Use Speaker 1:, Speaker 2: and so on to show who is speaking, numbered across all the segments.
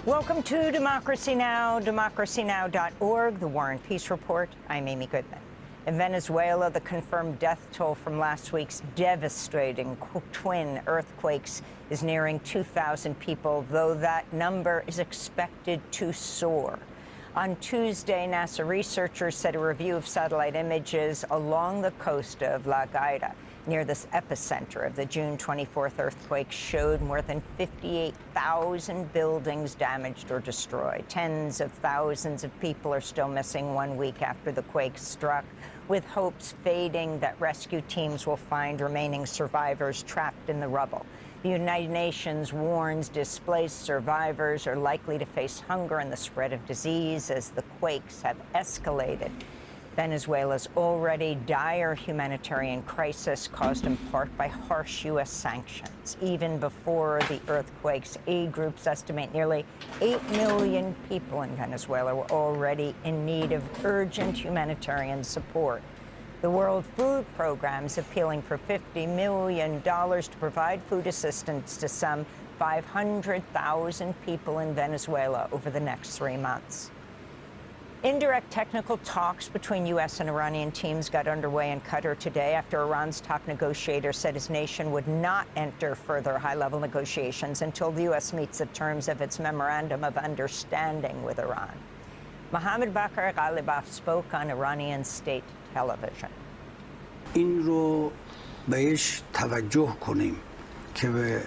Speaker 1: Welcome to Democracy Now!, democracynow.org, the War and Peace Report. I'm Amy Goodman. In Venezuela, the confirmed death toll from last week's devastating twin earthquakes is nearing 2,000 people, though that number is expected to soar. On Tuesday, NASA researchers said a review of satellite images along the coast of La Guaira, near this epicenter of the June 24th earthquake, showed more than 58,000 buildings damaged or destroyed. Tens of thousands of people are still missing 1 week after the quake struck, with hopes fading that rescue teams will find remaining survivors trapped in the rubble. The United Nations warns displaced survivors are likely to face hunger and the spread of disease as the quakes have escalated. Venezuela's already dire humanitarian crisis, caused in part by harsh U.S. sanctions. Even before the earthquakes, aid groups estimate nearly 8 million people in Venezuela were already in need of urgent humanitarian support. The World Food Programme is appealing for $50 million to provide food assistance to some 500,000 people in Venezuela over the next 3 months. Indirect technical talks between U.S. and Iranian teams got underway in Qatar today after Iran's top negotiator said his nation would not enter further high-level negotiations until the U.S. meets the terms of its Memorandum of Understanding with Iran. Mohammad Bakr Ghalibaf spoke on Iranian state television.
Speaker 2: این رو بهش توجه کنیم که به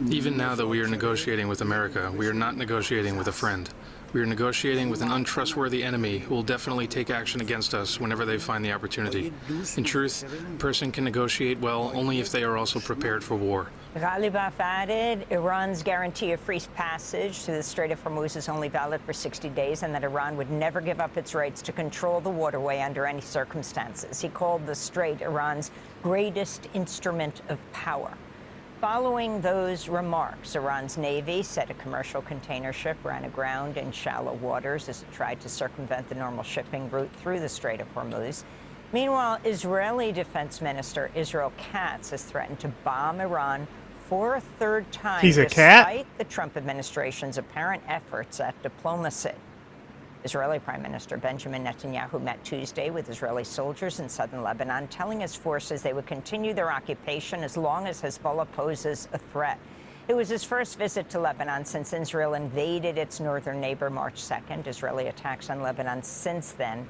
Speaker 3: Even now that we are negotiating with America, we are not negotiating with a friend. We are negotiating with an untrustworthy enemy who will definitely take action against us whenever they find the opportunity. In truth, a person can negotiate well only if they are also prepared for war.
Speaker 1: Ghalibaf added Iran's guarantee of free passage through the Strait of Hormuz is only valid for 60 days and that Iran would never give up its rights to control the waterway under any circumstances. He called the strait Iran's greatest instrument of power. Following those remarks, Iran's Navy said a commercial container ship ran aground in shallow waters as it tried to circumvent the normal shipping route through the Strait of Hormuz. Meanwhile, Israeli Defense Minister Israel Katz has threatened to bomb Iran for a third time,
Speaker 4: He's a
Speaker 1: despite
Speaker 4: cat?
Speaker 1: the Trump administration's apparent efforts at diplomacy. Israeli Prime Minister Benjamin Netanyahu met Tuesday with Israeli soldiers in southern Lebanon, telling his forces they would continue their occupation as long as Hezbollah poses a threat. It was his first visit to Lebanon since Israel invaded its northern neighbor March 2nd. Israeli attacks on Lebanon since then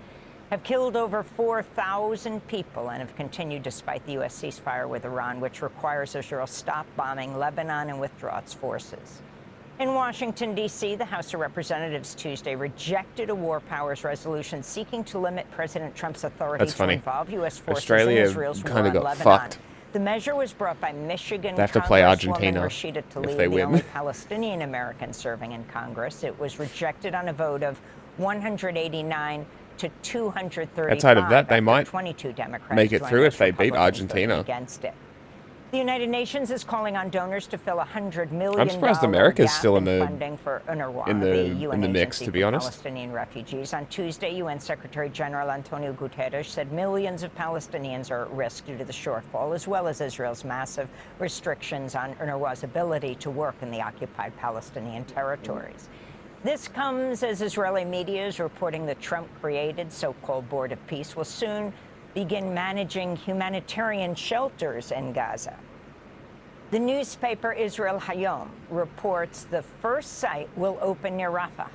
Speaker 1: have killed over 4,000 people and have continued despite the U.S. ceasefire with Iran, which requires Israel stop bombing Lebanon and withdraw its forces. In Washington, D.C., the House of Representatives Tuesday rejected a war powers resolution seeking to limit President Trump's authority to involve U.S. forces in Israel's war on Lebanon.
Speaker 4: Fucked.
Speaker 1: The measure was brought by Michigan
Speaker 4: They have to play
Speaker 1: Congresswoman
Speaker 4: Argentina
Speaker 1: Rashida
Speaker 4: if
Speaker 1: Tlaib,
Speaker 4: they
Speaker 1: the
Speaker 4: win.
Speaker 1: only Palestinian American serving in Congress. It was rejected on a vote of 189 to 235.
Speaker 4: Outside of that, they might
Speaker 1: 22 Democrats
Speaker 4: make it
Speaker 1: joined
Speaker 4: through
Speaker 1: those
Speaker 4: if they beat
Speaker 1: Republicans voting
Speaker 4: Argentina.
Speaker 1: against it. The United Nations is calling on donors to fill $100 million
Speaker 4: I'm surprised America's still in the
Speaker 1: funding for UNRWA,
Speaker 4: in the mix,
Speaker 1: agency
Speaker 4: to be
Speaker 1: for
Speaker 4: honest.
Speaker 1: Palestinian refugees. On Tuesday, UN Secretary General Antonio Guterres said millions of Palestinians are at risk due to the shortfall, as well as Israel's massive restrictions on UNRWA's ability to work in the occupied Palestinian territories. This comes as Israeli media is reporting the Trump-created so-called Board of Peace will soon begin managing humanitarian shelters in Gaza. The newspaper Israel Hayom reports the first site will open near Rafah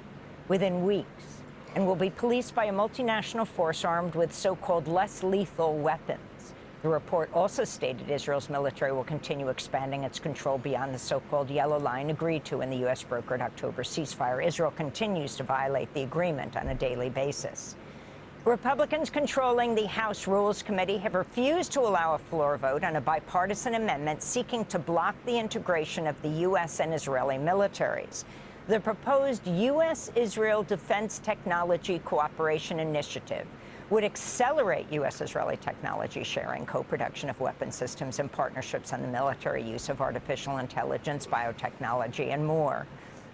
Speaker 1: within weeks and will be policed by a multinational force armed with so-called less lethal weapons. The report also stated Israel's military will continue expanding its control beyond the so-called yellow line agreed to in the U.S.-brokered October ceasefire. Israel continues to violate the agreement on a daily basis. Republicans controlling the House Rules Committee have refused to allow a floor vote on a bipartisan amendment seeking to block the integration of the U.S. and Israeli militaries. The proposed U.S.-Israel Defense Technology Cooperation Initiative would accelerate U.S.-Israeli technology sharing, co-production of weapon systems, and partnerships on the military use of artificial intelligence, biotechnology, and more.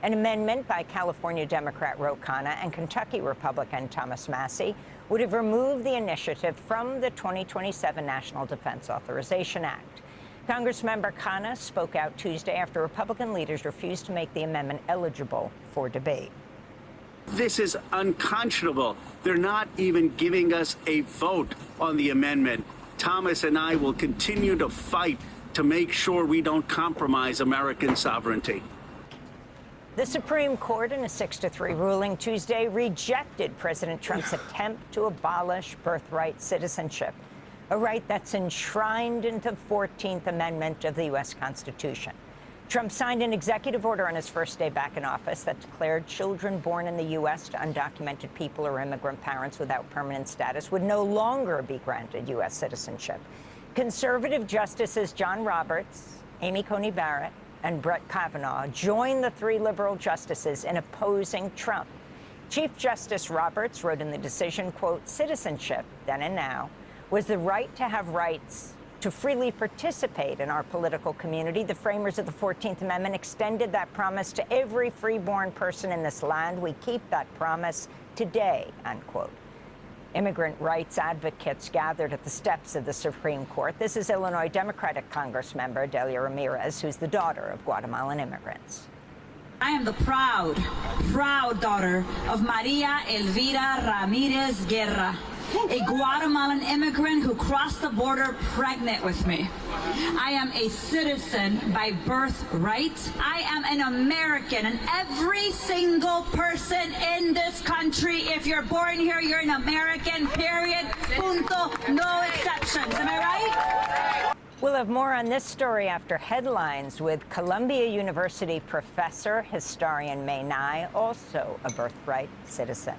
Speaker 1: An amendment by California Democrat Ro Khanna and Kentucky Republican Thomas Massie would have removed the initiative from the 2027 National Defense Authorization Act. Congressmember Khanna spoke out Tuesday after Republican leaders refused to make the amendment eligible for debate.
Speaker 5: This is unconscionable. They're not even giving us a vote on the amendment. Thomas and I will continue to fight to make sure we don't compromise American sovereignty.
Speaker 1: The Supreme Court, in a 6-3 ruling Tuesday, rejected President Trump's attempt to abolish birthright citizenship, a right that's enshrined into the 14th Amendment of the U.S. Constitution. Trump signed an executive order on his first day back in office that declared children born in the U.S. to undocumented people or immigrant parents without permanent status would no longer be granted U.S. citizenship. Conservative justices John Roberts, Amy Coney Barrett, and Brett Kavanaugh joined the three liberal justices in opposing Trump. Chief Justice Roberts wrote in the decision, quote, "Citizenship, then and now, was the right to have rights to freely participate in our political community. The framers of the 14th Amendment extended that promise to every freeborn person in this land. We keep that promise today," unquote. Immigrant rights advocates gathered at the steps of the Supreme Court. This is Illinois Democratic Congressmember Delia Ramirez, who's the daughter of Guatemalan immigrants.
Speaker 6: I am the proud daughter of Maria Elvira Ramirez Guerra, a Guatemalan immigrant who crossed the border pregnant with me. I am a citizen by birthright. I am an American, and every single person in this country, if you're born here, you're an American, period, punto, no exceptions. Am I right?
Speaker 1: We'll have more on this story after headlines with Columbia University professor, historian May Nye, also a birthright citizen.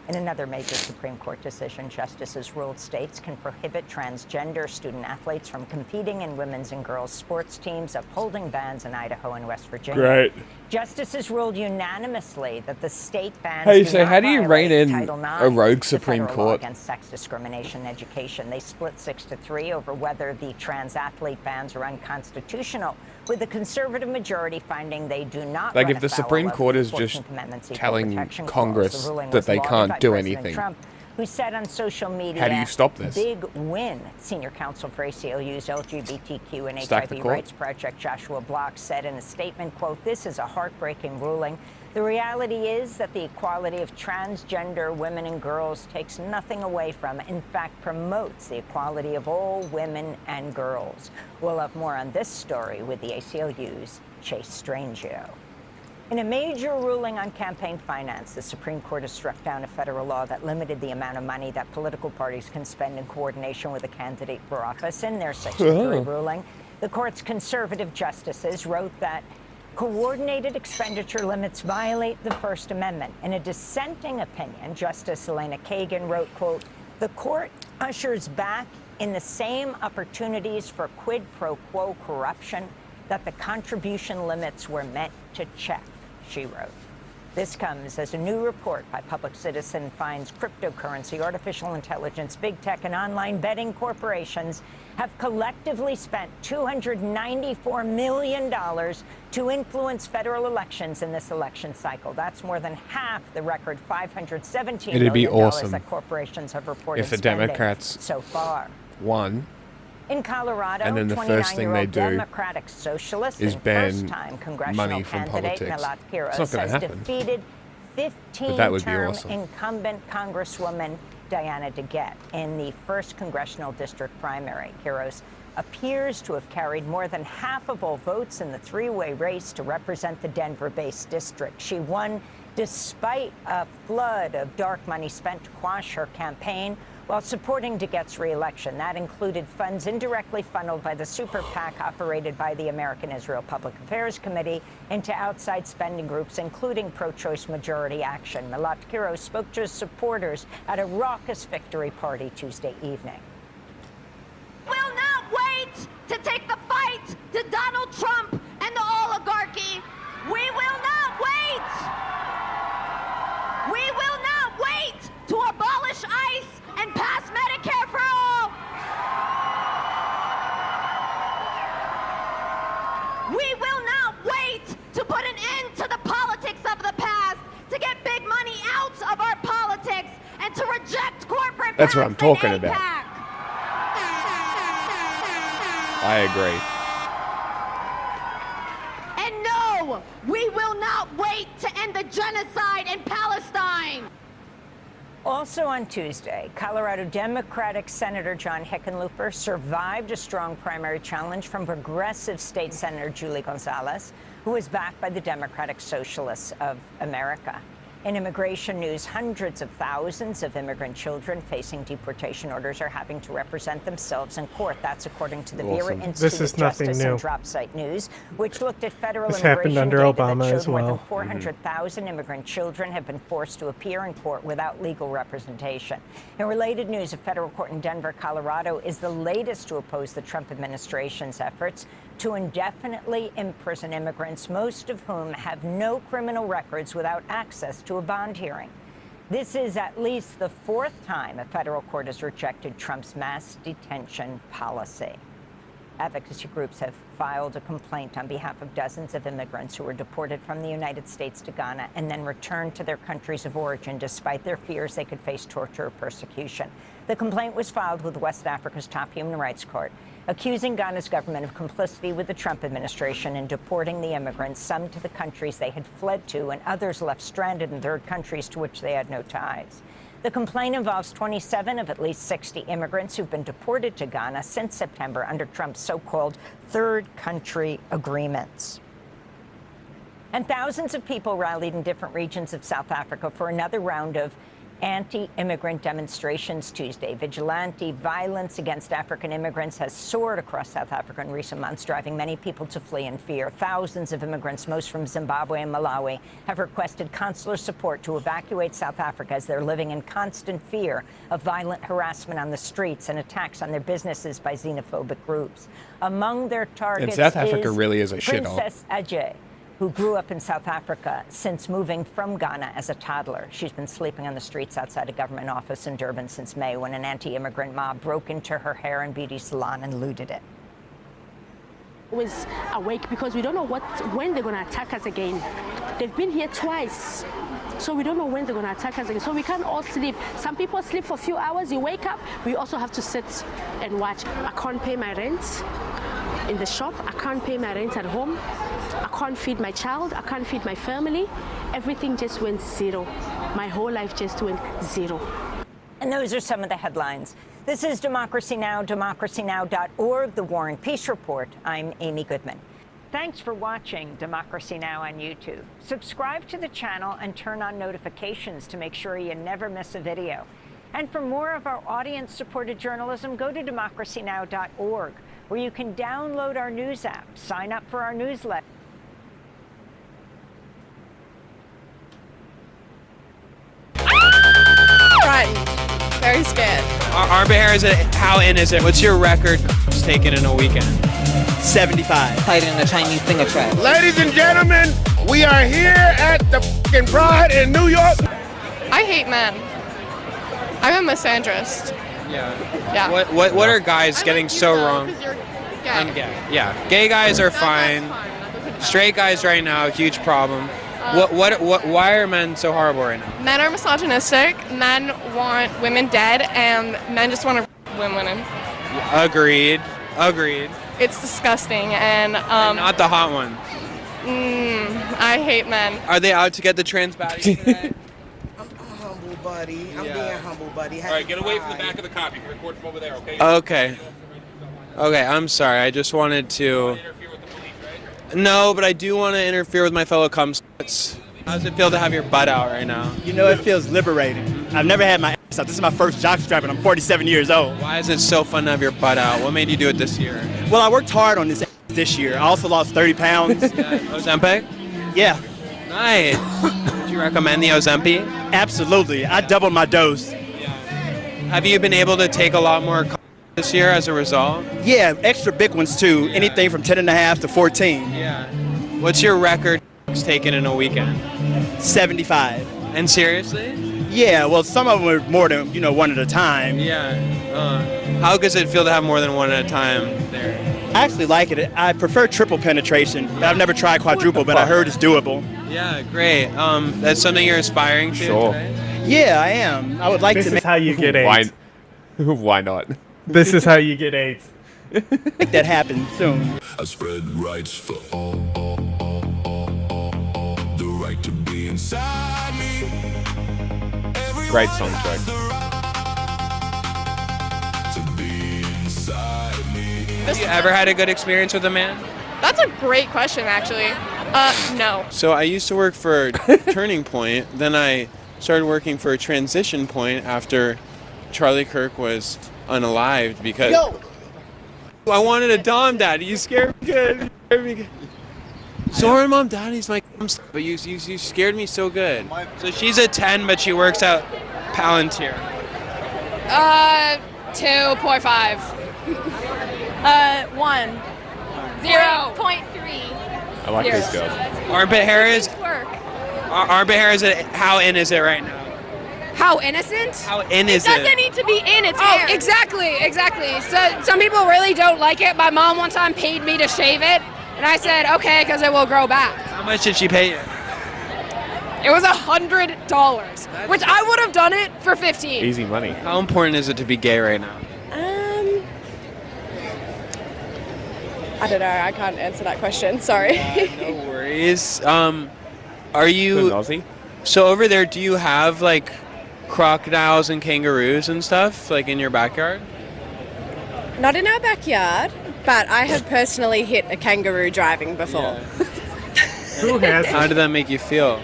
Speaker 1: In another major Supreme Court decision, justices ruled states can prohibit transgender student athletes from competing in women's and girls' sports teams, upholding bans in Idaho and West Virginia.
Speaker 4: Great.
Speaker 1: Justices ruled unanimously that the state bans
Speaker 4: Hey,
Speaker 1: do
Speaker 4: so
Speaker 1: not
Speaker 4: how do you
Speaker 1: violate
Speaker 4: rein in
Speaker 1: Title IX,
Speaker 4: a rogue
Speaker 1: the
Speaker 4: Supreme
Speaker 1: federal law
Speaker 4: Court?
Speaker 1: against sex discrimination in education. They split 6-3 over whether the trans athlete bans are unconstitutional, with the conservative majority finding they do not.
Speaker 4: Like,
Speaker 1: run
Speaker 4: if the
Speaker 1: afoul
Speaker 4: Supreme
Speaker 1: of
Speaker 4: Court
Speaker 1: the
Speaker 4: is just
Speaker 1: 14th Amendment's equal
Speaker 4: telling
Speaker 1: protection clause.
Speaker 4: Congress
Speaker 1: The ruling
Speaker 4: that
Speaker 1: was
Speaker 4: they
Speaker 1: lauded
Speaker 4: can't
Speaker 1: by
Speaker 4: do
Speaker 1: President
Speaker 4: anything.
Speaker 1: Trump, who said on social media,
Speaker 4: How do you stop this?
Speaker 1: Big win. Senior counsel for ACLU's LGBTQ and
Speaker 4: Stack the
Speaker 1: HIV
Speaker 4: court.
Speaker 1: Rights Project, Joshua Block, said in a statement, quote, "This is a heartbreaking ruling. The reality is that the equality of transgender women and girls takes nothing away from, in fact, promotes the equality of all women and girls." We'll have more on this story with the ACLU's Chase Strangio. In a major ruling on campaign finance, the Supreme Court has struck down a federal law that limited the amount of money that political parties can spend in coordination with a candidate for office. In their 6-3 ruling, the court's conservative justices wrote that coordinated expenditure limits violate the First Amendment. In a dissenting opinion, Justice Elena Kagan wrote, quote, "The court ushers back in the same opportunities for quid pro quo corruption that the contribution limits were meant to check," she wrote. This comes as a new report by Public Citizen finds cryptocurrency, artificial intelligence, big tech, and online betting corporations have collectively spent $294 million to influence federal elections in this election cycle. That's more than half the record $517
Speaker 4: It'd be
Speaker 1: million
Speaker 4: awesome
Speaker 1: that corporations have reported
Speaker 4: if the
Speaker 1: spending
Speaker 4: Democrats
Speaker 1: so far.
Speaker 4: won.
Speaker 1: In Colorado,
Speaker 4: And then the first thing they do
Speaker 1: Democratic Socialist
Speaker 4: is
Speaker 1: and
Speaker 4: ban
Speaker 1: first-time congressional
Speaker 4: money from
Speaker 1: candidate
Speaker 4: politics.
Speaker 1: Milat
Speaker 4: It's
Speaker 1: Quiros
Speaker 4: not gonna
Speaker 1: has
Speaker 4: happen.
Speaker 1: defeated
Speaker 4: But that would be
Speaker 1: 15-term
Speaker 4: awesome.
Speaker 1: incumbent Congresswoman Diana DeGette in the 1st Congressional District primary. Quiros appears to have carried more than half of all votes in the three-way race to represent the Denver-based district. She won despite a flood of dark money spent to quash her campaign while supporting DeGette's re-election. That included funds indirectly funneled by the super PAC operated by the American Israel Public Affairs Committee into outside spending groups, including pro-choice Majority Action. Milat Quiros spoke to his supporters at a raucous victory party Tuesday evening.
Speaker 7: Will not wait to take the fight to Donald Trump and the oligarchy. We will not wait. We will not wait to abolish ICE and pass Medicare for all. We will not wait to put an end to the politics of the past, to get big money out of our politics, and to reject corporate
Speaker 4: That's what I'm
Speaker 7: PACs and
Speaker 4: talking about.
Speaker 7: AIPAC.
Speaker 4: I agree.
Speaker 7: No, we will not wait to end the genocide in Palestine.
Speaker 1: Also on Tuesday, Colorado Democratic Senator John Hickenlooper survived a strong primary challenge from progressive state Senator Julie Gonzalez, who was backed by the Democratic Socialists of America. In immigration news, hundreds of thousands of immigrant children facing deportation orders are having to represent themselves in court. That's according to the Vera Institute of Justice and Dropsite News, which looked at federal immigration
Speaker 8: under
Speaker 1: data
Speaker 8: Obama
Speaker 1: that showed
Speaker 8: as well.
Speaker 1: more than 400,000 immigrant children have been forced to appear in court without legal representation. In related news, a federal court in Denver, Colorado, is the latest to oppose the Trump administration's efforts to indefinitely imprison immigrants, most of whom have no criminal records without access to a bond hearing. This is at least the fourth time a federal court has rejected Trump's mass detention policy. Advocacy groups have filed a complaint on behalf of dozens of immigrants who were deported from the United States to Ghana and then returned to their countries of origin despite their fears they could face torture or persecution. The complaint was filed with West Africa's top human rights court, accusing Ghana's government of complicity with the Trump administration in deporting the immigrants, some to the countries they had fled to and others left stranded in third countries to which they had no ties. The complaint involves 27 of at least 60 immigrants who've been deported to Ghana since September under Trump's so-called third country agreements. And thousands of people rallied in different regions of South Africa for another round of anti-immigrant demonstrations Tuesday. Vigilante violence against African immigrants has soared across South Africa in recent months, driving many people to flee in fear. Thousands of immigrants, most from Zimbabwe and Malawi, have requested consular support to evacuate South Africa as they're living in constant fear of violent harassment on the streets and attacks on their businesses by xenophobic groups. Among their targets
Speaker 4: South Africa
Speaker 1: is
Speaker 4: really is a shithole.
Speaker 1: Princess Ajay, who grew up in South Africa since moving from Ghana as a toddler. She's been sleeping on the streets outside a government office in Durban since May when an anti-immigrant mob broke into her hair and beauty salon and looted it.
Speaker 9: Always awake because we don't know when they're going to attack us again. They've been here twice, so we don't know when they're going to attack us again. So we can't all sleep. Some people sleep for a few hours, you wake up, we also have to sit and watch. I can't pay my rent in the shop, I can't pay my rent at home, I can't feed my child, I can't feed my family. Everything just went zero. My whole life just went zero.
Speaker 1: And those are some of the headlines. This is Democracy Now!, democracynow.org, The War and Peace Report. I'm Amy Goodman. Thanks for watching Democracy Now! On YouTube. Subscribe to the channel and turn on notifications to make sure you never miss a video. And for more of our audience-supported journalism, go to democracynow.org, where you can download our news app, sign up for our newsletter.
Speaker 10: Frightened. Very scared.
Speaker 11: Our bear is how in is it? What's your record taken in a weekend?
Speaker 12: 75.
Speaker 13: Played in a Chinese singer track.
Speaker 14: Ladies and gentlemen, we are here at the f***ing Pride in New York.
Speaker 10: I hate men. I'm a misandrist.
Speaker 11: Yeah. What are guys getting so wrong?
Speaker 10: You're gay.
Speaker 11: I'm gay. Yeah. Gay guys are fine. Straight guys right now, huge problem. Why are men so horrible right now?
Speaker 10: Men are misogynistic. Men want women dead, and men just want to women.
Speaker 11: Agreed.
Speaker 10: It's disgusting, and
Speaker 11: not the hot ones.
Speaker 10: I hate men.
Speaker 11: Are they out to get the trans baddies today?
Speaker 15: I'm humble, buddy. I'm being humble, buddy.
Speaker 14: All right, get away from the back of the cop. You can record from over there, okay?
Speaker 11: Okay, I'm sorry. I just wanted to... No, but I do want to interfere with my fellow cumsnuts. How does it feel to have your butt out right now?
Speaker 12: You know, it feels liberating. I've never had my ass out. This is my first jockstrap, and I'm 47 years old.
Speaker 11: Why is it so fun to have your butt out? What made you do it this year?
Speaker 12: Well, I worked hard on this year. I also lost 30 pounds.
Speaker 11: Ozempic?
Speaker 12: Yeah.
Speaker 11: Nice. Would you recommend the Ozempic?
Speaker 12: Absolutely. I doubled my dose.
Speaker 11: Have you been able to take a lot more this year as a result?
Speaker 12: Yeah, extra big ones too. Yeah. Anything from 10.5 to 14.
Speaker 11: Yeah. What's your record taken in a weekend?
Speaker 12: 75.
Speaker 11: And seriously?
Speaker 12: Yeah, well, some of them were more than, one at a time.
Speaker 11: Yeah. How does it feel to have more than one at a time there?
Speaker 12: I actually like it. I prefer triple penetration. I've never tried quadruple, but I heard it's doable.
Speaker 11: Yeah, great. That's something you're aspiring to today?
Speaker 12: Yeah, I am. I would like to.
Speaker 8: This is how you get AIDS.
Speaker 4: Why not?
Speaker 8: This is how you get AIDS.
Speaker 12: Make that happen soon.
Speaker 16: I spread rights for all.
Speaker 4: Great soundtrack.
Speaker 11: Have you ever had a good experience with a man?
Speaker 10: That's a great question, actually. No.
Speaker 11: So I used to work for Turning Point. Then I started working for Transition Point after Charlie Kirk was unalived because I wanted a Dom Daddy. You scared me good. You scared me good. Sorry, Mom, Daddy's my but you scared me so good. So she's a 10, but she works at Palantir.
Speaker 10: 2.5.
Speaker 7: 1.
Speaker 10: 0.3.
Speaker 4: I like these girls.
Speaker 11: Armpit hair is
Speaker 10: Work.
Speaker 11: armpit hair is how in is it right now?
Speaker 10: How innocent?
Speaker 11: How in is
Speaker 10: It doesn't
Speaker 11: it?
Speaker 10: need to be in, it's hair. Exactly. So some people really don't like it. My mom one time paid me to shave it, and I said, okay, because it will grow back.
Speaker 11: How much did she pay you?
Speaker 10: It was $100, which I would have done it for 15.
Speaker 4: Easy money.
Speaker 11: How important is it to be gay right now?
Speaker 10: I don't know. I can't answer that question. Sorry.
Speaker 11: No worries. Are
Speaker 4: Good
Speaker 11: you
Speaker 4: Aussie.
Speaker 11: so over there? Do you have like crocodiles and kangaroos and stuff like in your backyard?
Speaker 10: Not in our backyard, but I have personally hit a kangaroo driving before.
Speaker 8: Who has?
Speaker 11: How did that make you feel?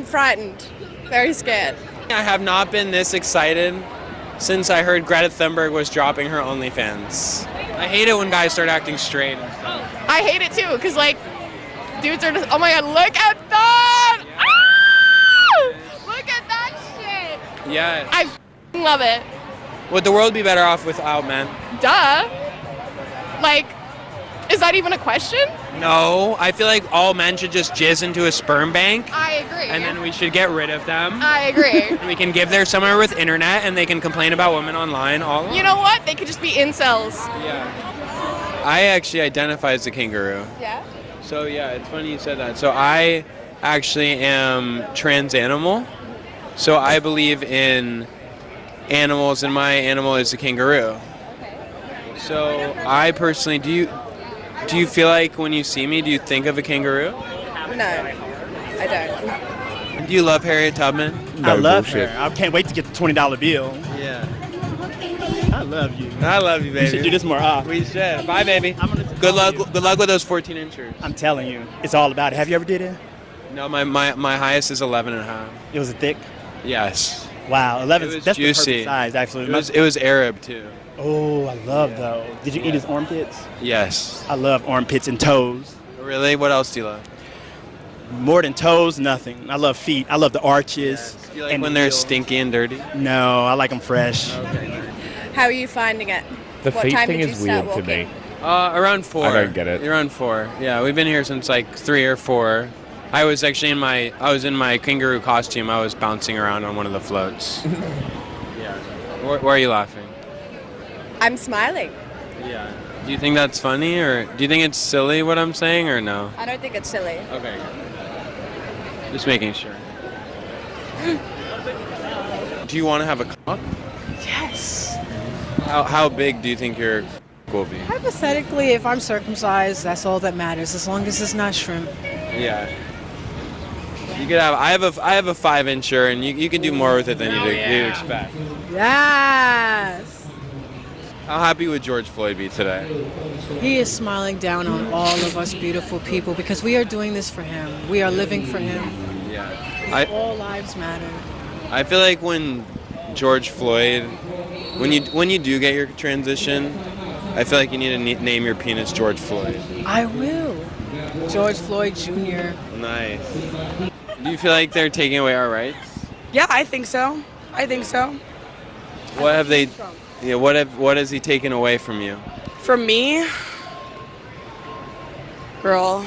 Speaker 10: Frightened. Very scared.
Speaker 11: I have not been this excited since I heard Greta Thunberg was dropping her OnlyFans. I hate it when guys start acting straight and stuff.
Speaker 10: I hate it too, because like, dudes are just, oh my god, look at that! Ah! Look at that shit!
Speaker 11: Yeah.
Speaker 10: I love it.
Speaker 11: Would the world be better off without men?
Speaker 10: Duh. Like, is that even a question?
Speaker 11: No. I feel like all men should just jizz into a sperm bank.
Speaker 10: I agree.
Speaker 11: And then we should get rid of them.
Speaker 10: I agree.
Speaker 11: We can give them somewhere with internet and they can complain about women online all along.
Speaker 10: You know what? They could just be incels.
Speaker 11: Yeah. I actually identify as a kangaroo.
Speaker 10: Yeah?
Speaker 11: So yeah, it's funny you said that. So I actually am trans animal. So I believe in animals and my animal is a kangaroo. So I personally, do you feel like when you see me, do you think of a kangaroo?
Speaker 10: No, I don't.
Speaker 11: Do you love Harriet Tubman?
Speaker 12: I love
Speaker 4: bullshit.
Speaker 12: her. I can't wait to get the $20 bill.
Speaker 11: Yeah.
Speaker 12: I love you.
Speaker 11: I love you, baby.
Speaker 12: We should do this more often.
Speaker 11: We should. Bye, baby. Good luck with those 14 inchers.
Speaker 12: I'm telling you, it's all about it. Have you ever did it?
Speaker 11: No, my highest is 11 and a half.
Speaker 12: It was thick.
Speaker 11: Yes.
Speaker 12: Wow, 11.
Speaker 11: It was
Speaker 12: That's
Speaker 11: juicy.
Speaker 12: the perfect size, actually.
Speaker 11: It was Arab too.
Speaker 12: Oh, I love those. Did you eat his armpits?
Speaker 11: Yes.
Speaker 12: I love armpits and toes.
Speaker 11: Really? What else do you love?
Speaker 12: More than toes, nothing. I love feet. I love the arches.
Speaker 11: Do you like
Speaker 12: and
Speaker 11: when they're
Speaker 12: heels.
Speaker 11: stinky and dirty?
Speaker 12: No, I like them fresh.
Speaker 10: How are you finding it?
Speaker 4: The
Speaker 10: What
Speaker 4: feet
Speaker 10: time
Speaker 4: thing
Speaker 10: did you
Speaker 4: is
Speaker 10: start
Speaker 4: weird to
Speaker 10: walking?
Speaker 4: me.
Speaker 11: Around 4.
Speaker 4: I don't get it.
Speaker 11: Around 4. Yeah, we've been here since like 3 or 4. I was actually in my kangaroo costume. I was bouncing around on one of the floats. Yeah. Why are you laughing?
Speaker 10: I'm smiling.
Speaker 11: Yeah. Do you think that's funny, or do you think it's silly what I'm saying, or no?
Speaker 10: I don't think it's silly.
Speaker 11: Okay. Just making sure. Do you want to have a cock?
Speaker 13: Yes.
Speaker 11: How big do you think your cock will be?
Speaker 13: Hypothetically, if I'm circumcised, that's all that matters, as long as it's not shrimp.
Speaker 11: Yeah. You could have. I have a 5-incher, and you can do more with it than you'd expect.
Speaker 13: Yes.
Speaker 11: How happy would George Floyd be today?
Speaker 13: He is smiling down on all of us beautiful people because we are doing this for him. We are living for him.
Speaker 11: Yeah.
Speaker 13: All lives matter.
Speaker 11: I feel like when George Floyd, when you do get your transition, I feel like you need to name your penis George Floyd.
Speaker 13: I will. George Floyd Jr.
Speaker 11: Nice. Do you feel like they're taking away our rights?
Speaker 16: Yeah, I think so.
Speaker 11: What have they? Yeah. What has he taken away from you?
Speaker 16: From me, girl,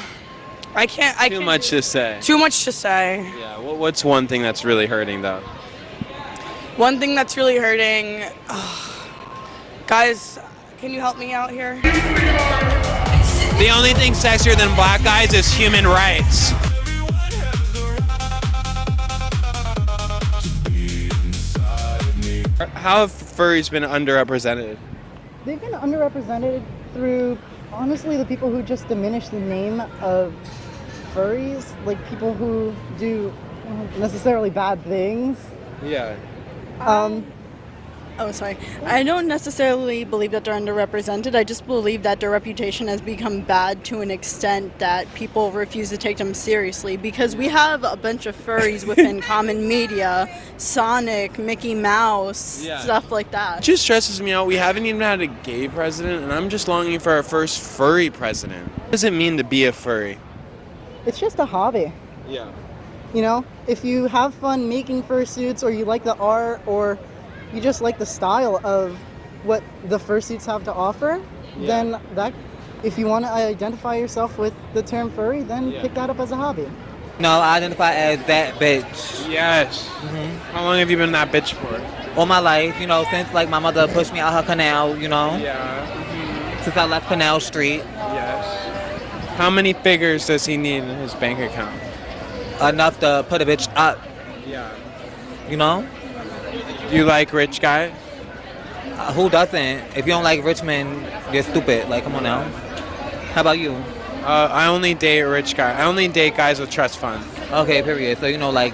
Speaker 16: I can't.
Speaker 11: Too much to say.
Speaker 16: Too much to say.
Speaker 11: Yeah. What's one thing that's really hurting though?
Speaker 16: One thing that's really hurting, guys. Can you help me out here?
Speaker 11: The only thing sexier than black guys is human rights. How have furries been underrepresented?
Speaker 17: They've been underrepresented through, honestly, the people who just diminish the name of furries, like people who do necessarily bad things.
Speaker 11: Yeah.
Speaker 18: Oh, sorry. I don't necessarily believe that they're underrepresented. I just believe that their reputation has become bad to an extent that people refuse to take them seriously because we have a bunch of furries within common media, Sonic, Mickey Mouse, stuff like that.
Speaker 11: It just stresses me out. We haven't even had a gay president, and I'm just longing for our first furry president. What does it mean to be a furry?
Speaker 17: It's just a hobby.
Speaker 11: Yeah.
Speaker 17: You know, if you have fun making fursuits or you like the art or you just like the style of what the fursuits have to offer, then that, if you want to identify yourself with the term furry, then pick that up as a hobby.
Speaker 19: No, I identify as that bitch.
Speaker 11: Yes. How long have you been that bitch for?
Speaker 19: All my life, you know, since like my mother pushed me out her canal, you know.
Speaker 11: Yeah.
Speaker 19: Since I left Canal Street.
Speaker 11: Yes. How many figures does he need in his bank account?
Speaker 19: Enough to put a bitch up.
Speaker 11: Yeah.
Speaker 19: You know?
Speaker 11: Do you like rich guys?
Speaker 19: Who doesn't? If you don't like rich men, you're stupid. Like, come on now. How about you?
Speaker 11: I only date rich guys. I only date guys with trust funds.
Speaker 19: Okay, period. So, you know, like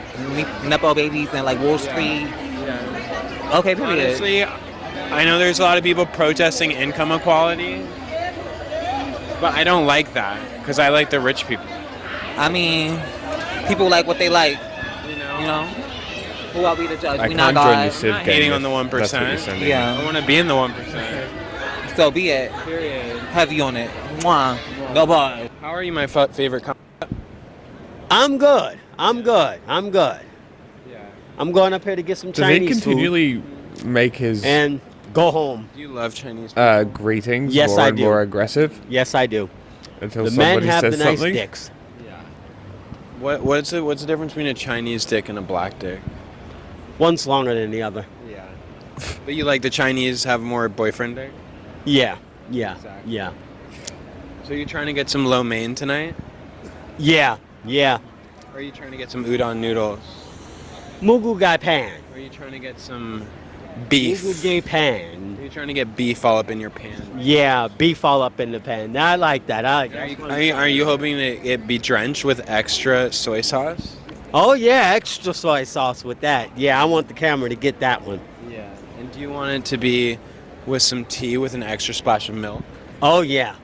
Speaker 19: Nepo babies and like Wall Street.
Speaker 11: Yeah.
Speaker 19: Okay, period.
Speaker 11: Honestly, I know there's a lot of people protesting income equality, but I don't like that because I like the rich people.
Speaker 19: I mean, people like what they like. You know? Who are we to judge? We not God.
Speaker 11: I'm not hating on the 1%.
Speaker 19: Yeah.
Speaker 11: I want to be in the 1%.
Speaker 19: So be it.
Speaker 11: Period.
Speaker 19: Heavy on it. Mwah. Go boy.
Speaker 11: How are you, my favorite?
Speaker 20: I'm good. I'm good. Yeah. I'm going up here to get some
Speaker 4: Does
Speaker 20: Chinese
Speaker 4: he continually
Speaker 20: food
Speaker 4: make his
Speaker 20: and go home.
Speaker 11: Do you love Chinese food?
Speaker 4: Greetings
Speaker 20: Yes,
Speaker 4: more
Speaker 20: I
Speaker 4: and
Speaker 20: do.
Speaker 4: more aggressive?
Speaker 20: Yes, I do.
Speaker 4: Until
Speaker 20: the men
Speaker 4: somebody
Speaker 20: have
Speaker 4: says
Speaker 20: the nice
Speaker 4: something?
Speaker 20: dicks.
Speaker 11: What's the difference between a Chinese dick and a black dick?
Speaker 20: One's longer than the other.
Speaker 11: Yeah. But you like the Chinese have more boyfriend dick?
Speaker 20: Yeah.
Speaker 11: Exactly.
Speaker 20: Yeah.
Speaker 11: So you're trying to get some lo mein tonight?
Speaker 20: Yeah.
Speaker 11: Or are you trying to get some udon noodles?
Speaker 20: Mugu gai pan.
Speaker 11: Or are you trying to get some beef?
Speaker 20: Mugu gai pan.
Speaker 11: Are you trying to get beef all up in your pan?
Speaker 20: Yeah, beef all up in the pan. I like that.
Speaker 11: Are you hoping that it be drenched with extra soy sauce?
Speaker 20: Oh yeah, extra soy sauce with that. Yeah, I want the camera to get that one.
Speaker 11: Yeah. And do you want it to be with some tea with an extra splash of milk?
Speaker 20: Oh yeah,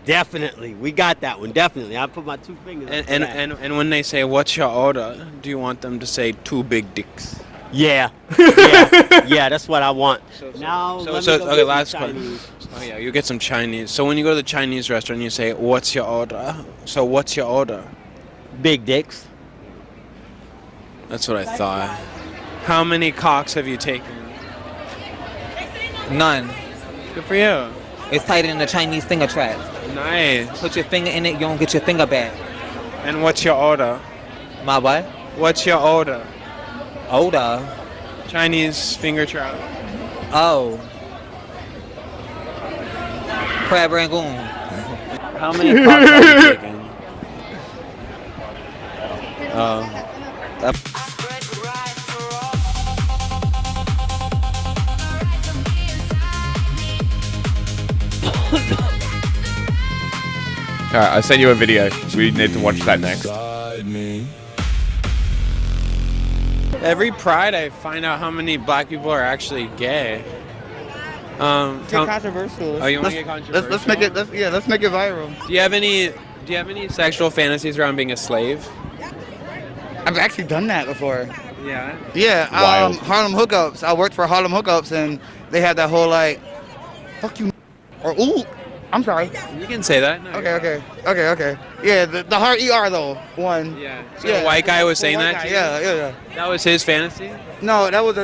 Speaker 20: definitely. We got that one, definitely. I put my 2 fingers.
Speaker 11: And when they say what's your order, do you want them to say 2 big dicks?
Speaker 20: Yeah, that's what I want.
Speaker 11: Okay, last question. Oh yeah, you get some Chinese. So when you go to the Chinese restaurant, you say, "What's your order?" So what's your order?
Speaker 20: Big dicks.
Speaker 11: That's what I thought. How many cocks have you taken?
Speaker 19: None.
Speaker 11: Good for you.
Speaker 19: It's tighter than the Chinese finger trap.
Speaker 11: Nice.
Speaker 19: Put your finger in it, you don't get your finger back.
Speaker 11: And what's your order?
Speaker 19: My what?
Speaker 11: What's your order?
Speaker 19: Order?
Speaker 11: Chinese finger trap.
Speaker 19: Oh. Crab Rangoon.
Speaker 11: How many cocks have you taken? Oh.
Speaker 4: Alright, I sent you a video. We need to watch that next.
Speaker 11: Every Pride, I find out how many black people are actually gay.
Speaker 21: Get controversial.
Speaker 11: Oh, you want to get controversial?
Speaker 21: Let's make it. Let's make it viral.
Speaker 11: Do you have any sexual fantasies around being a slave?
Speaker 21: I've actually done that before.
Speaker 11: Yeah.
Speaker 21: Yeah.
Speaker 11: Wild.
Speaker 21: Harlem Hookups. I worked for Harlem Hookups, and they had that whole like, "Fuck you," or "Ooh." I'm sorry.
Speaker 11: You can say that. No,
Speaker 21: Okay. Yeah, the hard ER though one.
Speaker 11: Yeah. So a white guy was saying that to you?
Speaker 21: Yeah.
Speaker 11: That was his fantasy?
Speaker 21: No, that was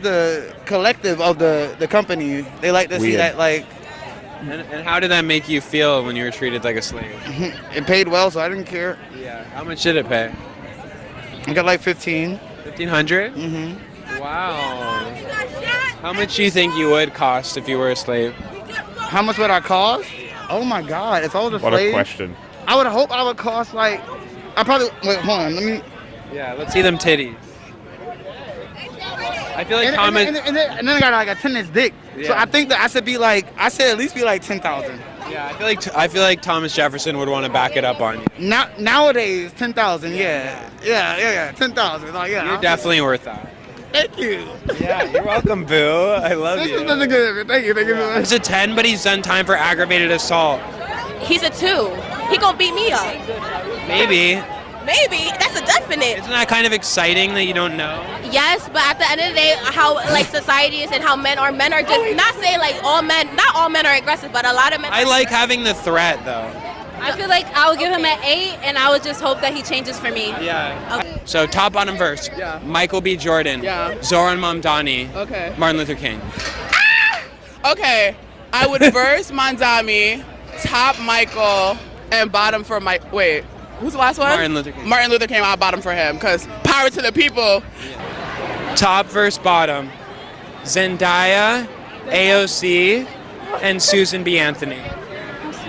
Speaker 21: the collective of the company. They like to see that like.
Speaker 11: And how did that make you feel when you were treated like a slave?
Speaker 21: It paid well, so I didn't care.
Speaker 11: Yeah. How much did it pay?
Speaker 21: I got like 15.
Speaker 11: 1,500?
Speaker 21: Mm-hmm.
Speaker 11: Wow. How much do you think you would cost if you were a slave?
Speaker 21: How much would I cost? Oh my God! If I was a
Speaker 4: What
Speaker 21: slave,
Speaker 4: a question.
Speaker 21: I would hope I would cost like. I probably wait. Hold on. Let me.
Speaker 11: Yeah. Let's see them titties. I feel like Thomas.
Speaker 21: And then I got like a 10-inch dick. So
Speaker 11: Yeah.
Speaker 21: I think that I should at least be like 10,000.
Speaker 11: Yeah. I feel like Thomas Jefferson would want to back it up on you.
Speaker 21: Nowadays 10,000. Yeah. 10,000. Like, yeah.
Speaker 11: You're definitely worth that.
Speaker 14: Thank you.
Speaker 11: Yeah, you're welcome, boo. I love
Speaker 14: This
Speaker 11: you.
Speaker 14: is really good. Thank you. Thank you.
Speaker 11: He's a 10, but he's done time for aggravated assault.
Speaker 2: He's a 2. He gonna beat me up.
Speaker 11: Maybe.
Speaker 2: Maybe. That's a definite.
Speaker 11: Isn't that kind of exciting that you don't know?
Speaker 2: Yes, but at the end of the day, how like society is and how men are just not saying like all men, not all men are aggressive, but a lot of men.
Speaker 11: I like having the threat, though.
Speaker 22: I feel like I would give him an 8, and I would just hope that he changes for me.
Speaker 11: Yeah.
Speaker 22: Okay.
Speaker 11: So top bottom verse.
Speaker 16: Yeah.
Speaker 11: Michael B. Jordan.
Speaker 16: Yeah.
Speaker 11: Zoran Mamdani.
Speaker 16: Okay.
Speaker 11: Martin Luther King.
Speaker 16: Okay, I would verse Mandami, top Michael, and bottom for Mike. Wait, who's the last one?
Speaker 11: Martin Luther King.
Speaker 16: Martin Luther King, I'll bottom for him, because power to the people.
Speaker 11: Top verse bottom. Zendaya, AOC, and Susan B. Anthony.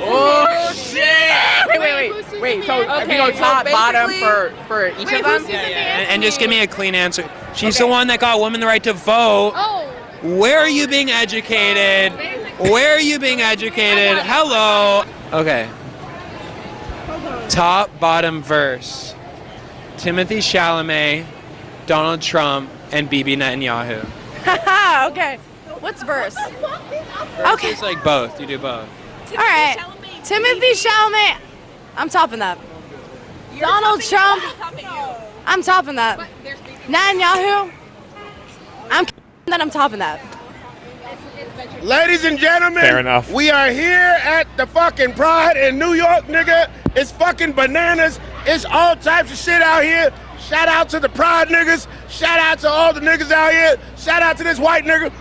Speaker 16: Oh shit! Wait. So we go top, bottom for each of them.
Speaker 11: And just give me a clean answer. She's the one that got women the right to vote.
Speaker 22: Oh.
Speaker 11: Where are you being educated? Where are you being educated? Hello. Okay. Top bottom verse. Timothy Chalamet, Donald Trump, and Bibi Netanyahu.
Speaker 2: Okay. What's verse? Okay.
Speaker 11: It's like both. You do both.
Speaker 2: All right. Timothy Chalamet. I'm topping that. Donald Trump. I'm topping that. Netanyahu. I'm topping that.
Speaker 14: Ladies and gentlemen,
Speaker 4: Fair enough.
Speaker 14: we are here at the fucking Pride in New York, nigga. It's fucking bananas. It's all types of shit out here. Shout out to the Pride niggas. Shout out to all the niggas out here. Shout out to this white nigga.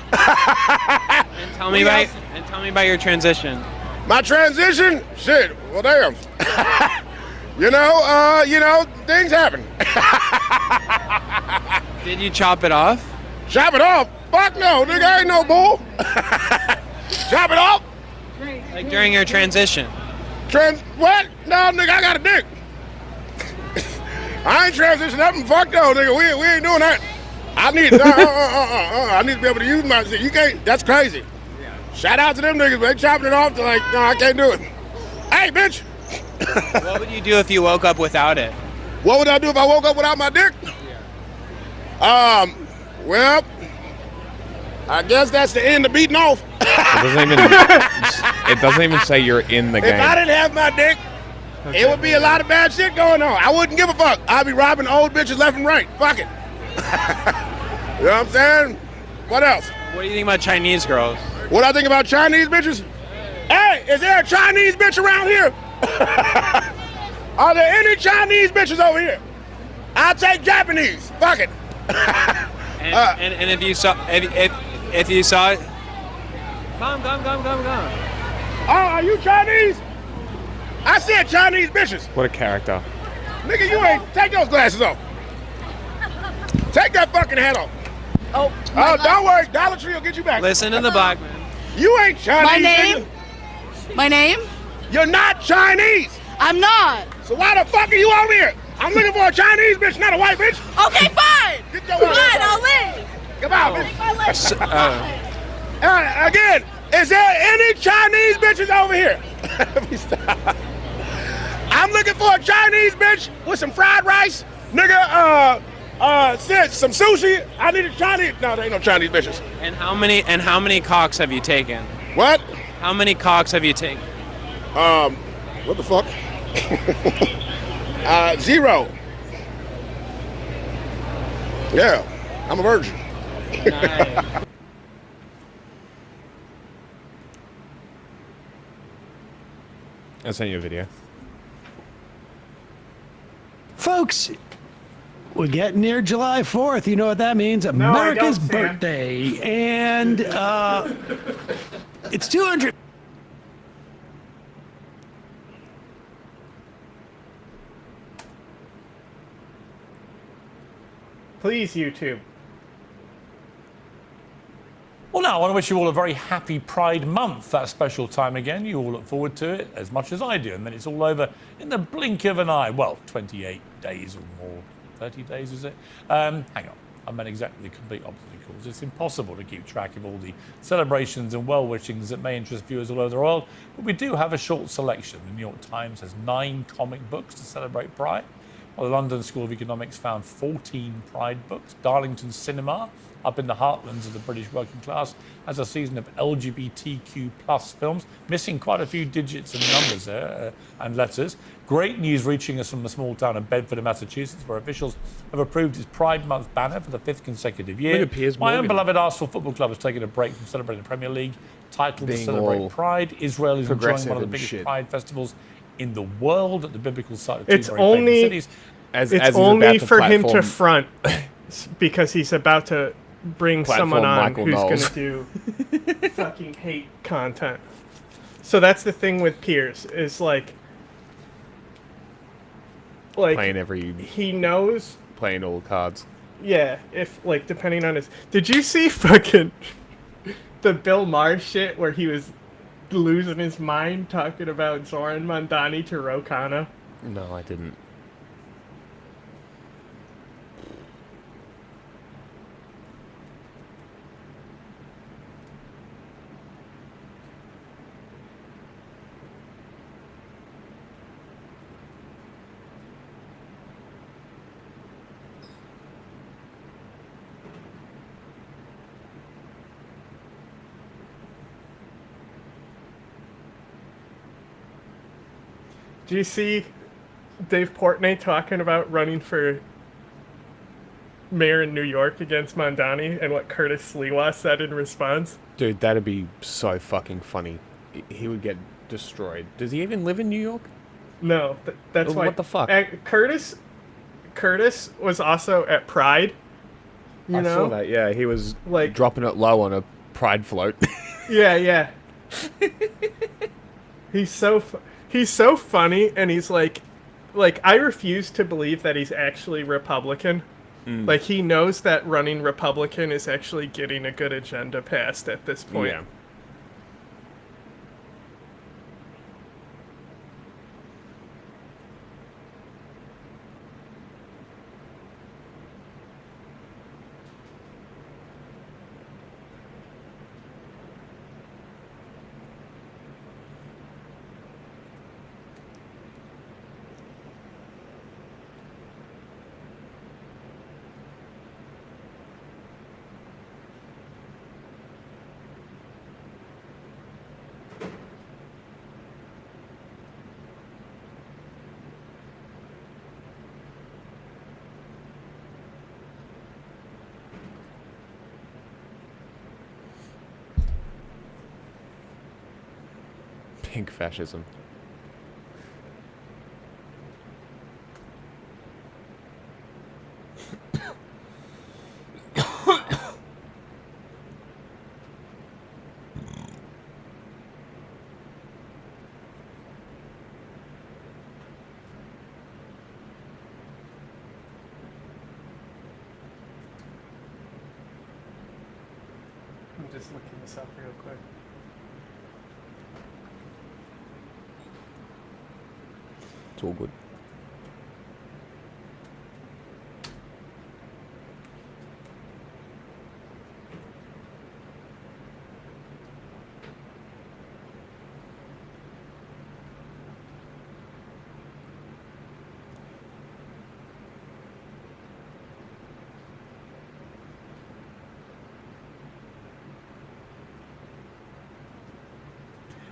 Speaker 11: And tell me about your transition.
Speaker 14: My transition? Shit, well damn. you know, things happen.
Speaker 11: Did you chop it off?
Speaker 14: Chop it off? Fuck no, nigga, I ain't no bull. Chop it off?
Speaker 11: Like during your transition?
Speaker 14: What? No, nigga, I got a dick. I ain't transitioning nothing. Fuck no, nigga, we ain't doing that. I need, I need to be able to use my shit. You can't, that's crazy. Shout out to them niggas, but they chopping it off to like, no, I can't do it. Hey, bitch.
Speaker 11: What would you do if you woke up without it?
Speaker 14: What would I do if I woke up without my dick? Well, I guess that's the end of beating off.
Speaker 4: It doesn't even say you're in the
Speaker 14: If
Speaker 4: game.
Speaker 14: I didn't have my dick, it would be a lot of bad shit going on. I wouldn't give a fuck. I'd be robbing old bitches left and right. Fuck it. You know what I'm saying? What else?
Speaker 11: What do you think about Chinese girls?
Speaker 14: What I think about Chinese bitches? Hey, is there a Chinese bitch around here? Are there any Chinese bitches over here? I'll take Japanese. Fuck it.
Speaker 11: And if you saw if you saw it, come.
Speaker 14: Oh, are you Chinese? I said Chinese bitches.
Speaker 4: What a character.
Speaker 14: Nigga, you ain't. Take those glasses off. Take that fucking hat off.
Speaker 2: Oh,
Speaker 14: don't worry. Dollar Tree will get you back.
Speaker 11: listen to the black man.
Speaker 14: You ain't Chinese.
Speaker 2: My name?
Speaker 14: Nigga.
Speaker 2: My name?
Speaker 14: You're not Chinese.
Speaker 2: I'm not.
Speaker 14: So why the fuck are you over here? I'm looking for a Chinese bitch, not a white bitch.
Speaker 2: Okay, fine.
Speaker 14: Get your ass
Speaker 2: Fine,
Speaker 14: off.
Speaker 2: I'll leave.
Speaker 14: Come on, bitch. Again, is there any Chinese bitches over here? Let me stop. I'm looking for a Chinese bitch with some fried rice, nigga. Some sushi. I need a Chinese. No, there ain't no Chinese bitches.
Speaker 11: And how many cocks have you taken?
Speaker 14: What?
Speaker 11: How many cocks have you taken?
Speaker 14: What the fuck? 0. Yeah, I'm a virgin.
Speaker 11: Nice.
Speaker 4: I'll send you a video.
Speaker 23: Folks, we're getting near July 4th. You know what that means? America's birthday. And it's 200.
Speaker 8: Please, YouTube.
Speaker 24: Well, now, I want to wish you all a very happy Pride Month, that special time again. You all look forward to it as much as I do, and then it's all over in the blink of an eye. Well, 28 days or more. 30 days, is it? Hang on. I meant exactly the complete opposite, of course. It's impossible to keep track of all the celebrations and well-wishings that may interest viewers all over the world, but we do have a short selection. The New York Times has 9 comic books to celebrate Pride. Well, the London School of Economics found 14 Pride books. Darlington Cinema, up in the heartlands of the British working class, has a season of LGBTQ plus films, missing quite a few digits and numbers there and letters. Great news reaching us from the small town of Bedford, Massachusetts, where officials have approved its Pride Month banner for the 5th consecutive year.
Speaker 4: Look at Piers
Speaker 24: My own
Speaker 4: Morgan.
Speaker 24: beloved Arsenal Football Club has taken a break from celebrating the Premier League title to
Speaker 4: Being
Speaker 24: celebrate
Speaker 4: all
Speaker 24: Pride. Israel is enjoying
Speaker 4: progressive
Speaker 24: one of the
Speaker 4: and
Speaker 24: biggest
Speaker 4: shit.
Speaker 24: Pride festivals in the world at the biblical site of two
Speaker 8: It's
Speaker 24: very famous
Speaker 8: only
Speaker 24: cities.
Speaker 8: it's
Speaker 4: he's
Speaker 8: only
Speaker 4: about to
Speaker 8: for him to
Speaker 4: platform-
Speaker 8: front because he's about to bring someone
Speaker 4: Platform
Speaker 8: on
Speaker 4: Michael
Speaker 8: who's
Speaker 4: Knowles.
Speaker 8: going to do fucking hate content. So that's the thing with Piers is like
Speaker 4: playing every
Speaker 8: he knows
Speaker 4: playing all cards.
Speaker 8: yeah if like depending on his. Did you see fucking the Bill Maher shit where he was losing his mind talking about Zoran Mandani to Ro Khanna?
Speaker 4: No, I didn't.
Speaker 8: Do you see Dave Portnoy talking about running for mayor in New York against Mandani and what Curtis Sliwa said in response?
Speaker 4: Dude, that'd be so fucking funny. He would get destroyed. Does he even live in New York?
Speaker 8: No, that's
Speaker 4: Well,
Speaker 8: why.
Speaker 4: what the fuck?
Speaker 8: Curtis was also at Pride. You
Speaker 4: I
Speaker 8: know?
Speaker 4: saw that. Yeah, he was
Speaker 8: Like-
Speaker 4: dropping it low on a Pride float.
Speaker 8: Yeah. He's so funny, and he's like I refuse to believe that he's actually Republican. Like he knows that running Republican is actually getting a good agenda passed at this point.
Speaker 4: Yeah. Pink fascism.
Speaker 8: I'm just looking this up real quick.
Speaker 4: It's all good.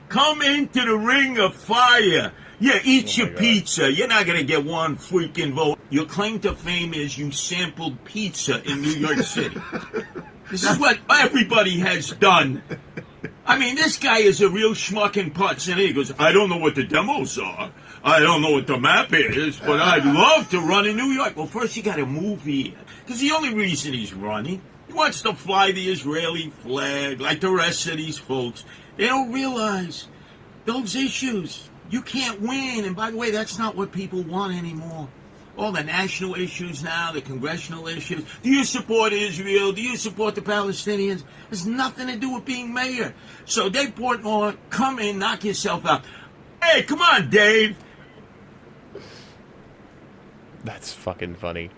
Speaker 3: Come into the ring of fire. Yeah, eat your pizza. You're not going to get one freaking vote. Your claim to fame is you sampled pizza in New York City. This is what everybody has done. I mean, this guy is a real schmuck and putz, and he goes, I don't know what the demos are. I don't know what the map is, but I'd love to run in New York. Well, first you got to move here. Because the only reason he's running, he wants to fly the Israeli flag like the rest of these folks. They don't realize those issues. You can't win. And by the way, that's not what people want anymore. All the national issues now, the congressional issues. Do you support Israel? Do you support the Palestinians? There's nothing to do with being mayor. So Dave Portnoy, come in, knock yourself out. Hey, come on, Dave.
Speaker 4: That's fucking funny.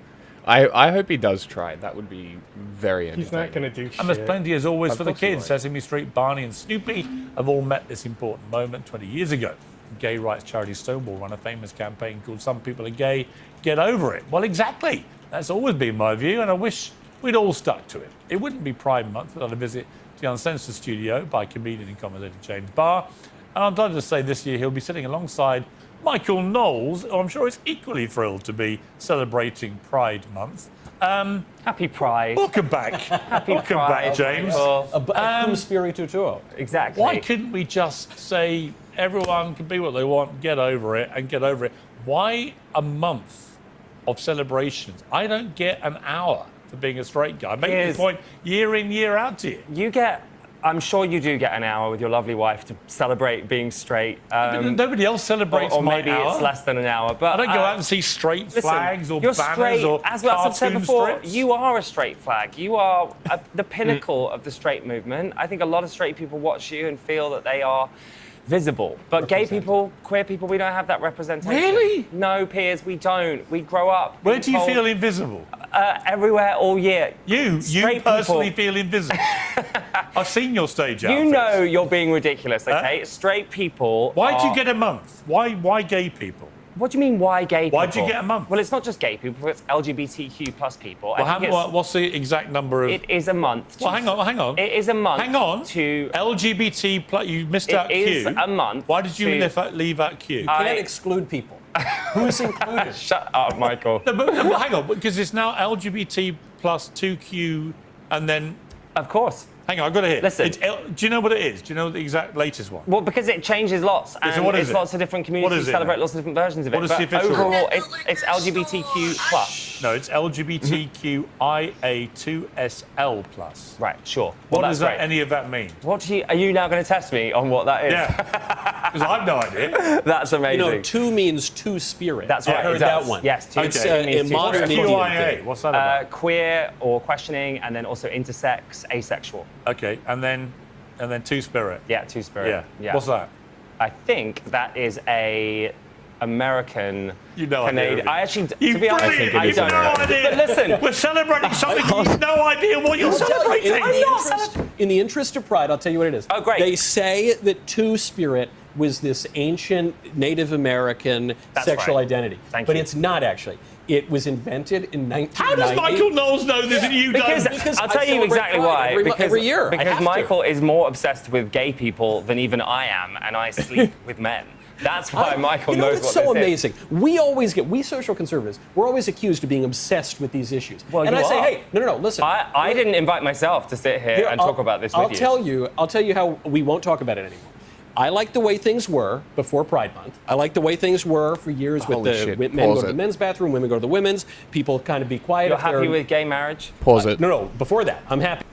Speaker 4: I hope he does try. That would be very entertaining.
Speaker 8: He's not going to do shit.
Speaker 24: And there's plenty, as always,
Speaker 4: Of
Speaker 24: for the
Speaker 4: course he
Speaker 24: kids.
Speaker 4: won't.
Speaker 24: Sesame Street, Barney and Snoopy have all met this important moment 20 years ago. gay rights charity Stonewall run a famous campaign called "Some People Are Gay, Get Over It." Well, exactly. That's always been my view, and I wish we'd all stuck to it. It wouldn't be Pride Month without a visit to the Uncensored studio by comedian and commentator James Barr. And I'm delighted to say this year he'll be sitting alongside Michael Knowles, who I'm sure is equally thrilled to be celebrating Pride Month.
Speaker 1: Happy Pride.
Speaker 24: Welcome back. Welcome back, James.
Speaker 1: Cum spiritu tuo. Exactly.
Speaker 24: Why couldn't we just say everyone can be what they want, get over it, and get over it? Why a month of celebrations? I don't get an hour for being a straight guy. I make the point year in, year out to you.
Speaker 1: I'm sure you do get an hour with your lovely wife to celebrate being straight.
Speaker 24: Nobody else celebrates
Speaker 1: or
Speaker 24: my
Speaker 1: maybe
Speaker 24: hour.
Speaker 1: it's less than an hour. But
Speaker 24: I don't go out and see straight flags or
Speaker 1: you're
Speaker 24: banners
Speaker 1: straight,
Speaker 24: or
Speaker 1: as I've said
Speaker 24: cartoon
Speaker 1: before,
Speaker 24: strips.
Speaker 1: you are a straight flag. You are the pinnacle of the straight movement. I think a lot of straight people watch you and feel that they are visible. But gay people, queer people, we don't have that representation.
Speaker 24: Really?
Speaker 1: No, Piers, we don't. We grow up.
Speaker 24: Where do you feel invisible?
Speaker 1: Everywhere, all year.
Speaker 24: You personally feel invisible. I've seen your stage outfits.
Speaker 1: You know you're being ridiculous, okay? Straight people.
Speaker 24: Why do you get a month? Why gay people?
Speaker 1: What do you mean, why gay people?
Speaker 24: Why'd you get a month?
Speaker 1: Well, it's not just gay people, it's LGBTQ plus people.
Speaker 24: Well, what's the exact number of...
Speaker 1: It is a month.
Speaker 24: Well, hang on.
Speaker 1: It is a month.
Speaker 24: Hang on.
Speaker 1: To
Speaker 24: LGBT plus... You missed out Q.
Speaker 1: It is a month.
Speaker 24: Why did you leave out Q?
Speaker 1: You can't
Speaker 24: exclude people.
Speaker 1: Who's included? Shut up, Michael.
Speaker 24: No, but hang on, because it's now LGBT plus 2Q and then...
Speaker 1: Of course.
Speaker 24: Hang on, I've got it here.
Speaker 1: Listen.
Speaker 24: Do you know what it is? Do you know the exact latest one?
Speaker 1: Well, because it changes lots, and
Speaker 24: So what is
Speaker 1: it's
Speaker 24: it?
Speaker 1: lots of different
Speaker 24: What
Speaker 1: communities
Speaker 24: is it
Speaker 1: celebrate
Speaker 24: now?
Speaker 1: lots of different versions of it.
Speaker 24: What is the
Speaker 1: but
Speaker 24: official
Speaker 1: overall, it's LGBTQ plus.
Speaker 24: No, it's LGBTQIA2SL plus.
Speaker 1: Right, sure.
Speaker 24: What
Speaker 1: Well,
Speaker 24: does
Speaker 1: that's great.
Speaker 24: any of that mean?
Speaker 1: Are you now going to test me on what that is?
Speaker 24: Yeah, because I've no idea.
Speaker 1: That's amazing.
Speaker 5: You know, two means two spirit.
Speaker 1: That's
Speaker 5: I
Speaker 1: right.
Speaker 5: heard
Speaker 1: it does.
Speaker 5: that one.
Speaker 1: Yes, two.
Speaker 5: It's
Speaker 1: means
Speaker 5: a
Speaker 1: two
Speaker 5: modern
Speaker 1: spirits.
Speaker 5: Indian
Speaker 24: QIA.
Speaker 5: thing.
Speaker 24: What's that about?
Speaker 1: Queer or questioning, and then also intersex, asexual.
Speaker 24: Okay, and then two spirit.
Speaker 1: Yeah, two spirit.
Speaker 24: Yeah. What's that?
Speaker 1: I think that is a American.
Speaker 24: You know,
Speaker 1: Canadian. I actually, to
Speaker 24: You
Speaker 1: be honest,
Speaker 24: brilliant.
Speaker 1: I
Speaker 24: You've
Speaker 1: don't
Speaker 24: no
Speaker 1: know.
Speaker 24: idea.
Speaker 1: But listen,
Speaker 24: We're celebrating something you've no idea what you're celebrating.
Speaker 5: In the interest of pride, I'll tell you what it is.
Speaker 1: Oh, great.
Speaker 5: They say that Two Spirit was this ancient Native American sexual
Speaker 1: right.
Speaker 5: identity.
Speaker 1: Thank
Speaker 5: but
Speaker 1: you.
Speaker 5: it's not actually. It was invented in 1990.
Speaker 24: How does Michael Knowles know this and you
Speaker 1: because
Speaker 24: don't?
Speaker 1: I'll tell you exactly why.
Speaker 5: Every year. I
Speaker 1: Because
Speaker 5: have to.
Speaker 1: Michael is more obsessed with gay people than even I am, and I sleep with men. That's why Michael
Speaker 5: you know,
Speaker 1: knows
Speaker 5: it's
Speaker 1: what
Speaker 5: so
Speaker 1: this
Speaker 5: amazing. We social conservatives, we're always accused of being obsessed with these issues.
Speaker 1: Well,
Speaker 5: and
Speaker 1: you
Speaker 5: I say,
Speaker 1: are.
Speaker 5: hey, no, listen.
Speaker 1: I didn't invite myself to sit here and talk about this with you.
Speaker 5: I'll tell you how we won't talk about it anymore. I like the way things were before Pride Month. I like the way things were for years with
Speaker 4: Holy
Speaker 5: the
Speaker 4: shit,
Speaker 5: men
Speaker 4: pause
Speaker 5: go to the
Speaker 4: it.
Speaker 5: men's bathroom, women go to the women's. People kind of be quiet.
Speaker 1: You're
Speaker 5: if they're-
Speaker 1: happy with gay marriage?
Speaker 4: Pause it.
Speaker 5: No, before that, I'm happy.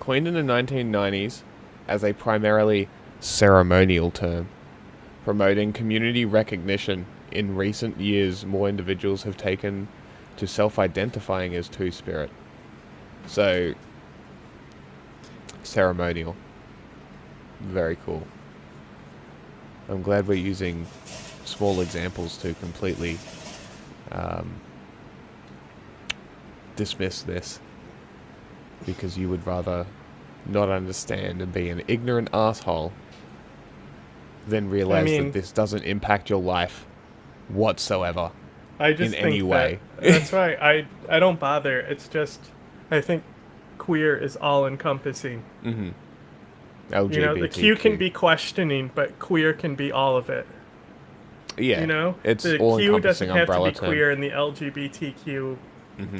Speaker 4: Coined in the 1990s as a primarily ceremonial term, promoting community recognition, in recent years more individuals have taken to self-identifying as Two-Spirit. So, ceremonial. Very cool. I'm glad we're using small examples to completely dismiss this, because you would rather not understand and be an ignorant asshole than realize that this doesn't impact your life whatsoever
Speaker 8: I just
Speaker 4: in
Speaker 8: think
Speaker 4: any way.
Speaker 8: That's right. I don't bother. It's just I think queer is all encompassing.
Speaker 4: Mm-hmm.
Speaker 8: You know, the Q can be questioning, but queer can be all of it.
Speaker 4: Yeah,
Speaker 8: you know,
Speaker 4: it's
Speaker 8: the
Speaker 4: all
Speaker 8: Q doesn't
Speaker 4: encompassing
Speaker 8: have to
Speaker 4: umbrella
Speaker 8: be
Speaker 4: term.
Speaker 8: queer in the LGBTQ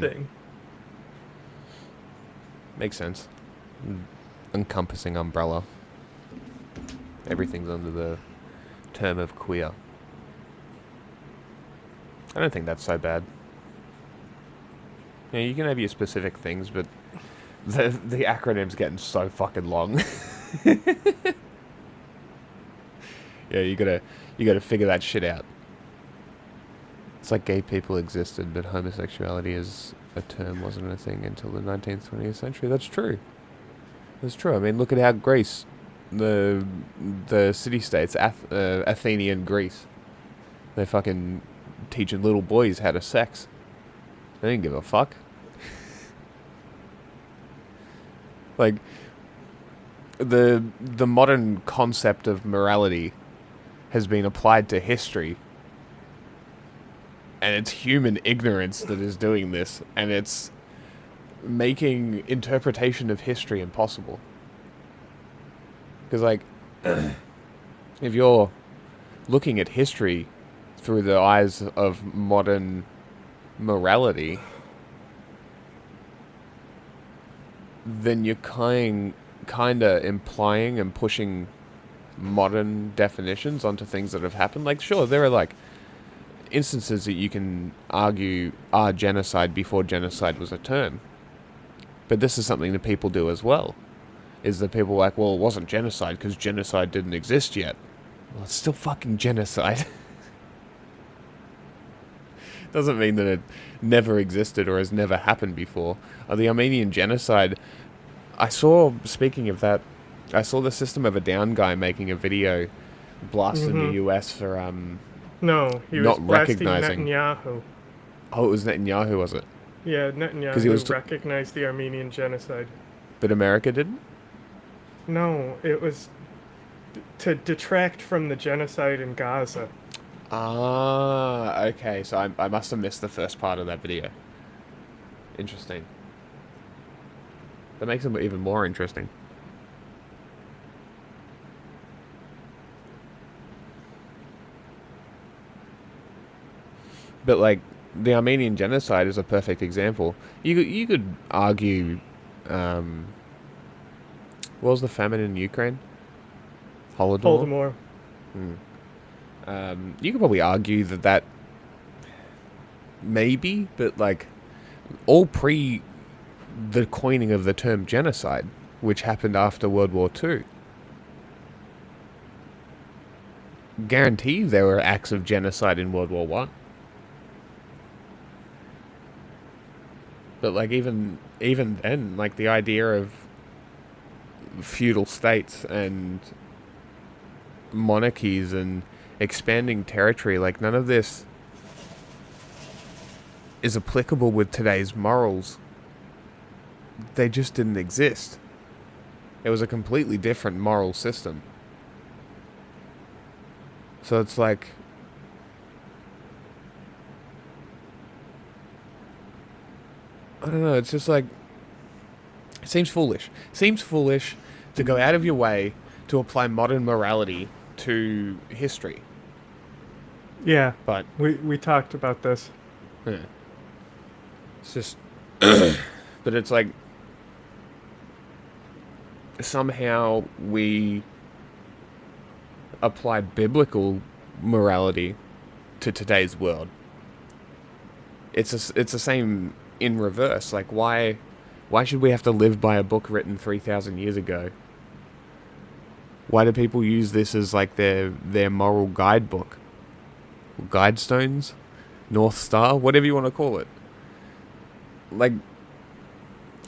Speaker 8: thing.
Speaker 4: Makes sense. Encompassing umbrella. Everything's under the term of queer. I don't think that's so bad. Yeah, you can have your specific things, but the acronym's getting so fucking long. Yeah, you gotta figure that shit out. It's like gay people existed, but homosexuality as a term wasn't a thing until the 19th, 20th century. That's true. That's true. I mean, look at how Greece, the city-states, Athenian Greece, they're fucking teaching little boys how to sex. They didn't give a fuck. Like, the modern concept of morality has been applied to history. And it's human ignorance that is doing this, and it's making interpretation of history impossible. Because, like, if you're looking at history through the eyes of modern morality, then you're kind of implying and pushing modern definitions onto things that have happened. Like, sure, there are, like, instances that you can argue are genocide before genocide was a term. But this is something that people do as well. Is that people are like, well, it wasn't genocide because genocide didn't exist yet. Well, it's still fucking genocide. Doesn't mean that it never existed or has never happened before. The Armenian genocide, speaking of that, I saw the System of a Down guy making a video blasting the US for
Speaker 8: No, he was
Speaker 4: not
Speaker 8: blasting
Speaker 4: recognizing
Speaker 8: Netanyahu.
Speaker 4: Oh, it was Netanyahu, was it?
Speaker 8: Yeah,
Speaker 4: 'Cause
Speaker 8: Netanyahu
Speaker 4: he was
Speaker 8: recognized the Armenian genocide.
Speaker 4: But America didn't?
Speaker 8: No, it was to detract from the genocide in Gaza.
Speaker 4: Ah, okay. So I must have missed the first part of that video. Interesting. That makes it even more interesting. But, like, the Armenian genocide is a perfect example. You could argue, what was the famine in Ukraine? Holodomor? You could probably argue that maybe, but, like, all pre the coining of the term genocide, which happened after World War II. Guarantee there were acts of genocide in World War I. But, like, even then, like, the idea of feudal states and monarchies and expanding territory, like, none of this is applicable with today's morals. They just didn't exist. It was a completely different moral system. So it's like, I don't know, it's just like, it seems foolish. It seems foolish to go out of your way to apply modern morality to history.
Speaker 8: Yeah,
Speaker 4: but
Speaker 8: we talked about this.
Speaker 4: Yeah. It's just, but it's like, somehow we apply biblical morality to today's world. It's the same in reverse. Like, why should we have to live by a book written 3,000 years ago? Why do people use this as, like, their moral guidebook? Guidestones? North Star? Whatever you want to call it. Like,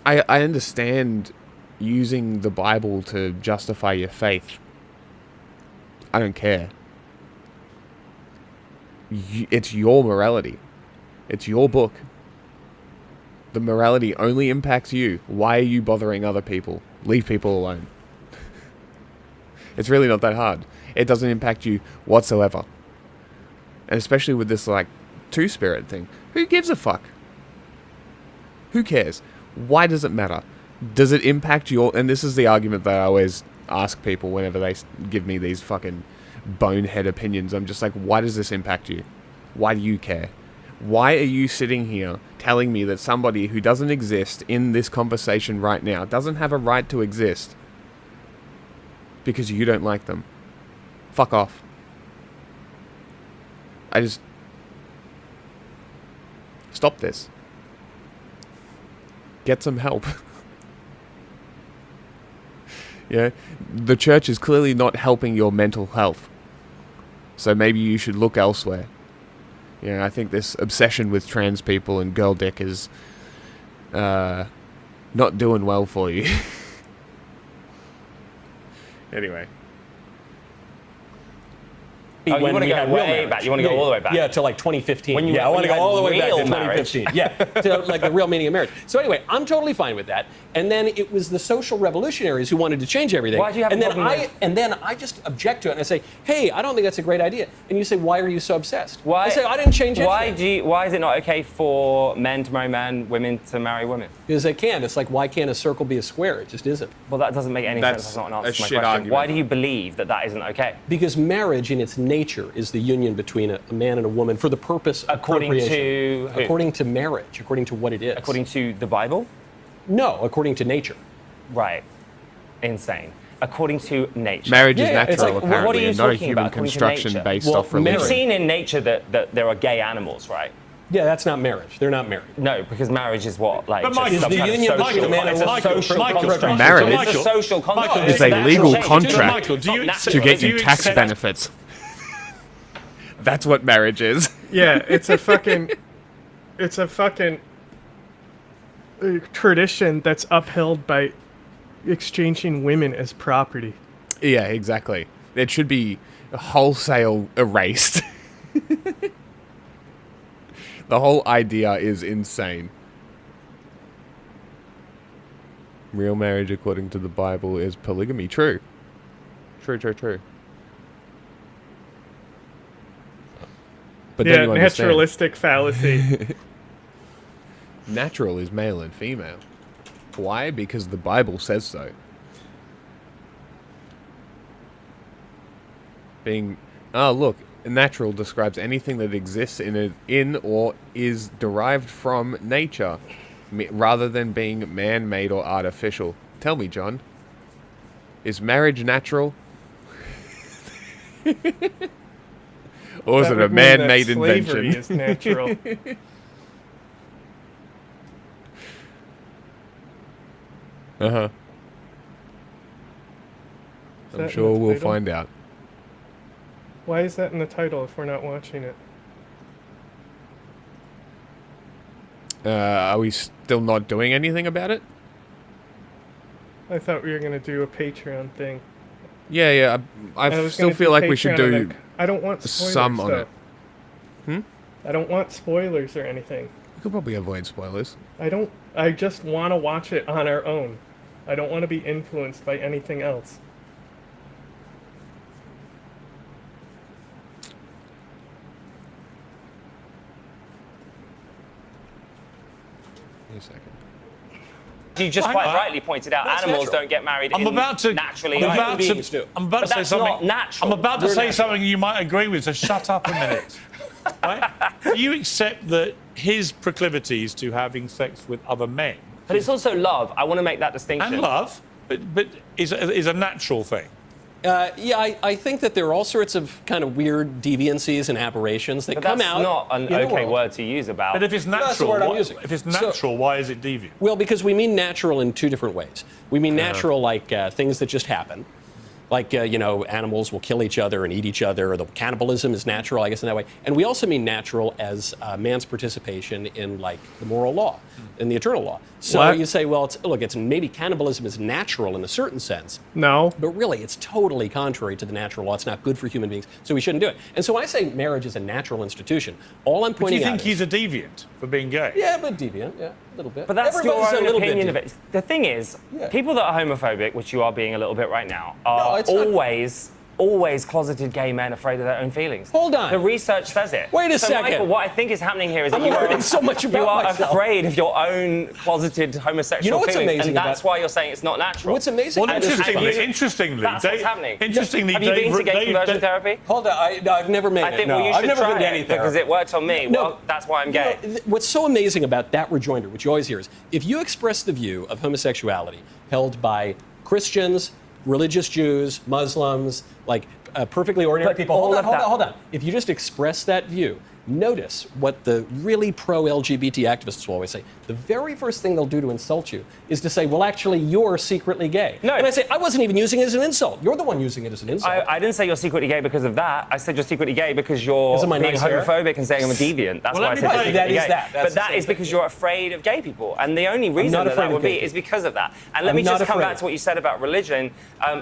Speaker 4: I understand using the Bible to justify your faith. I don't care. It's your morality. It's your book. The morality only impacts you. Why are you bothering other people? Leave people alone. It's really not that hard. It doesn't impact you whatsoever. And especially with this, like, two-spirit thing. Who gives a fuck? Who cares? Why does it matter? Does it impact your... And this is the argument that I always ask people whenever they give me these fucking bonehead opinions. I'm just like, why does this impact you? Why do you care? Why are you sitting here telling me that somebody who doesn't exist in this conversation right now doesn't have a right to exist because you don't like them? Fuck off. I just... Stop this. Get some help. Yeah, the church is clearly not helping your mental health. So maybe you should look elsewhere. Yeah, I think this obsession with trans people and girl dick is not doing well for you. Anyway.
Speaker 5: happy
Speaker 1: Oh, you
Speaker 5: when
Speaker 1: wanna
Speaker 5: we
Speaker 1: go
Speaker 5: had real
Speaker 1: way
Speaker 5: marriage.
Speaker 1: back. You wanna go all the way back.
Speaker 5: Yeah, to like 2015.
Speaker 1: When you-
Speaker 5: I
Speaker 1: when
Speaker 5: want to
Speaker 1: you
Speaker 5: go
Speaker 1: had
Speaker 5: all the way back to
Speaker 1: real marriage.
Speaker 5: 2015. Yeah, to like the real meaning of marriage. So anyway, I'm totally fine with that. And then it was the social revolutionaries who wanted to change everything.
Speaker 1: Why do you have
Speaker 5: and
Speaker 1: a
Speaker 5: then
Speaker 1: problem with-
Speaker 5: And then I just object to it and I say, hey, I don't think that's a great idea. And you say, why are you so obsessed?
Speaker 1: Why?
Speaker 5: I say, I didn't change anything.
Speaker 1: Why is it not okay for men to marry men, women to marry women?
Speaker 5: Because they can. It's like, why can't a circle be a square? It just isn't.
Speaker 1: Well, that doesn't make any sense. That's not an answer to my question. Why do you believe that that isn't okay?
Speaker 5: Because marriage in its nature is the union between a man and a woman for the purpose of
Speaker 1: According
Speaker 5: procreation.
Speaker 1: to who?
Speaker 5: According to marriage, according to what it is.
Speaker 1: According to the Bible?
Speaker 5: No, according to nature.
Speaker 1: Right. Insane. According to nature.
Speaker 4: Marriage is
Speaker 5: Yeah, it's
Speaker 4: natural,
Speaker 5: like,
Speaker 4: apparently,
Speaker 1: what are you
Speaker 4: and not a
Speaker 1: talking
Speaker 4: human
Speaker 1: about, according to
Speaker 4: construction
Speaker 1: nature?
Speaker 4: based
Speaker 5: Well,
Speaker 4: off religion.
Speaker 1: We've seen in nature that there are gay animals, right?
Speaker 5: Yeah, that's not marriage. They're not married.
Speaker 1: No, because marriage is what, like,
Speaker 24: But
Speaker 1: just
Speaker 24: Michael,
Speaker 1: some
Speaker 5: the
Speaker 1: kind of
Speaker 5: union between
Speaker 1: social,
Speaker 5: a man and
Speaker 1: it's a
Speaker 5: Michael,
Speaker 1: social
Speaker 24: Michael,
Speaker 1: construct.
Speaker 4: Marriage
Speaker 1: It's a social contract.
Speaker 4: is a
Speaker 1: It's
Speaker 4: legal
Speaker 1: natural.
Speaker 4: contract
Speaker 24: Michael, do you accept-
Speaker 4: to get
Speaker 24: do
Speaker 4: you
Speaker 24: you
Speaker 4: tax
Speaker 24: accept-
Speaker 4: benefits. That's what marriage is.
Speaker 8: Yeah, it's a fucking tradition that's upheld by exchanging women as property.
Speaker 4: Yeah, exactly. It should be wholesale erased. The whole idea is insane. Real marriage, according to the Bible, is polygamy. True. True. But
Speaker 8: Yeah,
Speaker 4: then you understand.
Speaker 8: naturalistic fallacy.
Speaker 4: Natural is male and female. Why? Because the Bible says so. Look, natural describes anything that exists in or is derived from nature, rather than being man-made or artificial. Tell me, John, is marriage natural? Or is
Speaker 8: That
Speaker 4: it a
Speaker 8: would mean that
Speaker 4: man-made
Speaker 8: slavery
Speaker 4: invention?
Speaker 8: is natural.
Speaker 4: Uh-huh.
Speaker 8: that
Speaker 4: I'm
Speaker 8: in
Speaker 4: sure
Speaker 8: the
Speaker 4: we'll
Speaker 8: title?
Speaker 4: find out.
Speaker 8: Why is that in the title if we're not watching it?
Speaker 4: Are we still not doing anything about it?
Speaker 8: I thought we were gonna do a Patreon thing.
Speaker 4: Yeah. I
Speaker 8: was
Speaker 4: still
Speaker 8: gonna
Speaker 4: feel
Speaker 8: do
Speaker 4: like we should
Speaker 8: Patreon
Speaker 4: do
Speaker 8: on it. I don't want spoilers,
Speaker 4: some on
Speaker 8: though.
Speaker 4: it. Hmm?
Speaker 8: I don't want spoilers or anything.
Speaker 4: We could probably avoid spoilers.
Speaker 8: I just want to watch it on our own. I don't want to be influenced by anything else.
Speaker 4: Wait a second.
Speaker 1: You just quite rightly pointed out,
Speaker 24: That's
Speaker 1: animals
Speaker 24: natural.
Speaker 1: don't get married
Speaker 24: I'm about to
Speaker 1: naturally.
Speaker 24: I'm about
Speaker 1: Human
Speaker 24: to,
Speaker 1: beings do.
Speaker 24: I'm about
Speaker 1: But
Speaker 24: to say
Speaker 1: that's
Speaker 24: something.
Speaker 1: not natural.
Speaker 24: I'm about to
Speaker 1: We're
Speaker 24: say
Speaker 1: natural.
Speaker 24: something you might agree with. So shut up a minute. Right? You accept that his proclivities to having sex with other men,
Speaker 1: But it's also love. I want to make that distinction.
Speaker 24: and love, but is a natural thing.
Speaker 5: I think that there are all sorts of kind of weird deviancies and aberrations that
Speaker 1: But
Speaker 5: come
Speaker 1: that's
Speaker 5: out.
Speaker 1: not an
Speaker 5: in the
Speaker 1: okay
Speaker 5: world.
Speaker 1: word to use about.
Speaker 24: But if it's
Speaker 5: That's the
Speaker 24: natural,
Speaker 5: word I'm
Speaker 24: why,
Speaker 5: using.
Speaker 24: if it's
Speaker 5: So-
Speaker 24: natural, why is it deviant?
Speaker 5: Well, because we mean natural in two different ways. We mean natural like things that just happen. Like, animals will kill each other and eat each other, or the cannibalism is natural, I guess, in that way. And we also mean natural as man's participation in, like, the moral law, in the eternal law. So
Speaker 8: What?
Speaker 5: you say, well, it's maybe cannibalism is natural in a certain sense.
Speaker 8: No.
Speaker 5: But really, it's totally contrary to the natural law. It's not good for human beings, so we shouldn't do it. And so when I say marriage is a natural institution, all I'm
Speaker 24: But do
Speaker 5: pointing
Speaker 24: you
Speaker 5: out
Speaker 24: think
Speaker 5: is...
Speaker 24: he's a deviant for being gay?
Speaker 5: Yeah, but deviant, yeah, a little bit.
Speaker 1: But that's
Speaker 5: Everybody's a
Speaker 1: your own
Speaker 5: little bit
Speaker 1: opinion of
Speaker 5: deviant.
Speaker 1: it. The thing is,
Speaker 5: Yeah.
Speaker 1: people that are homophobic, which you are being a little bit right now,
Speaker 5: No,
Speaker 1: are
Speaker 5: it's not.
Speaker 1: always closeted gay men afraid of their own feelings.
Speaker 5: Hold on.
Speaker 1: The research says it.
Speaker 5: Wait a
Speaker 1: so
Speaker 5: second.
Speaker 1: Michael, what I think is happening here is that
Speaker 5: I'm learning so much about
Speaker 1: you are
Speaker 5: myself.
Speaker 1: afraid of your own closeted homosexual
Speaker 5: You know what's
Speaker 1: feelings,
Speaker 5: amazing
Speaker 1: and that's
Speaker 5: about-
Speaker 1: why you're saying it's not natural.
Speaker 5: What's amazing
Speaker 24: Well,
Speaker 5: about this
Speaker 24: interestingly,
Speaker 5: response-
Speaker 24: interestingly,
Speaker 1: That's what's happening.
Speaker 24: Interestingly,
Speaker 1: Have you been to gay
Speaker 24: Dave-
Speaker 1: conversion therapy?
Speaker 5: Hold on, no, I've never made
Speaker 1: I
Speaker 5: it.
Speaker 1: think
Speaker 5: no,
Speaker 1: well, you
Speaker 5: I've
Speaker 1: should
Speaker 5: never
Speaker 1: try
Speaker 5: been to
Speaker 1: it
Speaker 5: any
Speaker 1: because
Speaker 5: therapy.
Speaker 1: it worked on me.
Speaker 5: No,
Speaker 1: Well, that's why I'm gay.
Speaker 5: What's so amazing about that rejoinder, which you always hear, is if you express the view of homosexuality held by Christians, religious Jews, Muslims, like perfectly ordinary
Speaker 1: But
Speaker 5: people.
Speaker 1: all
Speaker 5: Hold
Speaker 1: of that-
Speaker 5: on. If you just express that view, notice what the really pro-LGBT activists will always say. The very first thing they'll do to insult you is to say, well, actually, you're secretly gay.
Speaker 1: No.
Speaker 5: And I say, I wasn't even using it as an insult. You're the one using it as an insult.
Speaker 1: I didn't say you're secretly gay because of that. I said you're secretly gay because you're
Speaker 5: Isn't my
Speaker 1: being
Speaker 5: nice hair?
Speaker 1: homophobic and saying I'm a deviant. That's why I said you're secretly
Speaker 5: that is
Speaker 1: gay.
Speaker 5: that. That's
Speaker 1: But
Speaker 5: the
Speaker 1: that
Speaker 5: same
Speaker 1: is because
Speaker 5: thing.
Speaker 1: you're afraid of gay people. And the only reason
Speaker 5: not
Speaker 1: that
Speaker 5: afraid
Speaker 1: that
Speaker 5: of
Speaker 1: would
Speaker 5: gay
Speaker 1: be is
Speaker 5: people.
Speaker 1: because of that. And let
Speaker 5: I'm
Speaker 1: me
Speaker 5: not
Speaker 1: just come
Speaker 5: afraid.
Speaker 1: back to what you said about religion.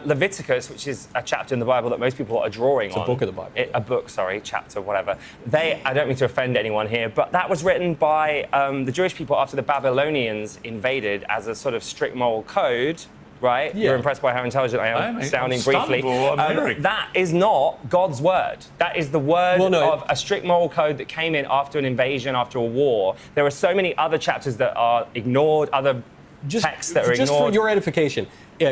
Speaker 1: Leviticus, which is a chapter in the Bible that most people are drawing on.
Speaker 5: It's a book of the Bible.
Speaker 1: A book, sorry, chapter, whatever. I don't mean to offend anyone here, but that was written by the Jewish people after the Babylonians invaded as a sort of strict moral code, right?
Speaker 5: Yeah.
Speaker 1: You're impressed by how intelligent I am, sounding briefly.
Speaker 24: I'm
Speaker 1: That is not God's word. That is the word
Speaker 5: Well, no,
Speaker 1: of a strict moral code that came in after an invasion, after a war. There are so many other chapters that are ignored, other texts that are ignored.
Speaker 5: Just for your edification,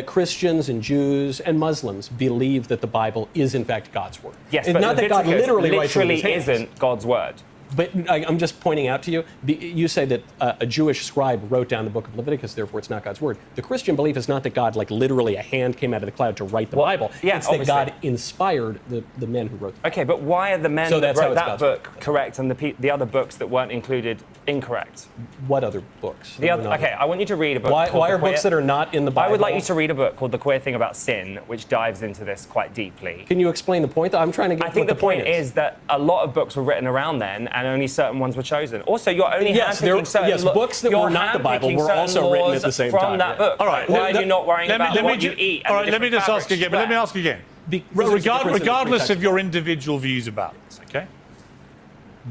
Speaker 5: Christians and Jews and Muslims believe that the Bible is in fact God's word.
Speaker 1: Yes,
Speaker 5: And
Speaker 1: but
Speaker 5: not that God
Speaker 1: Leviticus
Speaker 5: literally writes it with his hands.
Speaker 1: isn't God's word.
Speaker 5: But I'm just pointing out to you, you say that a Jewish scribe wrote down the book of Leviticus, therefore it's not God's word. The Christian belief is not that God, like literally a hand came out of the cloud to write the Bible.
Speaker 1: yeah,
Speaker 5: it's that
Speaker 1: obviously.
Speaker 5: God inspired the men who wrote the Bible.
Speaker 1: Okay, but why are the men
Speaker 5: So
Speaker 1: that
Speaker 5: that's how
Speaker 1: wrote
Speaker 5: it's
Speaker 1: that
Speaker 5: God's
Speaker 1: book correct and the other books that weren't included incorrect?
Speaker 5: What other books?
Speaker 1: Okay, I want you to read a book.
Speaker 5: Why
Speaker 1: called
Speaker 5: are
Speaker 1: The Queer-
Speaker 5: books that are not in the Bible?
Speaker 1: I would like you to read a book called The Queer Thing About Sin, which dives into this quite deeply.
Speaker 5: Can you explain the point? I'm trying to get
Speaker 1: I think
Speaker 5: what
Speaker 1: the point is that a lot of books were written around then, and only certain ones were chosen. Also, you're only handpicking certain
Speaker 5: books that were not the Bible were also written at the same
Speaker 1: from
Speaker 5: time.
Speaker 1: that book.
Speaker 24: All right.
Speaker 1: Why are you not worrying about what you eat?
Speaker 24: All right, let me just ask again. But let me ask again. Regardless of your individual views about this, okay?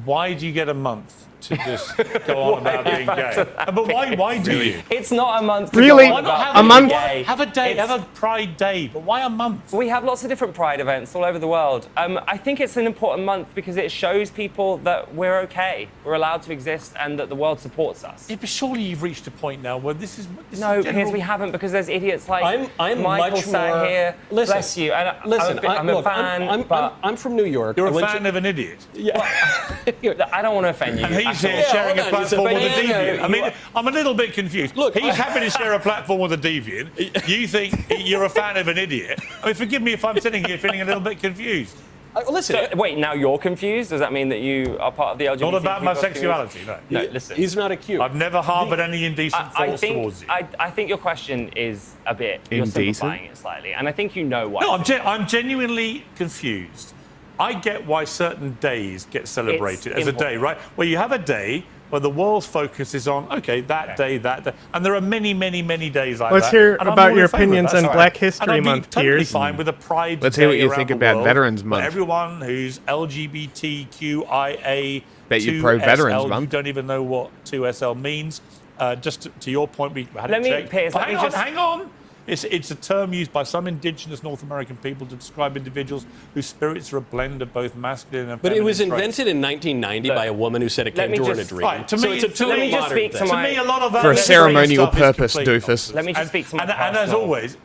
Speaker 24: Why do you get a month to just go on about being gay? But why do you?
Speaker 1: It's not a month.
Speaker 8: Really?
Speaker 1: Why not have
Speaker 8: A month?
Speaker 24: Have a day, have a Pride Day, but why a month?
Speaker 1: We have lots of different Pride events all over the world. I think it's an important month because it shows people that we're okay, we're allowed to exist, and that the world supports us.
Speaker 24: Yeah, but surely you've reached a point now where this is
Speaker 1: No,
Speaker 24: general...
Speaker 1: Piers, we haven't, because there's idiots like
Speaker 5: I'm
Speaker 1: Michael
Speaker 5: much
Speaker 1: sat
Speaker 5: more-
Speaker 1: here.
Speaker 5: Listen,
Speaker 1: Bless you. And
Speaker 5: Listen,
Speaker 1: I'm a fan, but
Speaker 5: I'm from New York.
Speaker 24: You're
Speaker 5: I
Speaker 24: a
Speaker 5: went
Speaker 24: fan of an idiot.
Speaker 1: I don't want to offend you.
Speaker 24: And he's
Speaker 1: at all.
Speaker 24: here sharing a platform with a deviant. I mean,
Speaker 1: You-
Speaker 24: I'm a little bit confused.
Speaker 5: Look,
Speaker 24: he's happy to share a platform with a deviant. You think you're a fan of an idiot. I mean, forgive me if I'm sitting here feeling a little bit confused.
Speaker 5: Listen.
Speaker 1: So, wait, now you're confused? Does that mean that you are part of the LGBT?
Speaker 24: Not about my sexuality, no.
Speaker 1: No, listen.
Speaker 5: He's not accused.
Speaker 24: I've never harboured any indecent thoughts towards you.
Speaker 1: I think your question is a bit... You're
Speaker 4: Indecent?
Speaker 1: simplifying it slightly, and I think you know why.
Speaker 24: No, I'm genuinely confused. I get why certain days get celebrated as a day, right? Where you have a day where the world's focus is on, that day, and there are many, many, many days like
Speaker 8: Let's
Speaker 24: that.
Speaker 8: hear
Speaker 24: and I'm
Speaker 8: about
Speaker 24: all
Speaker 8: your
Speaker 24: in favour of
Speaker 8: opinions
Speaker 24: that.
Speaker 8: on Black
Speaker 24: And
Speaker 8: History
Speaker 24: I'd be
Speaker 8: Month,
Speaker 24: totally
Speaker 8: Piers.
Speaker 24: fine with a Pride
Speaker 4: Let's hear what
Speaker 24: Day
Speaker 4: you
Speaker 24: around
Speaker 4: think
Speaker 24: the
Speaker 4: about
Speaker 24: world,
Speaker 4: Veterans
Speaker 24: where
Speaker 4: Month.
Speaker 24: Everyone who's LGBTQIA.
Speaker 4: Bet you're pro Veterans
Speaker 24: You
Speaker 4: Month.
Speaker 24: don't even know what 2SL means. Just to your point, we had
Speaker 1: Let
Speaker 24: it
Speaker 1: me,
Speaker 24: checked.
Speaker 1: Piers, let me just-
Speaker 24: Hang on. It's a term used by some indigenous North American people to describe individuals whose spirits are a blend of both masculine and
Speaker 5: But
Speaker 24: feminine
Speaker 5: it was
Speaker 24: traits.
Speaker 5: invented in 1990 by a woman who said it
Speaker 1: let
Speaker 5: came
Speaker 1: me
Speaker 5: to her in a
Speaker 1: just-
Speaker 5: dream.
Speaker 24: Right, to
Speaker 5: so
Speaker 24: me,
Speaker 5: it's a
Speaker 24: to
Speaker 5: totally
Speaker 24: me, just
Speaker 5: modern
Speaker 1: speak to
Speaker 5: thing.
Speaker 1: my-
Speaker 24: To me, a lot of that
Speaker 4: For a ceremonial
Speaker 24: stuff is
Speaker 4: purpose,
Speaker 24: complete
Speaker 4: doofus.
Speaker 24: nonsense.
Speaker 1: Let me just speak to my
Speaker 24: and as
Speaker 1: personal-
Speaker 24: always,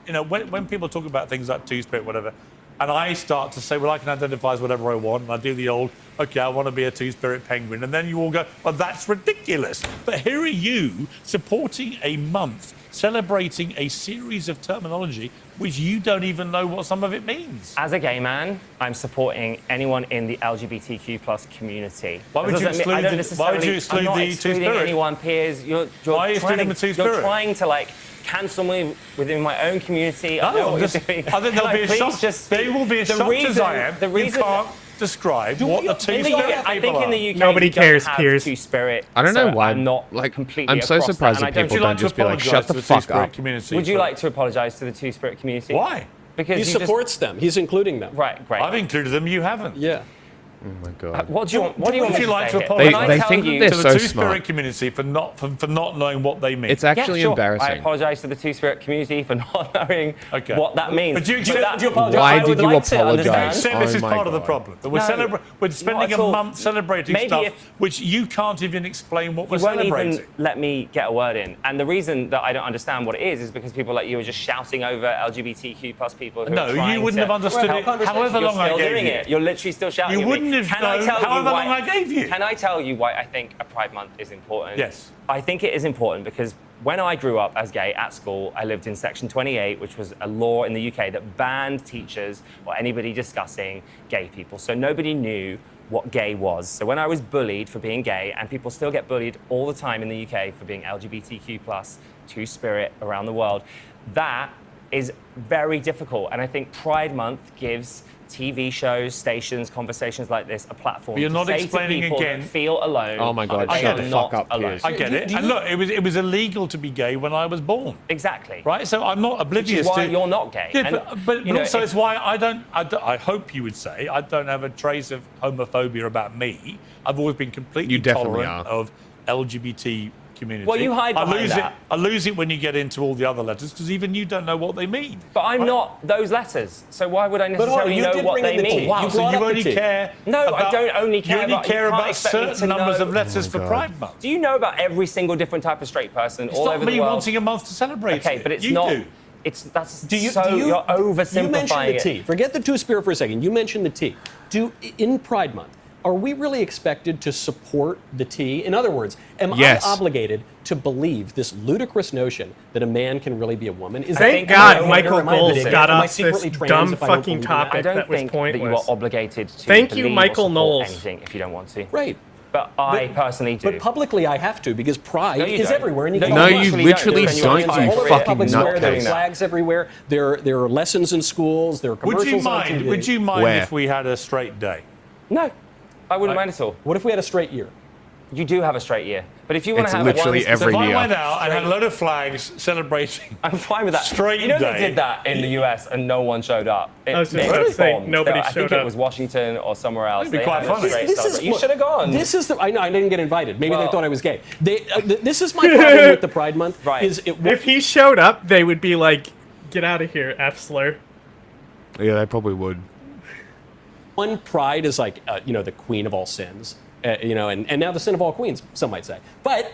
Speaker 24: when people talk about things like Two-Spirit, whatever, and I start to say, well, I can identify as whatever I want, and I do the old, okay, I want to be a Two-Spirit penguin, and then you all go, well, that's ridiculous. But here are you supporting a month, celebrating a series of terminology which you don't even know what some of it means.
Speaker 1: As a gay man, I'm supporting anyone in the LGBTQ plus community.
Speaker 24: Why would
Speaker 1: That
Speaker 24: you
Speaker 1: doesn't mean- I
Speaker 24: exclude
Speaker 1: don't
Speaker 24: the-
Speaker 1: necessarily-
Speaker 24: why would you exclude
Speaker 1: I'm not
Speaker 24: the
Speaker 1: excluding
Speaker 24: Two-Spirit?
Speaker 1: anyone, Piers. You're
Speaker 24: Why are you
Speaker 1: trying
Speaker 24: excluding
Speaker 1: to,
Speaker 24: the Two-Spirit?
Speaker 1: You're trying to cancel me within my own community. I
Speaker 24: No,
Speaker 1: know what
Speaker 24: just-
Speaker 1: you're doing.
Speaker 24: I think they'll
Speaker 1: Can
Speaker 24: be as
Speaker 1: please
Speaker 24: shocked.
Speaker 1: just
Speaker 24: They will be as shocked as I am.
Speaker 1: The reason
Speaker 24: you can't describe what the
Speaker 1: in the
Speaker 24: Two-Spirit
Speaker 1: UK, I think in the UK,
Speaker 8: Nobody
Speaker 1: you don't
Speaker 8: cares,
Speaker 1: have
Speaker 8: Piers.
Speaker 1: Two-Spirit.
Speaker 4: I don't know
Speaker 1: so
Speaker 4: why.
Speaker 1: I'm not
Speaker 4: like,
Speaker 1: completely
Speaker 4: I'm so
Speaker 1: across
Speaker 4: surprised
Speaker 1: that, and
Speaker 4: that
Speaker 1: I don't
Speaker 4: people don't just be like, shut the fuck up.
Speaker 24: Community
Speaker 1: Would you
Speaker 24: for-
Speaker 1: like to apologise to the Two-Spirit community?
Speaker 24: Why?
Speaker 1: Because
Speaker 5: He
Speaker 1: you just-
Speaker 5: supports them. He's including them.
Speaker 1: Right, great.
Speaker 24: I've included them, you haven't.
Speaker 5: Yeah.
Speaker 4: Oh my god.
Speaker 1: What do you want? What do you want
Speaker 24: Would
Speaker 1: me
Speaker 24: you like
Speaker 1: say
Speaker 24: to
Speaker 1: here?
Speaker 24: apologise
Speaker 1: Can I
Speaker 4: They
Speaker 1: tell
Speaker 4: think that
Speaker 1: you
Speaker 4: they're
Speaker 24: to the
Speaker 4: so
Speaker 24: Two-Spirit
Speaker 4: smart.
Speaker 24: community for not knowing what they mean?
Speaker 4: It's actually
Speaker 1: yeah, sure.
Speaker 4: embarrassing.
Speaker 1: I apologise to the Two-Spirit community for not knowing
Speaker 24: Okay.
Speaker 1: what that means.
Speaker 24: But do you
Speaker 1: apologise?
Speaker 4: Why
Speaker 1: I
Speaker 4: did
Speaker 1: would
Speaker 4: you
Speaker 1: like to
Speaker 4: apologise?
Speaker 1: understand.
Speaker 24: Say this is
Speaker 4: Oh my
Speaker 24: part of the
Speaker 4: God.
Speaker 24: problem. That we're,
Speaker 1: No,
Speaker 24: we're spending
Speaker 1: not
Speaker 24: a
Speaker 1: at all.
Speaker 24: month celebrating
Speaker 1: Maybe
Speaker 24: stuff
Speaker 1: if-
Speaker 24: which you can't even explain what we're
Speaker 1: You won't
Speaker 24: celebrating.
Speaker 1: even let me get a word in. And the reason that I don't understand what it is because people like you are just shouting over LGBTQ plus people who
Speaker 24: No,
Speaker 1: are
Speaker 24: you
Speaker 1: trying
Speaker 24: wouldn't
Speaker 1: to
Speaker 24: have understood
Speaker 1: have
Speaker 24: it
Speaker 1: conversations.
Speaker 24: however
Speaker 1: You're
Speaker 24: long I
Speaker 1: still
Speaker 24: gave
Speaker 1: doing
Speaker 24: you.
Speaker 1: it. You're literally still shouting
Speaker 24: You
Speaker 1: at me.
Speaker 24: wouldn't have
Speaker 1: Can I
Speaker 24: known
Speaker 1: tell you
Speaker 24: however
Speaker 1: why-
Speaker 24: long I gave you.
Speaker 1: Can I tell you why I think a Pride Month is important?
Speaker 24: Yes.
Speaker 1: I think it is important because when I grew up as gay at school, I lived in Section 28, which was a law in the UK that banned teachers or anybody discussing gay people. So nobody knew what gay was. So when I was bullied for being gay, and people still get bullied all the time in the UK for being LGBTQ+, two-spirit around the world, that is very difficult. And I think Pride Month gives TV shows, stations, conversations like this a platform.
Speaker 24: But you're
Speaker 1: to
Speaker 24: not
Speaker 1: say
Speaker 24: explaining
Speaker 1: to people
Speaker 24: again.
Speaker 1: That feel alone.
Speaker 4: Oh my God,
Speaker 1: they
Speaker 4: shut
Speaker 1: are
Speaker 4: the
Speaker 1: not
Speaker 4: fuck up,
Speaker 1: alone.
Speaker 4: Piers.
Speaker 24: I get it. And look, it was illegal to be gay when I was born.
Speaker 1: Exactly.
Speaker 24: Right? So I'm not oblivious
Speaker 1: Which is why
Speaker 24: to...
Speaker 1: you're not gay.
Speaker 24: Yeah,
Speaker 1: And,
Speaker 24: but
Speaker 1: you know,
Speaker 24: also
Speaker 1: if-
Speaker 24: it's why I hope you would say, I don't have a trace of homophobia about me. I've always been completely
Speaker 4: You definitely
Speaker 24: tolerant
Speaker 4: are.
Speaker 24: of LGBT community.
Speaker 1: Well, you hide behind that.
Speaker 24: I lose it when you get into all the other letters, because even you don't know what they mean.
Speaker 1: But I'm not those letters, so why would I necessarily
Speaker 24: you
Speaker 1: know
Speaker 24: did
Speaker 1: what
Speaker 24: bring
Speaker 1: they
Speaker 24: in the
Speaker 1: mean?
Speaker 24: tea. Wow,
Speaker 1: You
Speaker 24: so
Speaker 1: brought
Speaker 24: you
Speaker 1: up the
Speaker 24: only
Speaker 1: tea.
Speaker 24: care
Speaker 1: No, I
Speaker 24: about-
Speaker 1: don't only care
Speaker 24: you only
Speaker 1: about.
Speaker 24: care
Speaker 1: you can't
Speaker 24: about
Speaker 1: expect me
Speaker 24: certain
Speaker 1: to
Speaker 24: numbers
Speaker 1: know-
Speaker 24: of letters for Pride Month.
Speaker 1: Do you know about every single different type of straight person
Speaker 24: It's
Speaker 1: all
Speaker 24: not
Speaker 1: over
Speaker 24: me
Speaker 1: the world?
Speaker 24: wanting a month to celebrate
Speaker 1: Okay,
Speaker 24: it.
Speaker 1: but it's
Speaker 24: You
Speaker 1: not.
Speaker 24: do.
Speaker 1: You're oversimplifying
Speaker 5: You mentioned the
Speaker 1: it.
Speaker 5: tea. Forget the two-spirit for a second. You mentioned the tea. In Pride Month, are we really expected to support the tea? In other words, am
Speaker 4: Yes.
Speaker 5: I obligated to believe this ludicrous notion that a man can really be a woman? Is
Speaker 8: Thank
Speaker 5: that-
Speaker 8: God
Speaker 5: am I-
Speaker 8: Michael
Speaker 5: am I
Speaker 8: Gold
Speaker 5: bigoted?
Speaker 8: got
Speaker 5: Am I
Speaker 8: off
Speaker 5: secretly
Speaker 8: this
Speaker 5: trans
Speaker 8: dumb
Speaker 5: if I don't
Speaker 8: fucking
Speaker 5: believe
Speaker 8: topic.
Speaker 1: I don't
Speaker 8: that was
Speaker 1: think that you are
Speaker 8: pointless.
Speaker 1: obligated to
Speaker 8: Thank you,
Speaker 1: believe or
Speaker 8: Michael
Speaker 1: support
Speaker 8: Knowles.
Speaker 1: anything if you don't want to.
Speaker 5: Right.
Speaker 1: But I personally do.
Speaker 5: But publicly, I have to because pride
Speaker 1: No, you
Speaker 5: is
Speaker 1: don't.
Speaker 5: everywhere. And you
Speaker 1: No,
Speaker 5: get
Speaker 1: you
Speaker 5: all
Speaker 1: literally
Speaker 5: the-
Speaker 1: don't.
Speaker 4: literally
Speaker 1: Then you're
Speaker 4: don't,
Speaker 1: entire
Speaker 4: you
Speaker 5: all over
Speaker 4: fucking
Speaker 5: public square, there are
Speaker 4: nutcase.
Speaker 5: flags everywhere. There are lessons in schools. There are commercials
Speaker 24: Would you
Speaker 5: on
Speaker 24: mind?
Speaker 5: TV.
Speaker 24: Would you mind
Speaker 4: Where?
Speaker 24: if we had a straight day?
Speaker 1: No, I wouldn't mind at all.
Speaker 5: What if we had a straight year?
Speaker 1: You do have a straight year. But if you want
Speaker 4: It's
Speaker 1: to have
Speaker 4: literally
Speaker 1: one,
Speaker 4: every
Speaker 24: So if I
Speaker 4: year.
Speaker 24: went out and had a load of flags celebrating,
Speaker 1: I'm fine with that.
Speaker 24: Straight
Speaker 1: you know
Speaker 24: day.
Speaker 1: they did that in the US and no one showed up.
Speaker 8: I was just about to say, nobody
Speaker 1: I think
Speaker 8: showed
Speaker 1: it
Speaker 8: up.
Speaker 1: was Washington or somewhere else.
Speaker 24: That'd be
Speaker 1: They
Speaker 24: quite
Speaker 1: had a
Speaker 24: funny.
Speaker 1: straight
Speaker 5: This is
Speaker 1: celebration. You
Speaker 5: what-
Speaker 1: should have gone.
Speaker 5: This is the. I know I didn't get invited. Maybe they
Speaker 1: Well-
Speaker 5: thought I was gay. This is my problem with the Pride Month.
Speaker 1: Right.
Speaker 5: Is it?
Speaker 8: If he showed up, they would be like, "Get out of here, F slur."
Speaker 4: Yeah, they probably would.
Speaker 5: One, pride is like the queen of all sins. And now the sin of all queens, some might say. But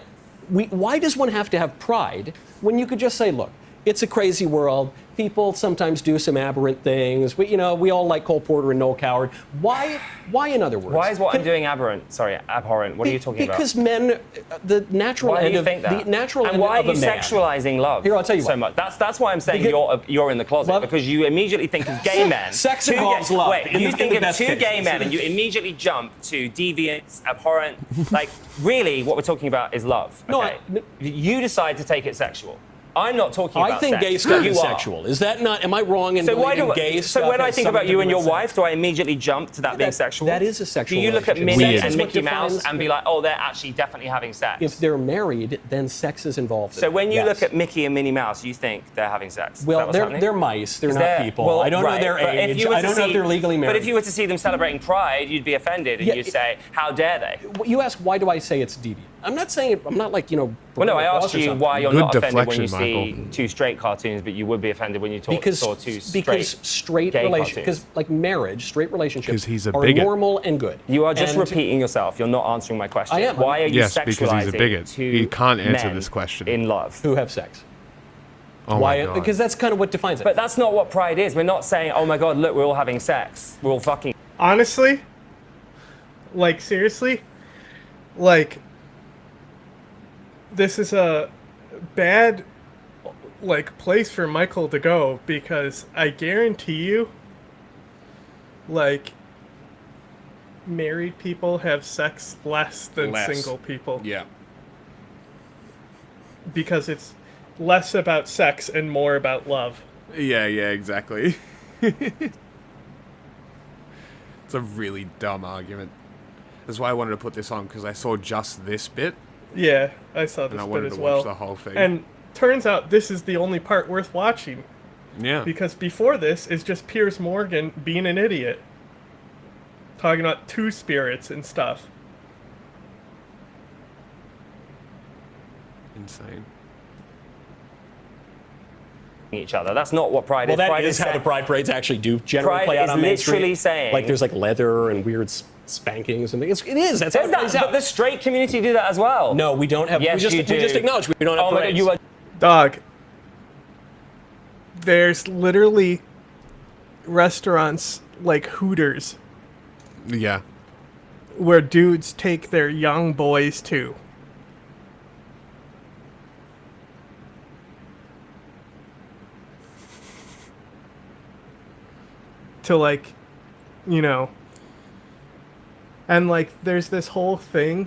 Speaker 5: why does one have to have pride when you could just say, look, it's a crazy world. People sometimes do some aberrant things. We all like Cole Porter and Noel Coward. Why, in other words?
Speaker 1: Why is what I'm doing aberrant? Sorry, abhorrent. What are you talking about?
Speaker 5: Because men, the natural
Speaker 1: Why do
Speaker 5: end
Speaker 1: you
Speaker 5: of
Speaker 1: think that?
Speaker 5: the natural
Speaker 1: and
Speaker 5: end
Speaker 1: why
Speaker 5: of
Speaker 1: are you
Speaker 5: a man.
Speaker 1: sexualizing love?
Speaker 5: Here, I'll tell you
Speaker 1: so
Speaker 5: why.
Speaker 1: much. That's why I'm saying you're in the closet because you immediately think of gay men.
Speaker 5: Sex
Speaker 1: Two
Speaker 5: involves
Speaker 1: gay-
Speaker 5: love,
Speaker 1: Wait,
Speaker 5: in
Speaker 1: you
Speaker 5: the
Speaker 1: think of
Speaker 5: best
Speaker 1: two
Speaker 5: cases.
Speaker 1: gay men and you immediately jump to deviant, abhorrent. Like really, what we're talking about is love.
Speaker 5: No,
Speaker 1: Okay? You decide to take it sexual. I'm not talking about
Speaker 5: I think
Speaker 1: sex.
Speaker 5: gay stuff
Speaker 1: You
Speaker 5: is
Speaker 1: are.
Speaker 5: sexual. Is that not? Am I wrong in
Speaker 1: So why
Speaker 5: believing
Speaker 1: do
Speaker 5: gay stuff?
Speaker 1: so when I
Speaker 5: has
Speaker 1: think about
Speaker 5: something
Speaker 1: you
Speaker 5: to
Speaker 1: and
Speaker 5: do
Speaker 1: your
Speaker 5: with sex?
Speaker 1: wife, do I immediately jump to that being sexual?
Speaker 5: That is a sexual.
Speaker 1: Do you look at
Speaker 5: relationship.
Speaker 1: Minnie
Speaker 4: Weird.
Speaker 1: and
Speaker 5: This is what
Speaker 1: Mickey Mouse
Speaker 5: defines-
Speaker 1: and be like, oh, they're actually definitely having sex?
Speaker 5: If they're married, then sex is involved.
Speaker 1: So when you
Speaker 5: Yes.
Speaker 1: look at Mickey and Minnie Mouse, you think they're having sex? Is that
Speaker 5: Well,
Speaker 1: what's happening?
Speaker 5: they're mice. They're
Speaker 1: Is
Speaker 5: not
Speaker 1: there-
Speaker 5: people.
Speaker 1: well,
Speaker 5: I don't
Speaker 1: right,
Speaker 5: know their
Speaker 1: but if
Speaker 5: age.
Speaker 1: you were
Speaker 5: I
Speaker 1: to
Speaker 5: don't know if
Speaker 1: see-
Speaker 5: they're legally married.
Speaker 1: But if you were to see them celebrating Pride, you'd be offended and
Speaker 5: Yeah,
Speaker 1: you'd say, how dare they?
Speaker 5: You ask, why do I say it's deviant? I'm not saying it. I'm not like
Speaker 1: Well, no, I asked you why you're
Speaker 4: Good
Speaker 1: not offended when you
Speaker 4: deflection,
Speaker 1: see
Speaker 4: Michael.
Speaker 1: two straight cartoons, but you would be offended when you saw two
Speaker 5: straight
Speaker 1: gay
Speaker 5: relation
Speaker 1: cartoons.
Speaker 5: because like marriage, straight relationships
Speaker 4: 'Cause he's a
Speaker 5: are
Speaker 4: bigot.
Speaker 5: normal and good.
Speaker 1: You are just
Speaker 5: And-
Speaker 1: repeating yourself. You're not answering my question.
Speaker 5: I am.
Speaker 1: Why are you
Speaker 4: Yes,
Speaker 1: sexualizing
Speaker 4: because he's a bigot.
Speaker 1: two
Speaker 4: He can't answer
Speaker 1: men
Speaker 4: this question.
Speaker 1: in love?
Speaker 5: Who have sex?
Speaker 4: Oh
Speaker 5: Why?
Speaker 4: my god.
Speaker 5: Because that's kind of what defines it.
Speaker 1: But that's not what pride is. We're not saying, oh my god, look, we're all having sex. We're all fucking.
Speaker 8: Honestly, like seriously, like this is a bad like place for Michael to go because I guarantee you, like married people have sex less than single people.
Speaker 4: Yeah.
Speaker 8: Because it's less about sex and more about love.
Speaker 4: Yeah, exactly. It's a really dumb argument. That's why I wanted to put this on, because I saw just this bit.
Speaker 8: Yeah, I saw
Speaker 4: And
Speaker 8: this
Speaker 4: I
Speaker 8: bit
Speaker 4: wanted
Speaker 8: as
Speaker 4: to
Speaker 8: well.
Speaker 4: watch the whole thing.
Speaker 8: And turns out this is the only part worth watching.
Speaker 4: Yeah.
Speaker 8: Because before this is just Piers Morgan being an idiot. Talking about two spirits and stuff.
Speaker 4: Insane.
Speaker 1: Each other. That's not what pride
Speaker 5: well,
Speaker 1: is.
Speaker 5: that
Speaker 1: Pride
Speaker 5: is how
Speaker 1: saying-
Speaker 5: the pride parades actually do generally
Speaker 1: Pride
Speaker 5: play out
Speaker 1: is
Speaker 5: on Main Street.
Speaker 1: literally saying-
Speaker 5: like there's like leather and weird spankings and things. It is. That's how it plays
Speaker 1: But
Speaker 5: out.
Speaker 1: the straight community do that as well.
Speaker 5: No, we don't have.
Speaker 1: Yes,
Speaker 5: we just,
Speaker 1: you do.
Speaker 5: We just acknowledge we don't have
Speaker 1: Oh my God,
Speaker 5: parades.
Speaker 1: you are.
Speaker 8: Dog. There's literally restaurants like Hooters
Speaker 4: Yeah.
Speaker 8: where dudes take their young boys to. To like, you know, And like, there's this whole thing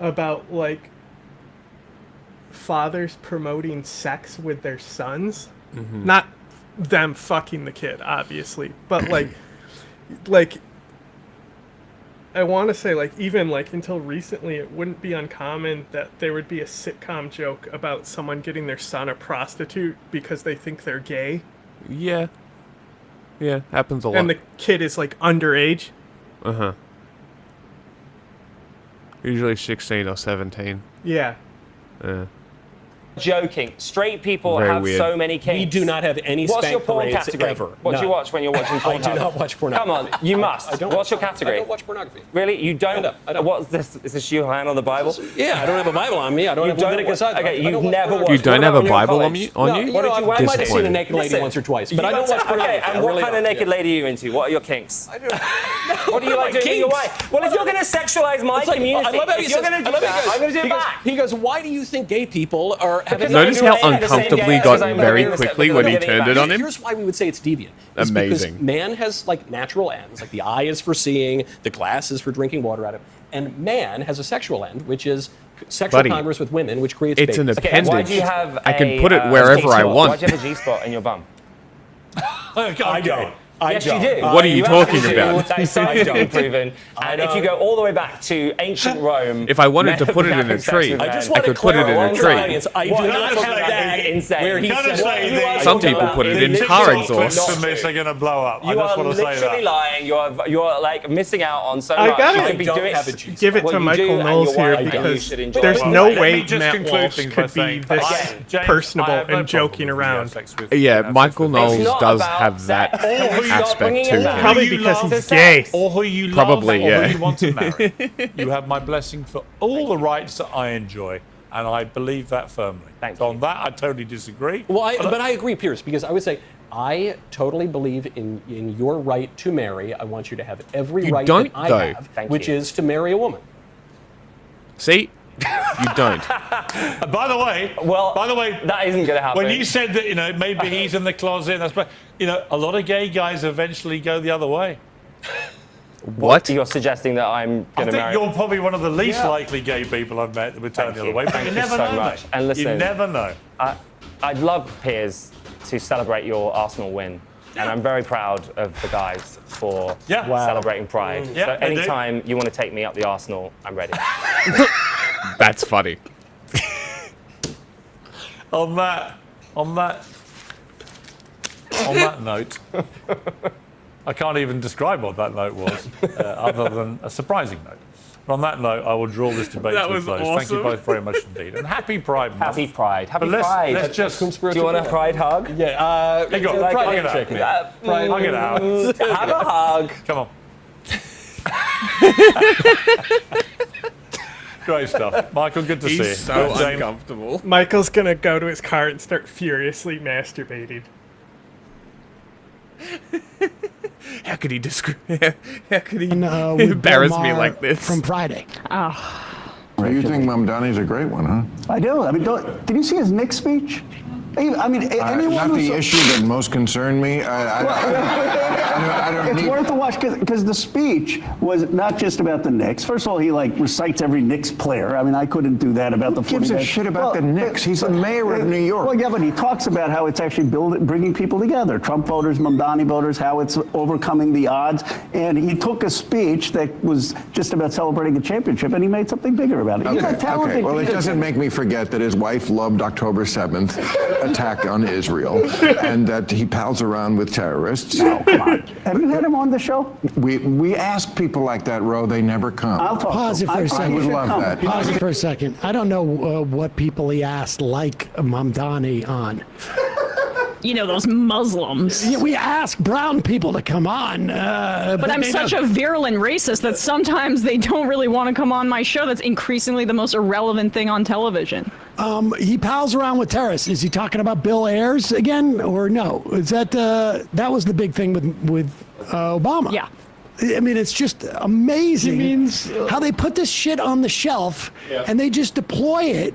Speaker 8: about like fathers promoting sex with their sons. Not them fucking the kid, obviously, but like I want to say, like, even like until recently, it wouldn't be uncommon that there would be a sitcom joke about someone getting their son a prostitute because they think they're gay.
Speaker 4: Yeah. Yeah, happens a lot.
Speaker 8: And the kid is like underage.
Speaker 4: Usually 16 or 17.
Speaker 8: Yeah.
Speaker 1: Joking. Straight people
Speaker 4: Very
Speaker 1: have
Speaker 4: weird.
Speaker 1: so many kinks.
Speaker 5: We do not have any
Speaker 1: What's your
Speaker 5: spank
Speaker 1: porn
Speaker 5: parades
Speaker 1: category?
Speaker 5: ever.
Speaker 1: What do you
Speaker 5: None.
Speaker 1: watch when you're watching porn?
Speaker 5: I do not watch pornography.
Speaker 1: Come on, you must.
Speaker 5: I don't
Speaker 1: What's your
Speaker 5: watch
Speaker 1: category?
Speaker 5: I don't watch pornography.
Speaker 1: Really? You don't?
Speaker 5: I don't.
Speaker 1: What's this? Is this you hand on the Bible?
Speaker 5: Yeah, I don't have a Bible on me. I don't have Leviticus either.
Speaker 1: Okay,
Speaker 5: I
Speaker 1: you've
Speaker 5: don't watch
Speaker 1: never
Speaker 5: pornography.
Speaker 4: You don't have a
Speaker 1: What about
Speaker 4: Bible
Speaker 1: when
Speaker 4: on
Speaker 1: you
Speaker 4: you?
Speaker 1: were in
Speaker 4: On
Speaker 1: college?
Speaker 4: you?
Speaker 1: What did you wear?
Speaker 5: I might have seen a
Speaker 4: Disappointing.
Speaker 5: naked lady
Speaker 1: Listen,
Speaker 5: once or twice, but
Speaker 1: you
Speaker 5: I don't
Speaker 1: got
Speaker 5: watch
Speaker 1: to-
Speaker 5: pornography.
Speaker 1: Okay, and
Speaker 5: I
Speaker 1: what
Speaker 5: really
Speaker 1: kind of
Speaker 5: don't.
Speaker 1: naked lady are you into? What are your kinks?
Speaker 5: I don't.
Speaker 1: What do you like doing with your
Speaker 5: kinks.
Speaker 1: wife? Well, if you're going to sexualize my
Speaker 5: It's like,
Speaker 1: community,
Speaker 5: I love how he
Speaker 1: if you're
Speaker 5: says-
Speaker 1: going to
Speaker 5: I
Speaker 1: do
Speaker 5: love how
Speaker 1: that, I'm going to do
Speaker 5: he
Speaker 1: it
Speaker 5: goes-
Speaker 1: back.
Speaker 5: He goes, why do you think gay people are having...
Speaker 4: Notice how uncomfortable he got
Speaker 1: I'm
Speaker 4: very
Speaker 1: doing this
Speaker 4: quickly
Speaker 1: because
Speaker 4: when
Speaker 1: I'm
Speaker 4: he
Speaker 1: getting
Speaker 4: turned it
Speaker 1: back.
Speaker 4: on him.
Speaker 5: Here's why we would say it's deviant. It's
Speaker 4: Amazing.
Speaker 5: Because man has like natural ends, like the eye is for seeing, the glass is for drinking water out of, and man has a sexual end, which is sexual
Speaker 4: Buddy,
Speaker 5: congress with women, which creates
Speaker 4: it's an
Speaker 5: babies.
Speaker 4: appendage.
Speaker 1: Why do you have
Speaker 4: I can put it wherever I want.
Speaker 1: Why do you have a G-spot in your bum?
Speaker 5: I don't.
Speaker 1: Yes, you do.
Speaker 4: What are you talking
Speaker 1: actually do.
Speaker 4: about?
Speaker 1: That is scientifically proven. And if you go all the way back to ancient Rome,
Speaker 4: If I wanted to put it in a
Speaker 1: having sex
Speaker 4: tree,
Speaker 1: with
Speaker 5: I
Speaker 1: men-
Speaker 5: just
Speaker 4: I
Speaker 5: want to
Speaker 4: could put it in a
Speaker 5: clarify to the
Speaker 4: tree.
Speaker 5: audience, I do
Speaker 1: What
Speaker 5: not
Speaker 1: you're
Speaker 5: have
Speaker 1: talking about
Speaker 5: that
Speaker 1: is insane.
Speaker 5: where he
Speaker 24: Gotta
Speaker 5: said,
Speaker 24: say
Speaker 5: well, you
Speaker 24: the-
Speaker 5: are
Speaker 4: Some
Speaker 5: talking
Speaker 4: people
Speaker 5: about
Speaker 4: put it
Speaker 5: the
Speaker 4: in
Speaker 5: TikTok
Speaker 4: car
Speaker 5: clips
Speaker 4: exhaust.
Speaker 5: not
Speaker 24: For me,
Speaker 5: true.
Speaker 24: they're going to blow up. I
Speaker 1: You
Speaker 24: just
Speaker 1: are
Speaker 24: want to say
Speaker 1: literally
Speaker 24: that.
Speaker 1: lying. You're like missing out on so
Speaker 8: I
Speaker 1: much.
Speaker 8: gotta
Speaker 1: You could be
Speaker 5: don't
Speaker 1: doing
Speaker 5: have a G-spot.
Speaker 8: give it
Speaker 1: Well,
Speaker 8: to
Speaker 1: you
Speaker 8: Michael
Speaker 1: do, and
Speaker 8: Knowles
Speaker 1: your
Speaker 8: here
Speaker 1: wife, and you
Speaker 8: because
Speaker 1: should enjoy
Speaker 8: there's
Speaker 1: it.
Speaker 8: no
Speaker 24: Let me
Speaker 8: way
Speaker 24: just
Speaker 8: Matt
Speaker 24: conclude
Speaker 8: Walsh
Speaker 24: things
Speaker 8: could
Speaker 24: by saying,
Speaker 8: be this
Speaker 1: Again,
Speaker 24: James, I
Speaker 8: personable
Speaker 24: have no
Speaker 8: and
Speaker 24: problem
Speaker 8: joking
Speaker 24: with
Speaker 8: around.
Speaker 24: sex with-
Speaker 4: Yeah,
Speaker 24: having sex
Speaker 4: Michael
Speaker 24: with
Speaker 4: Knowles
Speaker 1: It's not
Speaker 4: does
Speaker 1: about
Speaker 4: have that
Speaker 1: sex. Or who you're
Speaker 4: aspect
Speaker 1: bringing
Speaker 4: to
Speaker 1: in that.
Speaker 4: him.
Speaker 8: Probably
Speaker 24: Who you
Speaker 8: because
Speaker 24: love,
Speaker 8: he's gay.
Speaker 24: or who you
Speaker 4: Probably,
Speaker 24: love, or
Speaker 4: yeah.
Speaker 24: who you want to marry. You have my blessing for all the rights that I enjoy, and I believe that firmly.
Speaker 1: Thank
Speaker 24: so
Speaker 1: you.
Speaker 24: on that, I totally disagree.
Speaker 5: Well, but I agree, Pierce, because I would say I totally believe in your right to marry. I want you to have every
Speaker 4: You
Speaker 5: right
Speaker 4: don't,
Speaker 5: that I
Speaker 4: though.
Speaker 5: have,
Speaker 1: Thank
Speaker 5: which
Speaker 1: you.
Speaker 5: is to marry a woman.
Speaker 4: See? You don't.
Speaker 24: By the way,
Speaker 1: that isn't going to happen.
Speaker 24: when you said that, maybe he's in the closet, that's but a lot of gay guys eventually go the other way.
Speaker 4: What?
Speaker 1: You're suggesting that I'm
Speaker 24: I
Speaker 1: going to
Speaker 24: think
Speaker 1: marry?
Speaker 24: you're probably one of the least likely gay people I've met that would turn
Speaker 1: Thank
Speaker 24: the other
Speaker 1: you.
Speaker 24: way. But
Speaker 1: Thank
Speaker 24: you
Speaker 1: you
Speaker 24: never
Speaker 1: so
Speaker 24: know,
Speaker 1: much.
Speaker 24: mate.
Speaker 1: And listen,
Speaker 24: you never know.
Speaker 1: I'd love, Piers, to celebrate your Arsenal win. And I'm very proud of the guys for celebrating Pride.
Speaker 24: Yeah,
Speaker 1: so
Speaker 24: they do.
Speaker 1: anytime you want to take me up the Arsenal, I'm ready.
Speaker 4: That's funny.
Speaker 24: On that note, I can't even describe what that note was, other than a surprising note. But on that note, I will draw this debate
Speaker 8: That
Speaker 24: to a
Speaker 8: was
Speaker 24: close. Thank you
Speaker 8: awesome.
Speaker 24: both very much indeed, and happy Pride Month.
Speaker 1: Happy Pride. Happy
Speaker 24: But
Speaker 1: Pride.
Speaker 24: let's just.
Speaker 1: Do you want a Pride hug?
Speaker 5: Yeah.
Speaker 24: Hey, go,
Speaker 5: Pride
Speaker 24: hug it
Speaker 5: handshake,
Speaker 24: out.
Speaker 5: man. Pride.
Speaker 24: Hug it out.
Speaker 1: Have a hug.
Speaker 24: Come on. Great stuff. Michael, good to see you.
Speaker 4: He's so
Speaker 24: James,
Speaker 4: uncomfortable.
Speaker 8: Michael's gonna go to his car and start furiously masturbating.
Speaker 4: How could he How could he
Speaker 23: with
Speaker 4: embarrass me
Speaker 23: Omar
Speaker 4: like this?
Speaker 23: From Friday.
Speaker 6: So you think Mamdani's a great one, huh?
Speaker 23: I do. I mean, did you see his Knicks speech? I mean, anyone
Speaker 6: Not
Speaker 23: who's
Speaker 6: the issue that most concerned me. I don't
Speaker 23: it's
Speaker 6: need.
Speaker 23: worth a watch because the speech was not just about the Knicks. First of all, he recites every Knicks player. I mean, I couldn't do that about the
Speaker 6: Who gives a
Speaker 23: 49ers.
Speaker 6: shit about the Knicks? He's the mayor of New York.
Speaker 23: Well, yeah, but he talks about how it's actually bringing people together. Trump voters, Mamdani voters, how it's overcoming the odds. And he took a speech that was just about celebrating a championship, and he made something bigger about it. He's a talented
Speaker 6: Okay. Well, it
Speaker 23: kid.
Speaker 6: doesn't make me forget that his wife loved October 7th attack on Israel, and that he pals around with terrorists.
Speaker 23: Oh, come on. Have you had him on the show?
Speaker 6: We ask people like that, Ro. They never come.
Speaker 23: I'll talk Pause to it him. for a
Speaker 6: I
Speaker 23: second.
Speaker 6: would love that.
Speaker 23: Pause it for a second. I don't know what people he asked like Mamdani on.
Speaker 7: Those Muslims.
Speaker 23: Yeah, we ask brown people to come on.
Speaker 7: But I'm such a virulent racist that sometimes they don't really want to come on my show. That's increasingly the most irrelevant thing on television.
Speaker 23: He pals around with terrorists. Is he talking about Bill Ayers again, or no? Is that that was the big thing with Obama?
Speaker 7: Yeah.
Speaker 23: I mean, it's just amazing how they put this shit on the shelf and they just deploy it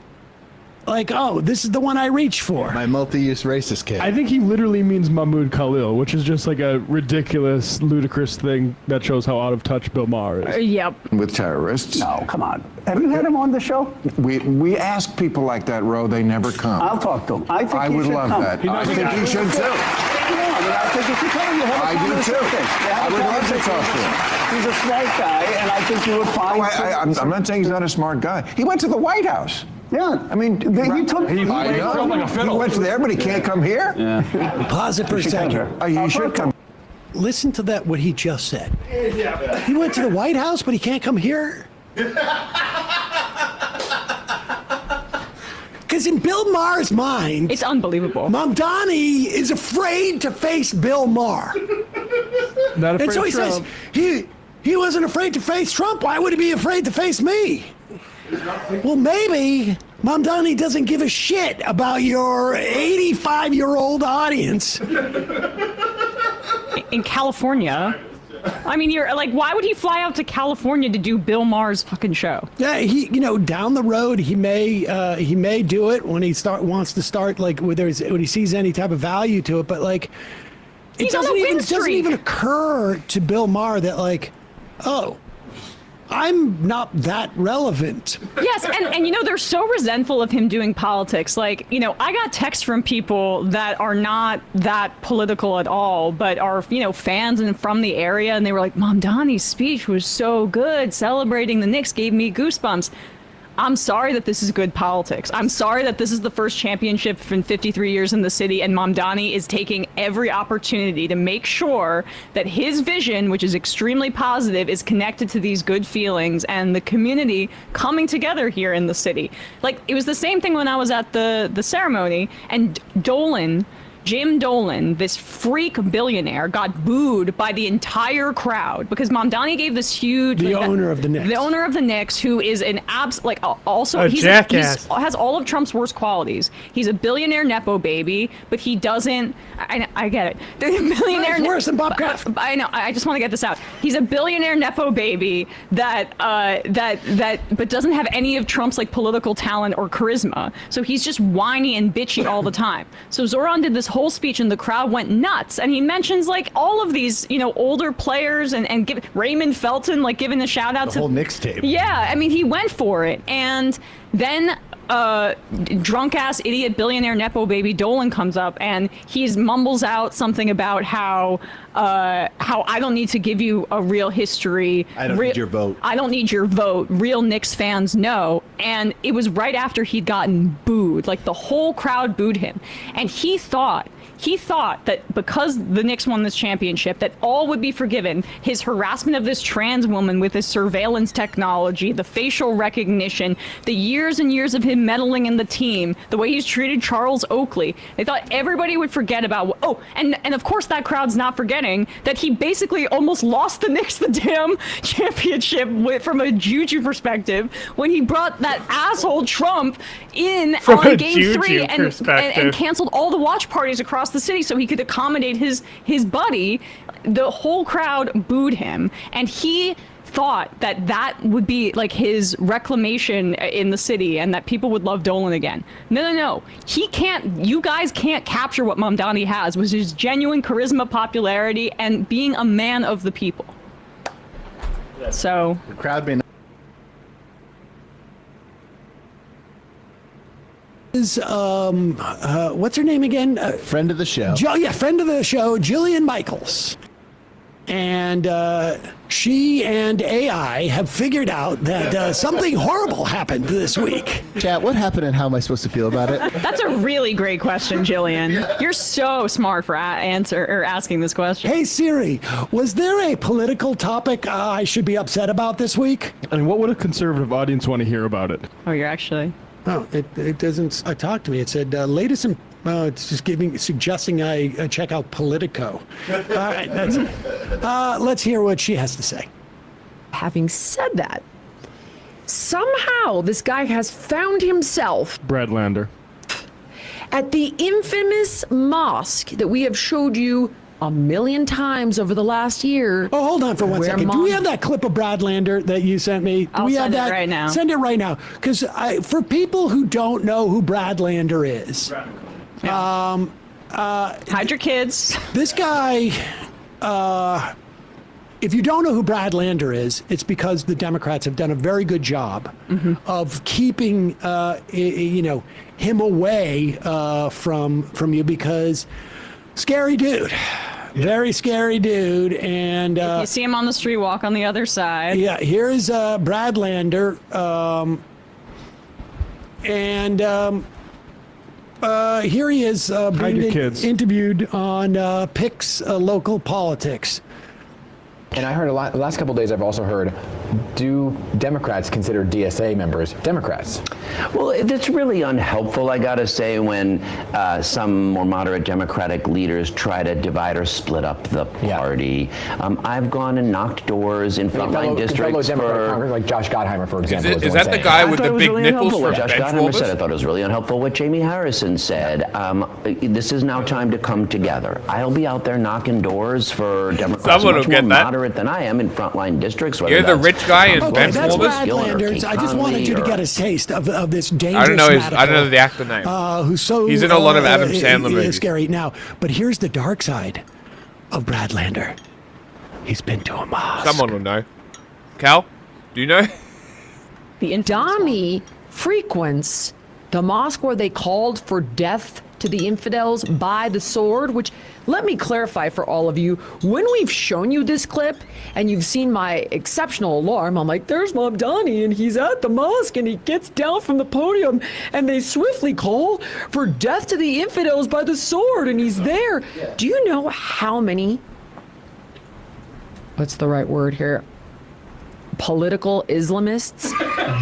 Speaker 9: like, oh, this is the one I reach for.
Speaker 10: My multi-use racist kid.
Speaker 12: I think he literally means Mahmoud Khalil, which is just like a ridiculous, ludicrous thing that shows how out of touch Bill Maher is.
Speaker 7: Yep.
Speaker 6: With terrorists.
Speaker 23: No, come on. Have you had him on the show?
Speaker 6: We ask people like that, Ro. They never come.
Speaker 23: I'll talk to him. I think he
Speaker 6: would
Speaker 23: should
Speaker 6: love
Speaker 23: come.
Speaker 6: that. I think he should too.
Speaker 23: I think if you come, you have a
Speaker 6: I do too.
Speaker 23: conversation.
Speaker 6: I would love to talk to him.
Speaker 23: He's a smart guy, and I think you would find.
Speaker 6: I'm not saying he's not a smart guy. He went to the White House.
Speaker 23: Yeah,
Speaker 6: I mean,
Speaker 23: he took.
Speaker 6: He went there, but he can't come here.
Speaker 23: Yeah.
Speaker 9: Pause it for a second.
Speaker 6: Oh, you should come.
Speaker 9: Listen to that, what he just said. He went to the White House, but he can't come here? Because in Bill Maher's mind...
Speaker 7: It's unbelievable.
Speaker 9: Mamdani is afraid to face Bill Maher.
Speaker 12: Not afraid
Speaker 9: and so he
Speaker 12: of Trump.
Speaker 9: says, he wasn't afraid to face Trump. Why would he be afraid to face me? Well, maybe Mamdani doesn't give a shit about your 85-year-old audience.
Speaker 7: In California. I mean, you're like, why would he fly out to California to do Bill Maher's fucking show?
Speaker 9: Yeah, down the road he may do it when he wants to start, like when he sees any type of value to it. But like, it doesn't even occur to Bill Maher that like, oh, I'm not that relevant.
Speaker 7: Yes, and they're so resentful of him doing politics. Like, I got texts from people that are not that political at all, but are, fans and from the area, and they were like, Mamdani's speech was so good, celebrating the Knicks gave me goosebumps. I'm sorry that this is good politics. I'm sorry that this is the first championship in 53 years in the city, and Mamdani is taking every opportunity to make sure that his vision, which is extremely positive, is connected to these good feelings and the community coming together here in the city. Like, it was the same thing when I was at the ceremony, and Jim Dolan, this freak billionaire, got booed by the entire crowd because Mamdani gave this huge...
Speaker 9: The owner of the Knicks.
Speaker 7: The owner of the Knicks, who is an also...
Speaker 8: A jackass.
Speaker 7: Has all of Trump's worst qualities. He's a billionaire Nepo baby, but he doesn't... I get it. The billionaire...
Speaker 9: He's worse than Bob Kraft.
Speaker 7: I know. I just want to get this out. He's a billionaire Nepo baby that but doesn't have any of Trump's like political talent or charisma. So he's just whiny and bitchy all the time. So Zoran did this whole speech and the crowd went nuts, and he mentions like all of these older players and give Raymond Felton like giving a shout out to
Speaker 10: the whole Knicks tape.
Speaker 7: Yeah, I mean he went for it, and then drunk ass idiot billionaire Nepo baby Dolan comes up and he mumbles out something about how I don't need to give you a real history.
Speaker 10: I don't need your vote.
Speaker 7: I don't need your vote. Real Knicks fans know. And it was right after he'd gotten booed. Like the whole crowd booed him. And he thought that because the Knicks won this championship, that all would be forgiven. His harassment of this trans woman with his surveillance technology, the facial recognition, the years and years of him meddling in the team, the way he's treated Charles Oakley. They thought everybody would forget about... and of course that crowd's not forgetting that he basically almost lost the Knicks the damn championship from a juju perspective when he brought that asshole Trump in on Game 3 and canceled all the watch parties across the city so he could accommodate his buddy. The whole crowd booed him, and he thought that would be like his reclamation in the city and that people would love Dolan again. No. He can't. You guys can't capture what Mamdani has, which is genuine charisma, popularity, and being a man of the people. So
Speaker 10: the crowd may not.
Speaker 9: Is what's her name again?
Speaker 10: Friend of the show.
Speaker 9: Friend of the show, Jillian Michaels. And she and AI have figured out that something horrible happened this week.
Speaker 10: Chat, what happened and how am I supposed to feel about it?
Speaker 7: That's a really great question, Jillian. You're so smart for asking this question.
Speaker 9: Hey Siri, was there a political topic I should be upset about this week?
Speaker 12: And what would a conservative audience want to hear about it?
Speaker 7: Oh, you're actually...
Speaker 9: Oh, it doesn't talk to me. It said latest and it's just suggesting I check out Politico. All right, that's it. Let's hear what she has to say.
Speaker 15: Having said that, somehow this guy has found himself
Speaker 12: Brad Lander
Speaker 15: at the infamous mosque that we have showed you a million times over the last year.
Speaker 9: Oh, hold on for 1
Speaker 15: where
Speaker 9: second. Do we have that clip of Brad Lander that you sent me? Do
Speaker 7: I'll
Speaker 9: we
Speaker 7: send
Speaker 9: have
Speaker 7: it
Speaker 9: that?
Speaker 7: right now.
Speaker 9: Send it right now. Because for people who don't know who Brad Lander is,
Speaker 7: hide your kids.
Speaker 9: This guy, if you don't know who Brad Lander is, it's because the Democrats have done a very good job of keeping, him away from you, because scary dude. Very scary dude. And
Speaker 7: If you see him on the street, walk on the other side.
Speaker 9: yeah, here's Brad Lander. Here he is being interviewed on PIC's local politics.
Speaker 13: And I heard the last couple of days, I've also heard, do Democrats consider DSA members Democrats?
Speaker 17: Well, it's really unhelpful, I gotta say, when some more moderate Democratic leaders try to divide or split up the party. I've gone and knocked doors in frontline districts
Speaker 13: Democratic
Speaker 17: for...
Speaker 13: Congress, like Josh Gottheimer, for example.
Speaker 18: Is that the guy with the big nipples from
Speaker 17: Josh
Speaker 18: bench
Speaker 17: Gottheimer
Speaker 18: warmers?
Speaker 17: said. I thought it was really unhelpful what Jamie Harrison said. This is now time to come together. I'll be out there knocking doors for Democrats
Speaker 18: Someone
Speaker 17: much
Speaker 18: will get
Speaker 17: more
Speaker 18: that.
Speaker 17: moderate than I am in frontline districts.
Speaker 18: You're the rich guy in bench
Speaker 9: that's
Speaker 18: warmers?
Speaker 9: Brad Landers. I just wanted you to get a taste of this dangerous
Speaker 18: I don't know
Speaker 9: radical,
Speaker 18: the actor name.
Speaker 9: Who's so
Speaker 18: He's in a lot of Adam Sandler movies.
Speaker 9: Scary now, but here's the dark side of Brad Lander. He's been to a mosque.
Speaker 18: Someone will know. Cal, do you know?
Speaker 15: The Dami frequents the mosque where they called for death to the infidels by the sword, which, let me clarify for all of you, when we've shown you this clip and you've seen my exceptional alarm, I'm like, there's Mamdani and he's at the mosque and he gets down from the podium and they swiftly call for death to the infidels by the sword and he's there. Do you know how many, what's the right word here, political Islamists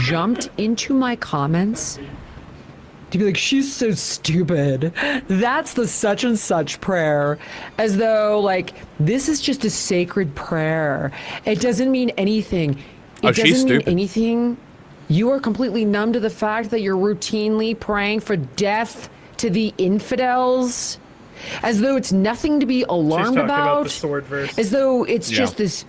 Speaker 15: jumped into my comments to be like, she's so stupid. That's the such and such prayer. As though, like, this is just a sacred prayer. It doesn't mean anything. It doesn't mean anything. You are completely numb to the fact that you're routinely praying for death to the infidels. As though it's nothing to be alarmed
Speaker 8: about the sword verse.
Speaker 15: As though it's just this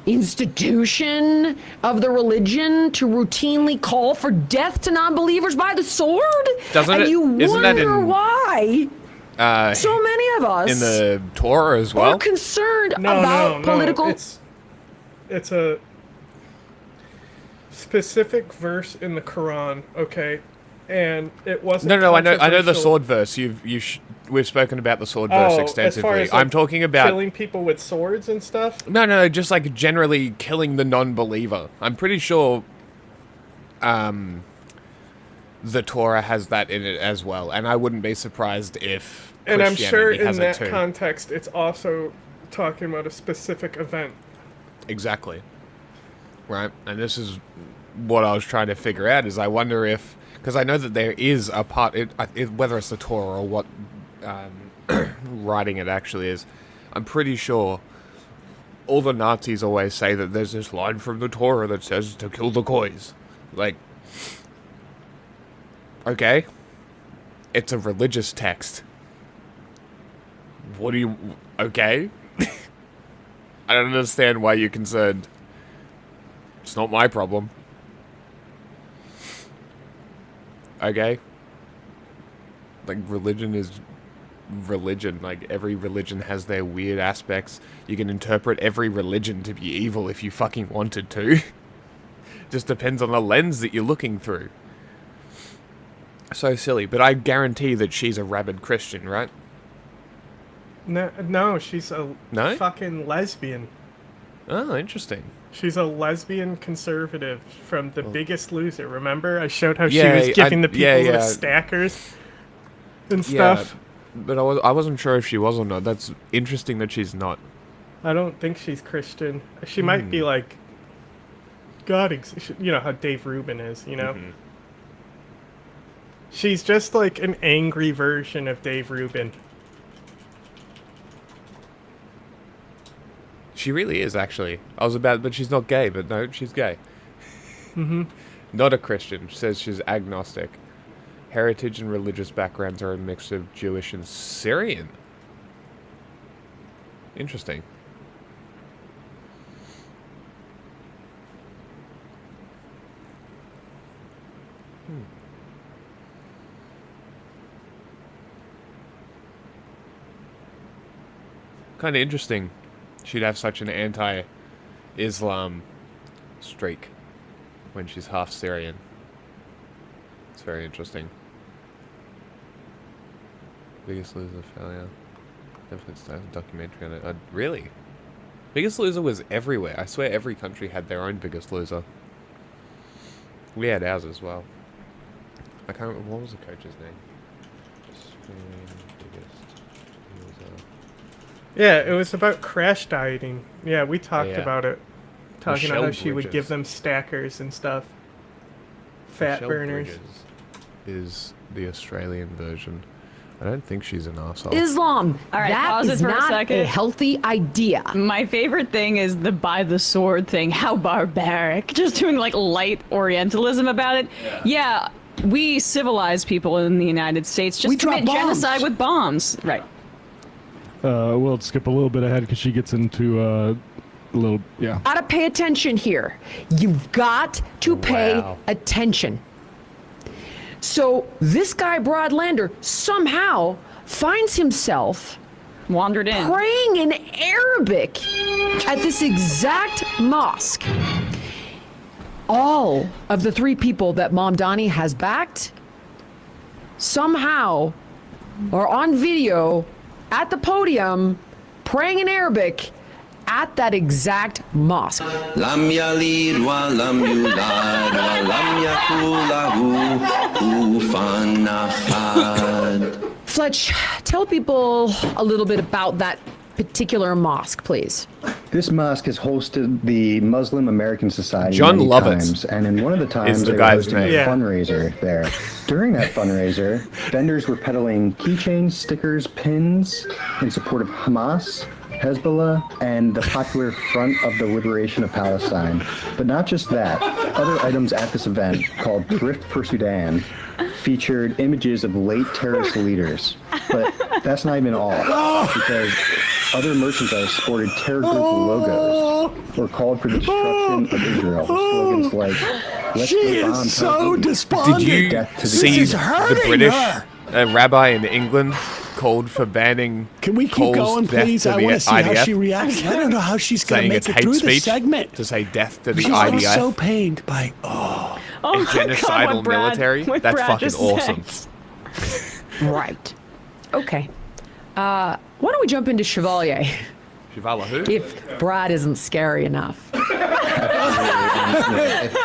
Speaker 15: institution of the religion to routinely call for death to non-believers by the sword?
Speaker 18: Doesn't
Speaker 15: and
Speaker 18: it?
Speaker 15: You
Speaker 18: Isn't that
Speaker 15: wonder
Speaker 18: in,
Speaker 15: why so many of us
Speaker 18: in the Torah as well?
Speaker 15: are concerned about political...
Speaker 8: It's a specific verse in the Quran, okay? And it wasn't
Speaker 18: No, I know the
Speaker 8: controversial.
Speaker 18: sword verse. We've spoken about the sword verse extensively.
Speaker 8: As far as, like,
Speaker 18: I'm talking about
Speaker 8: killing people with swords and stuff.
Speaker 18: No, just like generally killing the non-believer. I'm pretty sure the Torah has that in it as well, and I wouldn't be surprised if
Speaker 8: And I'm sure
Speaker 18: Christianity
Speaker 8: in
Speaker 18: has
Speaker 8: that
Speaker 18: it too.
Speaker 8: context, it's also talking about a specific event.
Speaker 18: Exactly. Right, and this is what I was trying to figure out, is I wonder if, because I know that there is a part, whether it's the Torah or what writing it actually is, I'm pretty sure all the Nazis always say that there's this line from the Torah that says to kill the goys. Like, okay, it's a religious text. Okay? I don't understand why you're concerned. It's not my problem. Okay? Like, religion is religion. Like, every religion has their weird aspects. You can interpret every religion to be evil if you fucking wanted to. Just depends on the lens that you're looking through. So silly, but I guarantee that she's a rabid Christian, right?
Speaker 8: No, she's a fucking lesbian.
Speaker 18: Oh, interesting.
Speaker 8: She's a lesbian conservative from The Biggest Loser. Remember? I showed how she was giving the people the stackers and stuff.
Speaker 18: But I wasn't sure if she was or not. That's interesting that she's not.
Speaker 8: I don't think she's Christian. She might be like God. You know how Dave Rubin is, you know? She's just like an angry version of Dave Rubin.
Speaker 18: She really is, actually. But she's not gay, but no, she's gay. Not a Christian. She says she's agnostic. Heritage and religious backgrounds are a mix of Jewish and Syrian. Interesting. Kind of interesting. She'd have such an anti-Islam streak when she's half Syrian. It's very interesting. Biggest Loser failure. Netflix has a documentary on it. Really? Biggest Loser was everywhere. I swear every country had their own Biggest Loser. We had ours as well. I can't remember, what was the coach's name? Biggest Loser.
Speaker 8: Yeah, it was about crash dieting. Yeah, we talked
Speaker 18: Yeah.
Speaker 8: about it. Talking
Speaker 18: Michelle
Speaker 8: about how she would give
Speaker 18: Bridges.
Speaker 8: them stackers and stuff. Fat
Speaker 18: Michelle
Speaker 8: burners.
Speaker 18: Bridges is the Australian version. I don't think she's an arsehole.
Speaker 15: Islam.
Speaker 7: All right,
Speaker 15: that
Speaker 7: pause it
Speaker 15: is
Speaker 7: for a
Speaker 15: not
Speaker 7: second.
Speaker 15: healthy idea.
Speaker 7: My favorite thing is the by the sword thing. How barbaric. Just doing like light Orientalism about it. Yeah, we civilized people in the United States just
Speaker 9: We drop
Speaker 7: commit
Speaker 9: bombs.
Speaker 7: genocide with bombs. Right.
Speaker 12: We'll skip a little bit ahead because she gets into a little, yeah.
Speaker 15: Gotta pay attention here. You've got to pay
Speaker 12: Wow.
Speaker 15: attention. So this guy Broadlander somehow finds himself
Speaker 7: wandered in
Speaker 15: praying in Arabic at this exact mosque. All of the 3 people that Mom Donnie has backed somehow are on video at the podium praying in Arabic at that exact mosque.
Speaker 16: لم يلد ولم يولد ولم يكن له كفوا أحد.
Speaker 15: Fletch, tell people a little bit about that particular mosque, please.
Speaker 19: This mosque has hosted the Muslim American Society
Speaker 18: John
Speaker 19: many
Speaker 18: Lovett
Speaker 19: times, and in one of the times
Speaker 18: is the
Speaker 19: they
Speaker 18: guy's
Speaker 19: were hosting
Speaker 18: name.
Speaker 19: a fundraiser there. During that fundraiser, vendors were peddling keychains, stickers, pins in support of Hamas, Hezbollah, and the popular Front of the Liberation of Palestine. But not just that. Other items at this event, called Thrift for Sudan, featured images of late terrorist leaders. But that's not even all, because other merchandise sported terror group logos or called for the destruction of Israel with slogans like, "Let's
Speaker 9: She
Speaker 19: go
Speaker 9: is
Speaker 19: bomb
Speaker 9: so
Speaker 19: Tel Aviv."
Speaker 9: despondent.
Speaker 18: Did you
Speaker 19: Death to the
Speaker 18: see
Speaker 19: Jews.
Speaker 18: the British rabbi in England called for banning
Speaker 9: Can we keep
Speaker 18: Cole's
Speaker 9: going,
Speaker 18: death
Speaker 9: please?
Speaker 18: to
Speaker 9: I
Speaker 18: the
Speaker 9: want to see how
Speaker 18: IDF?
Speaker 9: she reacts. I don't know how she's going to
Speaker 18: Saying
Speaker 9: make
Speaker 18: it's
Speaker 9: it
Speaker 18: hate
Speaker 9: through
Speaker 18: speech
Speaker 9: this segment.
Speaker 18: to say death to the
Speaker 9: She's
Speaker 18: IDF
Speaker 9: so pained by,
Speaker 18: and
Speaker 7: my God,
Speaker 18: genocidal
Speaker 7: what Brad-
Speaker 18: military.
Speaker 7: what
Speaker 18: That's
Speaker 7: Brad
Speaker 18: fucking
Speaker 7: just
Speaker 18: awesome.
Speaker 15: Right. Okay. Why don't we jump into Chevalier?
Speaker 18: Shivala who?
Speaker 15: If Brad isn't scary enough.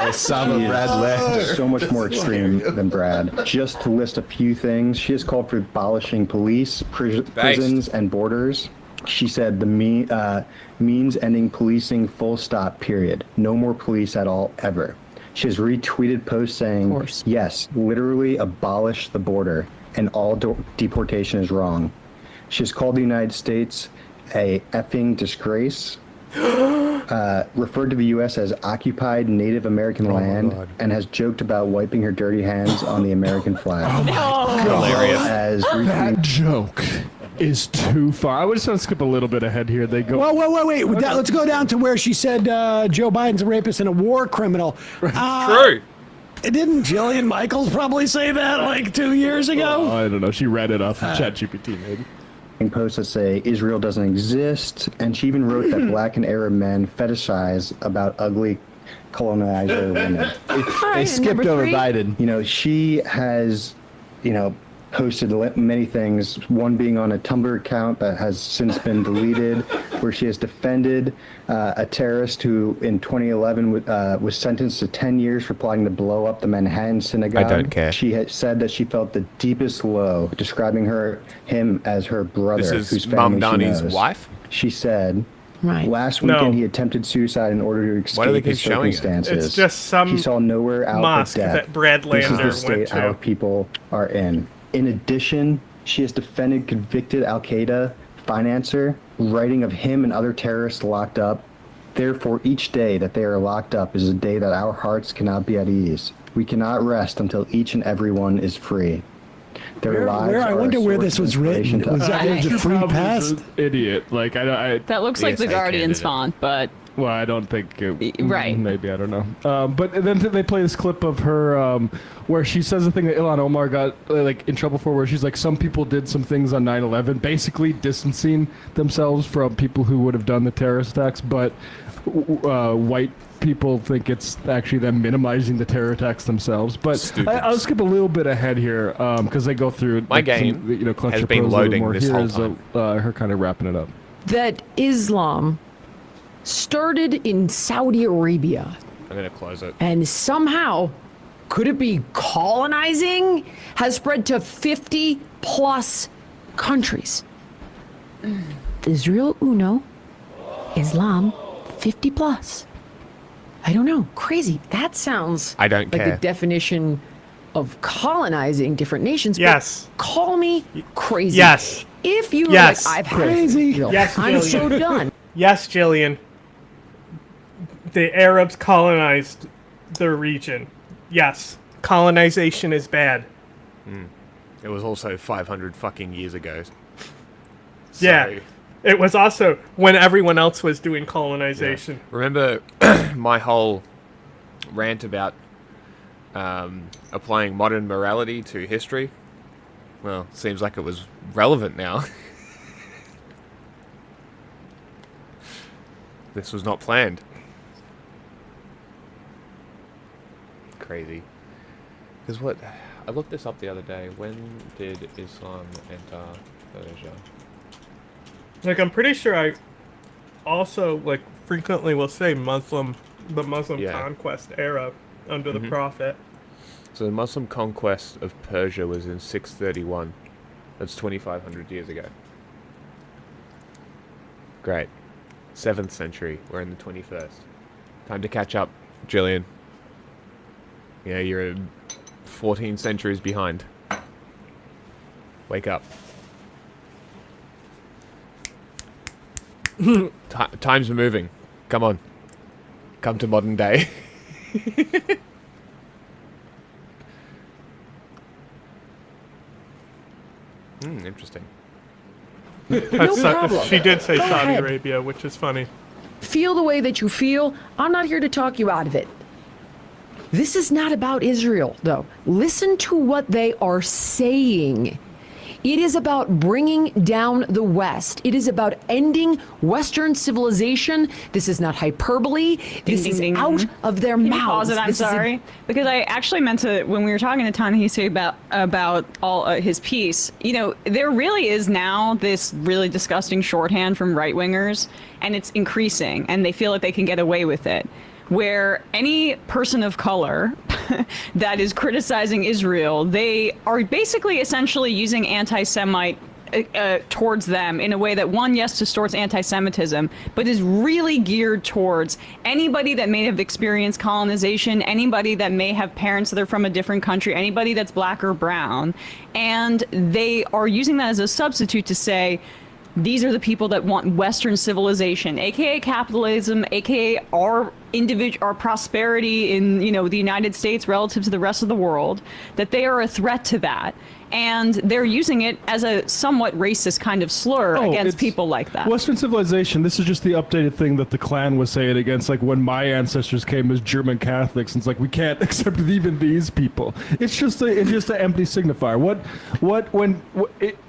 Speaker 19: Osama Brad so much more extreme than Brad. Just to list a few things, she has called for abolishing police, prisons, and borders. She said the means ending policing, full stop, period. No more police at all, ever. She has retweeted posts saying, yes, literally abolish the border, and all deportation is wrong. She has called the United States a effing disgrace, referred to the U.S. as occupied Native American land, and has joked about wiping her dirty hands on the American flag.
Speaker 12: Hilarious.
Speaker 19: As
Speaker 12: That joke is too far. I would just want to skip a little bit ahead here. They go.
Speaker 9: Whoa, wait. Let's go down to where she said Joe Biden's a rapist and a war criminal.
Speaker 18: True.
Speaker 9: Didn't Jillian Michaels probably say that like 2 years ago?
Speaker 12: I don't know. She read it off of ChatGPT, maybe.
Speaker 19: Posts that say Israel doesn't exist, and she even wrote that black and Arab men fetishize about ugly colonizer women.
Speaker 10: They skipped over Biden.
Speaker 19: You know, she has, posted many things, one being on a Tumblr account that has since been deleted, where she has defended a terrorist who in 2011 was sentenced to 10 years for plotting to blow up the Manhattan synagogue.
Speaker 18: I don't care.
Speaker 19: She had said that she felt the deepest low, describing him as her brother,
Speaker 18: This
Speaker 19: whose
Speaker 18: is Mom
Speaker 19: family she
Speaker 18: Donnie's
Speaker 19: knows.
Speaker 18: wife?
Speaker 19: She said,
Speaker 15: Right.
Speaker 19: last
Speaker 8: No.
Speaker 19: weekend he attempted suicide in order to
Speaker 18: Why do they
Speaker 19: escape
Speaker 18: keep
Speaker 19: his
Speaker 18: showing it?
Speaker 19: circumstances.
Speaker 8: It's just some
Speaker 19: He saw nowhere out
Speaker 8: mosque
Speaker 19: but death.
Speaker 8: that Brad
Speaker 19: This is
Speaker 8: Lander
Speaker 19: the state
Speaker 8: went to.
Speaker 19: our people are in. In addition, she has defended convicted Al-Qaeda financer, writing of him and other terrorists locked up. Therefore, each day that they are locked up is a day that our hearts cannot be at ease. We cannot rest until each and every one is free. Their lives
Speaker 9: I
Speaker 19: are a
Speaker 9: wonder where
Speaker 19: source
Speaker 9: this
Speaker 19: of
Speaker 9: was written.
Speaker 19: inspiration to
Speaker 9: Was
Speaker 19: us.
Speaker 9: that a free
Speaker 12: Probably
Speaker 9: pass?
Speaker 12: an idiot. Like I
Speaker 7: That looks like the
Speaker 18: ESA
Speaker 7: Guardian's
Speaker 18: candidate.
Speaker 7: font, but
Speaker 12: Well, I don't think.
Speaker 7: Right.
Speaker 12: Maybe, I don't know. But then they play this clip of her where she says the thing that Ilhan Omar got like in trouble for, where she's like, some people did some things on 9/11, basically distancing themselves from people who would have done the terrorist attacks, but white people think it's actually them minimizing the terror attacks themselves. But I'll skip a little bit ahead here because they go through
Speaker 18: My
Speaker 12: like,
Speaker 18: game
Speaker 12: some, Clutch
Speaker 18: has
Speaker 12: of
Speaker 18: been
Speaker 12: Pearls a little
Speaker 18: loading
Speaker 12: more.
Speaker 18: this
Speaker 12: Here
Speaker 18: whole
Speaker 12: is,
Speaker 18: time.
Speaker 12: her kind of wrapping it up.
Speaker 15: That Islam started in Saudi Arabia
Speaker 18: I'm going to close it.
Speaker 15: and somehow, could it be colonizing, has spread to 50 plus countries. Israel uno, Islam 50 plus. I don't know. Crazy. That sounds
Speaker 18: I don't
Speaker 15: like
Speaker 18: care.
Speaker 15: the definition of colonizing different nations.
Speaker 8: Yes.
Speaker 15: But call me crazy.
Speaker 8: Yes.
Speaker 15: If you
Speaker 8: Yes.
Speaker 15: were like, I've had
Speaker 8: Crazy.
Speaker 15: Israel,
Speaker 8: Yes,
Speaker 15: I'm so
Speaker 8: Jillian.
Speaker 15: done.
Speaker 8: Yes, Jillian. The Arabs colonized the region. Yes. Colonization is bad.
Speaker 18: It was also 500 fucking years ago.
Speaker 8: Yeah. It was also when everyone else was doing colonization.
Speaker 18: Remember my whole rant about applying modern morality to history? Well, seems like it was relevant now. This was not planned. Crazy. Because what... I looked this up the other day. When did Islam enter Persia?
Speaker 8: Like, I'm pretty sure I also, like, frequently will say the Muslim conquest era under the Prophet.
Speaker 18: So the Muslim conquest of Persia was in 631. That's 2,500 years ago. Great. 7th century. We're in the 21st. Time to catch up, Jillian. Yeah, you're 14 centuries behind. Wake up. Times are moving. Come on. Come to modern day. Interesting.
Speaker 8: That's
Speaker 15: problem.
Speaker 8: She did say
Speaker 15: Go
Speaker 8: Saudi
Speaker 15: ahead.
Speaker 8: Arabia, which is funny.
Speaker 15: Feel the way that you feel. I'm not here to talk you out of it. This is not about Israel, though. Listen to what they are saying. It is about bringing down the West. It is about ending Western civilization. This is not hyperbole. This is out of their
Speaker 7: Can you
Speaker 15: mouths.
Speaker 7: pause it? I'm
Speaker 15: This is a-
Speaker 7: sorry. Because I actually meant to, when we were talking to Ta-Nehisi about all his piece, there really is now this really disgusting shorthand from right-wingers, and it's increasing, and they feel like they can get away with it, where any person of color that is criticizing Israel, they are basically essentially using anti-Semite towards them in a way that, one, yes, distorts anti-Semitism, but is really geared towards anybody that may have experienced colonization, anybody that may have parents that are from a different country, anybody that's black or brown. And they are using that as a substitute to say, these are the people that want Western civilization, aka capitalism, aka our prosperity in the United States relative to the rest of the world, that they are a threat to that. And they're using it as a somewhat racist kind of slur against
Speaker 12: it's
Speaker 7: people like that.
Speaker 12: Western civilization, this is just the updated thing that the Klan was saying against, like, when my ancestors came as German Catholics, and it's like, we can't accept even these people. It's just an empty signifier.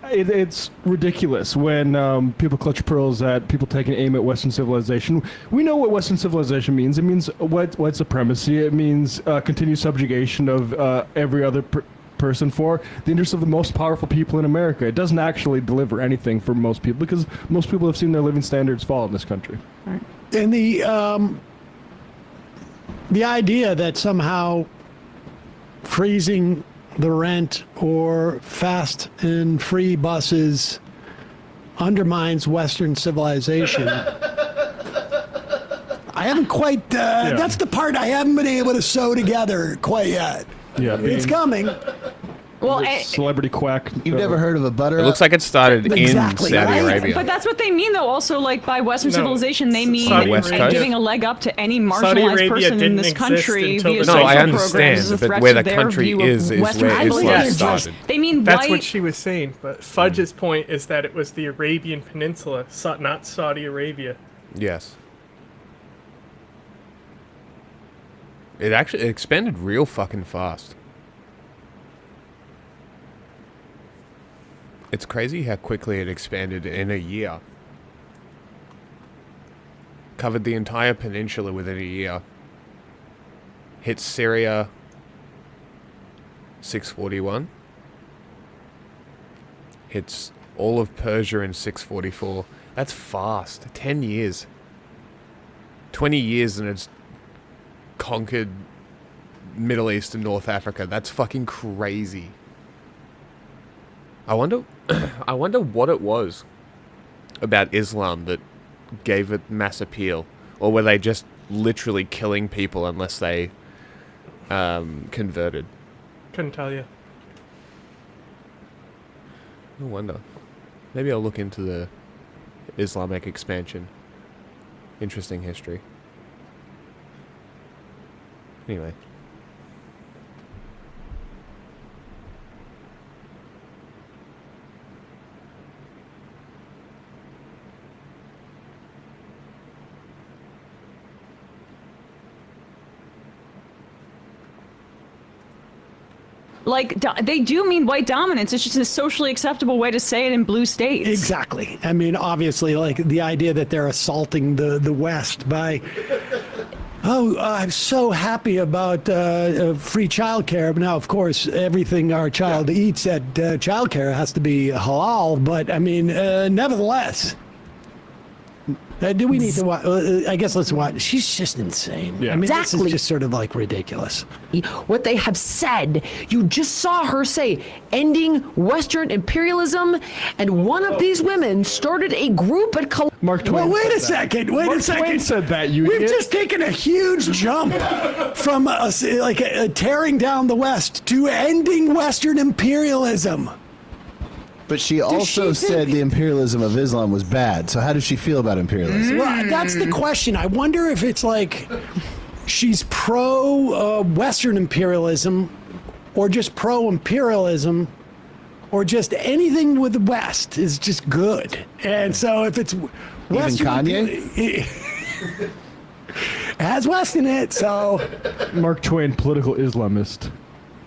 Speaker 12: It's ridiculous when people clutch pearls at people taking aim at Western civilization. We know what Western civilization means. It means white supremacy. It means continued subjugation of every other person for the interests of the most powerful people in America. It doesn't actually deliver anything for most people because most people have seen their living standards fall in this country.
Speaker 7: Right.
Speaker 9: And the idea that somehow freezing the rent or fast and free buses undermines Western civilization. I haven't quite, that's the part I haven't been able to sew together quite yet.
Speaker 12: Yeah,
Speaker 9: It's coming.
Speaker 7: Well,
Speaker 12: celebrity quack.
Speaker 10: You've never heard of a butter?
Speaker 18: It looks like it started in Saudi Arabia.
Speaker 7: But that's what they mean, though. Also, like by Western civilization, they mean
Speaker 18: West Coast?
Speaker 7: giving a leg up to any
Speaker 8: Saudi
Speaker 7: marginalized
Speaker 8: Arabia
Speaker 7: person in
Speaker 8: didn't
Speaker 7: this
Speaker 8: exist
Speaker 7: country
Speaker 8: until
Speaker 7: via
Speaker 8: the-
Speaker 7: social
Speaker 18: No, I
Speaker 7: programs
Speaker 18: understand,
Speaker 7: as a
Speaker 18: but
Speaker 7: threat
Speaker 18: where
Speaker 7: to
Speaker 18: the
Speaker 7: their
Speaker 18: country
Speaker 7: view
Speaker 18: is
Speaker 7: of Western
Speaker 18: where Islam
Speaker 7: civilization.
Speaker 18: started.
Speaker 7: They mean
Speaker 8: That's
Speaker 7: white.
Speaker 8: what she was saying. But Fudge's point is that it was the Arabian Peninsula, not Saudi Arabia.
Speaker 18: Yes. It actually expanded real fucking fast. It's crazy how quickly it expanded in a year. Covered the entire peninsula within a year. Hit Syria 641. Hits all of Persia in 644. That's fast. 10 years. 20 years and it's conquered Middle East and North Africa. That's fucking crazy. I wonder what it was about Islam that gave it mass appeal, or were they just literally killing people unless they converted?
Speaker 8: Couldn't tell you.
Speaker 18: I wonder. Maybe I'll look into the Islamic expansion. Interesting history. Anyway.
Speaker 7: Like, they do mean white dominance. It's just a socially acceptable way to say it in blue states.
Speaker 9: Exactly. I mean, obviously, like the idea that they're assaulting the West by, I'm so happy about free childcare. But now, of course, everything our child eats at childcare has to be halal. But I mean, nevertheless. Do we need to watch? I guess let's watch. She's just insane.
Speaker 15: Yeah.
Speaker 9: I mean, this
Speaker 15: Exactly.
Speaker 9: is just sort of like ridiculous.
Speaker 15: What they have said, you just saw her say, ending Western imperialism, and one of these women started a group at
Speaker 12: Mark Twain.
Speaker 9: Well, wait a
Speaker 12: said that.
Speaker 9: second. Wait
Speaker 12: Mark
Speaker 9: a second.
Speaker 12: Twain said that. You
Speaker 9: We've
Speaker 12: idiot.
Speaker 9: just taken a huge jump from us, like tearing down the West to ending Western imperialism.
Speaker 10: But she also said the imperialism of Islam was bad. So how does she feel about imperialism?
Speaker 9: Well, that's the question. I wonder if it's like she's pro Western imperialism, or just pro imperialism, or just anything with the West is just good. And so if it's Western,
Speaker 10: Kanye?
Speaker 9: has West in it, so
Speaker 12: Mark Twain, political Islamist.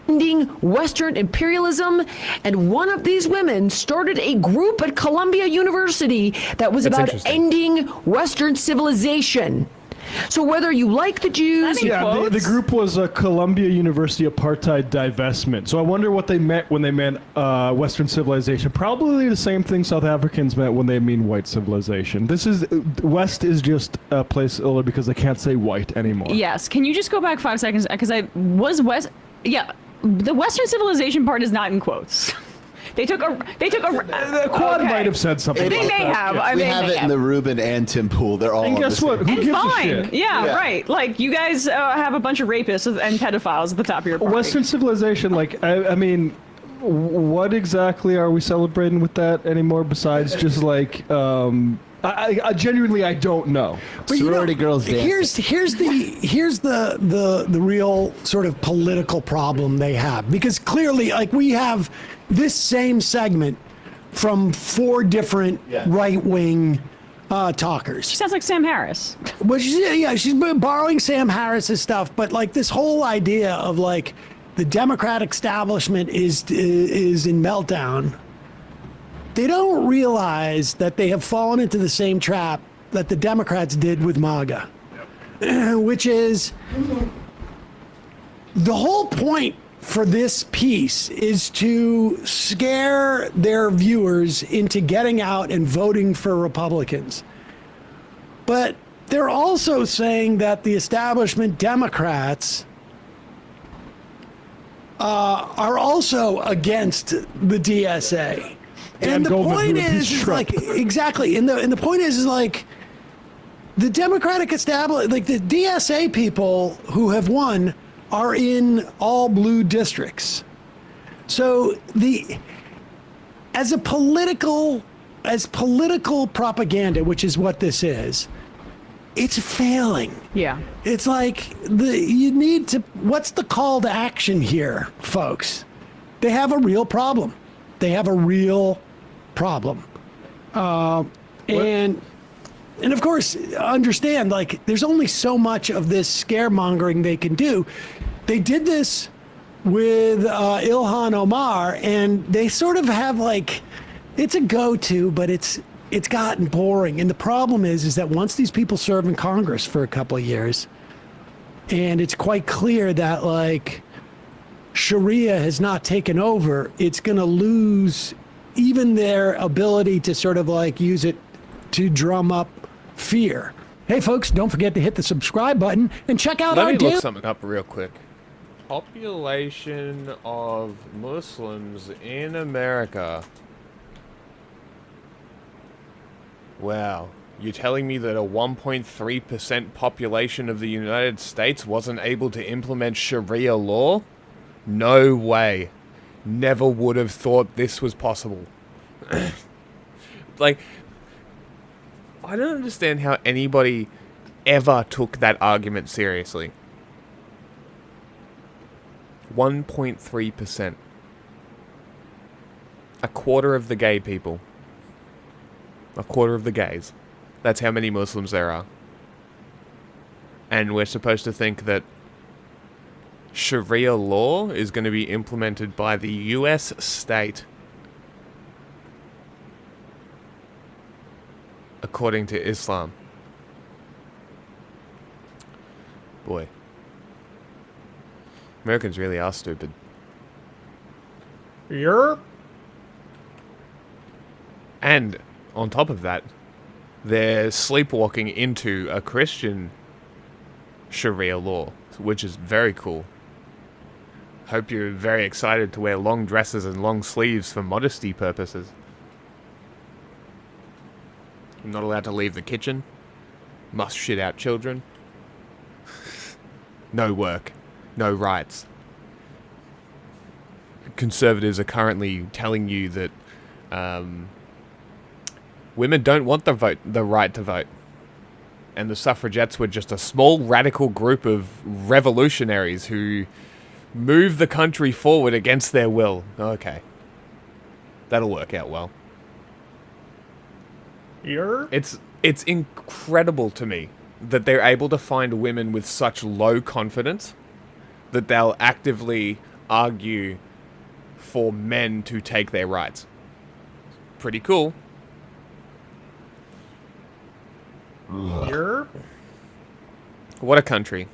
Speaker 15: ending Western imperialism, and one of these women started a group at Columbia University that was
Speaker 12: That's
Speaker 15: about
Speaker 12: interesting.
Speaker 15: ending Western civilization. So whether you like the Jews,
Speaker 12: Yeah, the group was Columbia University Apartheid Divestment. So I wonder what they meant when they meant Western civilization. Probably the same thing South Africans meant when they mean white civilization. West is just a place because they can't say white anymore.
Speaker 7: Yes. Can you just go back 5 seconds? Because the Western civilization part is not in quotes. They took a.
Speaker 12: The quad might have said something.
Speaker 7: They
Speaker 12: about
Speaker 7: may
Speaker 12: that.
Speaker 7: have.
Speaker 12: Yeah.
Speaker 7: I
Speaker 10: We
Speaker 7: mean,
Speaker 10: have
Speaker 7: they
Speaker 10: it in the Ruben and Tim pool. They're all
Speaker 12: And
Speaker 10: on
Speaker 12: guess
Speaker 10: the
Speaker 12: what?
Speaker 10: same-
Speaker 12: Who
Speaker 7: And
Speaker 12: gives a
Speaker 7: fine.
Speaker 12: shit?
Speaker 7: Yeah, right. Like, you guys have a bunch of rapists and pedophiles at the top of your party.
Speaker 12: Western civilization, like, I mean, what exactly are we celebrating with that anymore besides just like, I genuinely, I don't know.
Speaker 9: But you know,
Speaker 10: Sorority girls dancing.
Speaker 9: Here's the real sort of political problem they have, because clearly, like, we have this same segment from 4 different right-wing talkers.
Speaker 7: She sounds like Sam Harris.
Speaker 9: Well, she's been borrowing Sam Harris's stuff, but like this whole idea of like the Democratic establishment is in meltdown. They don't realize that they have fallen into the same trap that the Democrats did with MAGA, which is the whole point for this piece is to scare their viewers into getting out and voting for Republicans. But they're also saying that the establishment Democrats are also against the DSA. And the point is like, exactly. And the point is like, the Democratic establishment, like the DSA people who have won, are in all blue districts. So as political propaganda, which is what this is, it's failing.
Speaker 7: Yeah.
Speaker 9: It's like you need to. What's the call to action here, folks? They have a real problem. And of course, understand, like, there's only so much of this scaremongering they can do. They did this with Ilhan Omar, and they sort of have, like, it's a go-to, but it's gotten boring. And the problem is that once these people serve in Congress for a couple of years, and it's quite clear that, like, Sharia has not taken over, it's going to lose even their ability to sort of, like, use it to drum up fear. Hey, folks, don't forget to hit the subscribe button and check out our
Speaker 18: Let me
Speaker 9: daily...
Speaker 18: look something up real quick. Population of Muslims in America. Wow. You're telling me that a 1.3% population of the United States wasn't able to implement Sharia law? No way. Never would have thought this was possible. Like, I don't understand how anybody ever took that argument seriously. 1.3%. A quarter of the gay people. A quarter of the gays. That's how many Muslims there are. And we're supposed to think that Sharia law is going to be implemented by the US state according to Islam. Boy. Americans really are stupid.
Speaker 8: Europe?
Speaker 18: And on top of that, they're sleepwalking into a Christian Sharia law, which is very cool. Hope you're very excited to wear long dresses and long sleeves for modesty purposes. You're not allowed to leave the kitchen. Must shit out children. No work. No rights. Conservatives are currently telling you that women don't want the right to vote. And the suffragettes were just a small radical group of revolutionaries who moved the country forward against their will. Okay. That'll work out well. It's incredible to me that they're able to find women with such low confidence that they'll actively argue for men to take their rights. Pretty cool.
Speaker 8: Europe?
Speaker 18: What a country.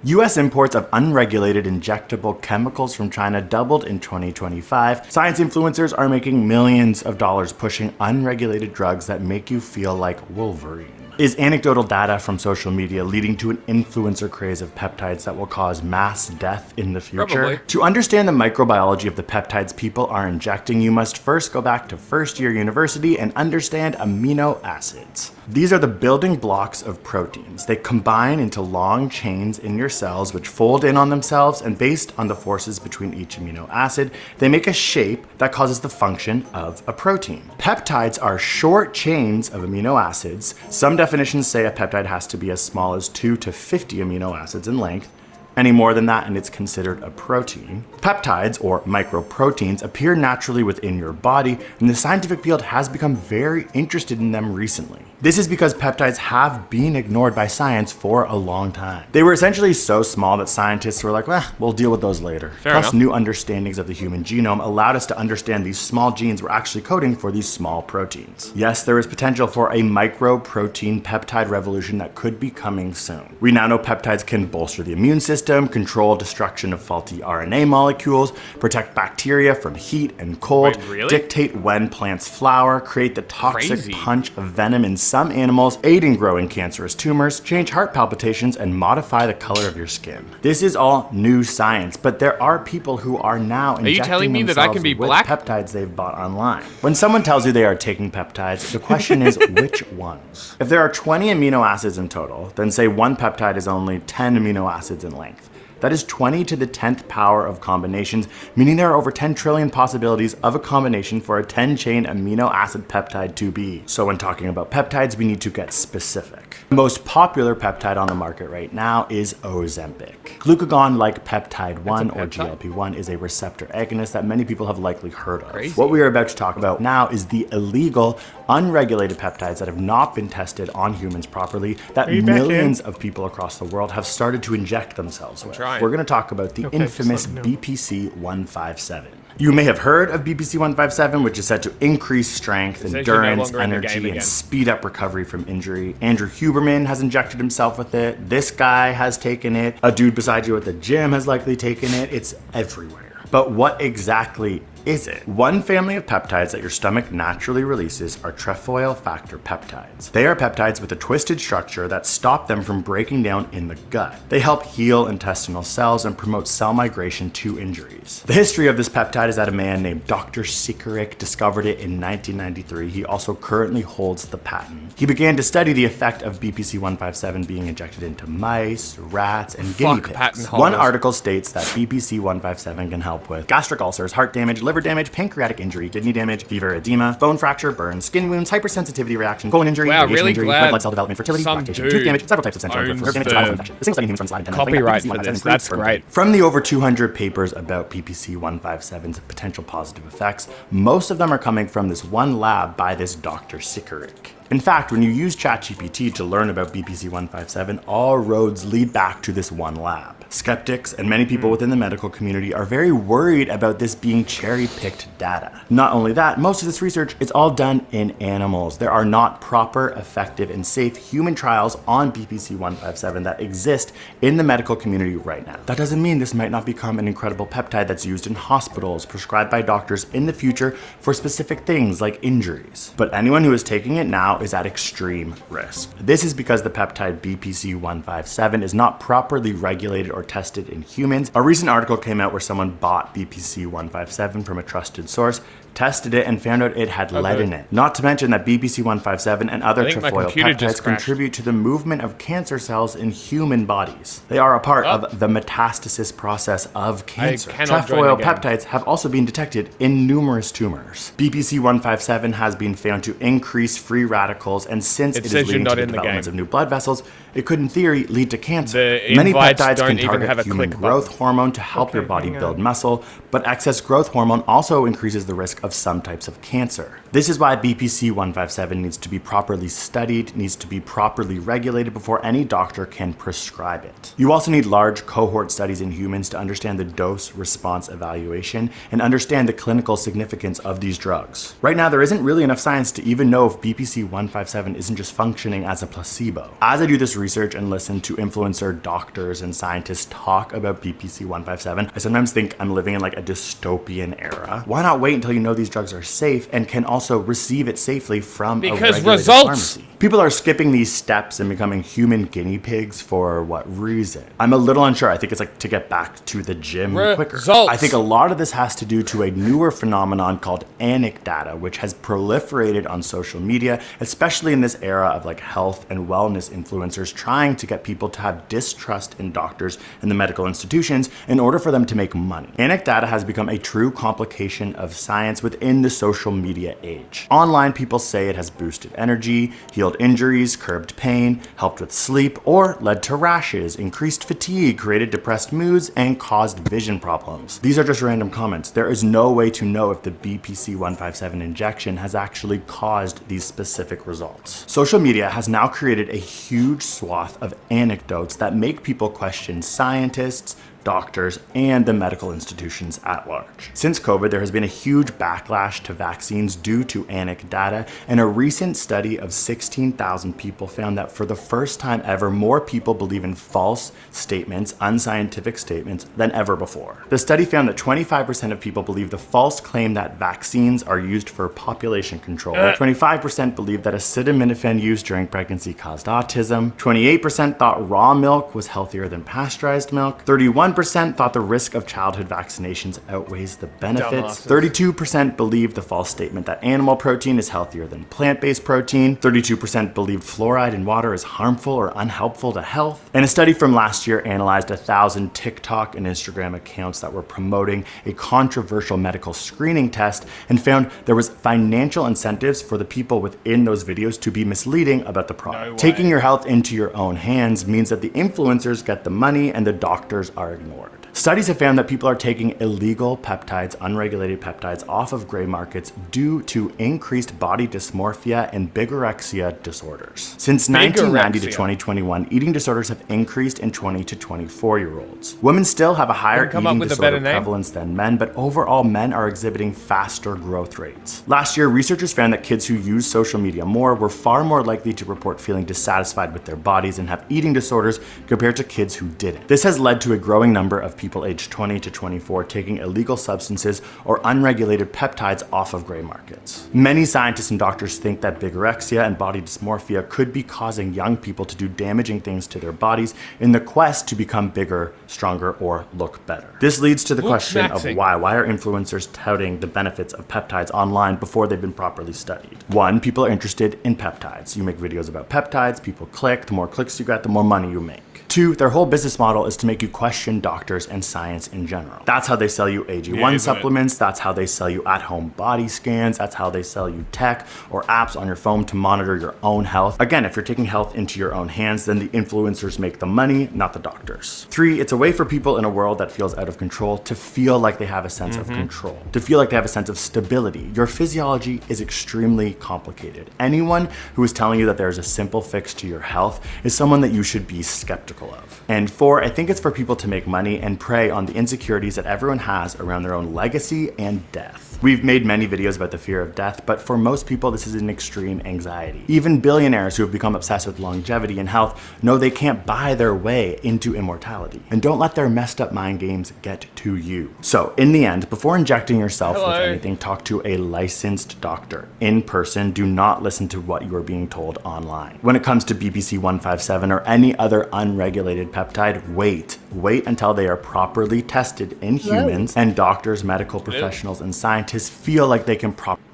Speaker 2: U.S. imports of unregulated injectable chemicals from China doubled in 2025. Science influencers are making millions of dollars pushing unregulated drugs that make you feel like Wolverine. Is anecdotal data from social media leading to an influencer craze of peptides that will cause mass death in the future?
Speaker 18: Probably.
Speaker 2: To understand the microbiology of the peptides people are injecting, you must first go back to first-year university and understand amino acids. These are the building blocks of proteins. They combine into long chains in your cells which fold in on themselves, and based on the forces between each amino acid, they make a shape that causes the function of a protein. Peptides are short chains of amino acids. Some definitions say a peptide has to be as small as 2 to 50 amino acids in length. Any more than that and it's considered a protein. Peptides, or microproteins, appear naturally within your body, and the scientific field has become very interested in them recently. This is because peptides have been ignored by science for a long time. They were essentially so small that scientists were like, well, we'll deal with those later.
Speaker 18: Fair
Speaker 2: Plus,
Speaker 18: enough.
Speaker 2: new understandings of the human genome allowed us to understand these small genes were actually coding for these small proteins. Yes, there is potential for a microprotein peptide revolution that could be coming soon. We now know peptides can bolster the immune system, system, control destruction of faulty RNA molecules, protect bacteria from heat and cold,
Speaker 18: Wait, really?
Speaker 2: dictate when plants flower, create the toxic
Speaker 18: Crazy.
Speaker 2: punch of venom in some animals, aid in growing cancerous tumors, change heart palpitations, and modify the color of your skin. This is all new science, but there are people who are now injecting
Speaker 18: you telling me that I can be
Speaker 2: with
Speaker 18: black?
Speaker 2: peptides they've bought online. When someone tells you they are taking peptides, the question is which ones? If there are 20 amino acids in total, then say one peptide is only 10 amino acids in length. That is 20 to the 10th power of combinations, meaning there are over 10 trillion possibilities of a combination for a 10-chain amino acid peptide to be. So when talking about peptides, we need to get specific. The most popular peptide on the market right now is Ozempic. Glucagon-like peptide 1 or GLP-1 is a receptor agonist that many people have likely heard of.
Speaker 18: Crazy.
Speaker 2: What we are about to talk about now is the illegal, unregulated peptides that have not been tested on humans properly that
Speaker 8: Are you back in?
Speaker 2: millions of people across the world have started to inject themselves with.
Speaker 18: trying.
Speaker 2: We're going to talk about the
Speaker 8: Okay,
Speaker 2: infamous
Speaker 8: just let me know.
Speaker 2: BPC 157. You may have heard of BPC 157, which is said to increase strength,
Speaker 18: It's actually no
Speaker 2: endurance,
Speaker 18: longer in the game
Speaker 2: energy,
Speaker 18: again.
Speaker 2: and speed up recovery from injury. Andrew Huberman has injected himself with it. This guy has taken it. A dude beside you at the gym has likely taken it. It's everywhere. But what exactly is it? One family of peptides that your stomach naturally releases are trefoil factor peptides. They are peptides with a twisted structure that stop them from breaking down in the gut. They help heal intestinal cells and promote cell migration to injuries. The history of this peptide is that a man named Dr. Sikoric discovered it in 1993. He also currently holds the patent. He began to study the effect of BPC 157 being injected into mice, rats, and guinea
Speaker 18: Fuck patent
Speaker 2: pigs.
Speaker 18: holders.
Speaker 2: One article states that BPC 157 can help with gastric ulcers, heart damage, liver damage, pancreatic injury, kidney damage, fever, edema, bone fracture, burns, skin wounds, hypersensitivity reaction, colon injury,
Speaker 18: Wow,
Speaker 2: radiation
Speaker 18: really
Speaker 2: injury,
Speaker 18: glad
Speaker 2: red blood cell development, fertility,
Speaker 18: some
Speaker 2: lactation,
Speaker 18: dude
Speaker 2: tooth damage, several types of sensory
Speaker 18: owns
Speaker 2: nerve damage,
Speaker 18: the
Speaker 2: viral infection. The single study in humans from slide 10
Speaker 18: copyright for this. That's great.
Speaker 2: From the over 200 papers about BPC 157's potential positive effects, most of them are coming from this one lab by this Dr. Sikoric. In fact, when you use ChatGPT to learn about BPC 157, all roads lead back to this one lab. Skeptics and many people within the medical community are very worried about this being cherry-picked data. Not only that, most of this research is all done in animals. There are not proper, effective, and safe human trials on BPC 157 that exist in the medical community right now. That doesn't mean this might not become an incredible peptide that's used in hospitals, prescribed by doctors in the future for specific things like injuries. But anyone who is taking it now is at extreme risk. This is because the peptide BPC 157 is not properly regulated or tested in humans. A recent article came out where someone bought BPC 157 from a trusted source, tested it, and found out it had lead in it. Not to mention that BPC 157 and other
Speaker 18: I think my
Speaker 2: trefoil
Speaker 18: computer just
Speaker 2: peptides
Speaker 18: crashed.
Speaker 2: contribute to the movement of cancer cells in human bodies. They are a part of the metastasis process of cancer.
Speaker 18: cannot join
Speaker 2: Trefoil
Speaker 18: the game.
Speaker 2: peptides have also been detected in numerous tumors. BPC 157 has been found to increase free radicals, and since
Speaker 18: It
Speaker 2: it is
Speaker 18: says you're
Speaker 2: leading
Speaker 18: not
Speaker 2: to the
Speaker 18: in the
Speaker 2: development
Speaker 18: game.
Speaker 2: of new blood vessels, it could in theory lead to cancer.
Speaker 18: The
Speaker 2: Many
Speaker 18: invites
Speaker 2: peptides
Speaker 18: don't
Speaker 2: can
Speaker 18: even
Speaker 2: target
Speaker 18: have a
Speaker 2: human
Speaker 18: click
Speaker 2: growth
Speaker 18: button.
Speaker 2: hormone to help your body build muscle, but excess growth hormone also increases the risk of some types of cancer. This is why BPC 157 needs to be properly studied, needs to be properly regulated before any doctor can prescribe it. You also need large cohort studies in humans to understand the dose-response evaluation and understand the clinical significance of these drugs. Right now, there isn't really enough science to even know if BPC 157 isn't just functioning as a placebo. As I do this research and listen to influencer doctors and scientists talk about BPC 157, I sometimes think I'm living in like a dystopian era. Why not wait until you know these drugs are safe and can also receive it safely from a
Speaker 18: Because
Speaker 2: regulated
Speaker 18: results.
Speaker 2: pharmacy? People are skipping these steps and becoming human guinea pigs for what reason? I'm a little unsure. I think it's like to get back to the gym quicker.
Speaker 18: Results.
Speaker 2: I think a lot of this has to do to a newer phenomenon called anecdata, which has proliferated on social media, especially in this era of like health and wellness influencers trying to get people to have distrust in doctors and the medical institutions in order for them to make money. Anecdata has become a true complication of science within the social media age. Online, people say it has boosted energy, healed injuries, curbed pain, helped with sleep, or led to rashes, increased fatigue, created depressed moods, and caused vision problems. These are just random comments. There is no way to know if the BPC 157 injection has actually caused these specific results. Social media has now created a huge swath of anecdotes that make people question scientists, doctors, and the medical institutions at large. Since COVID, there has been a huge backlash to vaccines due to anecdata, and a recent study of 16,000 people found that for the first time ever, more people believe in false statements, unscientific statements, than ever before. The study found that 25% of people believe the false claim that vaccines are used for population control. 25% believe that acetaminophen used during pregnancy caused autism. 28% thought raw milk was healthier than pasteurized milk. 31% thought the risk of childhood vaccinations outweighs the benefits.
Speaker 18: Dumbasses.
Speaker 2: 32% believed the false statement that animal protein is healthier than plant-based protein. 32% believed fluoride in water is harmful or unhelpful to health. And a study from last year analyzed 1,000 TikTok and Instagram accounts that were promoting a controversial medical screening test and found there was financial incentives for the people within those videos to be misleading about the product. Taking your health into your own hands means that the influencers get the money and the doctors are ignored. Studies have found that people are taking illegal peptides, unregulated peptides, off of gray markets due to increased body dysmorphia and bigorexia disorders. Since 1990 to 2021, eating disorders have increased in 20 to 24-year-olds. Women still have a higher eating disorder prevalence than men, but overall men are exhibiting faster growth rates. Last year, researchers found that kids who use social media more were far more likely to report feeling dissatisfied with their bodies and have eating disorders compared to kids who didn't. This has led to a growing number of people aged 20 to 24 taking illegal substances or unregulated peptides off of gray markets. Many scientists and doctors think that bigorexia and body dysmorphia could be causing young people to do damaging things to their bodies in the quest to become bigger, stronger, or look better. This leads to the question of why are influencers touting the benefits of peptides online before they've been properly studied? One, people are interested in peptides. You make videos about peptides, people click, the more clicks you get, the more money you make. Two, their whole business model is to make you question doctors and science in general. That's how they sell you AG1 supplements, that's how they sell you at-home body scans, that's how they sell you tech or apps on your phone to monitor your own health. Again, if you're taking health into your own hands, then the influencers make the money, not the doctors. Three, it's a way for people in a world that feels out of control to feel like they have a sense of control, to feel like they have a sense of stability. Your physiology is extremely complicated. Anyone who is telling you that there's a simple fix to your health is someone that you should be skeptical of. And four, I think it's for people to make money and prey on the insecurities that everyone has around their own legacy and death. We've made many videos about the fear of death, but for most people, this is an extreme anxiety. Even billionaires who have become obsessed with longevity and health know they can't buy their way into immortality. And don't let their messed up mind games get to you. So in the end, before injecting yourself with anything, talk to a licensed doctor in person. Do not listen to what you are being told online. When it comes to BBC 157 or any other unregulated peptide, wait until they are properly tested in humans and doctors, medical professionals, and scientists feel like they can properly.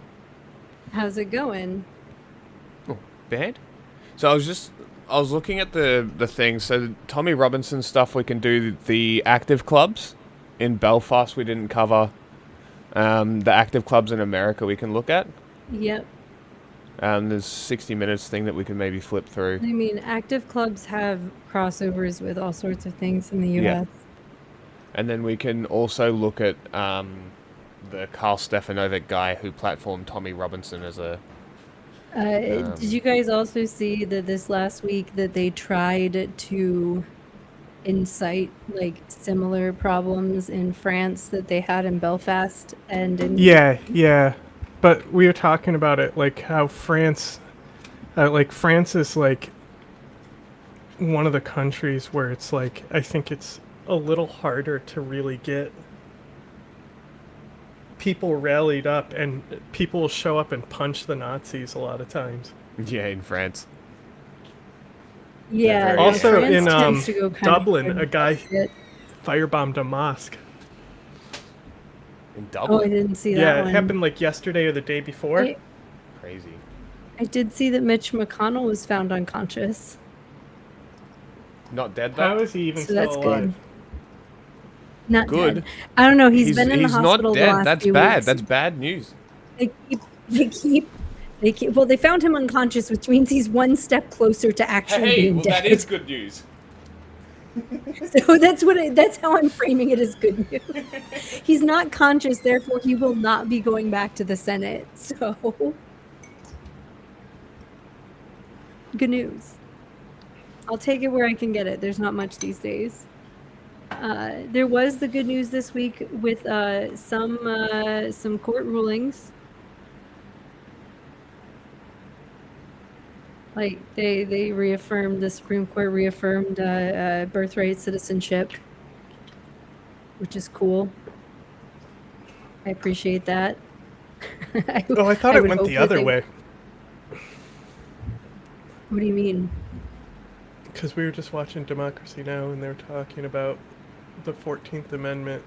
Speaker 14: How's it going?
Speaker 18: Oh, bad? So I was looking at the thing. So Tommy Robinson stuff, we can do the active clubs. In Belfast, we didn't cover the active clubs in America we can look at.
Speaker 14: Yep.
Speaker 18: There's 60 Minutes thing that we can maybe flip through.
Speaker 14: I mean, active clubs have crossovers with all sorts of things in the U.S.
Speaker 18: Yeah. And then we can also look at the Carl Stefanovic guy who platformed Tommy Robinson as a...
Speaker 14: did you guys also see that this last week that they tried to incite like similar problems in France that they had in Belfast and in...
Speaker 8: Yeah. But we were talking about it, like how France is like one of the countries where it's like, I think it's a little harder to really get people rallied up, and people will show up and punch the Nazis a lot of times.
Speaker 18: Yeah, in France.
Speaker 14: Yeah.
Speaker 8: Also
Speaker 14: France
Speaker 8: in
Speaker 14: tends to go kind of
Speaker 8: Dublin, a guy firebombed a mosque.
Speaker 18: In Dublin?
Speaker 14: Oh, I didn't see that
Speaker 8: Yeah,
Speaker 14: one.
Speaker 8: it happened like yesterday or the day before.
Speaker 18: Crazy.
Speaker 14: I did see that Mitch McConnell was found unconscious.
Speaker 18: Not dead though?
Speaker 8: How is he even
Speaker 14: So
Speaker 8: still
Speaker 14: that's
Speaker 8: alive?
Speaker 14: good. Not
Speaker 18: Good.
Speaker 14: dead. I don't know. He's been in the
Speaker 18: he's
Speaker 14: hospital
Speaker 18: not
Speaker 14: the
Speaker 18: dead.
Speaker 14: last
Speaker 18: That's
Speaker 14: few
Speaker 18: bad.
Speaker 14: weeks.
Speaker 18: That's bad news.
Speaker 14: They keep. Well, they found him unconscious, which means he's one step closer to actually
Speaker 18: Hey,
Speaker 14: being
Speaker 18: well,
Speaker 14: dead.
Speaker 18: that is good news.
Speaker 14: So that's how I'm framing it as good news. He's not conscious, therefore he will not be going back to the Senate. So good news. I'll take it where I can get it. There's not much these days. There was the good news this week with some court rulings. Like they reaffirmed, the Supreme Court reaffirmed birthright citizenship, which is cool. I appreciate that.
Speaker 8: I thought it went the other way.
Speaker 14: What do you mean?
Speaker 8: Because we were just watching Democracy Now! And they were talking about the 14th Amendment.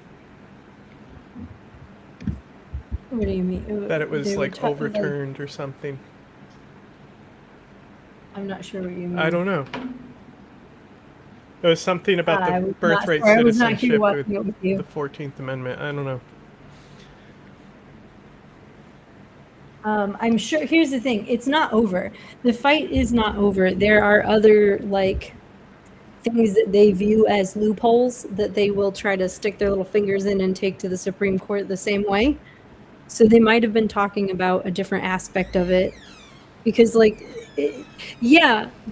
Speaker 14: What do you mean?
Speaker 8: That it was
Speaker 14: They were
Speaker 8: like overturned or something.
Speaker 14: I'm not sure what you mean.
Speaker 8: I don't know. It was something about
Speaker 14: I
Speaker 8: the
Speaker 14: was
Speaker 8: birthright
Speaker 14: not- I was not here
Speaker 8: citizenship
Speaker 14: watching it with you.
Speaker 8: the 14th Amendment. I don't know.
Speaker 14: I'm sure. Here's the thing: it's not over. The fight is not over. There are other like things that they view as loopholes that they will try to stick their little fingers in and take to the Supreme Court the same way. So they might have been talking about a different aspect of it, because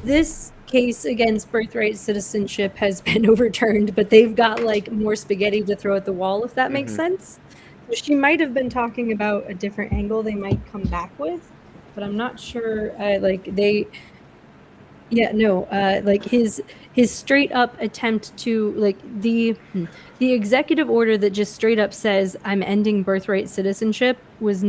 Speaker 14: this case against birthright citizenship has been overturned, but they've got like more spaghetti to throw at the wall, if that makes sense. So she might have been talking about a different angle they might come back with, but I'm not sure. His straight up attempt to the executive order that just straight up says I'm ending birthright citizenship was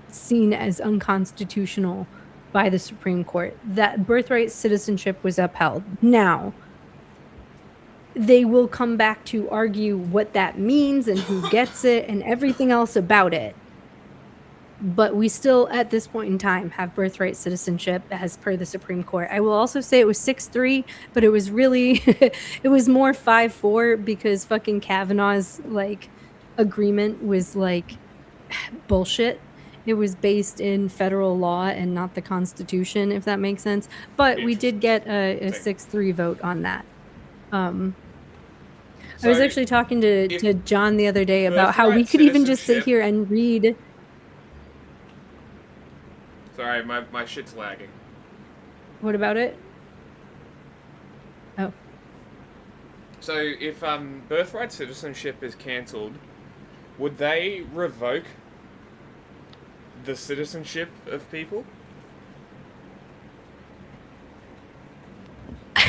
Speaker 14: seen as unconstitutional by the Supreme Court. That birthright citizenship was upheld. Now they will come back to argue what that means and who gets it and everything else about it. But we still, at this point in time, have birthright citizenship as per the Supreme Court. I will also say it was 6-3, but it was really, it was more 5-4 because fucking Kavanaugh's agreement was bullshit. It was based in federal law and not the Constitution, if that makes sense. But we did get a 6-3 vote on that. I was actually talking to John the other day about how we could even just sit here and read.
Speaker 18: Sorry, my shit's lagging.
Speaker 14: What about it? Oh.
Speaker 18: So if birthright citizenship is cancelled, would they revoke the citizenship of people?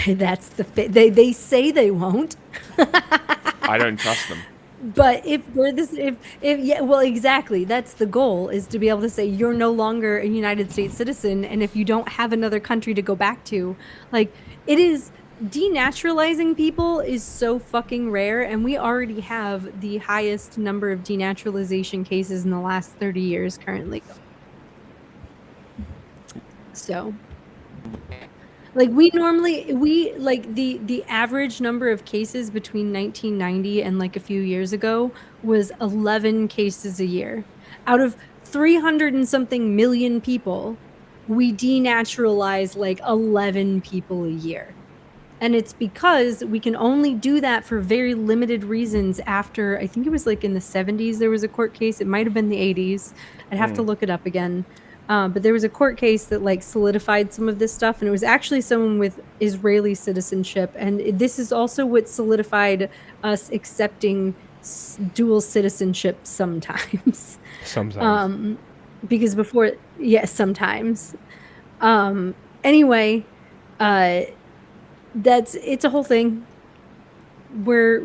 Speaker 14: That's they say they won't.
Speaker 18: I don't trust them.
Speaker 14: But if exactly, that's the goal, is to be able to say you're no longer a United States citizen, and if you don't have another country to go back to, it is denaturalizing people is so fucking rare, and we already have the highest number of denaturalization cases in the last 30 years currently. So the average number of cases between 1990 and a few years ago was 11 cases a year. Out of 300 and something million people, we denaturalize 11 people a year. And it's because we can only do that for very limited reasons after, I think it was in the 70s, there was a court case. It might have been the 80s. I'd have to look it up again. But there was a court case that solidified some of this stuff, and it was actually someone with Israeli citizenship, and this is also what solidified us accepting dual citizenship sometimes.
Speaker 4: Sometimes.
Speaker 14: Because before, yes, sometimes. Anyway, it's a whole thing. Where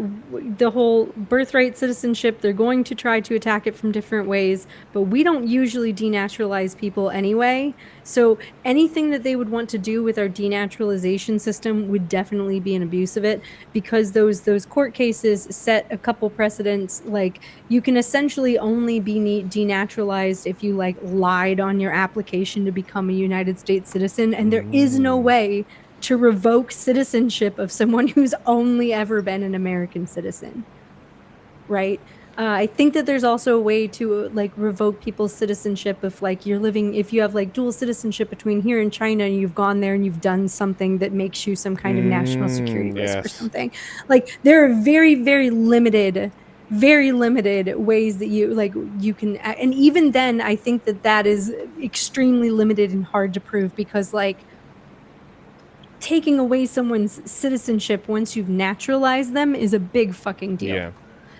Speaker 14: the whole birthright citizenship, they're going to try to attack it from different ways, but we don't usually denaturalize people anyway. So anything that they would want to do with our denaturalization system would definitely be an abuse of it, because those court cases set a couple precedents. You can essentially only be denaturalized if you lied on your application to become a United States citizen, and there is no way to revoke citizenship of someone who's only ever been an American citizen, right? I think that there's also a way to revoke people's citizenship if if you have dual citizenship between here and China, and you've gone there and you've done something that makes you some kind of national security risk or something. There are very, very limited ways that you can, and even then I think that is extremely limited and hard to prove, because taking away someone's citizenship once you've naturalized them is a big fucking deal.
Speaker 4: Yeah.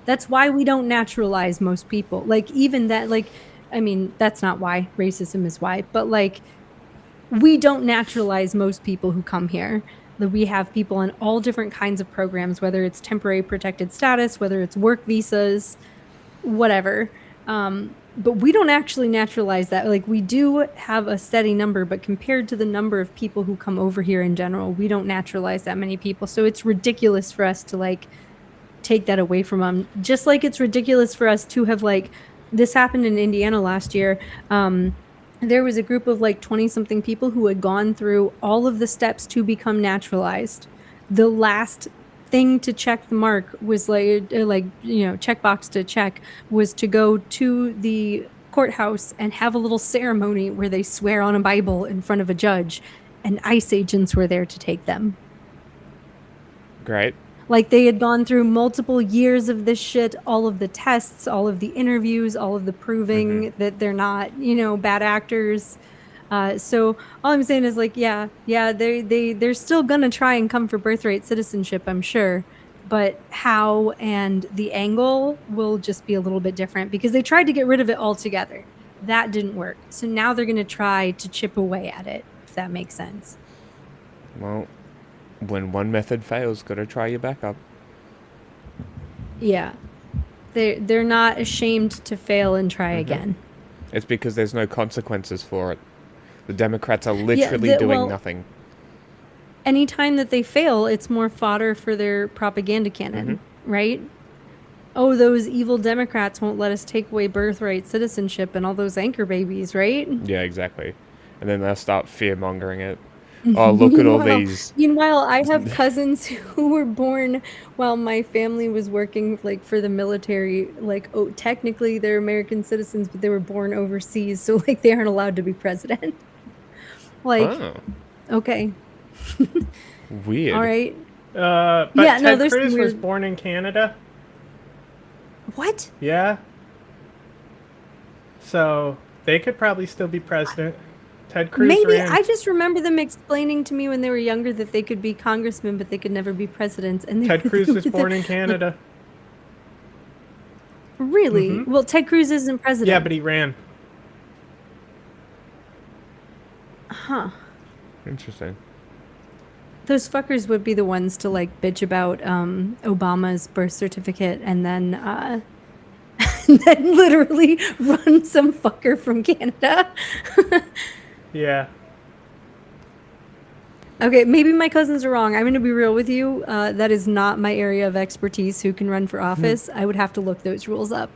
Speaker 14: That's why we don't naturalize most people. Like, even that, like, I mean, that's not why. Racism is why. But, like, we don't naturalize most people who come here. We have people in all different kinds of programs, whether it's temporary protected status, whether it's work visas, whatever. But we don't actually naturalize that. Like, we do have a steady number, but compared to the number of people who come over here in general, we don't naturalize that many people. So it's ridiculous for us to, like, take that away from them. Just like it's ridiculous for us to have, like, this happened in Indiana last year. There was a group of like 20-something people who had gone through all of the steps to become naturalized. The last thing to check the mark was checkbox to check was to go to the courthouse and have a little ceremony where they swear on a Bible in front of a judge, and ICE agents were there to take them.
Speaker 4: Great.
Speaker 14: Like, they had gone through multiple years of this shit, all of the tests, all of the interviews, all of the proving that they're not, bad actors. So all I'm saying is, like, they're still gonna try and come for birthright citizenship, I'm sure. But how and the angle will just be a little bit different, because they tried to get rid of it altogether. That didn't work. So now they're gonna try to chip away at it, if that makes sense.
Speaker 4: Well, when one method fails, gotta try your backup.
Speaker 14: Yeah. They're not ashamed to fail and try again.
Speaker 4: It's because there's no consequences for it. The Democrats are literally doing nothing.
Speaker 14: Anytime that they fail, it's more fodder for their propaganda cannon, right? Oh, those evil Democrats won't let us take away birthright citizenship and all those anchor babies, right?
Speaker 4: Yeah, exactly. And then they'll start fear-mongering it. Oh, look at all these.
Speaker 14: Meanwhile, I have cousins who were born while my family was working, like, for the military. Like, technically they're American citizens, but they were born overseas, so, like, they aren't allowed to be president. Like, okay.
Speaker 4: Weird.
Speaker 14: All right.
Speaker 8: But
Speaker 14: yeah,
Speaker 8: Ted
Speaker 14: there's
Speaker 8: Cruz
Speaker 14: some
Speaker 8: was
Speaker 14: weird...
Speaker 8: born in Canada.
Speaker 14: What?
Speaker 8: Yeah. So they could probably still be president. Ted Cruz
Speaker 14: Maybe.
Speaker 8: ran.
Speaker 14: I just remember them explaining to me when they were younger that they could be congressmen, but they could never be presidents. And
Speaker 8: Ted Cruz was born in Canada.
Speaker 14: Really? Well, Ted Cruz isn't president.
Speaker 8: Yeah, but he ran.
Speaker 14: Huh.
Speaker 4: Interesting.
Speaker 14: Those fuckers would be the ones to, like, bitch about Obama's birth certificate and then and then literally run some fucker from Canada.
Speaker 8: Yeah.
Speaker 14: Okay, maybe my cousins are wrong. I'm going to be real with you. That is not my area of expertise, who can run for office. I would have to look those rules up.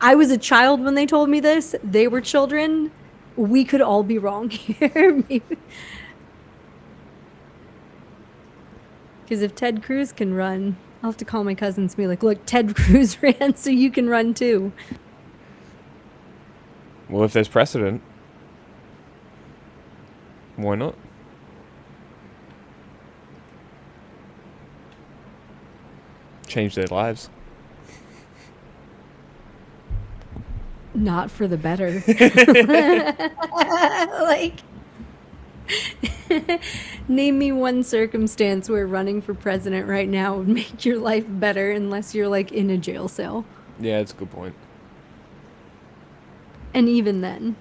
Speaker 14: I was a child when they told me this. They were children. We could all be wrong here. Because if Ted Cruz can run, I'll have to call my cousins and be like, look, Ted Cruz ran, so you can run too.
Speaker 4: Well, if there's precedent, why not? Change their lives.
Speaker 14: Not for the better. Like, name me one circumstance where running for president right now would make your life better, unless you're, like, in a jail cell.
Speaker 4: Yeah, that's a good point.
Speaker 14: And even then.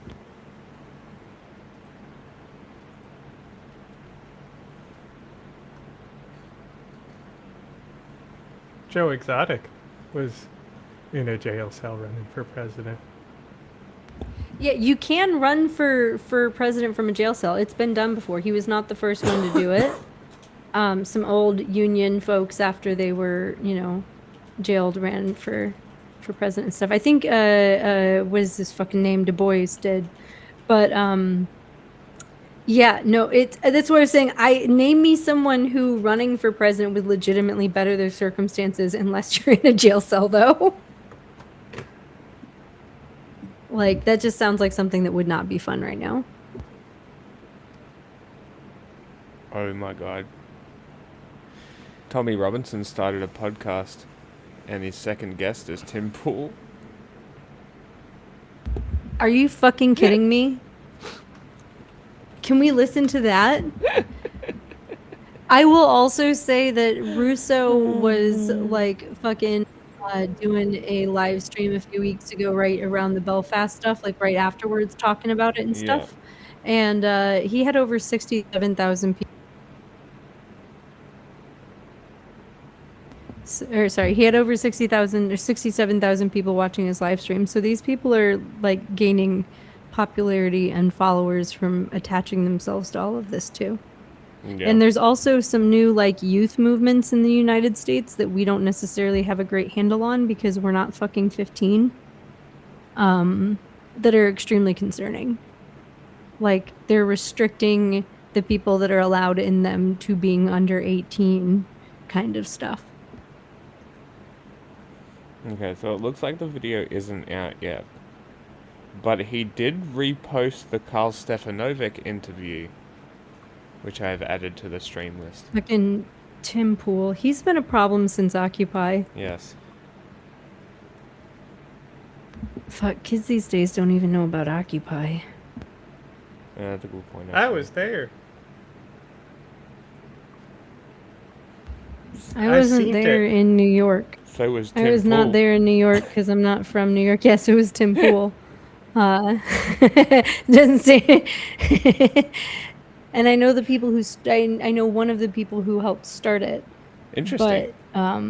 Speaker 8: Joe Exotic was in a jail cell running for president.
Speaker 14: Yeah, you can run for president from a jail cell. It's been done before. He was not the first one to do it. Some old Union folks, after they were, jailed, ran for president and stuff. I think, what is this fucking name? Du Bois did. But, yeah, no, that's what I was saying. Name me someone who running for president would legitimately better their circumstances, unless you're in a jail cell, though. Like, that just sounds like something that would not be fun right now.
Speaker 4: Oh my god. Tommy Robinson started a podcast, and his second guest is Tim Pool.
Speaker 14: Are you fucking kidding me? Can we listen to that? I will also say that Russo was like fucking doing a live stream a few weeks ago, right around the Belfast stuff, like right afterwards, talking about it and
Speaker 4: Yeah.
Speaker 14: stuff. And he had over 67,000 people. Or sorry, he had over 60,000 or 67,000 people watching his live stream. So these people are like gaining popularity and followers from attaching themselves to all of this too.
Speaker 4: Yeah.
Speaker 14: And there's also some new like youth movements in the United States that we don't necessarily have a great handle on because we're not fucking 15. That are extremely concerning. Like they're restricting the people that are allowed in them to being under 18 kind of stuff.
Speaker 4: Okay, so it looks like the video isn't out yet. But he did repost the Karl Stefanovic interview, which I've added to the stream list.
Speaker 14: Fucking Tim Pool. He's been a problem since Occupy.
Speaker 4: Yes.
Speaker 14: Fuck, kids these days don't even know about Occupy.
Speaker 4: That's a good point.
Speaker 8: I was there.
Speaker 14: I wasn't
Speaker 8: seen
Speaker 14: there
Speaker 8: it.
Speaker 14: in New York.
Speaker 4: So was Tim
Speaker 14: I was
Speaker 4: Pool.
Speaker 14: not there in New York because I'm not from New York. Yes, it was Tim Pool. Doesn't say. And I know the people who I know one of the people who helped start it.
Speaker 4: Interesting.
Speaker 14: But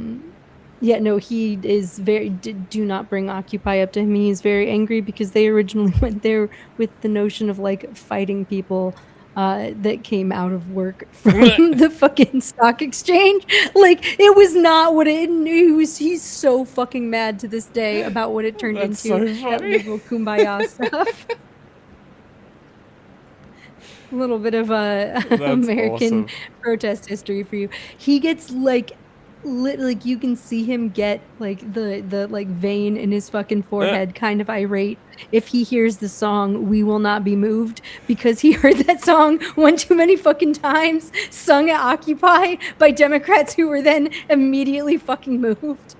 Speaker 14: yeah, no, he is very. Do not bring Occupy up to him. He's very angry because they originally went there with the notion of like fighting people that came out of work from the fucking stock exchange. Like it was not what it. He's so fucking mad to this day about what it turned
Speaker 4: That's
Speaker 14: into.
Speaker 4: so
Speaker 14: That
Speaker 4: funny.
Speaker 14: liberal kumbaya stuff. A little bit of a American
Speaker 4: awesome.
Speaker 14: protest history for you. He gets like like you can see him get like the like vein in his fucking forehead kind of irate if he hears the song "We Will Not Be Moved" because he heard that song one too many fucking times sung at Occupy by Democrats who were then immediately fucking moved.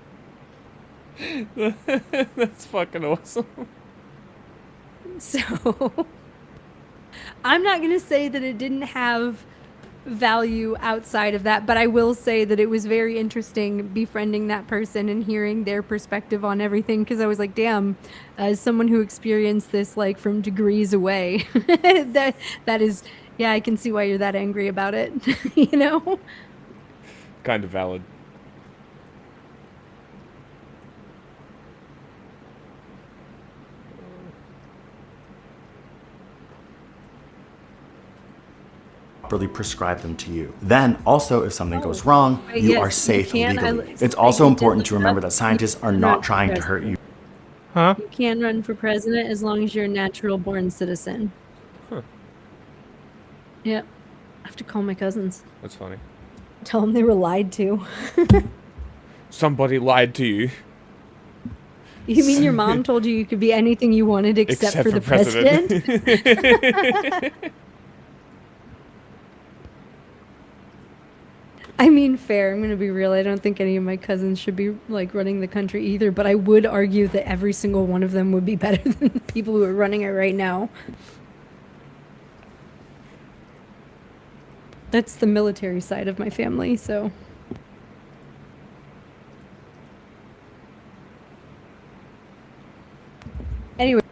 Speaker 4: That's fucking awesome.
Speaker 14: So I'm not going to say that it didn't have value outside of that, but I will say that it was very interesting befriending that person and hearing their perspective on everything because I was like, damn, as someone who experienced this like from degrees away, that is, yeah, I can see why you're that angry about it, you know?
Speaker 4: Kind of valid.
Speaker 2: Properly prescribe them to you. Then, also, if something goes wrong,
Speaker 14: Right,
Speaker 2: you
Speaker 14: yes,
Speaker 2: are
Speaker 14: you
Speaker 2: safe
Speaker 14: can.
Speaker 2: legally.
Speaker 14: I
Speaker 2: It's also
Speaker 14: did
Speaker 2: important
Speaker 14: look
Speaker 2: to
Speaker 14: it
Speaker 2: remember
Speaker 14: up.
Speaker 2: that scientists are
Speaker 14: You
Speaker 2: not
Speaker 14: can
Speaker 2: trying to
Speaker 14: run
Speaker 2: hurt you.
Speaker 8: Huh?
Speaker 14: You can run for president as long as you're a natural born citizen.
Speaker 4: Huh.
Speaker 14: Yep. I have to call my cousins.
Speaker 4: That's funny.
Speaker 14: Tell them they were lied to.
Speaker 4: Somebody lied to you.
Speaker 14: You mean your mom told you you could be anything you wanted except for the president? I mean, fair. I'm going to be real. I don't think any of my cousins should be like running the country either, but I would argue that every single one of them would be better than the people who are running it right now. That's the military side of my family, so. Anyway,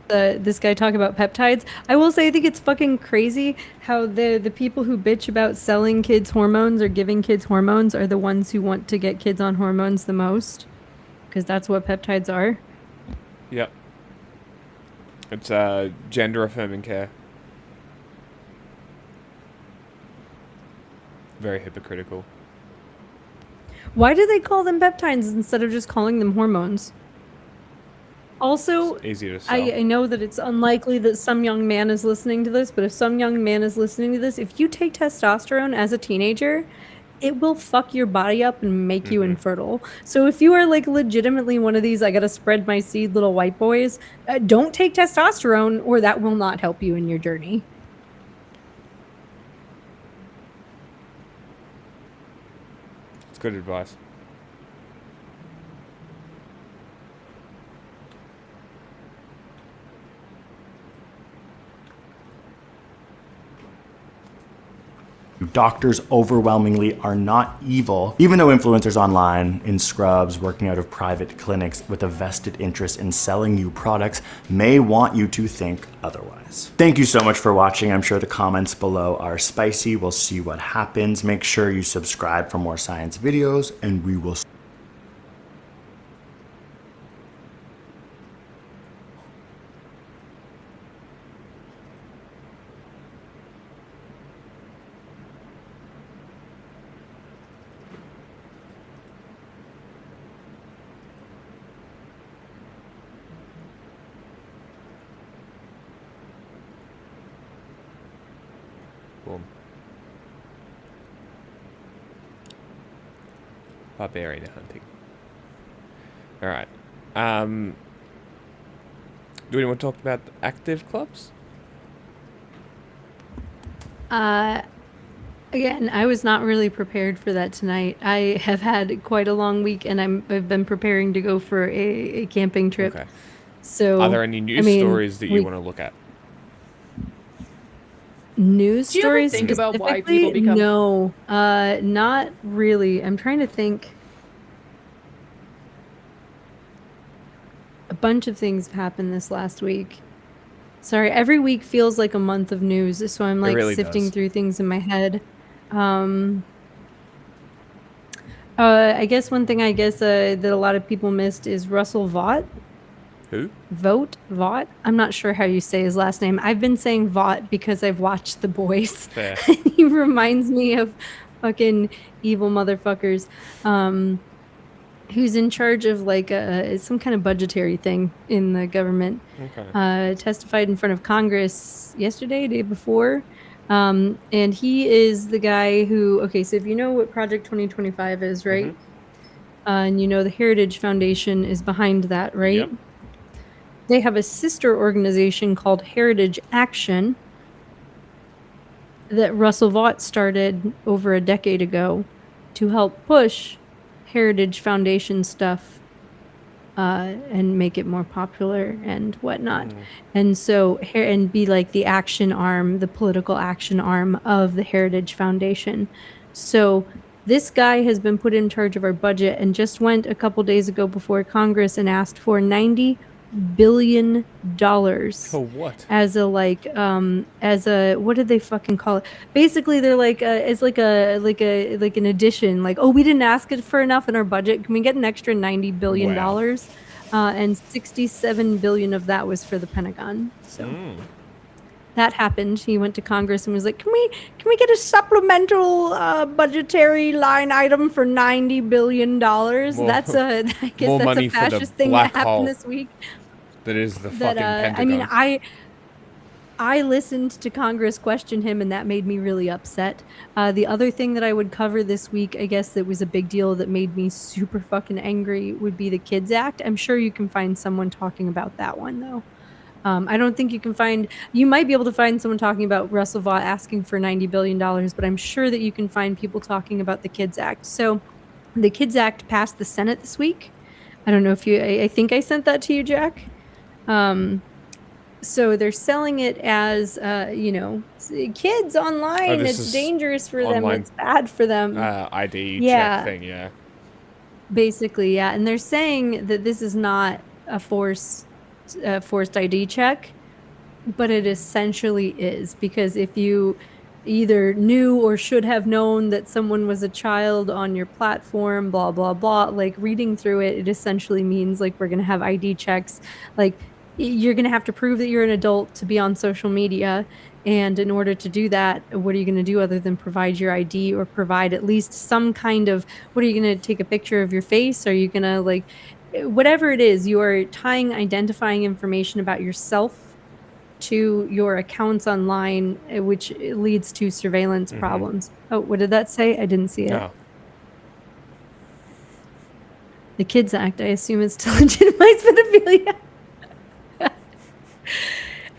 Speaker 14: this guy talk about peptides. I will say I think it's fucking crazy how the people who bitch about selling kids hormones or giving kids hormones are the ones who want to get kids on hormones the most, because that's what peptides are.
Speaker 4: Yep. It's gender affirming care. Very hypocritical.
Speaker 14: Why do they call them peptides instead of just calling them hormones? Also,
Speaker 4: It's easier to sell.
Speaker 14: I know that it's unlikely that some young man is listening to this, but if some young man is listening to this, if you take testosterone as a teenager, it will fuck your body up and make you infertile. So if you are like legitimately one of these, I gotta spread my seed little white boys, don't take testosterone or that will not help you in your journey.
Speaker 4: It's good advice.
Speaker 2: Doctors overwhelmingly are not evil, even though influencers online, in scrubs, working out of private clinics with a vested interest in selling you products may want you to think otherwise. Thank you so much for watching. I'm sure the comments below are spicy. We'll see what happens. Make sure you subscribe for more science videos, and we will see.
Speaker 4: Boom. Barbarian hunting. All right. Do we want to talk about active clubs?
Speaker 14: Again, I was not really prepared for that tonight. I have had quite a long week, and I've been preparing to go for a camping trip.
Speaker 4: Okay.
Speaker 14: So,
Speaker 4: Are there any news stories that you want to look at?
Speaker 14: News
Speaker 7: Do you ever
Speaker 14: stories
Speaker 7: think about why
Speaker 14: specifically?
Speaker 7: people become-
Speaker 14: No, not really. I'm trying to think. A bunch of things have happened this last week. Sorry, every week feels like a month of news, so I'm like
Speaker 4: really
Speaker 14: sifting
Speaker 4: does.
Speaker 14: through things in my head. I guess one thing that a lot of people missed is Russell Vought.
Speaker 4: Who?
Speaker 14: Vought. I'm not sure how you say his last name. I've been saying Vought because I've watched The Boys.
Speaker 4: Fair.
Speaker 14: He reminds me of fucking evil motherfuckers. Who's in charge of like some kind of budgetary thing in the government.
Speaker 4: Okay.
Speaker 14: Testified in front of Congress yesterday, day before. And he is the guy who, okay, so if you know what Project 2025 is, right? And you know the Heritage Foundation is behind that, right?
Speaker 4: Yep.
Speaker 14: They have a sister organization called Heritage Action that Russell Vought started over a decade ago to help push Heritage Foundation stuff and make it more popular and whatnot. And so, and be like the action arm, the political action arm of the Heritage Foundation. So this guy has been put in charge of our budget and just went a couple days ago before Congress and asked for $90 billion
Speaker 4: For what?
Speaker 14: as a what did they fucking call it? Basically, they're like it's like an addition. Like, oh, we didn't ask it for enough in our budget. Can we get an extra $90 billion?
Speaker 4: Wow.
Speaker 14: And 67 billion of that was for the Pentagon. So that happened. He went to Congress and was like, "Can we get a supplemental budgetary line item for $90 billion?" That's I guess
Speaker 4: more
Speaker 14: that's
Speaker 4: money
Speaker 14: a
Speaker 4: for the
Speaker 14: fascist thing
Speaker 4: black
Speaker 14: that happened
Speaker 4: hole.
Speaker 14: this week.
Speaker 4: That is the
Speaker 14: That
Speaker 4: fucking Pentagon.
Speaker 14: I mean, I listened to Congress question him, and that made me really upset. The other thing that I would cover this week, I guess that was a big deal that made me super fucking angry, would be the Kids Act. I'm sure you can find someone talking about that one, though. I don't think you might be able to find someone talking about Russell Vought asking for $90 billion, but I'm sure that you can find people talking about the Kids Act. So the Kids Act passed the Senate this week. I don't know if I think I sent that to you, Jack. So they're selling it as, kids online. It's dangerous for them. It's bad for them.
Speaker 4: ID check thing, yeah.
Speaker 14: Basically, yeah. And they're saying that this is not a forced ID check, but it essentially is, because if you either knew or should have known that someone was a child on your platform, blah, blah, blah, like reading through it, it essentially means like we're going to have ID checks. Like you're going to have to prove that you're an adult to be on social media. And in order to do that, what are you going to do other than provide your ID or provide at least some kind of, what are you going to take a picture of your face? Are you going to like, whatever it is, you are tying identifying information about yourself to your accounts online, which leads to surveillance problems. Oh, what did that say? I didn't see it.
Speaker 4: No.
Speaker 14: The Kids Act, I assume, is to legitimize pedophilia.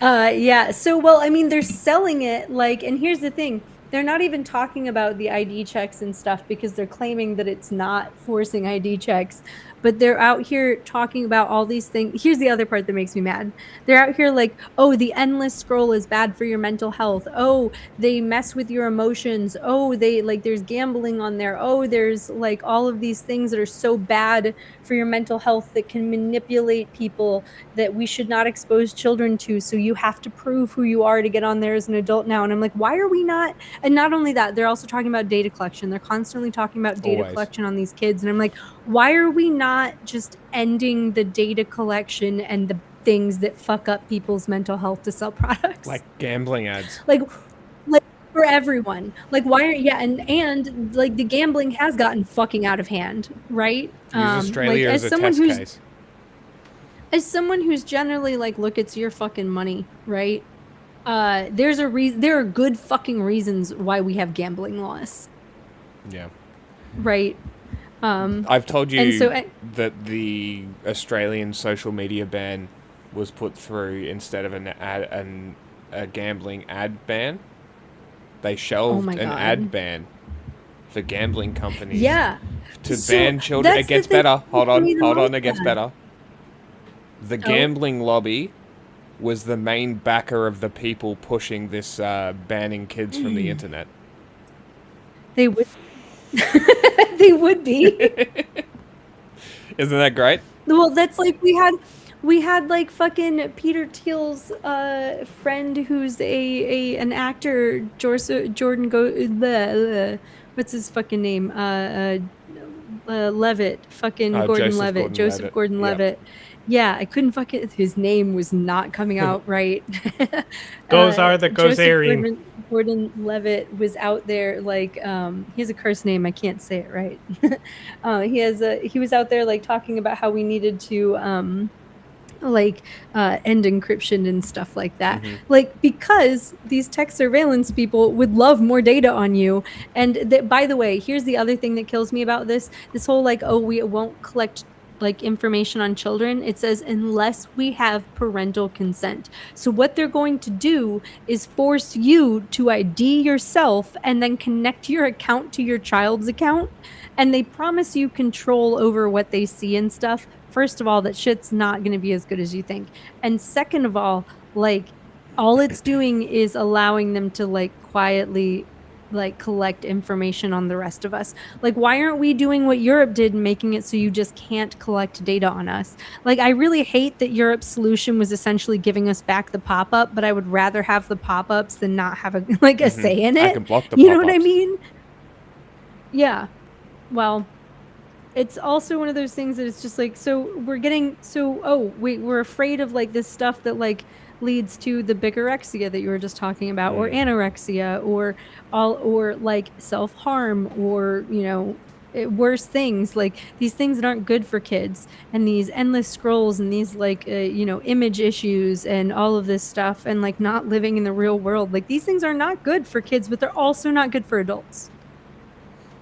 Speaker 14: Yeah. So, well, I mean, they're selling it like, and here's the thing. They're not even talking about the ID checks and stuff because they're claiming that it's not forcing ID checks. but they're out here talking about all these things. Here's the other part that makes me mad. They're out here like, oh, the endless scroll is bad for your mental health. Oh, they mess with your emotions. Oh, they like there's gambling on there. Oh, there's like all of these things that are so bad for your mental health that can manipulate people that we should not expose children to. So you have to prove who you are to get on there as an adult now. And I'm like, why are we not? And not only that, they're also talking about data collection. They're constantly talking about data collection on these kids. And I'm like, why are we not just ending the data collection and the things that fuck up people's mental health to sell products?
Speaker 18: Like gambling ads.
Speaker 14: Like for everyone. Like why are and like the gambling has gotten fucking out of hand, right?
Speaker 18: Use Australia as a test case.
Speaker 14: As someone who's generally like, look, it's your fucking money, right? There's a reason. There are good fucking reasons why we have gambling laws.
Speaker 18: Yeah.
Speaker 14: Right.
Speaker 18: I've told you
Speaker 14: and so,
Speaker 18: that the Australian social media ban was put through instead of a gambling ad ban. They shelved an ad ban for gambling companies.
Speaker 14: Yeah.
Speaker 18: To ban children. It gets better. Hold on. It gets better. The gambling lobby was the main backer of the people pushing this banning kids from the internet.
Speaker 14: They would. They would be.
Speaker 18: Isn't that great?
Speaker 14: Well, that's like we had like fucking Peter Thiel's friend who's an actor, Jordan what's his fucking name? Levitt, fucking Gordon Levitt, Joseph Gordon-Levitt. Yeah, I couldn't fucking. His name was not coming out right.
Speaker 8: Gozerian.
Speaker 14: Gordon-Levitt was out there like he has a curse name. I can't say it right. He was out there like talking about how we needed to end encryption and stuff like that. Like because these tech surveillance people would love more data on you. And by the way, here's the other thing that kills me about this whole like, oh, we won't collect like information on children. It says unless we have parental consent. So what they're going to do is force you to ID yourself and then connect your account to your child's account, and they promise you control over what they see and stuff. First of all, that shit's not going to be as good as you think, and second of all, like all it's doing is allowing them to like quietly like collect information on the rest of us. Like why aren't we doing what Europe did and making it so you just can't collect data on us? Like I really hate that Europe's solution was essentially giving us back the pop-up, but I would rather have the pop-ups than not have a say in it.
Speaker 18: I can block the
Speaker 14: you
Speaker 18: pop-ups.
Speaker 14: know what I mean? Yeah. Well, it's also one of those things that it's just like, we're afraid of like this stuff that like leads to the bigorexia that you were just talking about, or anorexia, or like self-harm, or worse things, like these things that aren't good for kids, and these endless scrolls, and these like image issues, and all of this stuff, and like not living in the real world. Like these things are not good for kids, but they're also not good for adults.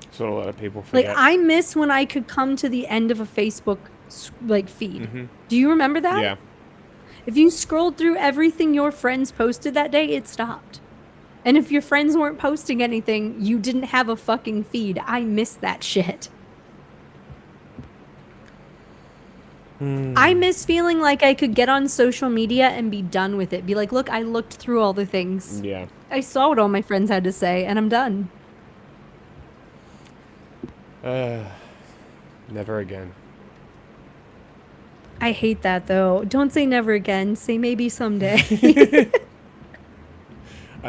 Speaker 18: That's what a lot of people forget.
Speaker 14: Like I miss when I could come to the end of a Facebook like feed. Do you remember that?
Speaker 18: Yeah.
Speaker 14: If you scrolled through everything your friends posted that day, it stopped. And if your friends weren't posting anything, you didn't have a fucking feed. I miss that shit. I miss feeling like I could get on social media and be done with it. Be like, look, I looked through all the things.
Speaker 18: Yeah.
Speaker 14: I saw what all my friends had to say, and I'm done.
Speaker 18: Never again.
Speaker 14: I hate that, though. Don't say never again. Say maybe someday.
Speaker 18: I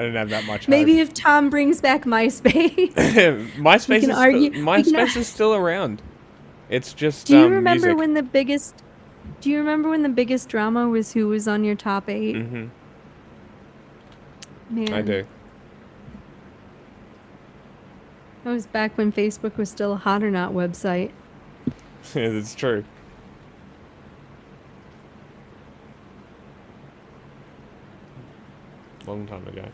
Speaker 18: didn't have that much hope.
Speaker 14: Maybe if Tom brings back MySpace.
Speaker 18: MySpace is still around. It's just
Speaker 14: Do you remember
Speaker 18: music.
Speaker 14: when the biggest drama was who was on your top 8?
Speaker 18: Mm-hmm.
Speaker 14: Man.
Speaker 18: I do.
Speaker 14: That was back when Facebook was still a hot or not website.
Speaker 18: It's true. Long time ago.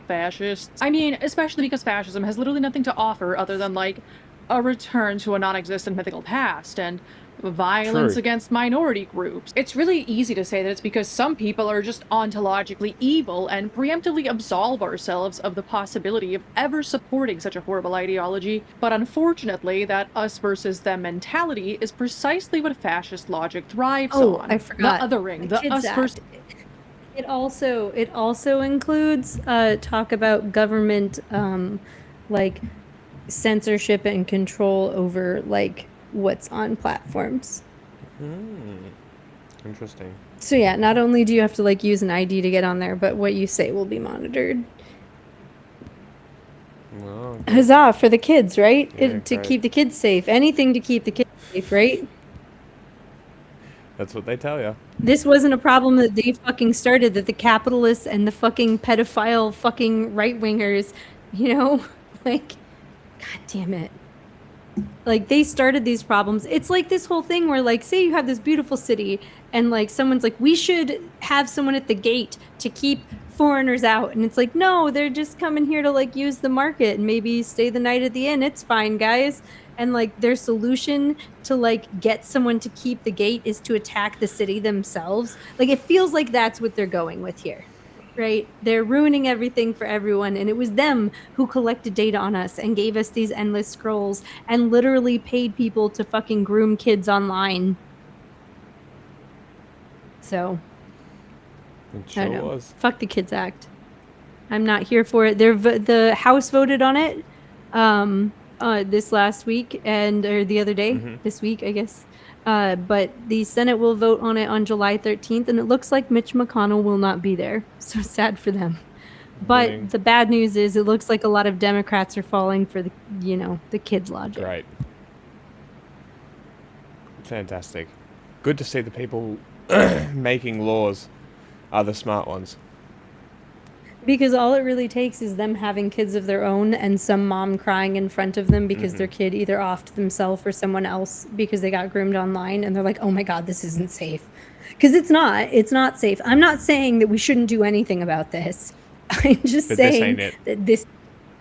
Speaker 11: Fascists. I mean, especially because fascism has literally nothing to offer other than, like, a return to a non-existent mythical past and violence
Speaker 4: True.
Speaker 11: against minority groups. It's really easy to say that it's because some people are just ontologically evil and preemptively absolve ourselves of the possibility of ever supporting such a horrible ideology. But unfortunately, that us versus them mentality is precisely what fascist logic thrives
Speaker 14: Oh,
Speaker 11: on.
Speaker 14: I forgot.
Speaker 11: The othering, the
Speaker 14: Kids
Speaker 11: us versus...
Speaker 14: Act. It also includes talk about government like censorship and control over like what's on platforms.
Speaker 4: Interesting.
Speaker 14: So yeah, not only do you have to like use an ID to get on there, but what you say will be monitored.
Speaker 4: Well,
Speaker 14: Huzzah for the kids, right?
Speaker 4: Yeah,
Speaker 14: To
Speaker 4: great.
Speaker 14: keep the kids safe. Anything to keep the kids safe, right?
Speaker 4: that's what they tell you.
Speaker 14: This wasn't a problem that they fucking started, that the capitalists and the fucking pedophile fucking right-wingers, you know, like, god damn it. Like, they started these problems. It's like this whole thing where, like, say you have this beautiful city and, like, someone's like, we should have someone at the gate to keep foreigners out. And it's like, no, they're just coming here to, like, use the market and maybe stay the night at the inn. It's fine, guys. And, like, their solution to, like, get someone to keep the gate is to attack the city themselves. Like, it feels like that's what they're going with here. Right? They're ruining everything for everyone, and it was them who collected data on us and gave us these endless scrolls and literally paid people to fucking groom kids online. So,
Speaker 4: It
Speaker 14: I
Speaker 4: sure
Speaker 14: don't know.
Speaker 4: was.
Speaker 14: Fuck the Kids Act. I'm not here for it. The House voted on it this last week or the other day, this week, I guess. But the Senate will vote on it on July 13th, and it looks like Mitch McConnell will not be there. So sad for them. But
Speaker 4: Dang.
Speaker 14: the bad news is it looks like a lot of Democrats are falling for the, the kids' logic.
Speaker 4: Right. Fantastic. Good to see the people making laws are the smart ones.
Speaker 14: Because all it really takes is them having kids of their own and some mom crying in front of them because their kid either offed themselves or someone else because they got groomed online, and they're like, oh my god, this isn't safe. Because it's not safe. I'm not saying that we shouldn't do anything about this. I'm just
Speaker 4: But this
Speaker 14: saying
Speaker 4: ain't it.
Speaker 14: that this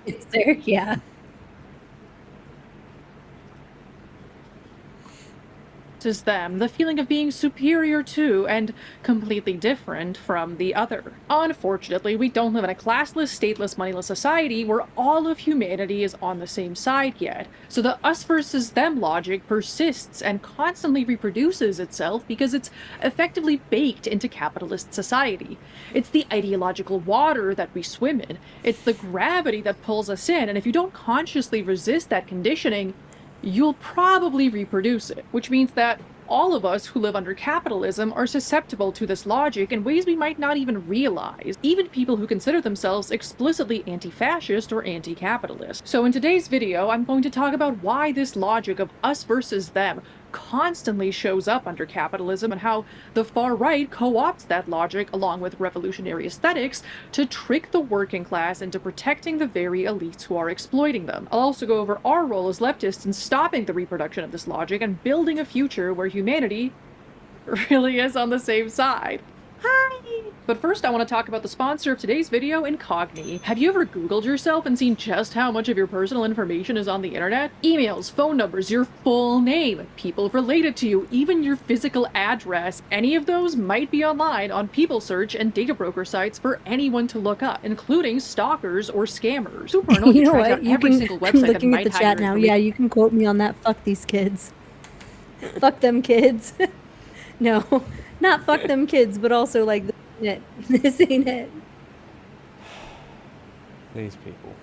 Speaker 14: it's there, yeah.
Speaker 11: is them, the feeling of being superior to and completely different from the other. Unfortunately, we don't live in a classless, stateless, moneyless society where all of humanity is on the same side yet. So the us versus them logic persists and constantly reproduces itself because it's effectively baked into capitalist society. It's the ideological water that we swim in. It's the gravity that pulls us in, and if you don't consciously resist that conditioning, you'll probably reproduce it, which means that all of us who live under capitalism are susceptible to this logic in ways we might not even realize, even people who consider themselves explicitly anti-fascist or anti-capitalist. So in today's video, I'm going to talk about why this logic of us versus them constantly shows up under capitalism and how the far right co-opts that logic along with revolutionary aesthetics to trick the working class into protecting the very elites who are exploiting them. I'll also go over our role as leftists in stopping the reproduction of this logic and building a future where humanity really is on the same side. Hi! But first I want to talk about the sponsor of today's video, Incogni. Have you ever Googled yourself and seen just how much of your personal information is on the internet? Emails, phone numbers, your full name, people related to you, even your physical address. Any of those might be online on people search and data broker sites for anyone to look up, including stalkers or scammers. Super annoying
Speaker 14: You
Speaker 11: to
Speaker 14: know
Speaker 11: track
Speaker 14: what?
Speaker 11: down
Speaker 14: You
Speaker 11: every
Speaker 14: can.
Speaker 11: single
Speaker 14: I'm
Speaker 11: website that
Speaker 14: looking at
Speaker 11: might
Speaker 14: the
Speaker 11: hide
Speaker 14: chat
Speaker 11: your
Speaker 14: now.
Speaker 11: information.
Speaker 14: Yeah, you can quote me on that. Fuck these kids. Fuck them kids. No, not fuck them kids, but also like this ain't it. This ain't it.
Speaker 4: These people.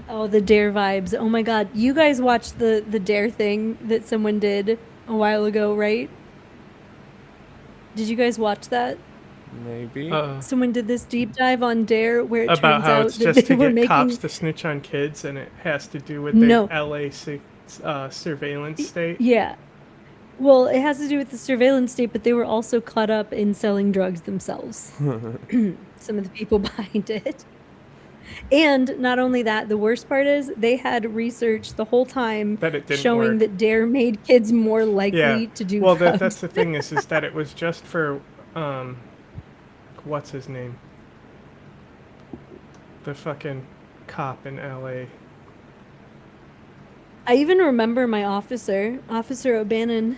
Speaker 14: Oh, the Dare vibes. Oh my god. You guys watched the Dare thing that someone did a while ago, right? Did you guys watch that?
Speaker 4: Maybe.
Speaker 14: Someone did this deep dive on Dare where it
Speaker 8: About
Speaker 14: turns
Speaker 8: how
Speaker 14: out
Speaker 8: it's
Speaker 14: that
Speaker 8: just
Speaker 14: they
Speaker 8: to
Speaker 14: were
Speaker 8: get
Speaker 14: making
Speaker 8: cops to snitch on kids, and it has to do with the
Speaker 14: No.
Speaker 8: LA surveillance state.
Speaker 14: Yeah. Well, it has to do with the surveillance state, but they were also caught up in selling drugs themselves. Some of the people behind it. And not only that, the worst part is they had research the whole time
Speaker 8: That it didn't
Speaker 14: showing
Speaker 8: work.
Speaker 14: that Dare made kids more likely
Speaker 8: Yeah.
Speaker 14: to do
Speaker 8: well,
Speaker 14: drugs.
Speaker 8: that's the thing is that it was just for, what's his name? The fucking cop in LA.
Speaker 14: I even remember my officer, Officer O'Bannon.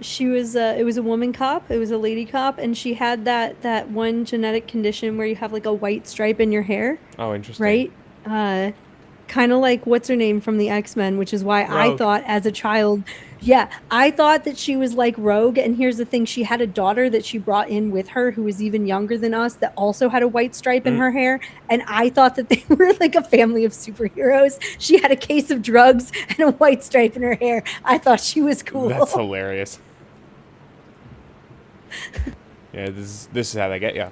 Speaker 14: She was it was a woman cop, it was a lady cop, and she had that one genetic condition where you have like a white stripe in your hair.
Speaker 4: Oh, interesting.
Speaker 14: Right? Kind of like what's her name from the X-Men, which is why I
Speaker 8: Rogue.
Speaker 14: thought as a child, yeah, I thought that she was like Rogue. And here's the thing, she had a daughter that she brought in with her who was even younger than us that also had a white stripe in her hair. And I thought that they were like a family of superheroes. She had a case of drugs and a white stripe in her hair. I thought she was cool.
Speaker 4: That's hilarious. Yeah, this is how they get you.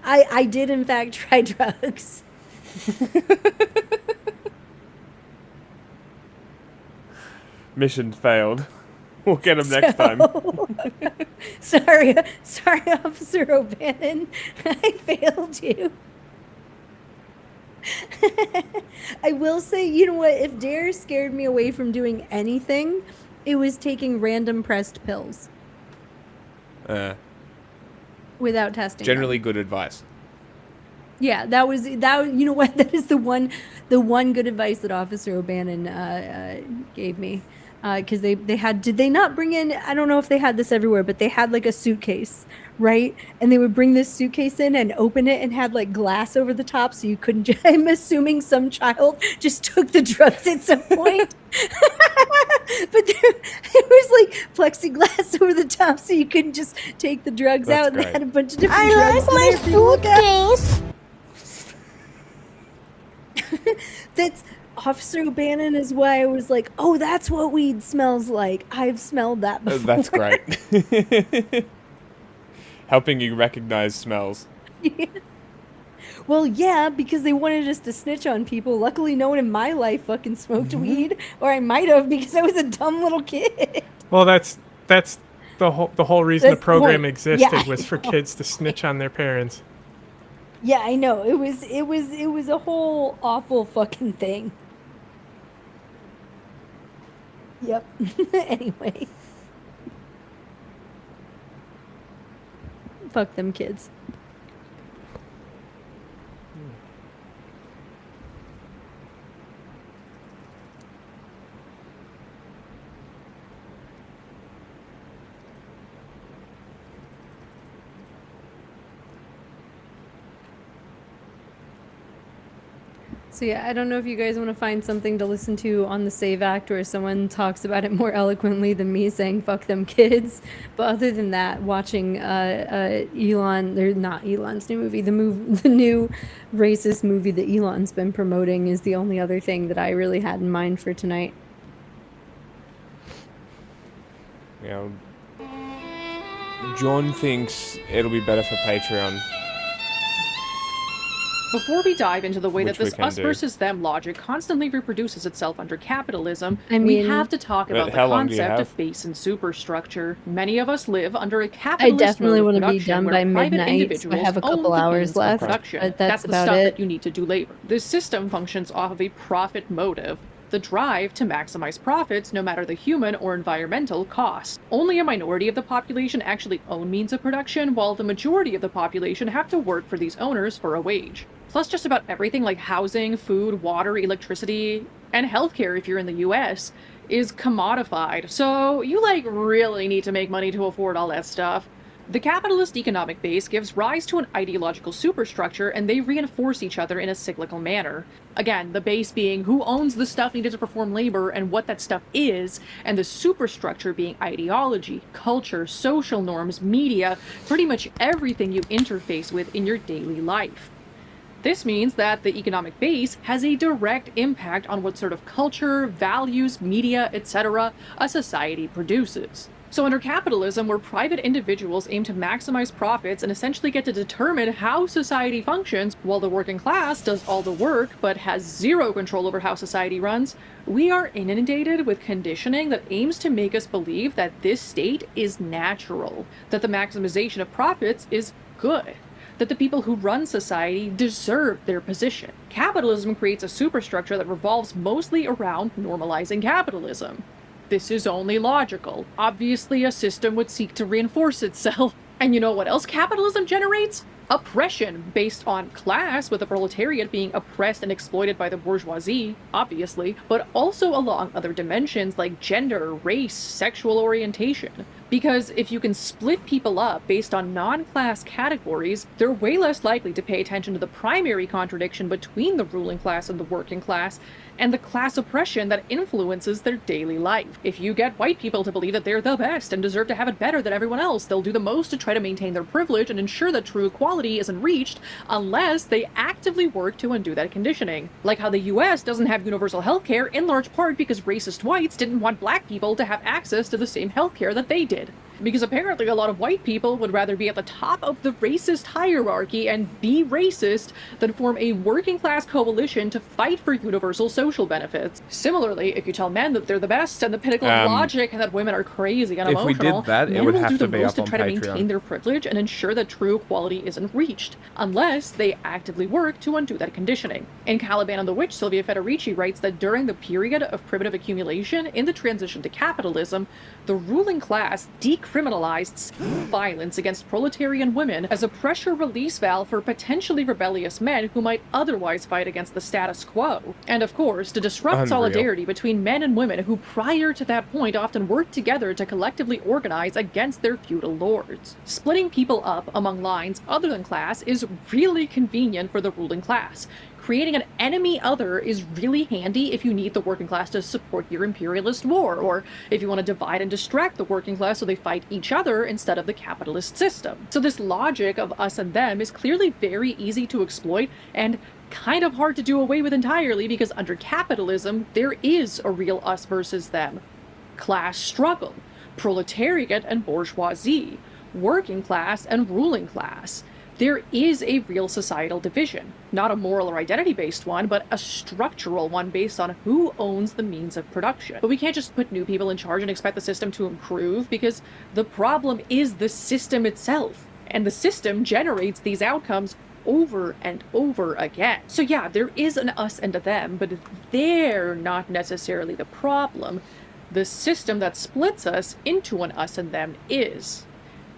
Speaker 14: I did in fact try drugs.
Speaker 4: Mission failed. We'll get him next time.
Speaker 14: Sorry, Officer O'Bannon. I failed you. I will say, you know what? If Dare scared me away from doing anything, it was taking random pressed pills without testing.
Speaker 4: Generally good advice.
Speaker 14: Yeah, that was. You know what? That is the one good advice that Officer O'Bannon gave me. Because they had, did they not bring in, I don't know if they had this everywhere, but they had like a suitcase, right? And they would bring this suitcase in and open it and had like glass over the top so you couldn't, I'm assuming some child just took the drugs at some point. But there was like plexiglass over the top so you couldn't just take the drugs out. And they had a bunch of different drugs. I lost my suitcase. That's Officer O'Bannon is why I was like, oh, that's what weed smells like. I've smelled that before.
Speaker 4: That's great. Helping you recognize smells.
Speaker 14: Yeah. Well, yeah, because they wanted us to snitch on people. Luckily, no one in my life fucking smoked weed, or I might have because I was a dumb little kid.
Speaker 8: Well, that's the whole reason
Speaker 14: That's
Speaker 8: the program
Speaker 14: the point.
Speaker 8: existed
Speaker 14: Yeah,
Speaker 8: was for kids to snitch on their parents.
Speaker 14: Yeah, I know. It was a whole awful fucking thing. Yep. Anyway. Fuck them kids. So yeah, I don't know if you guys want to find something to listen to on the Save Act where someone talks about it more eloquently than me saying "fuck them kids." But other than that, watching Elon, they're not Elon's new movie, the new racist movie that Elon's been promoting is the only other thing that I really had in mind for tonight.
Speaker 4: Yeah. John thinks it'll be better for Patreon.
Speaker 11: Before we dive into the way
Speaker 4: Which
Speaker 11: that
Speaker 4: we
Speaker 11: this
Speaker 4: can
Speaker 11: us
Speaker 4: do.
Speaker 11: versus them logic constantly reproduces itself under capitalism,
Speaker 14: I
Speaker 11: we
Speaker 14: mean-
Speaker 11: have to talk
Speaker 4: But
Speaker 11: about the
Speaker 4: how long do you
Speaker 11: concept
Speaker 4: have?
Speaker 11: of base and superstructure. Many of us live under a capitalist
Speaker 14: definitely
Speaker 11: mode of
Speaker 14: wanna be
Speaker 11: production
Speaker 14: done
Speaker 11: where
Speaker 14: by
Speaker 11: private
Speaker 14: midnight, so I
Speaker 11: individuals
Speaker 14: have a
Speaker 11: own
Speaker 14: couple
Speaker 11: the
Speaker 14: hours
Speaker 11: means of
Speaker 14: left,
Speaker 11: production.
Speaker 14: but that's
Speaker 11: the
Speaker 14: about
Speaker 11: stuff
Speaker 14: it.
Speaker 11: that you need to do later. This system functions off of a profit motive. The drive to maximize profits no matter the human or environmental cost. Only a minority of the population actually own means of production, while the majority of the population have to work for these owners for a wage. Plus just about everything like housing, food, water, electricity, and healthcare if you're in the US is commodified. So you really need to make money to afford all that stuff. The capitalist economic base gives rise to an ideological superstructure, and they reinforce each other in a cyclical manner. Again, the base being who owns the stuff needed to perform labor and what that stuff is, and the superstructure being ideology, culture, social norms, media, pretty much everything you interface with in your daily life. This means that the economic base has a direct impact on what sort of culture, values, media, etc. a society produces. So under capitalism, where private individuals aim to maximize profits and essentially get to determine how society functions, while the working class does all the work but has zero control over how society runs, we are inundated with conditioning that aims to make us believe that this state is natural, that the maximization of profits is good, that the people who run society deserve their position. Capitalism creates a superstructure that revolves mostly around normalizing capitalism. This is only logical. Obviously, a system would seek to reinforce itself. And you know what else capitalism generates? Oppression based on class, with the proletariat being oppressed and exploited by the bourgeoisie, obviously, but also along other dimensions like gender, race, sexual orientation. Because if you can split people up based on non-class categories, they're way less likely to pay attention to the primary contradiction between the ruling class and the working class, and the class oppression that influences their daily life. If you get white people to believe that they're the best and deserve to have it better than everyone else, they'll do the most to try to maintain their privilege and ensure that true equality isn't reached unless they actively work to undo that conditioning. Like how the US doesn't have universal healthcare in large part because racist whites didn't want black people to have access to the same healthcare that they did. Because apparently a lot of white people would rather be at the top of the racist hierarchy and be racist than form a working class coalition to fight for universal social benefits. Similarly, if you tell men that they're the best and the pinnacle of logic and that women are crazy and emotional,
Speaker 18: if we did that,
Speaker 11: men
Speaker 18: it would
Speaker 11: will
Speaker 18: have
Speaker 11: do
Speaker 18: to
Speaker 11: the
Speaker 18: be
Speaker 11: most
Speaker 18: up
Speaker 11: to
Speaker 18: on
Speaker 11: try to
Speaker 18: Patreon.
Speaker 11: maintain their privilege and ensure that true equality isn't reached, unless they actively work to undo that conditioning. In Caliban and the Witch, Sylvia Federici writes that during the period of primitive accumulation in the transition to capitalism, the ruling class decriminalized violence against proletarian women as a pressure release valve for potentially rebellious men who might otherwise fight against the status quo. And of course, to disrupt
Speaker 18: Unreal.
Speaker 11: solidarity between men and women who prior to that point often worked together to collectively organize against their feudal lords. Splitting people up among lines other than class is really convenient for the ruling class. Creating an enemy other is really handy if you need the working class to support your imperialist war, or if you want to divide and distract the working class so they fight each other instead of the capitalist system. So this logic of us and them is clearly very easy to exploit and kind of hard to do away with entirely, because under capitalism, there is a real us versus them. Class struggle, proletariat and bourgeoisie, working class and ruling class. There is a real societal division, not a moral or identity-based one, but a structural one based on who owns the means of production. But we can't just put new people in charge and expect the system to improve, because the problem is the system itself, and the system generates these outcomes over and over again. So yeah, there is an us and a them, but they're not necessarily the problem. The system that splits us into an us and them is.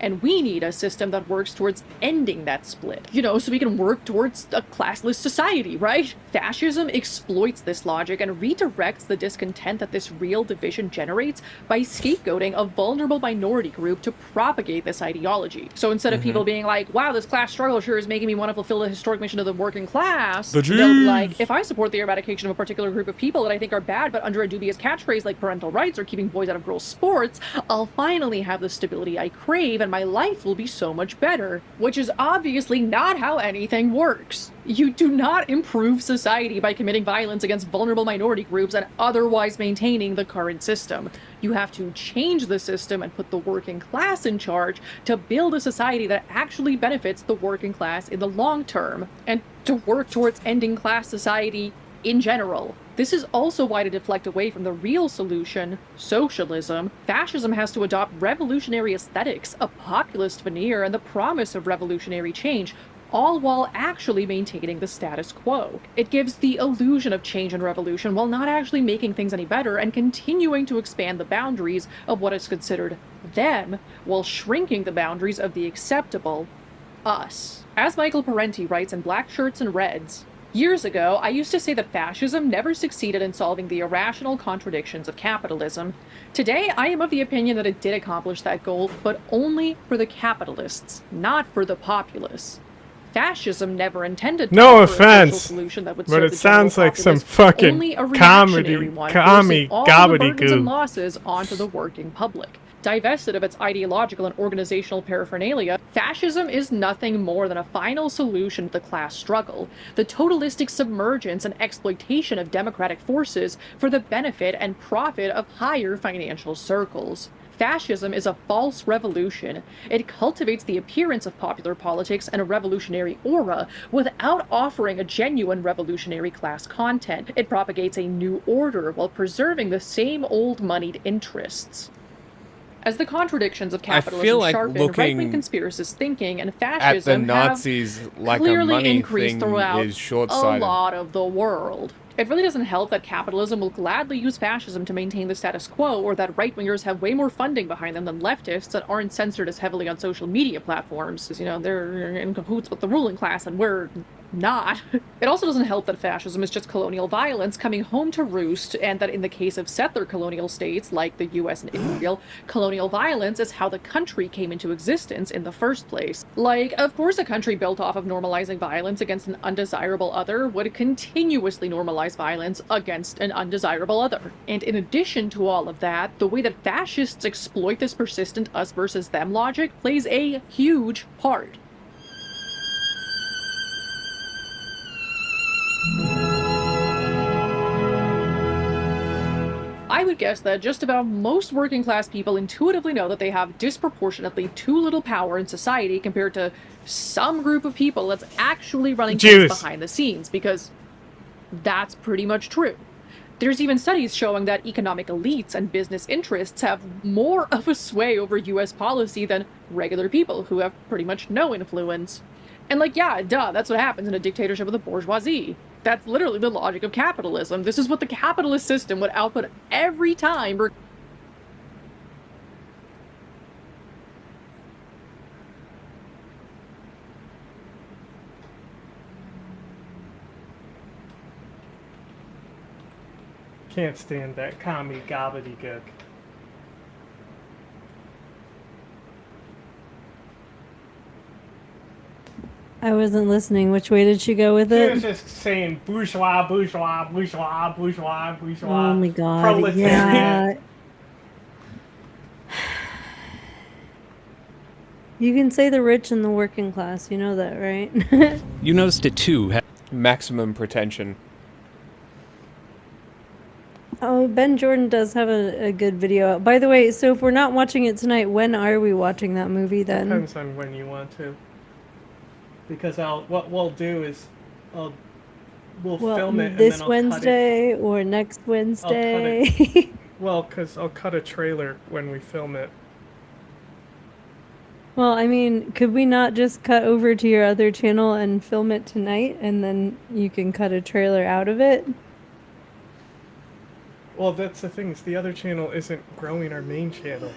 Speaker 11: And we need a system that works towards ending that split. You know, so we can work towards a classless society, right? Fascism exploits this logic and redirects the discontent that this real division generates by scapegoating a vulnerable minority group to propagate this ideology. So instead of people being like, wow, this class struggle sure is making me want to fulfill the historic mission of the working class,
Speaker 24: The
Speaker 11: they'll be
Speaker 24: Jews.
Speaker 11: like, if I support the eradication of a particular group of people that I think are bad, but under a dubious catchphrase like parental rights or keeping boys out of girls' sports, I'll finally have the stability I crave and my life will be so much better. Which is obviously not how anything works. You do not improve society by committing violence against vulnerable minority groups and otherwise maintaining the current system. You have to change the system and put the working class in charge to build a society that actually benefits the working class in the long term, and to work towards ending class society in general. This is also why, to deflect away from the real solution, socialism, fascism has to adopt revolutionary aesthetics, a populist veneer, and the promise of revolutionary change, all while actually maintaining the status quo. It gives the illusion of change and revolution while not actually making things any better, and continuing to expand the boundaries of what is considered them, while shrinking the boundaries of the acceptable us. As Michael Parenti writes in Black Shirts and Reds, years ago, I used to say that fascism never succeeded in solving the irrational contradictions of capitalism. Today, I am of the opinion that it did accomplish that goal, but only for the capitalists, not for the populace. Fascism never intended to
Speaker 8: No
Speaker 11: offer a social
Speaker 8: offense,
Speaker 11: solution that would
Speaker 8: but
Speaker 11: serve
Speaker 8: it
Speaker 11: the general
Speaker 8: sounds like some
Speaker 11: populace,
Speaker 8: fucking
Speaker 11: only a
Speaker 8: comedy,
Speaker 11: reactionary one,
Speaker 8: commie
Speaker 11: forcing all the burdens and
Speaker 8: gobbledygook.
Speaker 11: losses onto the working public. Divested of its ideological and organizational paraphernalia, fascism is nothing more than a final solution to the class struggle, the totalistic submergence and exploitation of democratic forces for the benefit and profit of higher financial circles. Fascism is a false revolution. It cultivates the appearance of popular politics and a revolutionary aura without offering a genuine revolutionary class content. It propagates a new order while preserving the same old moneyed interests. As the contradictions of capitalism
Speaker 18: feel like
Speaker 11: sharpen
Speaker 18: looking
Speaker 11: right-wing conspiracist thinking and
Speaker 18: At the
Speaker 11: fascism
Speaker 18: Nazis
Speaker 11: have
Speaker 18: like a
Speaker 11: clearly
Speaker 18: money
Speaker 11: increased
Speaker 18: thing
Speaker 11: throughout
Speaker 18: is
Speaker 11: a
Speaker 18: short-sighted.
Speaker 11: lot of the world. It really doesn't help that capitalism will gladly use fascism to maintain the status quo, or that right-wingers have way more funding behind them than leftists that aren't censored as heavily on social media platforms. Because, you know, they're in cahoots with the ruling class and we're not. It also doesn't help that fascism is just colonial violence coming home to roost, and that in the case of settler colonial states like the US and Israel, colonial violence is how the country came into existence in the first place. Like, of course a country built off of normalizing violence against an undesirable other would continuously normalize violence against an undesirable other. And in addition to all of that, the way that fascists exploit this persistent us versus them logic plays a huge part. I would guess that just about most working class people intuitively know that they have disproportionately too little power in society compared to some group of people that's actually running things behind the scenes, because that's pretty much true. There's even studies showing that economic elites and business interests have more of a sway over US policy than regular people who have pretty much no influence. And like, yeah, duh, that's what happens in a dictatorship of the bourgeoisie. That's literally the logic of capitalism. This is what the capitalist system would output every time.
Speaker 8: Can't stand that commie gobbledygook.
Speaker 14: I wasn't listening. Which way did she go with
Speaker 8: She
Speaker 14: it?
Speaker 8: was just saying bourgeois, bourgeois, bourgeois, bourgeois, bourgeois.
Speaker 14: Oh my god.
Speaker 8: Proletariat.
Speaker 14: Yeah. You can say the rich and the working class. You know that, right?
Speaker 4: You noticed it too. Maximum pretension.
Speaker 14: Oh, Ben Jordan does have a good video out. By the way, so if we're not watching it tonight, when are we watching that movie then?
Speaker 8: Depends on when you want to. Because what we'll do is we'll film it and
Speaker 14: this
Speaker 8: then I'll
Speaker 14: Wednesday
Speaker 8: cut it.
Speaker 14: or next
Speaker 8: I'll cut
Speaker 14: Wednesday.
Speaker 8: it. Well, because I'll cut a trailer when we film it.
Speaker 14: Well, I mean, could we not just cut over to your other channel and film it tonight, and then you can cut a trailer out of it?
Speaker 8: Well, that's the thing, is the other channel isn't growing our main channel.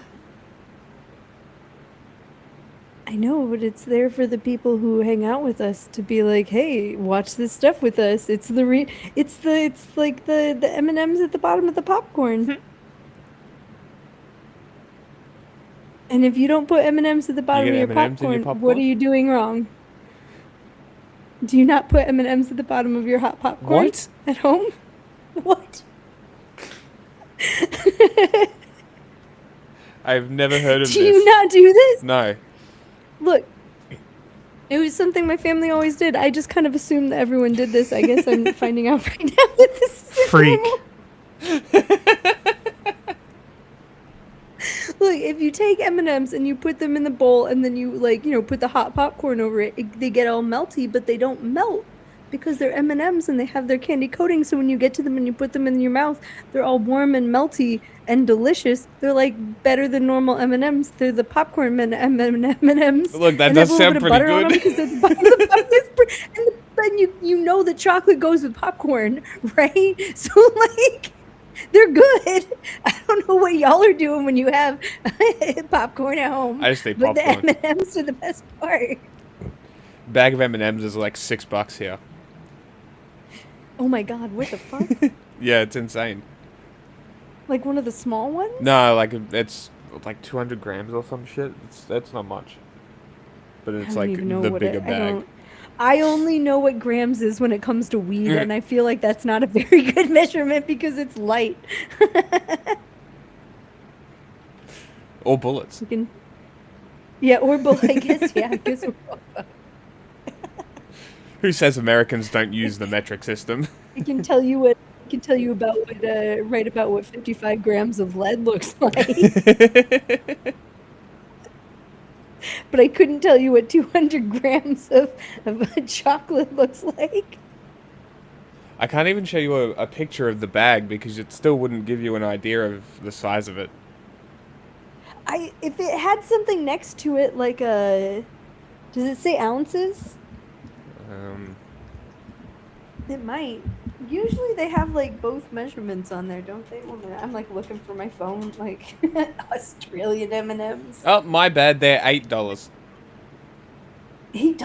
Speaker 14: I know, but it's there for the people who hang out with us to be like, hey, watch this stuff with us. It's like the M&Ms at the bottom of the popcorn. And if you don't put M&Ms at the bottom of your popcorn, what are you doing wrong? Do you not put M&Ms at the bottom of your hot popcorn at home? What?
Speaker 4: I've never heard of this.
Speaker 14: Do you not do this?
Speaker 4: No.
Speaker 14: Look, it was something my family always did. I just kind of assumed that everyone did this. I guess I'm finding out right now that this is
Speaker 8: freak.
Speaker 14: Look, if you take M&Ms and you put them in the bowl and then you put the hot popcorn over it, they get all melty, but they don't melt because they're M&Ms and they have their candy coating. So when you get to them and you put them in your mouth, they're all warm and melty and delicious. They're like better than normal M&Ms. They're the popcorn M&Ms.
Speaker 4: Look, that
Speaker 14: and
Speaker 4: does
Speaker 14: they have a little
Speaker 4: sound
Speaker 14: bit of
Speaker 4: pretty
Speaker 14: butter on them
Speaker 4: good.
Speaker 14: because they're the bottom of the popcorn. And then you know that chocolate goes with popcorn, right? So like, they're good. I don't know what y'all are doing when you have popcorn at home.
Speaker 4: I just ate
Speaker 14: but
Speaker 4: popcorn.
Speaker 14: the M&Ms are the best part.
Speaker 4: Bag of M&Ms is like $6 here.
Speaker 14: Oh my god, what the fuck?
Speaker 4: Yeah, it's insane.
Speaker 14: Like one of the small ones?
Speaker 4: No, like it's like 200 grams or some shit. That's not much. But it's like the bigger bag.
Speaker 14: I only know what grams is when it comes to weed, and I feel like that's not a very good measurement because it's light.
Speaker 4: Or bullets.
Speaker 14: Yeah, or bullets. I guess we're both.
Speaker 4: Who says Americans don't use the metric system?
Speaker 14: I can tell you about what write about what 55 grams of lead looks like. But I couldn't tell you what 200 grams of chocolate looks like.
Speaker 4: I can't even show you a picture of the bag because it still wouldn't give you an idea of the size of it.
Speaker 14: If it had something next to it, like does it say ounces? It might. Usually they have like both measurements on there, don't they? One minute, I'm like looking for my phone, like Australian M&Ms.
Speaker 18: Oh, my bad. They're $8.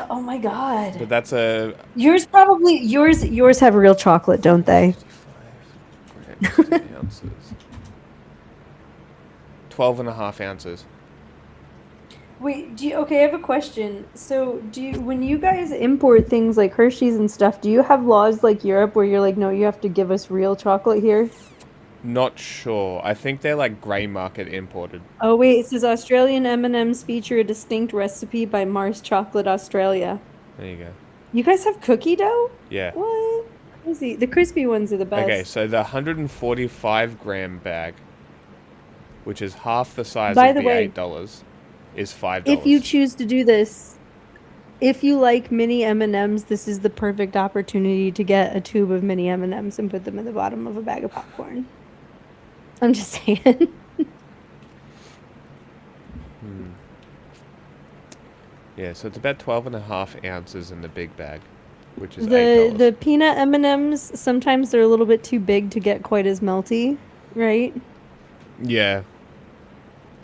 Speaker 14: Oh my god.
Speaker 18: But that's a
Speaker 14: Yours probably yours have real chocolate, don't they?
Speaker 18: ounces. 12.5 ounces.
Speaker 14: Wait, okay, I have a question. So, when you guys import things like Hershey's and stuff, do you have laws like Europe where you're like, no, you have to give us real chocolate here?
Speaker 18: Not sure. I think they're like grey market imported.
Speaker 14: Oh wait, it says Australian M&Ms feature a distinct recipe by Mars Chocolate Australia.
Speaker 18: There you go.
Speaker 14: You guys have cookie dough?
Speaker 18: Yeah.
Speaker 14: What? Crazy. The crispy ones are the best.
Speaker 18: Okay, so the 145 gram bag, which is half the size
Speaker 14: By
Speaker 18: of
Speaker 14: the
Speaker 18: the
Speaker 14: way,
Speaker 18: $8, is $5.
Speaker 14: if you choose to do this, if you like mini M&Ms, this is the perfect opportunity to get a tube of mini M&Ms and put them in the bottom of a bag of popcorn. I'm just saying.
Speaker 18: Yeah, so it's about 12.5 ounces in the big bag, which is
Speaker 14: The
Speaker 18: $8.
Speaker 14: the peanut M&Ms, sometimes they're a little bit too big to get quite as melty, right?
Speaker 18: Yeah.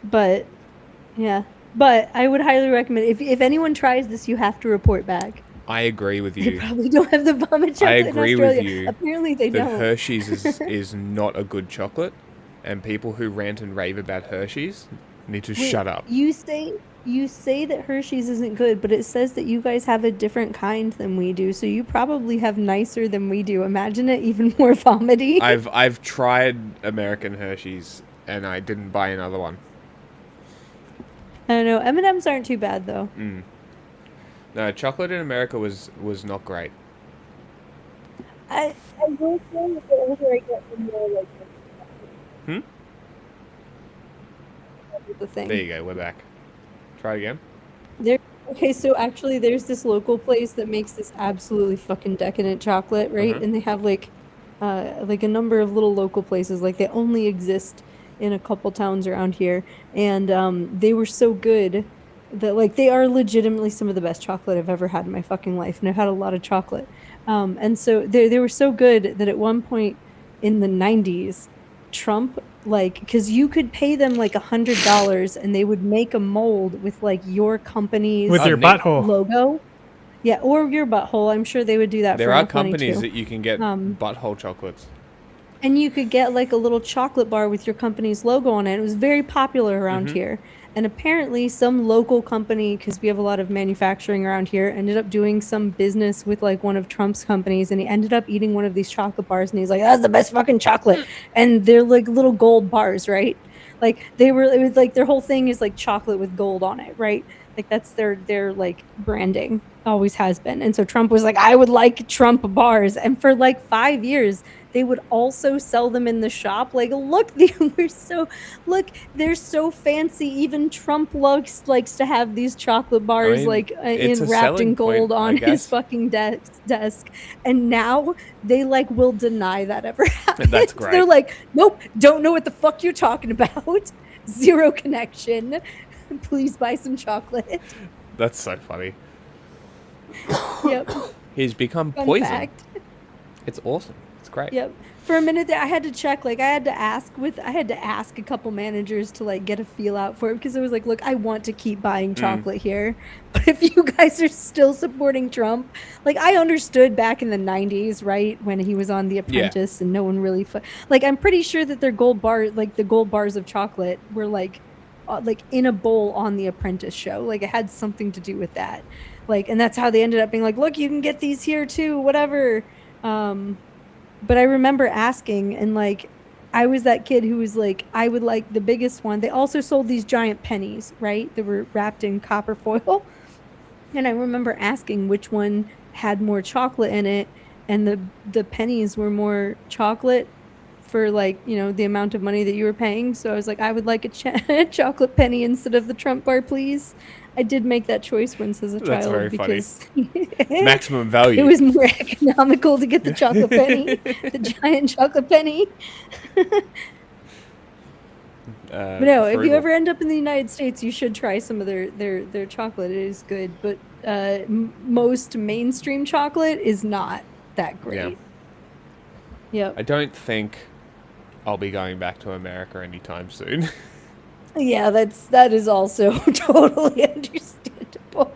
Speaker 14: But yeah. But I would highly recommend if anyone tries this, you have to report back.
Speaker 18: I agree with
Speaker 14: They
Speaker 18: you.
Speaker 14: probably don't have the vomit chocolate
Speaker 18: I
Speaker 14: in
Speaker 18: agree
Speaker 14: Australia.
Speaker 18: with you.
Speaker 14: Apparently they
Speaker 18: that
Speaker 14: don't.
Speaker 18: Hershey's is not a good chocolate, and people who rant and rave about Hershey's need to
Speaker 14: Wait,
Speaker 18: shut up.
Speaker 14: You say that Hershey's isn't good, but it says that you guys have a different kind than we do, so you probably have nicer than we do. Imagine it even more vomity.
Speaker 18: I've tried American Hershey's, and I didn't buy another one.
Speaker 14: I don't know. M&Ms aren't too bad though.
Speaker 18: No, chocolate in America was not great.
Speaker 14: I will say that the older I get, the more like the thing.
Speaker 18: There you go. We're back. Try again.
Speaker 14: Okay, so actually there's this local place that makes this absolutely fucking decadent chocolate, right? And they have like a number of little local places, like they only exist in a couple towns around here, and they were so good that like they are legitimately some of the best chocolate I've ever had in my fucking life, and I've had a lot of chocolate. And so they were so good that at one point in the 90s, Trump, like, because you could pay them like $100 and they would make a mold with like your company's
Speaker 8: with your butthole
Speaker 14: logo. Yeah, or your butthole. I'm sure they would do that.
Speaker 18: There
Speaker 14: for
Speaker 18: are
Speaker 14: enough money,
Speaker 18: companies
Speaker 14: too.
Speaker 18: that you can get butthole chocolates.
Speaker 14: And you could get like a little chocolate bar with your company's logo on it. It was very popular around here. And apparently some local company, because we have a lot of manufacturing around here, ended up doing some business with like one of Trump's companies, and he ended up eating one of these chocolate bars, and he's like, that's the best fucking chocolate. And they're like little gold bars, right? Like it was like their whole thing is like chocolate with gold on it, right? Like that's their like branding, always has been. And so Trump was like, I would like Trump bars. And for like 5 years, they would also sell them in the shop. Like, look, they're so fancy. Even Trump likes to have these chocolate bars wrapped in gold on his fucking desk. And now they like will deny that ever happened.
Speaker 18: That's great.
Speaker 14: They're like, nope, don't know what the fuck you're talking about. Zero connection. Please buy some chocolate.
Speaker 18: That's so funny.
Speaker 14: Yep.
Speaker 18: He's become
Speaker 14: Fun
Speaker 18: poison.
Speaker 14: fact.
Speaker 18: It's awesome. It's great.
Speaker 14: Yep. For a minute there, I had to check. Like, I had to ask a couple managers to like get a feel out for it, because it was like, look, I want to keep buying chocolate here, but if you guys are still supporting Trump, like I understood back in the 90s, right, when he was on The Apprentice, and no one really like, I'm pretty sure that their gold bar, like the gold bars of chocolate, were like in a bowl on The Apprentice show. Like it had something to do with that. Like, and that's how they ended up being like, look, you can get these here too, whatever. But I remember asking, and like, I was that kid who was like, I would like the biggest one. They also sold these giant pennies, right? They were wrapped in copper foil. And I remember asking which one had more chocolate in it, and the pennies were more chocolate for like, you know, the amount of money that you were paying. So I was like, I would like a chocolate penny instead of the Trump bar, please. I did make that choice once as a child.
Speaker 18: That's very
Speaker 14: because
Speaker 18: funny. Maximum value.
Speaker 14: It was more economical to get the chocolate penny, the giant chocolate penny. But no, if you ever end up in the United States, you should try some of their chocolate. It is good, but most mainstream chocolate is not. that great.
Speaker 18: Yeah.
Speaker 14: Yep.
Speaker 18: I don't think I'll be going back to America anytime soon.
Speaker 14: Yeah, that is also totally understandable.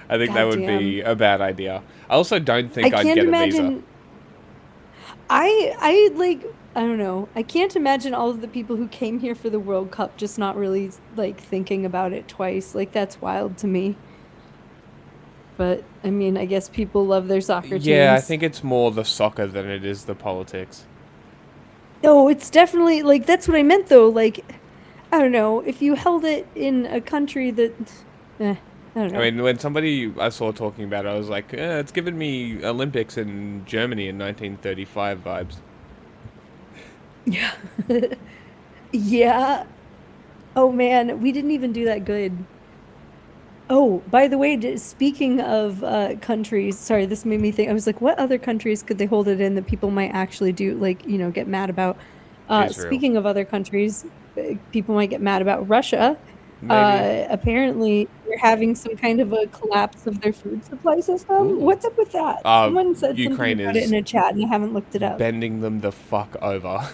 Speaker 18: I think that would be a bad idea. I also don't think I'd
Speaker 14: can't
Speaker 18: get a
Speaker 14: imagine.
Speaker 18: visa.
Speaker 14: I like. I don't know. I can't imagine all of the people who came here for the World Cup just not really like thinking about it twice. Like that's wild to me. But I mean, I guess people love their soccer teams.
Speaker 18: Yeah, I think it's more the soccer than it is the politics.
Speaker 14: No, it's definitely like that's what I meant though. Like, I don't know if you held it in a country that, I don't know.
Speaker 18: I mean, when somebody I saw talking about it, I was like, it's giving me Olympics in Germany in 1935 vibes.
Speaker 14: Yeah. Yeah. Oh man, we didn't even do that good. Oh, by the way, speaking of countries, sorry, this made me think. I was like, what other countries could they hold it in that people might actually do, like, you know, get mad about?
Speaker 18: Israel.
Speaker 14: Speaking of other countries, people might get mad about Russia.
Speaker 18: Maybe.
Speaker 14: Apparently, they're having some kind of a collapse of their food supply system. What's up with that? Someone said
Speaker 18: Ukraine
Speaker 14: something about it
Speaker 18: is
Speaker 14: in a chat, and I haven't looked it up.
Speaker 18: bending them the fuck over.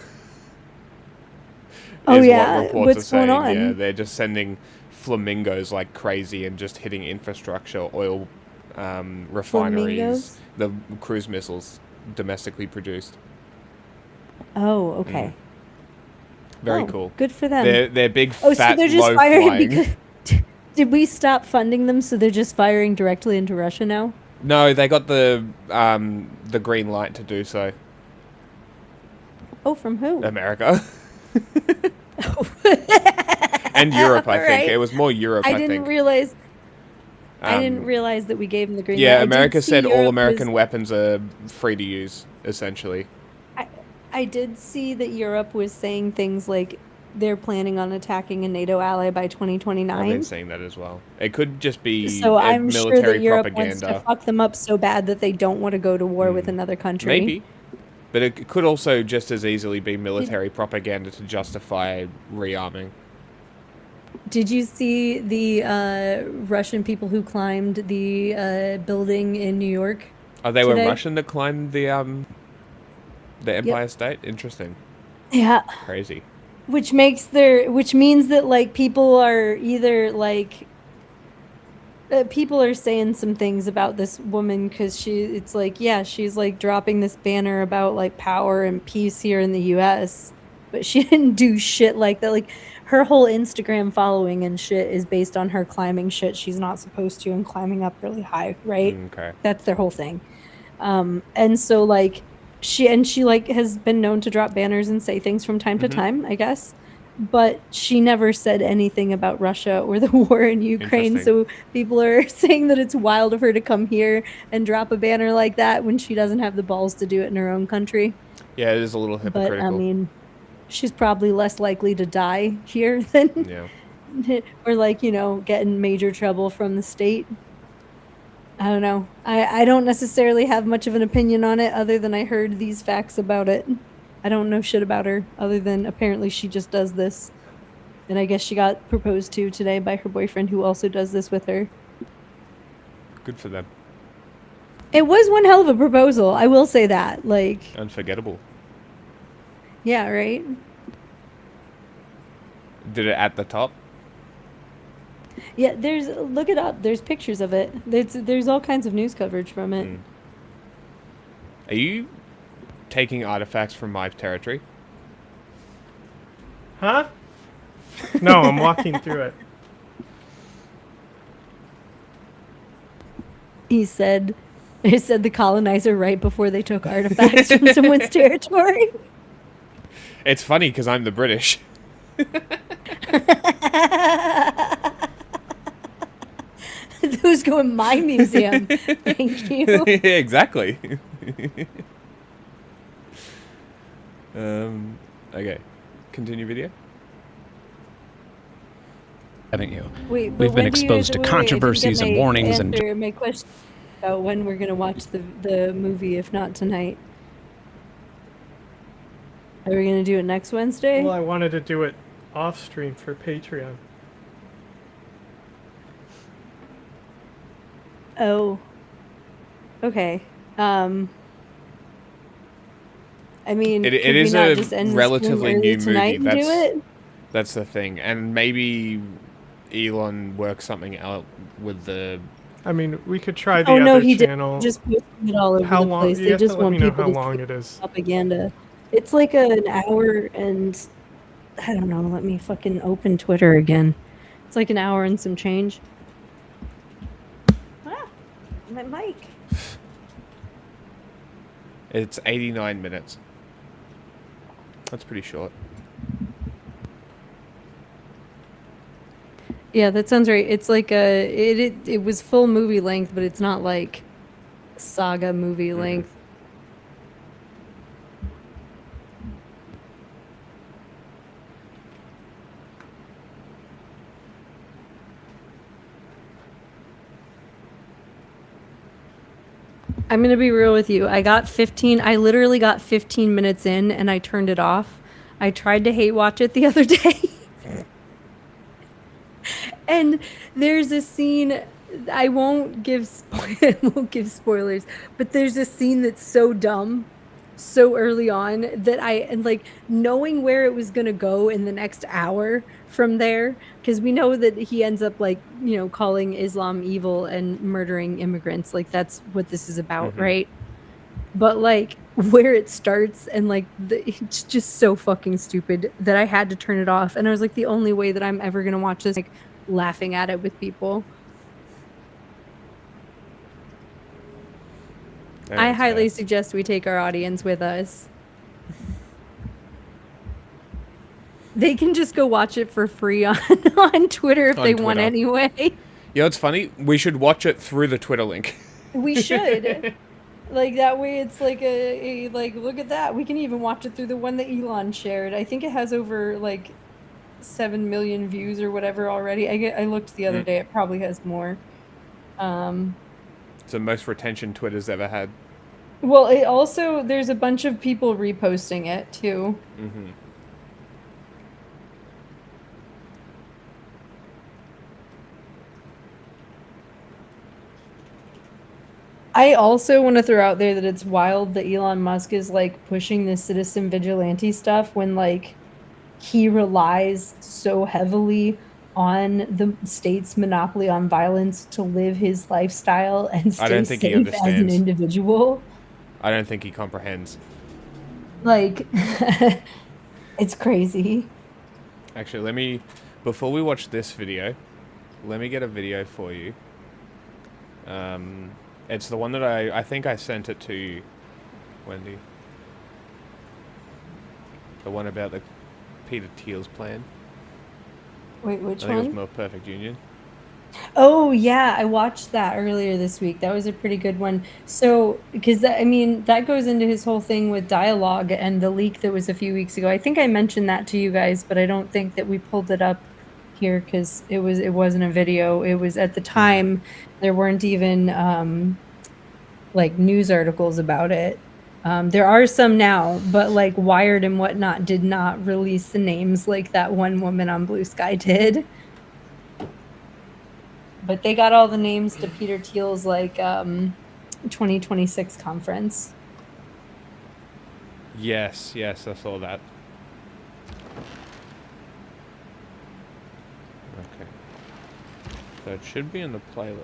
Speaker 14: Oh,
Speaker 18: is
Speaker 14: yeah?
Speaker 18: what reports
Speaker 14: What's
Speaker 18: are saying.
Speaker 14: going on?
Speaker 18: Yeah, they're just sending flamingos like crazy and just hitting infrastructure, oil refineries,
Speaker 14: Flamingos?
Speaker 18: the cruise missiles domestically produced.
Speaker 14: Oh, okay.
Speaker 18: Very
Speaker 14: Oh,
Speaker 18: cool.
Speaker 14: Good for them.
Speaker 18: They're big,
Speaker 14: Oh,
Speaker 18: fat,
Speaker 14: so they're just
Speaker 18: low
Speaker 14: firing
Speaker 18: flying.
Speaker 14: because did we stop funding them? So they're just firing directly into Russia now?
Speaker 18: No, they got the green light to do so.
Speaker 14: Oh, from who?
Speaker 18: America. And Europe, I think.
Speaker 14: Right.
Speaker 18: It was more Europe, I
Speaker 14: I didn't
Speaker 18: think.
Speaker 14: realize. I
Speaker 18: Um,
Speaker 14: didn't realize that we gave them the green light.
Speaker 18: Yeah,
Speaker 14: I did
Speaker 18: America
Speaker 14: see
Speaker 18: said all
Speaker 14: Europe
Speaker 18: American
Speaker 14: was-
Speaker 18: weapons are free to use, essentially.
Speaker 14: I did see that Europe was saying things like they're planning on attacking a NATO ally by
Speaker 18: I've
Speaker 14: 2029.
Speaker 18: been seeing that as well. It could just be
Speaker 14: So I'm sure
Speaker 18: military
Speaker 14: that Europe
Speaker 18: propaganda.
Speaker 14: wants to fuck them up so bad that they don't want to go to war with another country.
Speaker 18: Maybe. But it could also just as easily be military propaganda to justify rearming.
Speaker 14: Did you see the Russian people who climbed the building in New York?
Speaker 18: Oh, they were
Speaker 14: today?
Speaker 18: Russian that climbed the Empire State? Interesting.
Speaker 14: Yeah.
Speaker 18: Crazy.
Speaker 14: Which means that like people are either like people are saying some things about this woman because it's like, yeah, she's like dropping this banner about like power and peace here in the US, but she didn't do shit like that. Like her whole Instagram following and shit is based on her climbing shit she's not supposed to and climbing up really high, right?
Speaker 18: Okay.
Speaker 14: That's their whole thing. And so like she like has been known to drop banners and say things from time to time, I guess. But she never said anything about Russia or the war in Ukraine. So people are saying that it's wild of her to come here and drop a banner like that when she doesn't have the balls to do it in her own country.
Speaker 18: Yeah, it is a little hypocritical.
Speaker 14: But I mean, she's probably less likely to die here than or like, you know, get in major trouble from the state. I don't know. I don't necessarily have much of an opinion on it other than I heard these facts about it. I don't know shit about her other than apparently she just does this. And I guess she got proposed to today by her boyfriend who also does this with her.
Speaker 18: Good for them.
Speaker 14: It was one hell of a proposal. I will say that. Like,
Speaker 18: Unforgettable.
Speaker 14: yeah, right?
Speaker 18: Did it at the top?
Speaker 14: Yeah, look it up. There's pictures of it. There's all kinds of news coverage from it.
Speaker 18: Are you taking artifacts from my territory?
Speaker 8: Huh? No, I'm walking through it.
Speaker 14: He said the colonizer right before they took artifacts from someone's territory.
Speaker 18: It's funny because I'm the British.
Speaker 14: Those go in my museum. Thank you.
Speaker 18: Exactly. Okay. Continue video.
Speaker 3: Having you.
Speaker 14: Wait, but
Speaker 3: We've been
Speaker 14: when do you
Speaker 3: exposed
Speaker 14: guys-
Speaker 3: to
Speaker 14: wait,
Speaker 3: controversies
Speaker 14: I
Speaker 3: and
Speaker 14: didn't get my
Speaker 3: warnings and
Speaker 14: answer, my question about when we're gonna watch the movie, if not tonight. Are we gonna do it next Wednesday?
Speaker 8: Well, I wanted to do it off stream for Patreon.
Speaker 14: Oh. Okay. I mean,
Speaker 18: It
Speaker 14: could
Speaker 18: is
Speaker 14: we not
Speaker 18: a
Speaker 14: just end
Speaker 18: relatively new
Speaker 14: tonight
Speaker 18: movie.
Speaker 14: and do it?
Speaker 18: That's the thing, and maybe Elon works something out with the.
Speaker 8: I mean, we could try the
Speaker 14: Oh no,
Speaker 8: other
Speaker 14: he did
Speaker 8: channel.
Speaker 14: just posting it all over
Speaker 8: How
Speaker 14: the
Speaker 8: long?
Speaker 14: place.
Speaker 8: You
Speaker 14: They
Speaker 8: have to
Speaker 14: just
Speaker 8: let
Speaker 14: want
Speaker 8: me know
Speaker 14: people
Speaker 8: how
Speaker 14: to
Speaker 8: long
Speaker 14: see
Speaker 8: it is.
Speaker 14: propaganda. It's like an hour and I don't know. Let me fucking open Twitter again. It's like an hour and some change. Ah, my mic.
Speaker 18: It's 89 minutes. That's pretty short.
Speaker 14: Yeah, that sounds right. It's like it was full movie length, but it's not like saga movie length. I'm gonna be real with you. I literally got 15 minutes in and I turned it off. I tried to hate watch it the other day. And there's a scene, I won't give spoilers, but there's a scene that's so dumb, so early on that and like knowing where it was gonna go in the next hour from there, because we know that he ends up like, you know, calling Islam evil and murdering immigrants. Like that's what this is about, right? But like where it starts and like it's just so fucking stupid that I had to turn it off. And I was like, the only way that I'm ever gonna watch this, like laughing at it with people. I highly suggest we take our audience with us. They can just go watch it for free on Twitter if they want anyway.
Speaker 18: You know, it's funny. We should watch it through the Twitter link.
Speaker 14: We should. Like that way it's like a like, look at that. We can even watch it through the one that Elon shared. I think it has over like 7 million views or whatever already. I looked the other day. It probably has more.
Speaker 18: It's the most retention Twitter's ever had.
Speaker 14: Well, it also, there's a bunch of people reposting it too. I also want to throw out there that it's wild that Elon Musk is like pushing this citizen vigilante stuff when like he relies so heavily on the state's monopoly on violence to live his lifestyle and stay safe as an individual.
Speaker 18: I don't think he comprehends.
Speaker 14: Like, it's crazy.
Speaker 18: Actually, before we watch this video, let me get a video for you. It's the one that I think I sent it to you, Wendy. The one about the Peter Thiel's plan.
Speaker 14: Wait, which
Speaker 18: I think
Speaker 14: one?
Speaker 18: it was More Perfect Union.
Speaker 14: Oh yeah, I watched that earlier this week. That was a pretty good one. So, because that goes into his whole thing with dialogue and the leak that was a few weeks ago. I think I mentioned that to you guys, but I don't think that we pulled it up here because it wasn't a video. It was at the time there weren't even like news articles about it. There are some now, but like Wired and whatnot did not release the names like that one woman on Blue Sky did. But they got all the names to Peter Thiel's like 2026 conference.
Speaker 18: Yes, I saw that. Okay. So it should be in the playlist.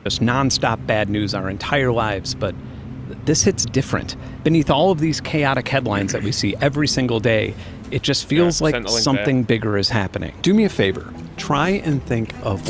Speaker 3: Just nonstop bad news our entire lives, but this hits different. Beneath all of these chaotic headlines that we see every single day, it just feels like something bigger is happening. Do me a favor. Try and think of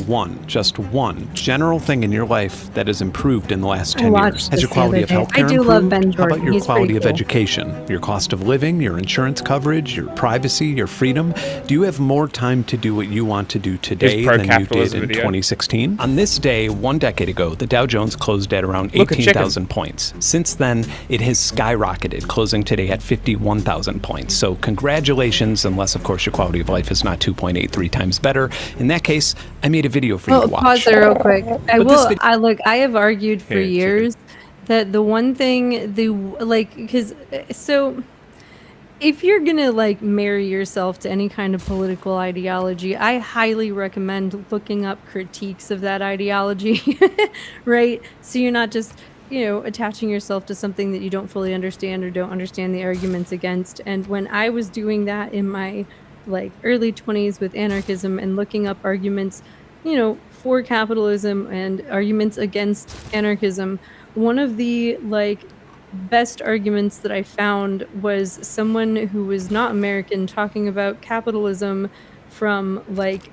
Speaker 3: just one general thing in your life that has improved in the last 10 years. Has your quality of healthcare improved?
Speaker 14: love Ben Jordan.
Speaker 3: How about your
Speaker 14: He's
Speaker 3: quality
Speaker 14: pretty
Speaker 3: of
Speaker 14: cool.
Speaker 3: education, your cost of living, your insurance coverage, your privacy, your freedom? Do you have more time to do what you want to do today than you did in 2016? On this day, 1 decade ago, the Dow Jones closed at around 18,000 points. Since then, it has skyrocketed, closing today at 51,000 points. So congratulations, unless of course your quality of life is not 2.83 times better. In that case, I made a video for you to watch.
Speaker 14: Pause there real quick. I have argued for
Speaker 3: Here,
Speaker 14: years that the one thing so if you're gonna marry yourself to any kind of political ideology, I highly recommend looking up critiques of that ideology, right? So you're not just attaching yourself to something that you don't fully understand or don't understand the arguments against. And when I was doing that in my early 20s with anarchism and looking up arguments, for capitalism and arguments against anarchism, one of the best arguments that I found was someone who was not American talking about capitalism from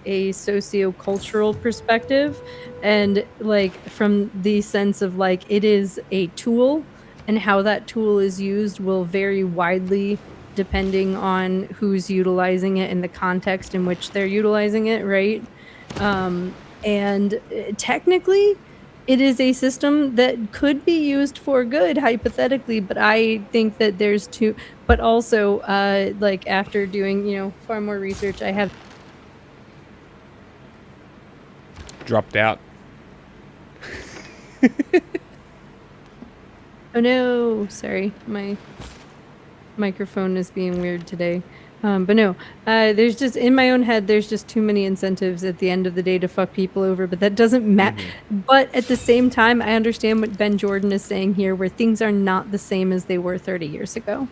Speaker 14: a socio-cultural perspective, and from the sense of it is a tool, and how that tool is used will vary widely depending on who's utilizing it and the context in which they're utilizing it, right? And technically it is a system that could be used for good, hypothetically, but I think that there's but also, after doing, far more research, I have
Speaker 4: dropped out.
Speaker 14: Oh no, sorry, my microphone is being weird today. But no, there's just, in my own head, there's just too many incentives at the end of the day to fuck people over, but that doesn't matter. But at the same time, I understand what Ben Jordan is saying here, where things are not the same as they were 30 years ago.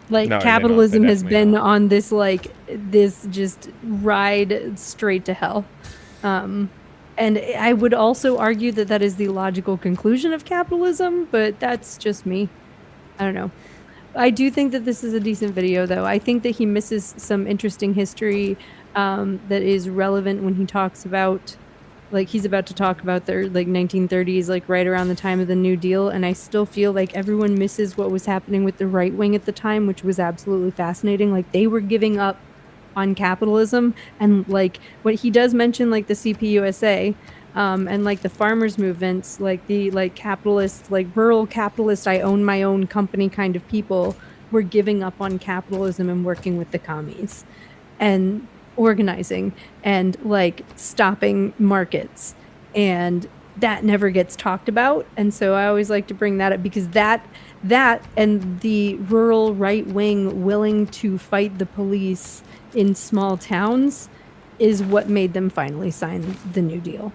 Speaker 4: No,
Speaker 14: capitalism
Speaker 4: they
Speaker 14: has been
Speaker 4: aren't.
Speaker 14: on this, this just ride straight to hell. And I would also argue that that is the logical conclusion of capitalism, but that's just me. I don't know. I do think that this is a decent video, though. I think that he misses some interesting history that is relevant when he talks about, he's about to talk about the 1930s, right around the time of the New Deal, and I still feel like everyone misses what was happening with the right wing at the time, which was absolutely fascinating. They were giving up on capitalism, and what he does mention, the CPUSA, and the farmers movements, the capitalist, rural capitalist, I own my own company kind of people were giving up on capitalism and working with the commies and organizing and stopping markets, and that never gets talked about. And so I always like to bring that up, because that and the rural right wing willing to fight the police in small towns is what made them finally sign the New Deal.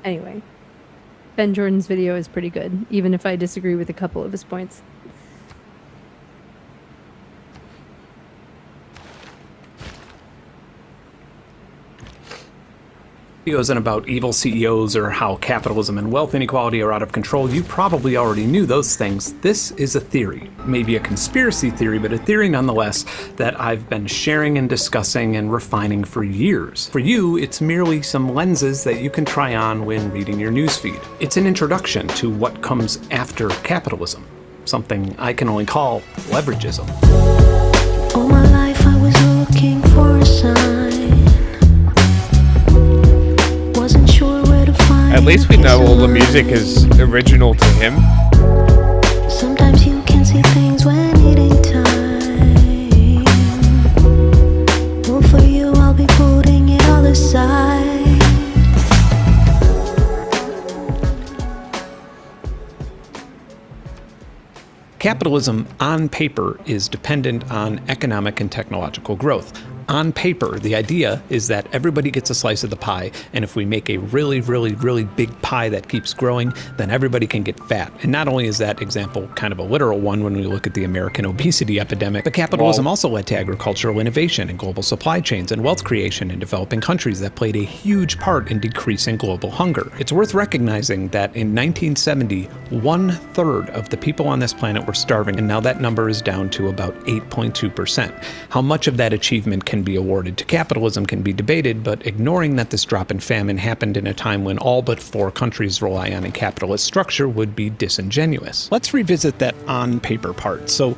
Speaker 14: Anyway, Ben Jordan's video is pretty good, even if I disagree with a couple of his points.
Speaker 3: Videos and about evil CEOs or how capitalism and wealth inequality are out of control, you probably already knew those things. This is a theory, maybe a conspiracy theory, but a theory nonetheless that I've been sharing and discussing and refining for years. For you, it's merely some lenses that you can try on when reading your newsfeed. It's an introduction to what comes after capitalism, something I can only call leveragism.
Speaker 5: All my life I was looking for a sign. Wasn't sure where to find.
Speaker 4: At least we know all the music is original to him.
Speaker 5: Sometimes you can see things when needing time. Well, for you I'll be putting it all aside.
Speaker 3: Capitalism on paper is dependent on economic and technological growth. On paper, the idea is that everybody gets a slice of the pie, and if we make a really, really, really big pie that keeps growing, then everybody can get fat. And not only is that example kind of a literal one when we look at the American obesity epidemic, but capitalism also led to agricultural innovation and global supply chains and wealth creation in developing countries that played a huge part in decreasing global hunger. It's worth recognizing that in 1970, 1/3 of the people on this planet were starving, and now that number is down to about 8.2%. How much of that achievement can be awarded to capitalism can be debated, but ignoring that this drop in famine happened in a time when all but 4 countries rely on a capitalist structure would be disingenuous. Let's revisit that on paper part. So,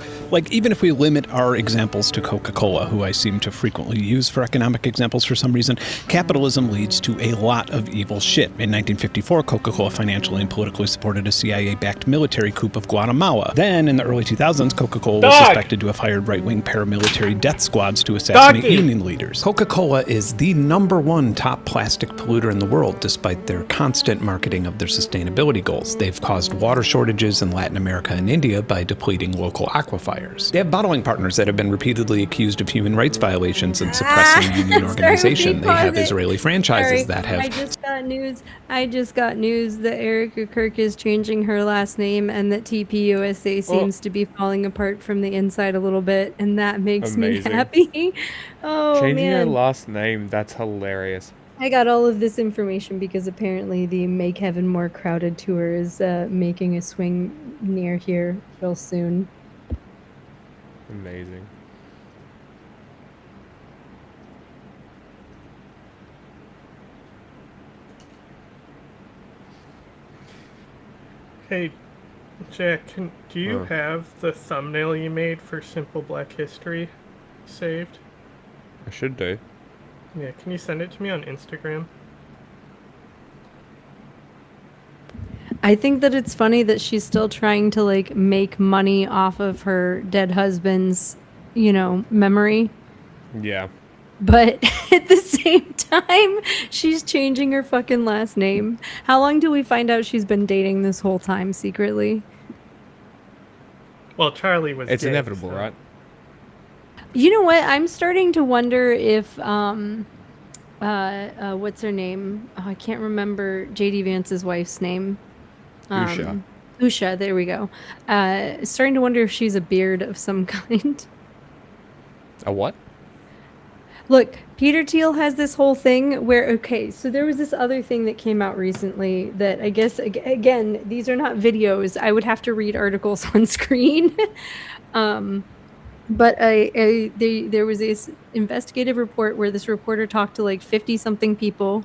Speaker 3: even if we limit our examples to Coca-Cola, who I seem to frequently use for economic examples for some reason, capitalism leads to a lot of evil shit. In 1954, Coca-Cola financially and politically supported a CIA-backed military coup of Guatemala. Then, in the early 2000s, Coca-Cola was suspected to have hired right-wing paramilitary death squads to assassinate union leaders. Coca-Cola is the #1 top plastic polluter in the world, despite their constant marketing of their sustainability goals. They've caused water shortages in Latin America and India by depleting local aquifers. They have bottling partners that have been repeatedly accused of human rights violations and suppressing union organization. They have Israeli franchises that have...
Speaker 14: I just got news that Erica Kirk is changing her last name and that TPUSA seems to be falling apart from the inside a little bit, and that makes me happy. Oh,
Speaker 4: Changing
Speaker 14: man.
Speaker 4: her last name, that's hilarious.
Speaker 14: I got all of this information because apparently the Make Heaven More Crowded tour is making a swing near here real soon.
Speaker 4: Amazing.
Speaker 8: Hey, Jack, do you have the thumbnail you made for Simple Black History saved?
Speaker 4: I should do.
Speaker 8: Yeah, can you send it to me on Instagram?
Speaker 14: I think that it's funny that she's still trying to like make money off of her dead husband's, memory.
Speaker 4: Yeah.
Speaker 14: But at the same time, she's changing her fucking last name. How long do we find out she's been dating this whole time secretly?
Speaker 8: Well, Charlie was
Speaker 4: It's
Speaker 8: gay,
Speaker 4: inevitable,
Speaker 8: so.
Speaker 4: right?
Speaker 14: You know what? I'm starting to wonder if what's her name? Oh, I can't remember JD Vance's wife's name.
Speaker 4: Usha.
Speaker 14: Usha, there we go. Starting to wonder if she's a beard of some kind.
Speaker 4: A what?
Speaker 14: Look, Peter Thiel has this whole thing where, so there was this other thing that came out recently that I guess, again, these are not videos. I would have to read articles on screen. But there was this investigative report where this reporter talked to like 50-something people.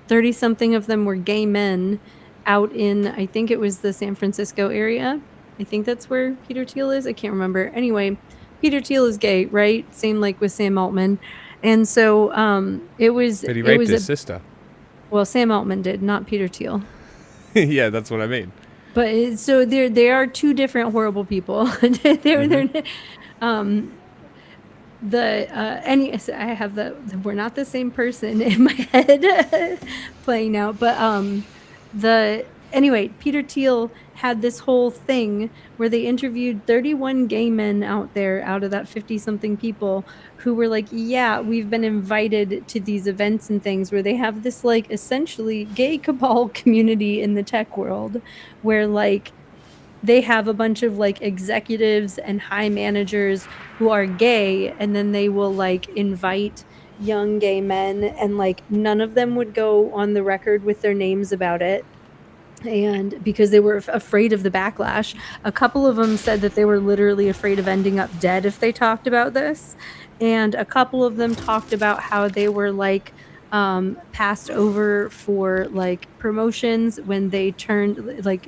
Speaker 14: 30-something of them were gay men out in, I think it was the San Francisco area. I think that's where Peter Thiel is. I can't remember. Anyway, Peter Thiel is gay, right? Same like with Sam Altman. And so it was...
Speaker 4: But he raped his sister.
Speaker 14: Well, Sam Altman did, not Peter Thiel.
Speaker 4: Yeah, that's what I mean.
Speaker 14: But so they are two different horrible people. I have we're not the same person in my head playing now, but anyway, Peter Thiel had this whole thing where they interviewed 31 gay men out there out of that 50-something people who were like, yeah, we've been invited to these events and things where they have this like essentially gay cabal community in the tech world where like they have a bunch of like executives and high managers who are gay, and then they will like invite young gay men, and like none of them would go on the record with their names about it. And because they were afraid of the backlash, a couple of them said that they were literally afraid of ending up dead if they talked about this. And a couple of them talked about how they were like passed over for like promotions when they turned like,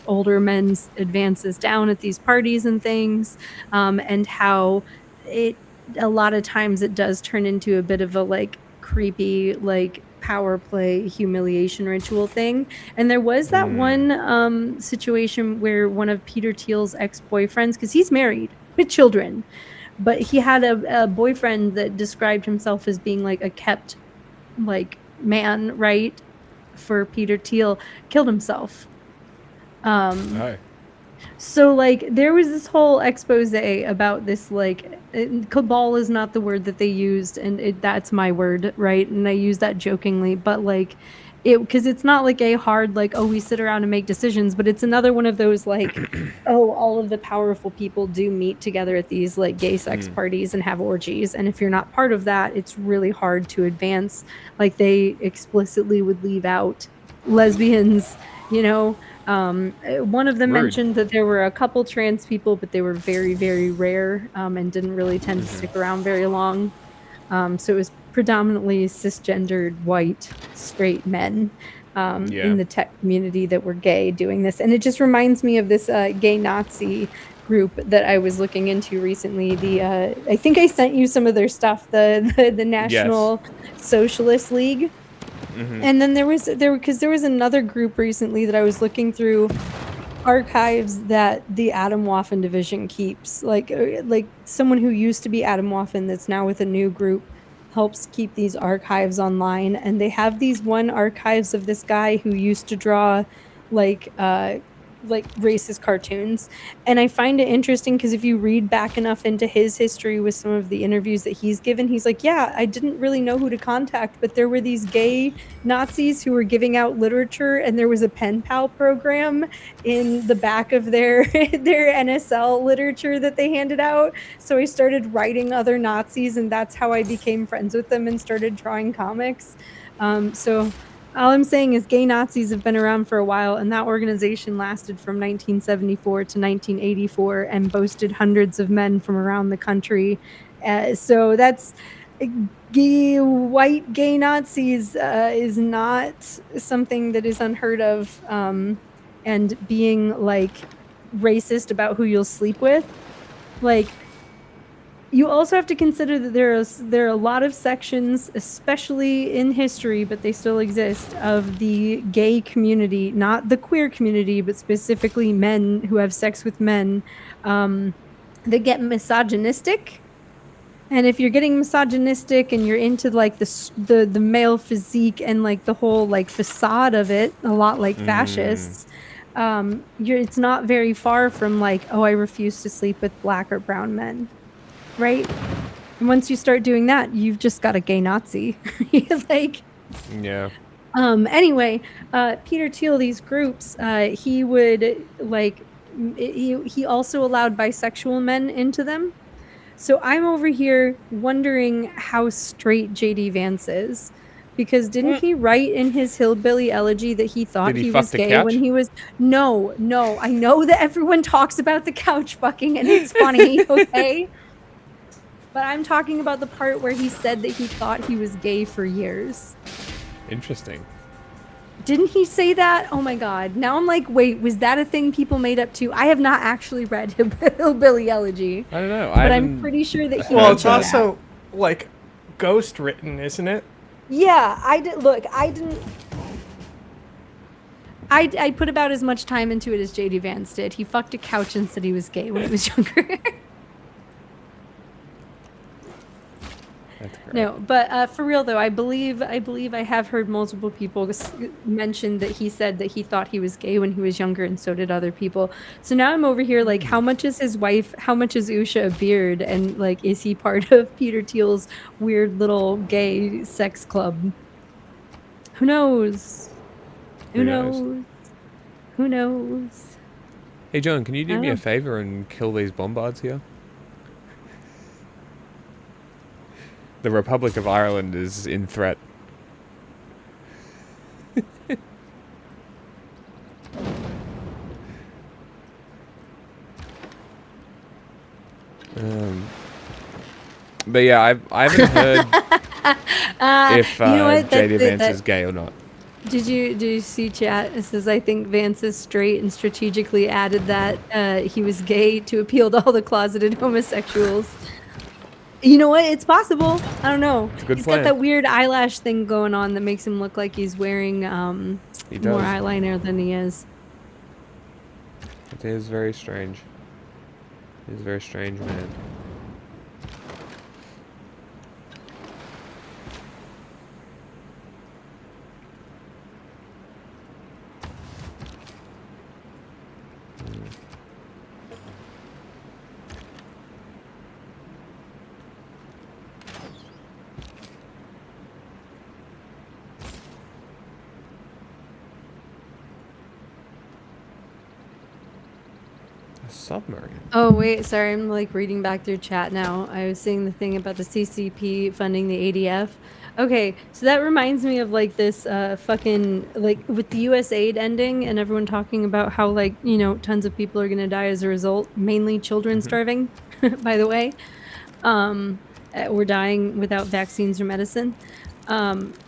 Speaker 14: older men's advances down at these parties and things. And how a lot of times it does turn into a bit of a like creepy, like power play humiliation ritual thing. And there was that one situation where one of Peter Thiel's ex-boyfriends, because he's married with children, but he had a boyfriend that described himself as being like a kept like man, right, for Peter Thiel, killed himself. So like there was this whole expose about this like cabal is not the word that they used, and that's my word, right? And I use that jokingly, but like because it's not like a hard like, oh, we sit around and make decisions, but it's another one of those like oh, all of the powerful people do meet together at these like gay sex parties and have orgies, and if you're not part of that, it's really hard to advance. Like they explicitly would leave out lesbians, one of them mentioned that there were a couple trans people, but they were very, very rare, and didn't really tend to stick around very long. So it was predominantly cisgendered, white, straight men in the tech community that were gay doing this. And it just reminds me of this gay Nazi group that I was looking into recently. I think I sent you some of their stuff, the National Socialist League. And then there was another group recently that I was looking through archives that the Atomwaffen division keeps, like someone who used to be Atomwaffen that's now with a new group helps keep these archives online, and they have these one archives of this guy who used to draw like racist cartoons. And I find it interesting because if you read back enough into his history with some of the interviews that he's given, he's like, yeah, I didn't really know who to contact, but there were these gay Nazis who were giving out literature, and there was a pen pal program in the back of their NSL literature that they handed out. So I started writing other Nazis, and that's how I became friends with them and started drawing comics. So all I'm saying is gay Nazis have been around for a while, and that organization lasted from 1974 to 1984 and boasted hundreds of men from around the country. So that's white gay Nazis is not something that is unheard of, and being like racist about who you'll sleep with. Like, you also have to consider that there are a lot of sections, especially in history, but they still exist, of the gay community, not the queer community, but specifically men who have sex with men, that get misogynistic. And if you're getting misogynistic and you're into like the male physique and like the whole like facade of it, a lot like fascists, it's not very far from like, oh, I refuse to sleep with black or brown men. Right? And once you start doing that, you've just got a gay Nazi. Like,
Speaker 4: yeah.
Speaker 14: Anyway, Peter Thiel, these groups, he would like, he also allowed bisexual men into them. So I'm over here wondering how straight JD Vance is. Because didn't he write in his hillbilly elegy that he thought he was gay when he was... No. I know that everyone talks about the couch fucking and it's funny, okay? But I'm talking about the part where he said that he thought he was gay for years.
Speaker 4: Interesting.
Speaker 14: Didn't he say that? Oh my god. Now I'm like, wait, was that a thing people made up too? I have not actually read Hillbilly Elegy.
Speaker 4: I don't know.
Speaker 14: But I'm pretty sure that he...
Speaker 8: Well, it's also, like, ghost written, isn't it?
Speaker 14: Yeah, I did. Look, I didn't... I put about as much time into it as JD Vance did. He fucked a couch and said he was gay when he was younger. No, but for real though, I believe I have heard multiple people mention that he said that he thought he was gay when he was younger, and so did other people. So now I'm over here like, how much is his wife? How much is Usha a beard? And like, is he part of Peter Thiel's weird little gay sex club? Who knows? Who knows? Who knows?
Speaker 4: Hey John, can you do me a favor and kill these bombards here? The Republic of Ireland is in threat. But yeah, I haven't heard if
Speaker 14: you know what?
Speaker 4: JD Vance is gay or not.
Speaker 14: Did you see chat? It says, I think Vance is straight and strategically added that he was gay to appeal to all the closeted homosexuals. You know what? It's possible. I don't know.
Speaker 4: It's a good
Speaker 14: He's
Speaker 4: plan.
Speaker 14: got that weird eyelash thing going on that makes him look like he's wearing more eyeliner than he is.
Speaker 4: It is very strange. He's a very strange man. Submarine.
Speaker 14: Oh wait, sorry, I'm like reading back through chat now. I was seeing the thing about the CCP funding the ADF. Okay, so that reminds me of like this fucking, like with the US aid ending and everyone talking about how like, you know, tons of people are gonna die as a result, mainly children starving, by the way. We're dying without vaccines or medicine.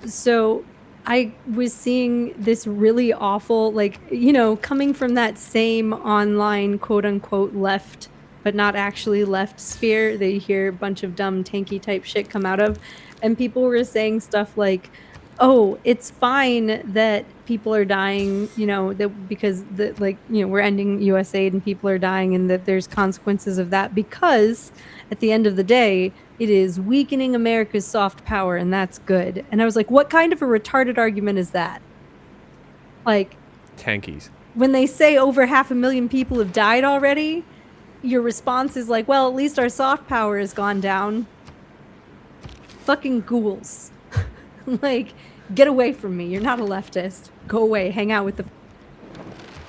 Speaker 14: So I was seeing this really awful, like, you know, coming from that same online quote unquote left, but not actually left sphere, they hear a bunch of dumb tanky type shit come out of. And people were saying stuff like, oh, it's fine that people are dying, that because we're ending US aid and people are dying, and that there's consequences of that, because at the end of the day, it is weakening America's soft power, and that's good. And I was like, what kind of a retarded argument is that? Like,
Speaker 4: tankies.
Speaker 14: When they say over 500,000 people have died already, your response is like, well, at least our soft power has gone down. Fucking ghouls. Like, get away from me. You're not a leftist. Go away. Hang out with the...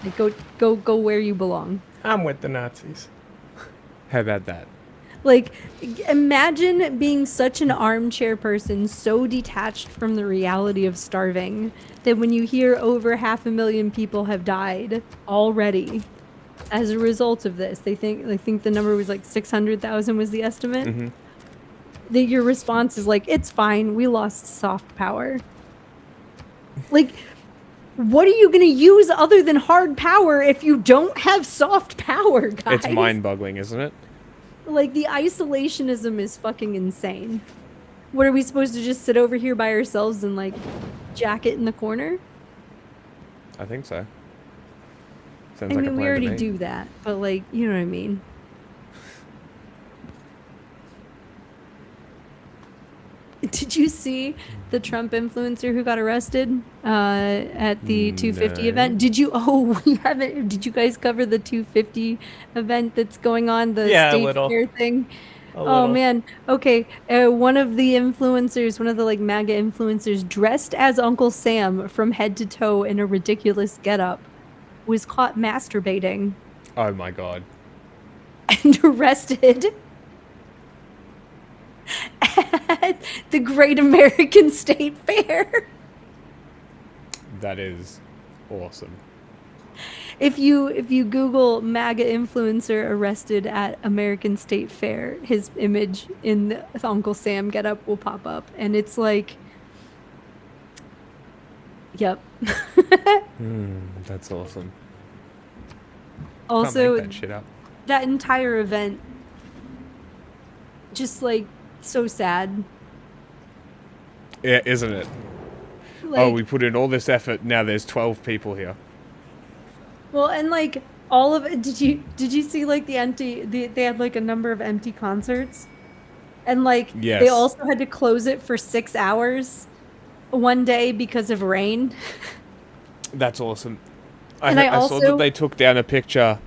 Speaker 14: Like, go where you belong.
Speaker 8: I'm with the Nazis.
Speaker 4: How about that?
Speaker 14: Like, imagine being such an armchair person, so detached from the reality of starving, that when you hear over 500,000 people have died already as a result of this, they think the number was like 600,000 was the estimate.
Speaker 4: Mm-hmm.
Speaker 14: That your response is like, it's fine, we lost soft power. Like, what are you going to use other than hard power if you don't have soft power, guys?
Speaker 4: It's mind-boggling, isn't it?
Speaker 14: Like, the isolationism is fucking insane. What, are we supposed to just sit over here by ourselves and, like, jack it in the corner?
Speaker 4: I think so.
Speaker 14: I
Speaker 4: Sounds like a
Speaker 14: mean,
Speaker 4: plan
Speaker 14: we
Speaker 4: to
Speaker 14: already
Speaker 4: me.
Speaker 14: do that, but, like, you know what I mean? Did you see the Trump influencer who got arrested at the 250
Speaker 4: No.
Speaker 14: event? Did you? Oh, we haven't. Did you guys cover the 250 event that's going on? The
Speaker 8: Yeah, a
Speaker 14: state
Speaker 8: little.
Speaker 14: fair thing.
Speaker 8: A
Speaker 14: Oh
Speaker 8: little.
Speaker 14: man. Okay. One of the influencers, one of the like MAGA influencers, dressed as Uncle Sam from head to toe in a ridiculous getup, was caught masturbating
Speaker 4: Oh my god.
Speaker 14: and arrested at the Great American State Fair.
Speaker 4: That is awesome.
Speaker 14: If you Google MAGA influencer arrested at American State Fair, his image in the Uncle Sam getup will pop up, and it's like, yep.
Speaker 4: That's awesome.
Speaker 14: Also,
Speaker 4: Can't make that shit up.
Speaker 14: that entire event, just like so sad.
Speaker 4: Yeah, isn't it?
Speaker 14: Like,
Speaker 4: we put in all this effort. Now there's 12 people here.
Speaker 14: well, and like all of it. Did you see like they had like a number of empty concerts, and like
Speaker 4: Yes.
Speaker 14: they also had to close it for 6 hours one day because of rain.
Speaker 4: That's awesome.
Speaker 14: And I
Speaker 4: saw
Speaker 14: also-
Speaker 4: that they took down a picture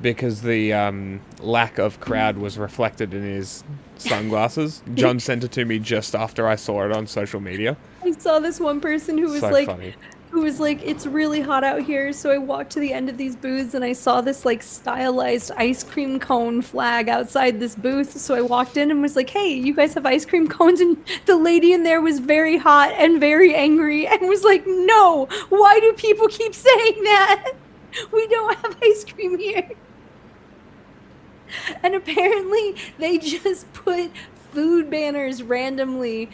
Speaker 4: because the lack of crowd was reflected in his sunglasses. John sent it to me just after I saw it on social media.
Speaker 14: I saw this one person who was
Speaker 4: So
Speaker 14: like,
Speaker 4: funny.
Speaker 14: it's really hot out here, so I walked to the end of these booths and I saw this like stylized ice cream cone flag outside this booth. So I walked in and was like, hey, you guys have ice cream cones? And the lady in there was very hot and very angry and was like, no, why do people keep saying that? We don't have ice cream here. And apparently they just put food banners randomly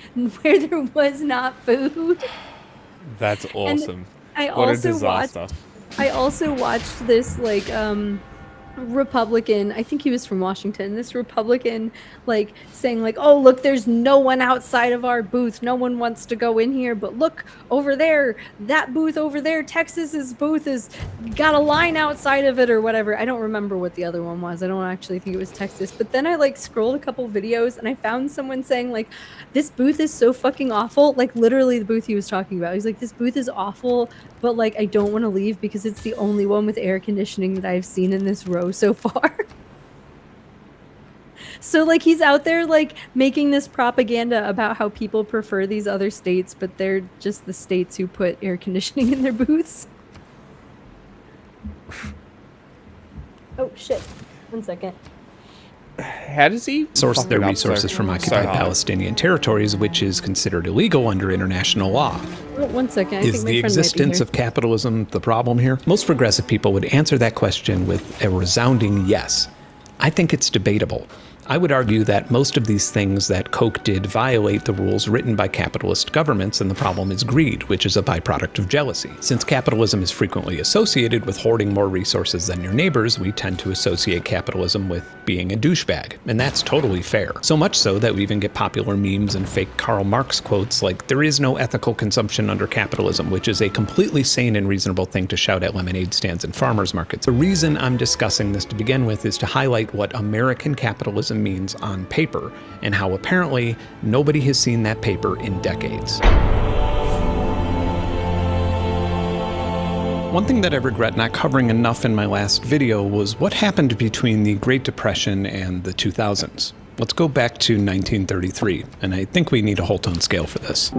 Speaker 14: where there was not food.
Speaker 4: That's awesome.
Speaker 14: I
Speaker 4: What a
Speaker 14: also
Speaker 4: disaster.
Speaker 14: I also watched this like Republican, I think he was from Washington, this Republican like saying like, oh look, there's no one outside of our booth, no one wants to go in here, but look over there, that booth over there, Texas's booth is got a line outside of it or whatever. I don't remember what the other one was. I don't actually think it was Texas, but then I like scrolled a couple videos and I found someone saying like, this booth is so fucking awful, like literally the booth he was talking about. He's like, this booth is awful, but like I don't want to leave because it's the only one with air conditioning that I've seen in this row so far. So like he's out there like making this propaganda about how people prefer these other states, but they're just the states who put air conditioning in their booths. Oh shit. 1 second.
Speaker 4: How does he
Speaker 3: Source
Speaker 4: fuck
Speaker 3: their
Speaker 4: it up
Speaker 3: resources
Speaker 4: so-
Speaker 3: from
Speaker 4: so
Speaker 3: occupied
Speaker 4: hard?
Speaker 3: Palestinian territories, which is considered illegal under international law.
Speaker 14: Oh, 1 second. I
Speaker 3: Is
Speaker 14: think my
Speaker 3: the
Speaker 14: friend might be
Speaker 3: existence
Speaker 14: here.
Speaker 3: of capitalism the problem here? Most progressive people would answer that question with a resounding yes. I think it's debatable. I would argue that most of these things that Koch did violate the rules written by capitalist governments, and the problem is greed, which is a byproduct of jealousy. Since capitalism is frequently associated with hoarding more resources than your neighbors, we tend to associate capitalism with being a douchebag, and that's totally fair. So much so that we even get popular memes and fake Karl Marx quotes like, "There is no ethical consumption under capitalism," which is a completely sane and reasonable thing to shout at lemonade stands and farmers markets. The reason I'm discussing this to begin with is to highlight what American capitalism means on paper, and how apparently nobody has seen that paper in decades. One thing that I regret not covering enough in my last video was what happened between the Great Depression and the 2000s. Let's go back to 1933, and I think we need a whole tone scale for this.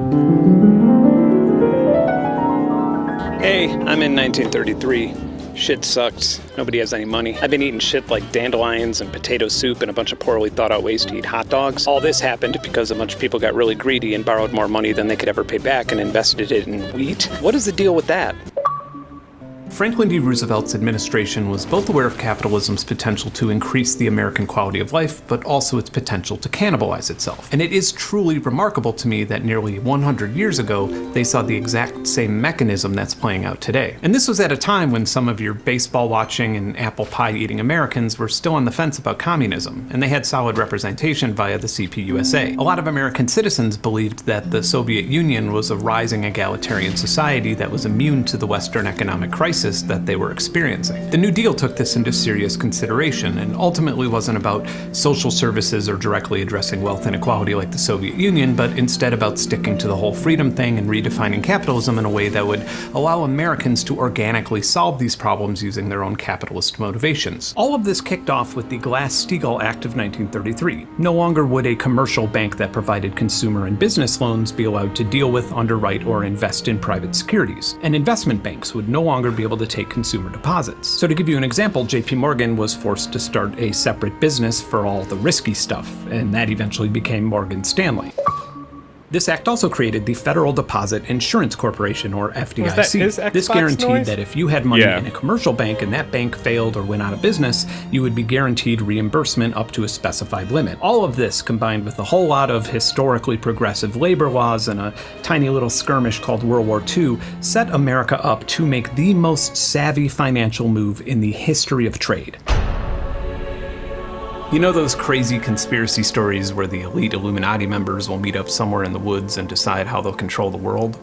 Speaker 3: Hey, I'm in 1933. Shit sucks. Nobody has any money. I've been eating shit like dandelions and potato soup and a bunch of poorly thought out ways to eat hot dogs. All this happened because a bunch of people got really greedy and borrowed more money than they could ever pay back and invested it in wheat. What is the deal with that? Franklin D. Roosevelt's administration was both aware of capitalism's potential to increase the American quality of life, but also its potential to cannibalize itself. And it is truly remarkable to me that nearly 100 years ago, they saw the exact same mechanism that's playing out today. And this was at a time when some of your baseball-watching and apple pie-eating Americans were still on the fence about communism, and they had solid representation via the CPUSA. A lot of American citizens believed that the Soviet Union was a rising egalitarian society that was immune to the Western economic crisis that they were experiencing. The New Deal took this into serious consideration and ultimately wasn't about social services or directly addressing wealth inequality like the Soviet Union, but instead about sticking to the whole freedom thing and redefining capitalism in a way that would allow Americans to organically solve these problems using their own capitalist motivations. All of this kicked off with the Glass-Steagall Act of 1933. No longer would a commercial bank that provided consumer and business loans be allowed to deal with, underwrite, or invest in private securities, and investment banks would no longer be able to take consumer deposits. So to give you an example, JP Morgan was forced to start a separate business for all the risky stuff, and that eventually became Morgan Stanley. This act also created the Federal Deposit Insurance Corporation, or FDIC. This guaranteed that if you had money in a commercial bank and that bank failed or went out of business, you would be guaranteed reimbursement up to a specified limit. All of this, combined with a whole lot of historically progressive labor laws and a tiny little skirmish called World War II, set America up to make the most savvy financial move in the history of trade. You know those crazy conspiracy stories where the elite Illuminati members will meet up somewhere in the woods and decide how they'll control the world?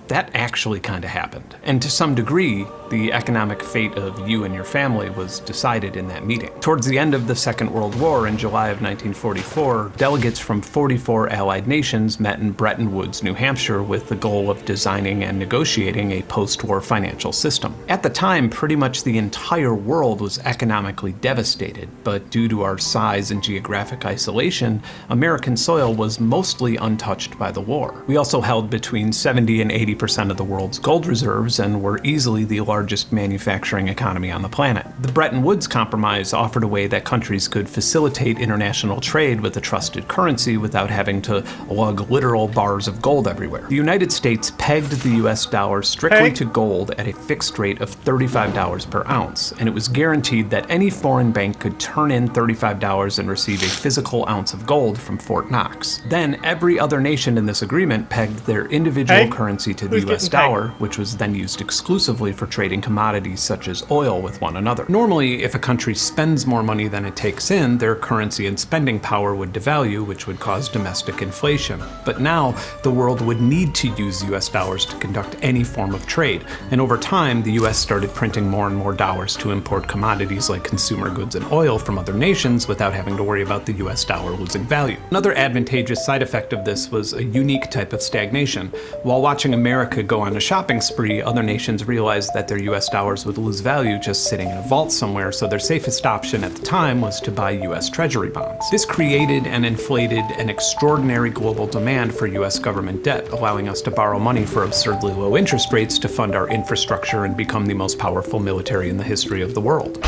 Speaker 3: That actually kind of happened. And to some degree, the economic fate of you and your family was decided in that meeting. Towards the end of the Second World War in July of 1944, delegates from 44 Allied nations met in Bretton Woods, New Hampshire, with the goal of designing and negotiating a post-war financial system. At the time, pretty much the entire world was economically devastated, but due to our size and geographic isolation, American soil was mostly untouched by the war. We also held between 70 and 80% of the world's gold reserves and were easily the largest manufacturing economy on the planet. The Bretton Woods Compromise offered a way that countries could facilitate international trade with a trusted currency without having to lug literal bars of gold everywhere. The United States pegged the US dollar strictly to gold at a fixed rate of $35 per ounce, and it was guaranteed that any foreign bank could turn in $35 and receive a physical ounce of gold from Fort Knox. Then every other nation in this agreement pegged their individual currency to the US dollar, which was then used exclusively for trading commodities such as oil with one another. Normally, if a country spends more money than it takes in, their currency and spending power would devalue, which would cause domestic inflation. But now, the world would need to use US dollars to conduct any form of trade, and over time, the US started printing more and more dollars to import commodities like consumer goods and oil from other nations without having to worry about the US dollar losing value. Another advantageous side effect of this was a unique type of stagnation. While watching America go on a shopping spree, other nations realized that their US dollars would lose value just sitting in a vault somewhere, so their safest option at the time was to buy US Treasury bonds. This created and inflated an extraordinary global demand for US government debt, allowing us to borrow money for absurdly low interest rates to fund our infrastructure and become the most powerful military in the history of the world.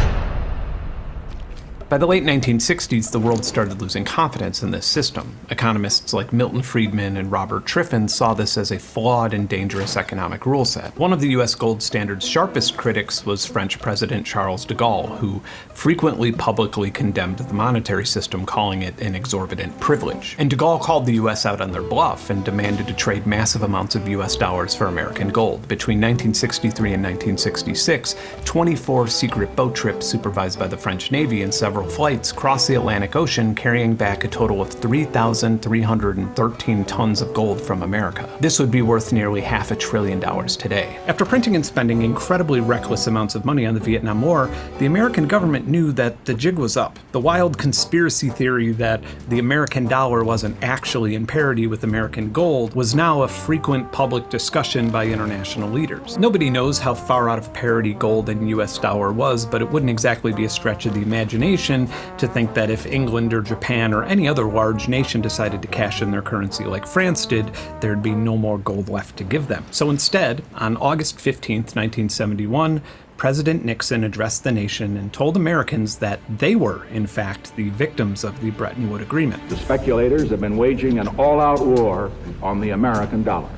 Speaker 3: By the late 1960s, the world started losing confidence in this system. Economists like Milton Friedman and Robert Triffin saw this as a flawed and dangerous economic rule set. One of the US gold standard's sharpest critics was French President Charles de Gaulle, who frequently publicly condemned the monetary system, calling it an exorbitant privilege. And de Gaulle called the US out on their bluff and demanded to trade massive amounts of US dollars for American gold. Between 1963 and 1966, 24 secret boat trips supervised by the French Navy and several flights crossed the Atlantic Ocean, carrying back a total of 3,313 tons of gold from America. This would be worth nearly $500 billion today. After printing and spending incredibly reckless amounts of money on the Vietnam War, the American government knew that the jig was up. The wild conspiracy theory that the American dollar wasn't actually in parity with American gold was now a frequent public discussion by international leaders. Nobody knows how far out of parity gold and US dollar was, but it wouldn't exactly be a stretch of the imagination to think that if England or Japan or any other large nation decided to cash in their currency like France did, there'd be no more gold left to give them. So instead, on August 15th, 1971, President Nixon addressed the nation and told Americans that they were, in fact, the victims of the Bretton Woods Agreement.
Speaker 1: The speculators have been waging an all-out war on the American dollar.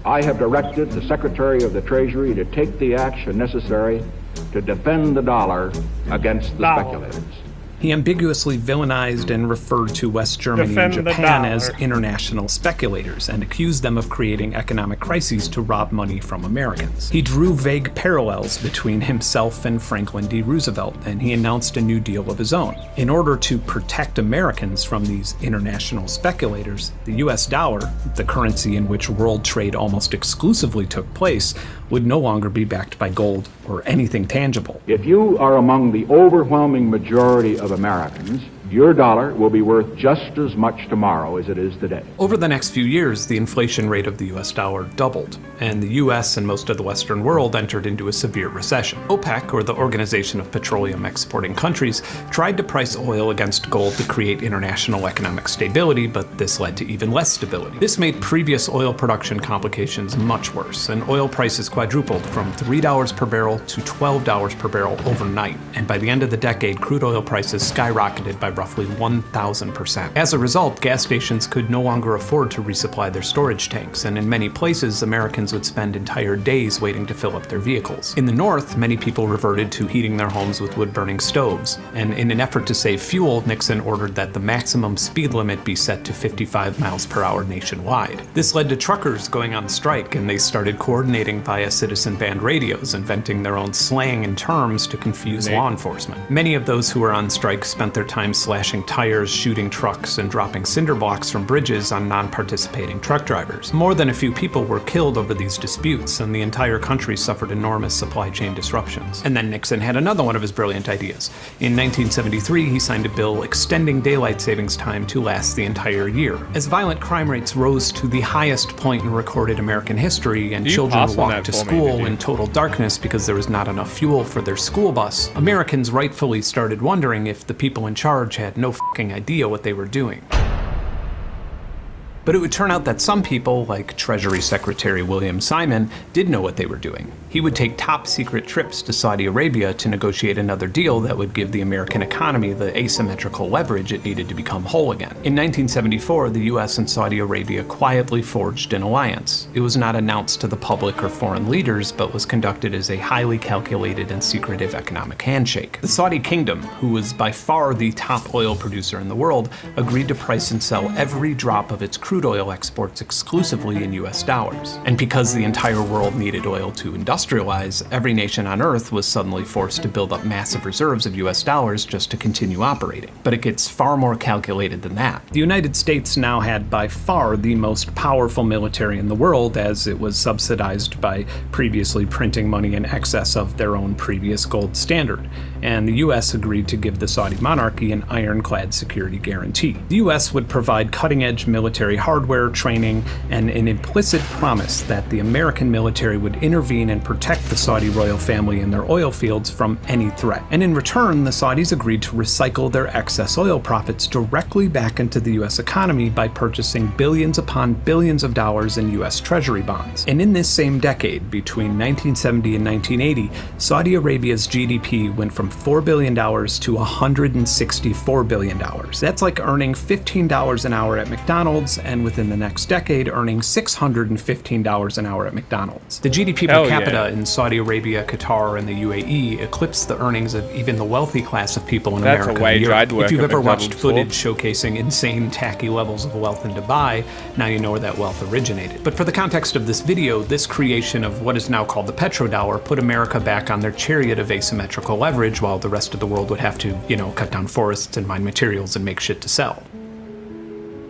Speaker 1: I have directed the Secretary of the Treasury to take the action necessary to defend the dollar against the speculators.
Speaker 3: He ambiguously villainized and referred to West Germany and Japan as international speculators and accused them of creating economic crises to rob money from Americans. He drew vague parallels between himself and Franklin D. Roosevelt, and he announced a New Deal of his own. In order to protect Americans from these international speculators, the US dollar, the currency in which world trade almost exclusively took place, would no longer be backed by gold or anything tangible.
Speaker 1: If you are among the overwhelming majority of Americans, your dollar will be worth just as much tomorrow as it is today.
Speaker 3: Over the next few years, the inflation rate of the US dollar doubled, and the US and most of the Western world entered into a severe recession. OPEC, or the Organization of Petroleum Exporting Countries, tried to price oil against gold to create international economic stability, but this led to even less stability. This made previous oil production complications much worse, and oil prices quadrupled from $3 per barrel to $12 per barrel overnight, and by the end of the decade, crude oil prices skyrocketed by roughly 1,000%. As a result, gas stations could no longer afford to resupply their storage tanks, and in many places, Americans would spend entire days waiting to fill up their vehicles. In the North, many people reverted to heating their homes with wood-burning stoves, and in an effort to save fuel, Nixon ordered that the maximum speed limit be set to 55 miles per hour nationwide. This led to truckers going on strike, and they started coordinating via citizen band radios, inventing their own slang and terms to confuse law enforcement. Many of those who were on strike spent their time slashing tires, shooting trucks, and dropping cinder blocks from bridges on non-participating truck drivers. More than a few people were killed over these disputes, and the entire country suffered enormous supply chain disruptions. And then Nixon had another one of his brilliant ideas. In 1973, he signed a bill extending daylight savings time to last the entire year. As violent crime rates rose to the highest point in recorded American history, and children walked to school in total darkness because there was not enough fuel for their school bus, Americans rightfully started wondering if the people in charge had no fucking idea what they were doing. But it would turn out that some people, like Treasury Secretary William Simon, did know what they were doing. He would take top-secret trips to Saudi Arabia to negotiate another deal that would give the American economy the asymmetrical leverage it needed to become whole again. In 1974, the US and Saudi Arabia quietly forged an alliance. It was not announced to the public or foreign leaders, but was conducted as a highly calculated and secretive economic handshake. The Saudi kingdom, who was by far the top oil producer in the world, agreed to price and sell every drop of its crude oil exports exclusively in US dollars. And because the entire world needed oil to industrialize, every nation on Earth was suddenly forced to build up massive reserves of US dollars just to continue operating. But it gets far more calculated than that. The United States now had by far the most powerful military in the world, as it was subsidized by previously printing money in excess of their own previous gold standard. And the US agreed to give the Saudi monarchy an ironclad security guarantee. The US would provide cutting-edge military hardware, training, and an implicit promise that the American military would intervene and protect the Saudi royal family and their oil fields from any threat. And in return, the Saudis agreed to recycle their excess oil profits directly back into the US economy by purchasing billions upon billions of dollars in US Treasury bonds. And in this same decade, between 1970 and 1980, Saudi Arabia's GDP went from from $4 billion to $164 billion. That's like earning $15 an hour at McDonald's, and within the next decade, earning $615 an hour at McDonald's. The GDP per capita in Saudi Arabia, Qatar, and the UAE eclipsed the earnings of even the wealthy class of people in
Speaker 18: That's
Speaker 3: America.
Speaker 18: a wage I'd work
Speaker 3: if you've
Speaker 18: at
Speaker 3: ever watched
Speaker 18: McDonald's
Speaker 3: footage showcasing insane, tacky levels of wealth in Dubai, now you know where that wealth originated. But for the context of this video, this creation of what is now called the petrodollar put America back on their chariot of asymmetrical leverage, while the rest of the world would have to, cut down forests and mine materials and make shit to sell.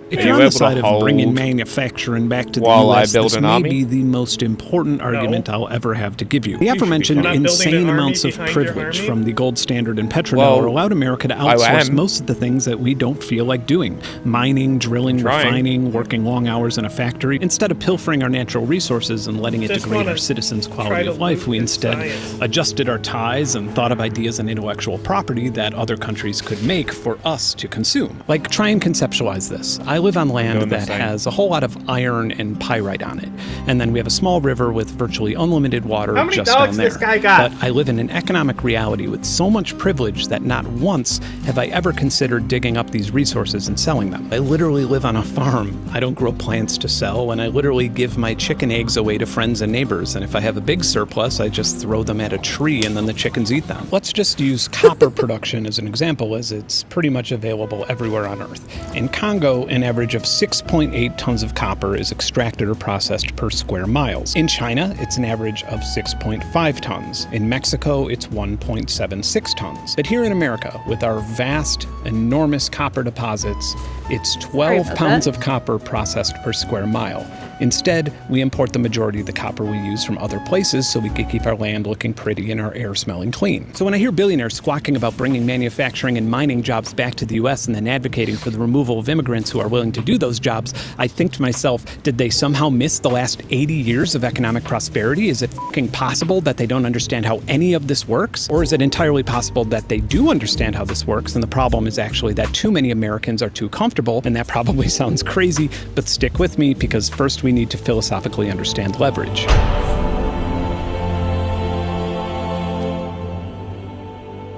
Speaker 3: If you're on the side of bringing manufacturing back to the U.S., this may be the most important argument I'll ever have to give you. The aforementioned insane amounts of privilege from the gold standard and petrodollar allowed America to outsource most of the things that we don't feel like doing. Mining, drilling, refining, working long hours in a factory. Instead of pilfering our natural resources and letting it degrade our citizens' quality of life, we instead adjusted our ties and thought of ideas and intellectual property that other countries could make for us to consume. Like, try and conceptualize this. I live on land that has a whole lot of iron and pyrite on it. And then we have a small river with virtually unlimited water just down there. But I live in an economic reality with so much privilege that not once have I ever considered digging up these resources and selling them. I literally live on a farm. I don't grow plants to sell, and I literally give my chicken eggs away to friends and neighbors. And if I have a big surplus, I just throw them at a tree and then the chickens eat them. Let's just use copper production as an example, as it's pretty much available everywhere on Earth. In Congo, an average of 6.8 tons of copper is extracted or processed per square miles. In China, it's an average of 6.5 tons. In Mexico, it's 1.76 tons. But here in America, with our vast, enormous copper deposits, it's 12 pounds of copper processed per square mile. Instead, we import the majority of the copper we use from other places so we can keep our land looking pretty and our air smelling clean. So when I hear billionaires squawking about bringing manufacturing and mining jobs back to the US and then advocating for the removal of immigrants who are willing to do those jobs, I think to myself, did they somehow miss the last 80 years of economic prosperity? Is it fucking possible that they don't understand how any of this works? Or is it entirely possible that they do understand how this works, and the problem is actually that too many Americans are too comfortable? And that probably sounds crazy, but stick with me, because first we need to philosophically understand leverage.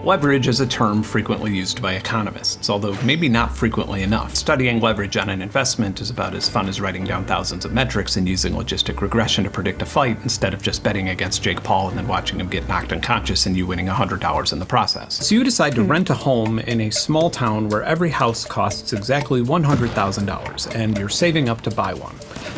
Speaker 3: Leverage is a term frequently used by economists, although maybe not frequently enough. Studying leverage on an investment is about as fun as writing down thousands of metrics and using logistic regression to predict a fight instead of just betting against Jake Paul and then watching him get knocked unconscious and you winning $100 in the process. So you decide to rent a home in a small town where every house costs exactly $100,000, and you're saving up to buy one.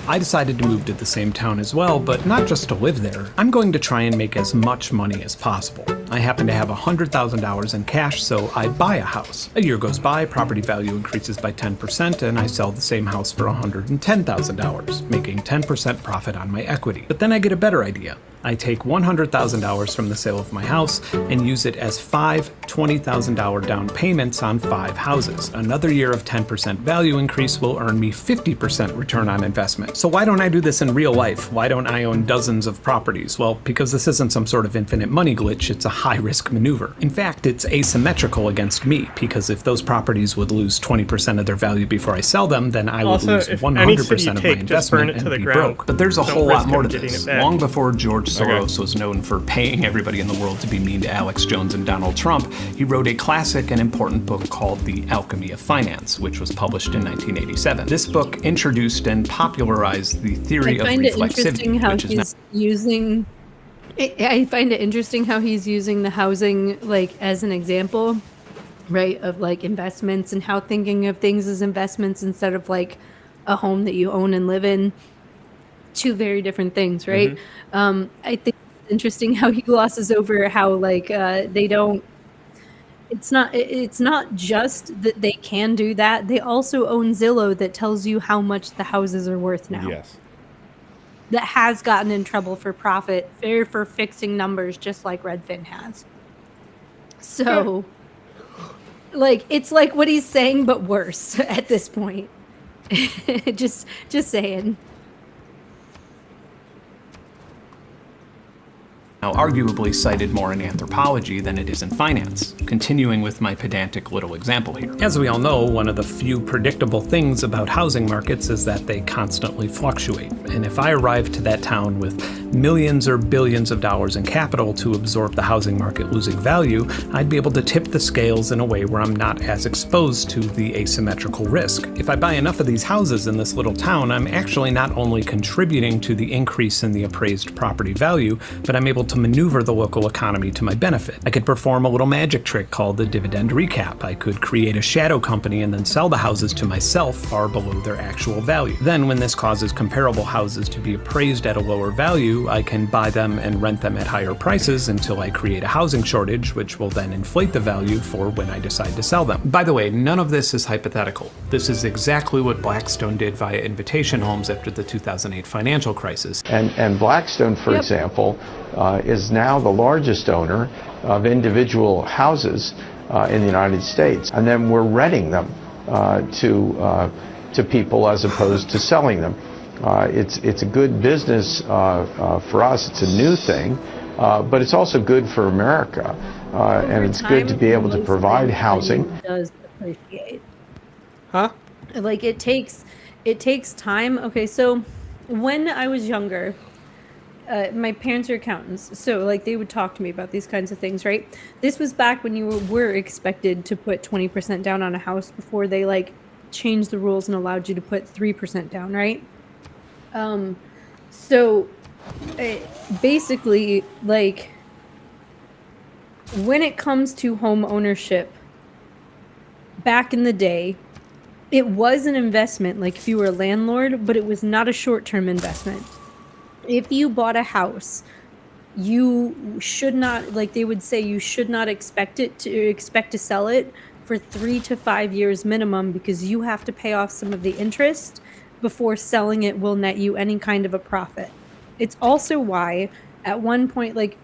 Speaker 3: I decided to move to the same town as well, but not just to live there. I'm going to try and make as much money as possible. I happen to have $100,000 in cash, so I buy a house. A year goes by, property value increases by 10%, and I sell the same house for $110,000, making 10% profit on my equity. But then I get a better idea. I take $100,000 from the sale of my house and use it as 5 $20,000 down payments on 5 houses. Another year of 10% value increase will earn me 50% return on investment. So why don't I do this in real life? Why don't I own dozens of properties? Well, because this isn't some sort of infinite money glitch, it's a high-risk maneuver. In fact, it's asymmetrical against me, because if those properties would lose 20% of their value before I sell them, then I would lose 100% of my investment and be broke. But there's a whole lot more to this. Long before George Soros was known for paying everybody in the world to be mean to Alex Jones and Donald Trump, he wrote a classic and important book called The Alchemy of Finance, which was published in 1987. This book introduced and popularized the theory of reflexivity, which is
Speaker 14: I find it interesting how he's using the housing like as an example, right, of like investments and how thinking of things as investments instead of like a home that you own and live in. Two very different things, right? I think it's interesting how he glosses over how like they don't. It's not just that they can do that. They also own Zillow that tells you how much the houses are worth now.
Speaker 4: Yes.
Speaker 14: That has gotten in trouble for profit for fixing numbers, just like Redfin has. So, like, it's like what he's saying, but worse at this point. just saying.
Speaker 3: now arguably cited more in anthropology than it is in finance, continuing with my pedantic little example here. As we all know, one of the few predictable things about housing markets is that they constantly fluctuate, and if I arrive to that town with millions or billions of dollars in capital to absorb the housing market losing value, I'd be able to tip the scales in a way where I'm not as exposed to the asymmetrical risk. If I buy enough of these houses in this little town, I'm actually not only contributing to the increase in the appraised property value, but I'm able to maneuver the local economy to my benefit. I could perform a little magic trick called the dividend recap. I could create a shadow company and then sell the houses to myself far below their actual value. Then, when this causes comparable houses to be appraised at a lower value, I can buy them and rent them at higher prices until I create a housing shortage, which will then inflate the value for when I decide to sell them. By the way, none of this is hypothetical. This is exactly what Blackstone did via Invitation Homes after the 2008 financial crisis.
Speaker 20: And Blackstone, for example, is now the largest owner of individual houses in the United States. And then we're renting them to people as opposed to selling them. It's a good business for us. It's a new thing, but it's also good for America. And it's good to be able to provide housing.
Speaker 14: Does appreciate.
Speaker 8: Huh?
Speaker 14: Like it takes time. Okay, so when I was younger, my parents are accountants, so like they would talk to me about these kinds of things, right? This was back when you were expected to put 20% down on a house before they like changed the rules and allowed you to put 3% down, right? So basically, like when it comes to home ownership, back in the day, it was an investment, like if you were a landlord, but it was not a short-term investment. If you bought a house, you should not, like they would say, you should not expect to sell it for 3 to 5 years minimum, because you have to pay off some of the interest before selling it will net you any kind of a profit. It's also why at one point, like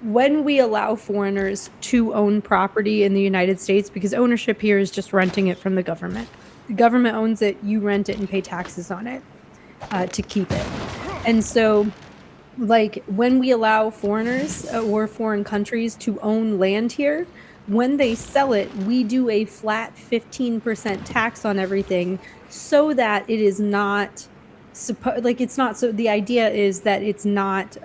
Speaker 14: when we allow foreigners to own property in the United States, because ownership here is just renting it from the government. The government owns it, you rent it and pay taxes on it to keep it. And so like when we allow foreigners or foreign countries to own land here, when they sell it, we do a flat 15% tax on everything so that it is not the idea is that it's not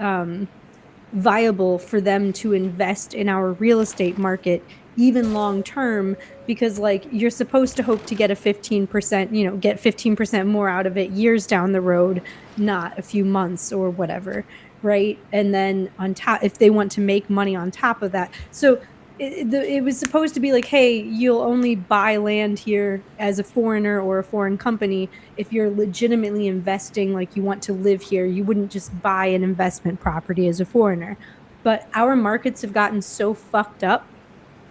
Speaker 14: viable for them to invest in our real estate market even long term, because like you're supposed to hope to get a 15%, get 15% more out of it years down the road, not a few months or whatever, right? And then on top, if they want to make money on top of that. So it was supposed to be like, hey, you'll only buy land here as a foreigner or a foreign company if you're legitimately investing, like you want to live here. You wouldn't just buy an investment property as a foreigner. But our markets have gotten so fucked up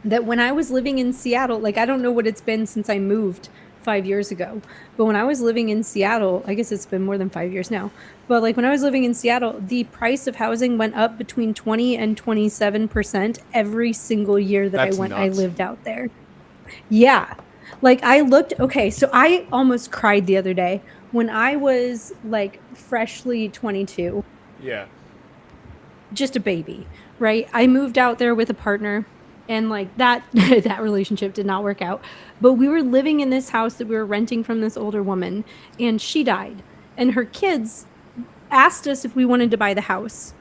Speaker 14: that when I was living in Seattle, like I don't know what it's been since I moved 5 years ago, but when I was living in Seattle, I guess it's been more than 5 years now, but like when I was living in Seattle, the price of housing went up between 20 and 27% every single year that I lived out there. Yeah. Like I looked, okay, so I almost cried the other day when I was like freshly 22.
Speaker 18: Yeah.
Speaker 14: Just a baby, right? I moved out there with a partner. And like that relationship did not work out. But we were living in this house that we were renting from this older woman, and she died. And her kids asked us if we wanted to buy the house.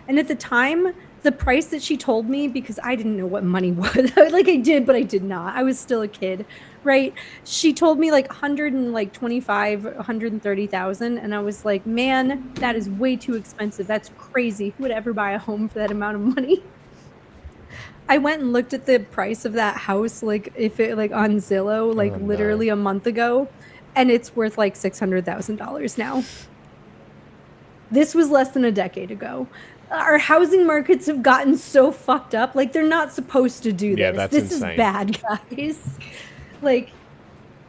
Speaker 14: And at the time, the price that she told me, because I didn't know what money was, like I did, but I did not. I was still a kid, right? She told me like 125, 130,000, and I was like, man, that is way too expensive. That's crazy. Who would ever buy a home for that amount of money? I went and looked at the price of that house, like if it like on Zillow, like literally a month ago, and it's worth like $600,000 now. This was less than a decade ago. Our housing markets have gotten so fucked up. Like they're not supposed to do this.
Speaker 18: Yeah, that's
Speaker 14: this
Speaker 18: insane.
Speaker 14: Is bad, guys. Like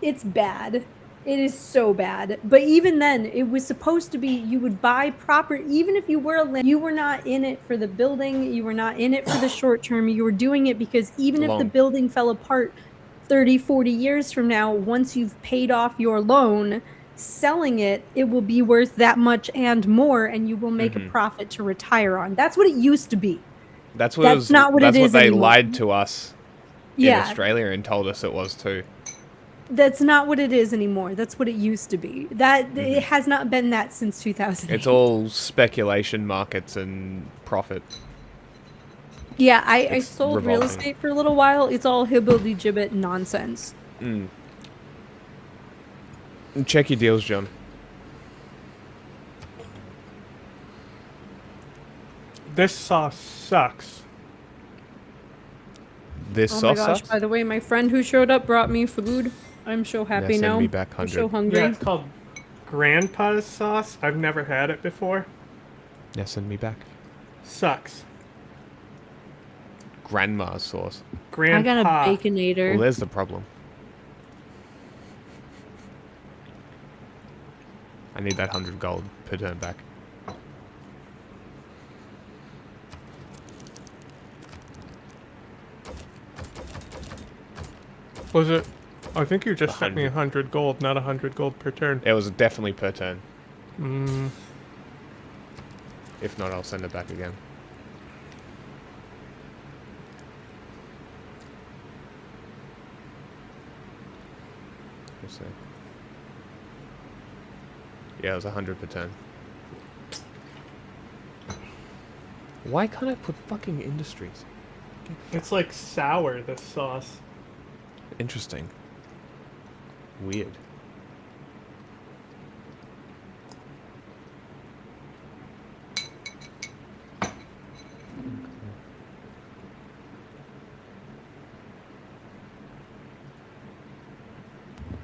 Speaker 14: it's bad. It is so bad. But even then, it was supposed to be you would buy property, even if you were a land, you were not in it for the building, you were not in it for the short term, you were doing it because even if the building fell apart 30, 40 years from now, once you've paid off your loan, selling it, it will be worth that much and more, and you will make a profit to retire on. That's what it used to be.
Speaker 18: That's not what it is. That's what they lied to us in Australia and told us it was too.
Speaker 14: That's not what it is anymore. That's what it used to be. It has not been that since 2008.
Speaker 4: It's all speculation markets and profit.
Speaker 14: Yeah, I
Speaker 4: It's
Speaker 14: sold real
Speaker 4: revolting.
Speaker 14: estate for a little while. It's all hibbledy-gibbet nonsense.
Speaker 4: Check your deals, John.
Speaker 8: This sauce sucks.
Speaker 4: This
Speaker 14: Oh my
Speaker 4: sauce
Speaker 14: gosh,
Speaker 4: sucks?
Speaker 14: by the way, my friend who showed up brought me food. I'm so happy
Speaker 4: send
Speaker 14: now.
Speaker 4: me back
Speaker 14: I'm
Speaker 4: 100.
Speaker 14: so hungry.
Speaker 8: Yeah, it's called Grandpa's sauce. I've never had it before.
Speaker 4: Yeah, send me back.
Speaker 8: Sucks.
Speaker 4: Grandma's sauce.
Speaker 14: I got a
Speaker 8: Grandpa.
Speaker 14: Baconator.
Speaker 4: Well, there's the problem. I need that 100 gold per turn back.
Speaker 8: Was it? I think you just sent me 100 gold, not 100 gold per turn.
Speaker 4: It was definitely per turn.
Speaker 8: Mm.
Speaker 4: If not, I'll send it back again. Let's see. Yeah, it was 100 per turn. Why can't I put fucking industries?
Speaker 8: It's like sour, this sauce.
Speaker 4: Interesting. Weird.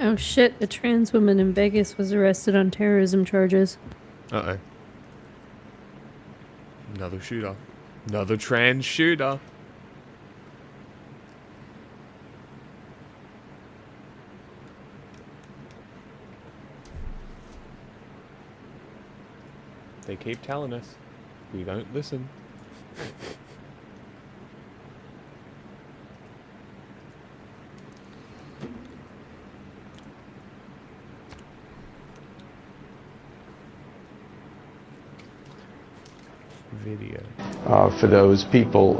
Speaker 14: Oh shit, a trans woman in Vegas was arrested on terrorism charges.
Speaker 4: Uh-oh. Another shooter. Another trans shooter. They keep telling us. We don't listen. Video.
Speaker 20: For those people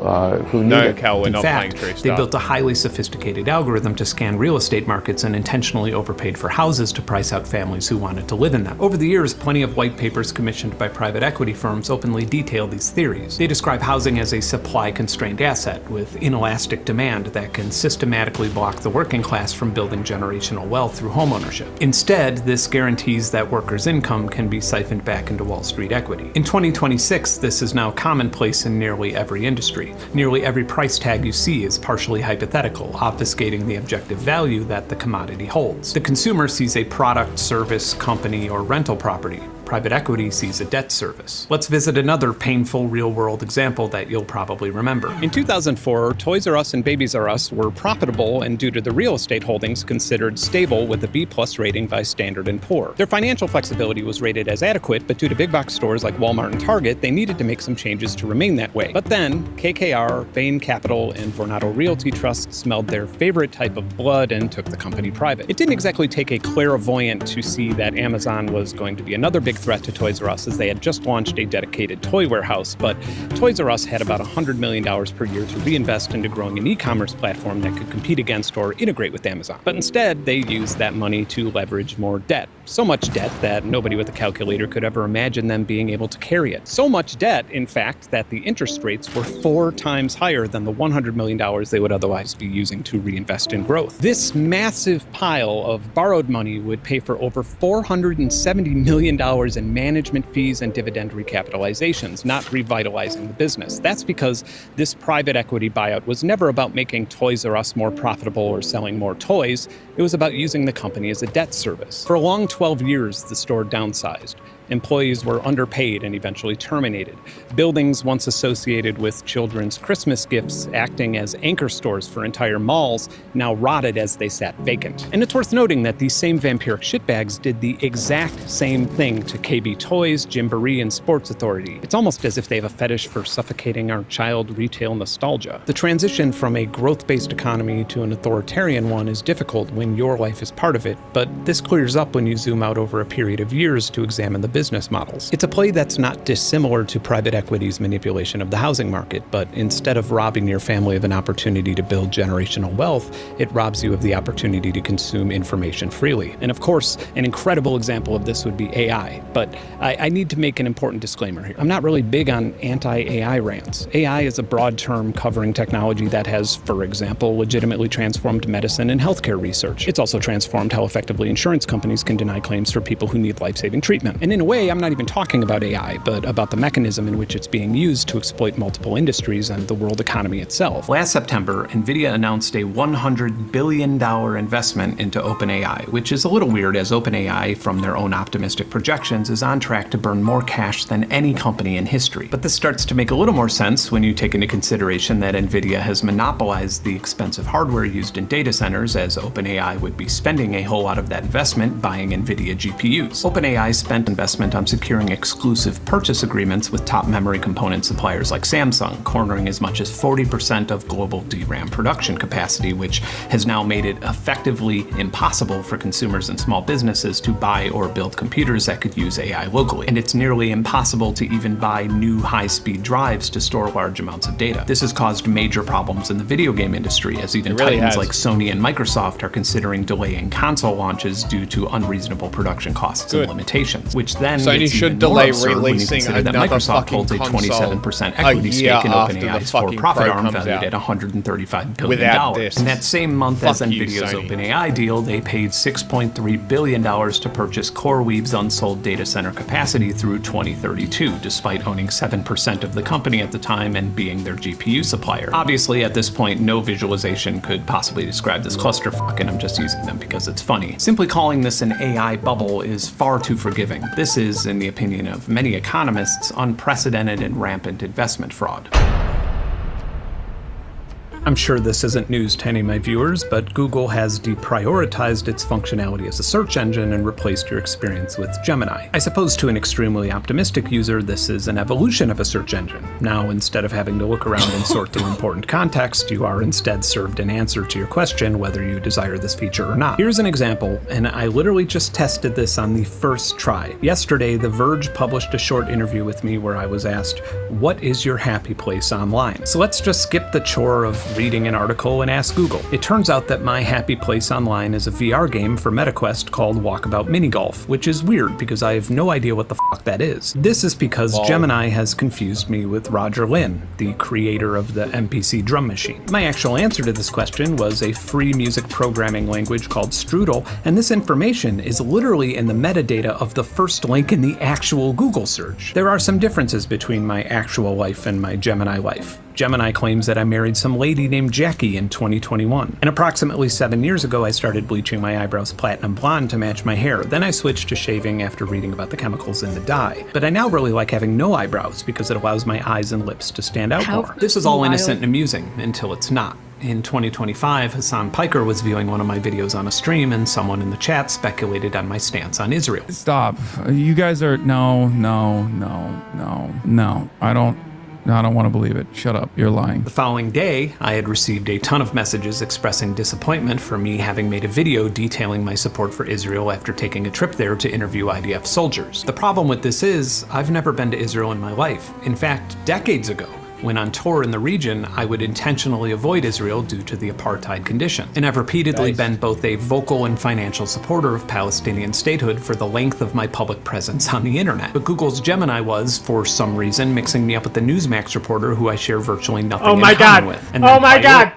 Speaker 20: who need it.
Speaker 3: In fact, they built a highly sophisticated algorithm to scan real estate markets and intentionally overpaid for houses to price out families who wanted to live in them. Over the years, plenty of white papers commissioned by private equity firms openly detail these theories. They describe housing as a supply-constrained asset with inelastic demand that can systematically block the working class from building generational wealth through homeownership. Instead, this guarantees that workers' income can be siphoned back into Wall Street equity. In 2026, this is now commonplace in nearly every industry. Nearly every price tag you see is partially hypothetical, obfuscating the objective value that the commodity holds. The consumer sees a product, service, company, or rental property. Private equity sees a debt service. Let's visit another painful real-world example that you'll probably remember. In 2004, Toys R Us and Babies R Us were profitable and, due to the real estate holdings, considered stable with a B+ rating by Standard & Poor. Their financial flexibility was rated as adequate, but due to big box stores like Walmart and Target, they needed to make some changes to remain that way. But then, KKR, Bain Capital, and Vornado Realty Trust smelled their favorite type of blood and took the company private. It didn't exactly take a clairvoyant to see that Amazon was going to be another big threat to Toys R Us, as they had just launched a dedicated toy warehouse, but Toys R Us had about $100 million per year to reinvest into growing an e-commerce platform that could compete against or integrate with Amazon. But instead, they used that money to leverage more debt. So much debt that nobody with a calculator could ever imagine them being able to carry it. So much debt, in fact, that the interest rates were 4 times higher than the $100 million they would otherwise be using to reinvest in growth. This massive pile of borrowed money would pay for over $470 million in management fees and dividend recapitalizations, not revitalizing the business. That's because this private equity buyout was never about making Toys R Us more profitable or selling more toys. It was about using the company as a debt service. For a long 12 years, the store downsized. Employees were underpaid and eventually terminated. Buildings once associated with children's Christmas gifts, acting as anchor stores for entire malls, now rotted as they sat vacant. And it's worth noting that these same vampiric shitbags did the exact same thing to to KB Toys, Gymboree, and Sports Authority. It's almost as if they have a fetish for suffocating our child retail nostalgia. The transition from a growth-based economy to an authoritarian one is difficult when your life is part of it, but this clears up when you zoom out over a period of years to examine the business models. It's a play that's not dissimilar to private equity's manipulation of the housing market, but instead of robbing your family of an opportunity to build generational wealth, it robs you of the opportunity to consume information freely. And of course, an incredible example of this would be AI, but I need to make an important disclaimer here. I'm not really big on anti-AI rants. AI is a broad term covering technology that has, for example, legitimately transformed medicine and healthcare research. It's also transformed how effectively insurance companies can deny claims for people who need life-saving treatment. And in a way, I'm not even talking about AI, but about the mechanism in which it's being used to exploit multiple industries and the world economy itself. Last September, NVIDIA announced a $100 billion investment into OpenAI, which is a little weird as OpenAI, from their own optimistic projections, is on track to burn more cash than any company in history. But this starts to make a little more sense when you take into consideration that NVIDIA has monopolized the expensive hardware used in data centers, as OpenAI would be spending a whole lot of that investment buying NVIDIA GPUs. OpenAI spent investment on securing exclusive purchase agreements with top memory component suppliers like Samsung, cornering as much as 40% of global DRAM production capacity, which has now made it effectively impossible for consumers and small businesses to buy or build computers that could use AI locally. And it's nearly impossible to even buy new high-speed drives to store large amounts of data. This has caused major problems in the video game industry, as even titans like Sony and Microsoft are considering delaying console launches due to unreasonable production costs and limitations, which then
Speaker 18: Sony should delay releasing another
Speaker 3: Microsoft holds a 27% equity stake in OpenAI's for-profit arm valued at $135 billion. In that same month as NVIDIA's OpenAI deal, they paid $6.3 billion to purchase CoreWeave's unsold data center capacity through 2032, despite owning 7% of the company at the time and being their GPU supplier. Obviously, at this point, no visualization could possibly describe this clusterfuck, and I'm just using them because it's funny. Simply calling this an AI bubble is far too forgiving. This is, in the opinion of many economists, unprecedented and rampant investment fraud. I'm sure this isn't news to any of my viewers, but Google has deprioritized its functionality as a search engine and replaced your experience with Gemini. I suppose to an extremely optimistic user, this is an evolution of a search engine. Now, instead of having to look around and sort through important context, you are instead served an answer to your question whether you desire this feature or not. Here's an example, and I literally just tested this on the first try. Yesterday, The Verge published a short interview with me where I was asked, "What is your happy place online?" So let's just skip the chore of reading an article and ask Google. It turns out that my happy place online is a VR game for MetaQuest called Walkabout Mini Golf, which is weird because I have no idea what the fuck that is. This is because Gemini has confused me with Roger Lynn, the creator of the MPC drum machine. My actual answer to this question was a free music programming language called Strudel, and this information is literally in the metadata of the first link in the actual Google search. There are some differences between my actual life and my Gemini life. Gemini claims that I married some lady named Jackie in 2021. And approximately 7 years ago, I started bleaching my eyebrows platinum blonde to match my hair. Then I switched to shaving after reading about the chemicals in the dye. But I now really like having no eyebrows because it allows my eyes and lips to stand out more. This is all innocent and amusing until it's not. In 2025, Hassan Piker was viewing one of my videos on a stream, and someone in the chat speculated on my stance on Israel.
Speaker 6: Stop. You guys are... No. I don't want to believe it. Shut up. You're lying.
Speaker 3: The following day, I had received a ton of messages expressing disappointment for me having made a video detailing my support for Israel after taking a trip there to interview IDF soldiers. The problem with this is, I've never been to Israel in my life. In fact, decades ago, when on tour in the region, I would intentionally avoid Israel due to the apartheid condition. And I've repeatedly been both a vocal and financial supporter of Palestinian statehood for the length of my public presence on the internet. But Google's Gemini was, for some reason, mixing me up with the Newsmax reporter who I share virtually nothing in common with. And
Speaker 8: oh my god!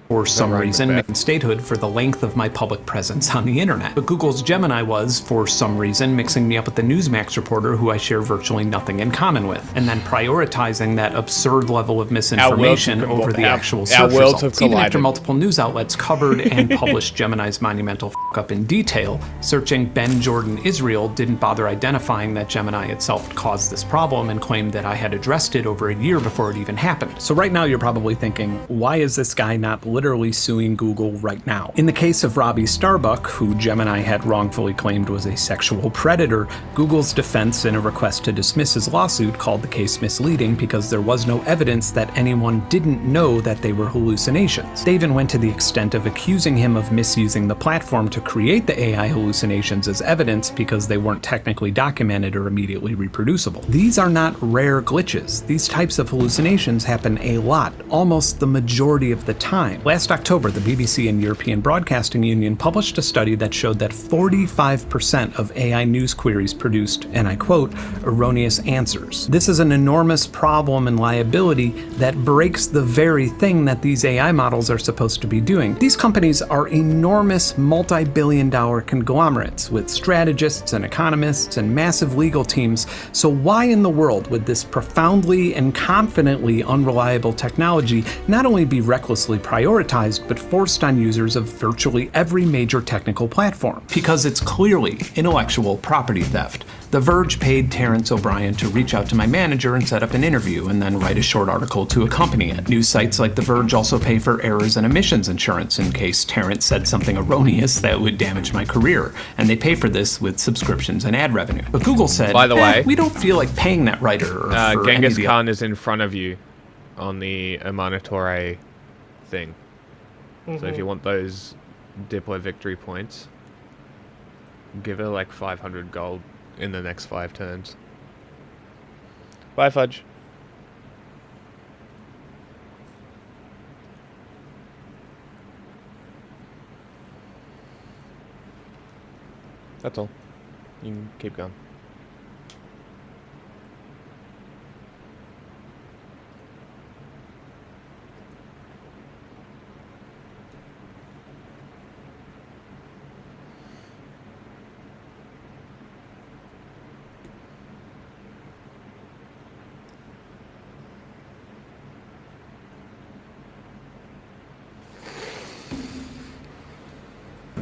Speaker 3: For some reason, making statehood for the length of my public presence on the internet. But Google's Gemini was, for some reason, mixing me up with the Newsmax reporter who I share virtually nothing in common with, and then prioritizing that absurd level of misinformation over the actual search results. Even after multiple news outlets covered and published Gemini's monumental f*** up in detail, searching Ben Jordan Israel didn't bother identifying that Gemini itself caused this problem and claimed that I had addressed it over a year before it even happened. So right now you're probably thinking, why is this guy not literally literally suing Google right now. In the case of Robbie Starbuck, who Gemini had wrongfully claimed was a sexual predator, Google's defense in a request to dismiss his lawsuit called the case misleading because there was no evidence that anyone didn't know that they were hallucinations. They even went to the extent of accusing him of misusing the platform to create the AI hallucinations as evidence because they weren't technically documented or immediately reproducible. These are not rare glitches. These types of hallucinations happen a lot, almost the majority of the time. Last October, the BBC and European Broadcasting Union published a study that showed that 45% of AI news queries produced, and I quote, erroneous answers. This is an enormous problem and liability that breaks the very thing that these AI models are supposed to be doing. These companies are enormous multi-billion-dollar conglomerates with strategists and economists and massive legal teams, so why in the world would this profoundly and confidently unreliable technology not only be recklessly prioritized, but forced on users of virtually every major technical platform? Because it's clearly intellectual property theft. The Verge paid Terrence O'Brien to reach out to my manager and set up an interview and then write a short article to accompany it. News sites like The Verge also pay for errors and omissions insurance in case Terrence said something erroneous that would damage my career, and they pay for this with subscriptions and ad revenue. But Google said,
Speaker 18: by the way,
Speaker 3: we don't feel like paying that writer. For
Speaker 18: Genghis Khan is in front of you on the Amanatore thing. So if you want those Diplo victory points, give her like 500 gold in the next 5 turns. Bye, Fudge. That's all. You can keep going.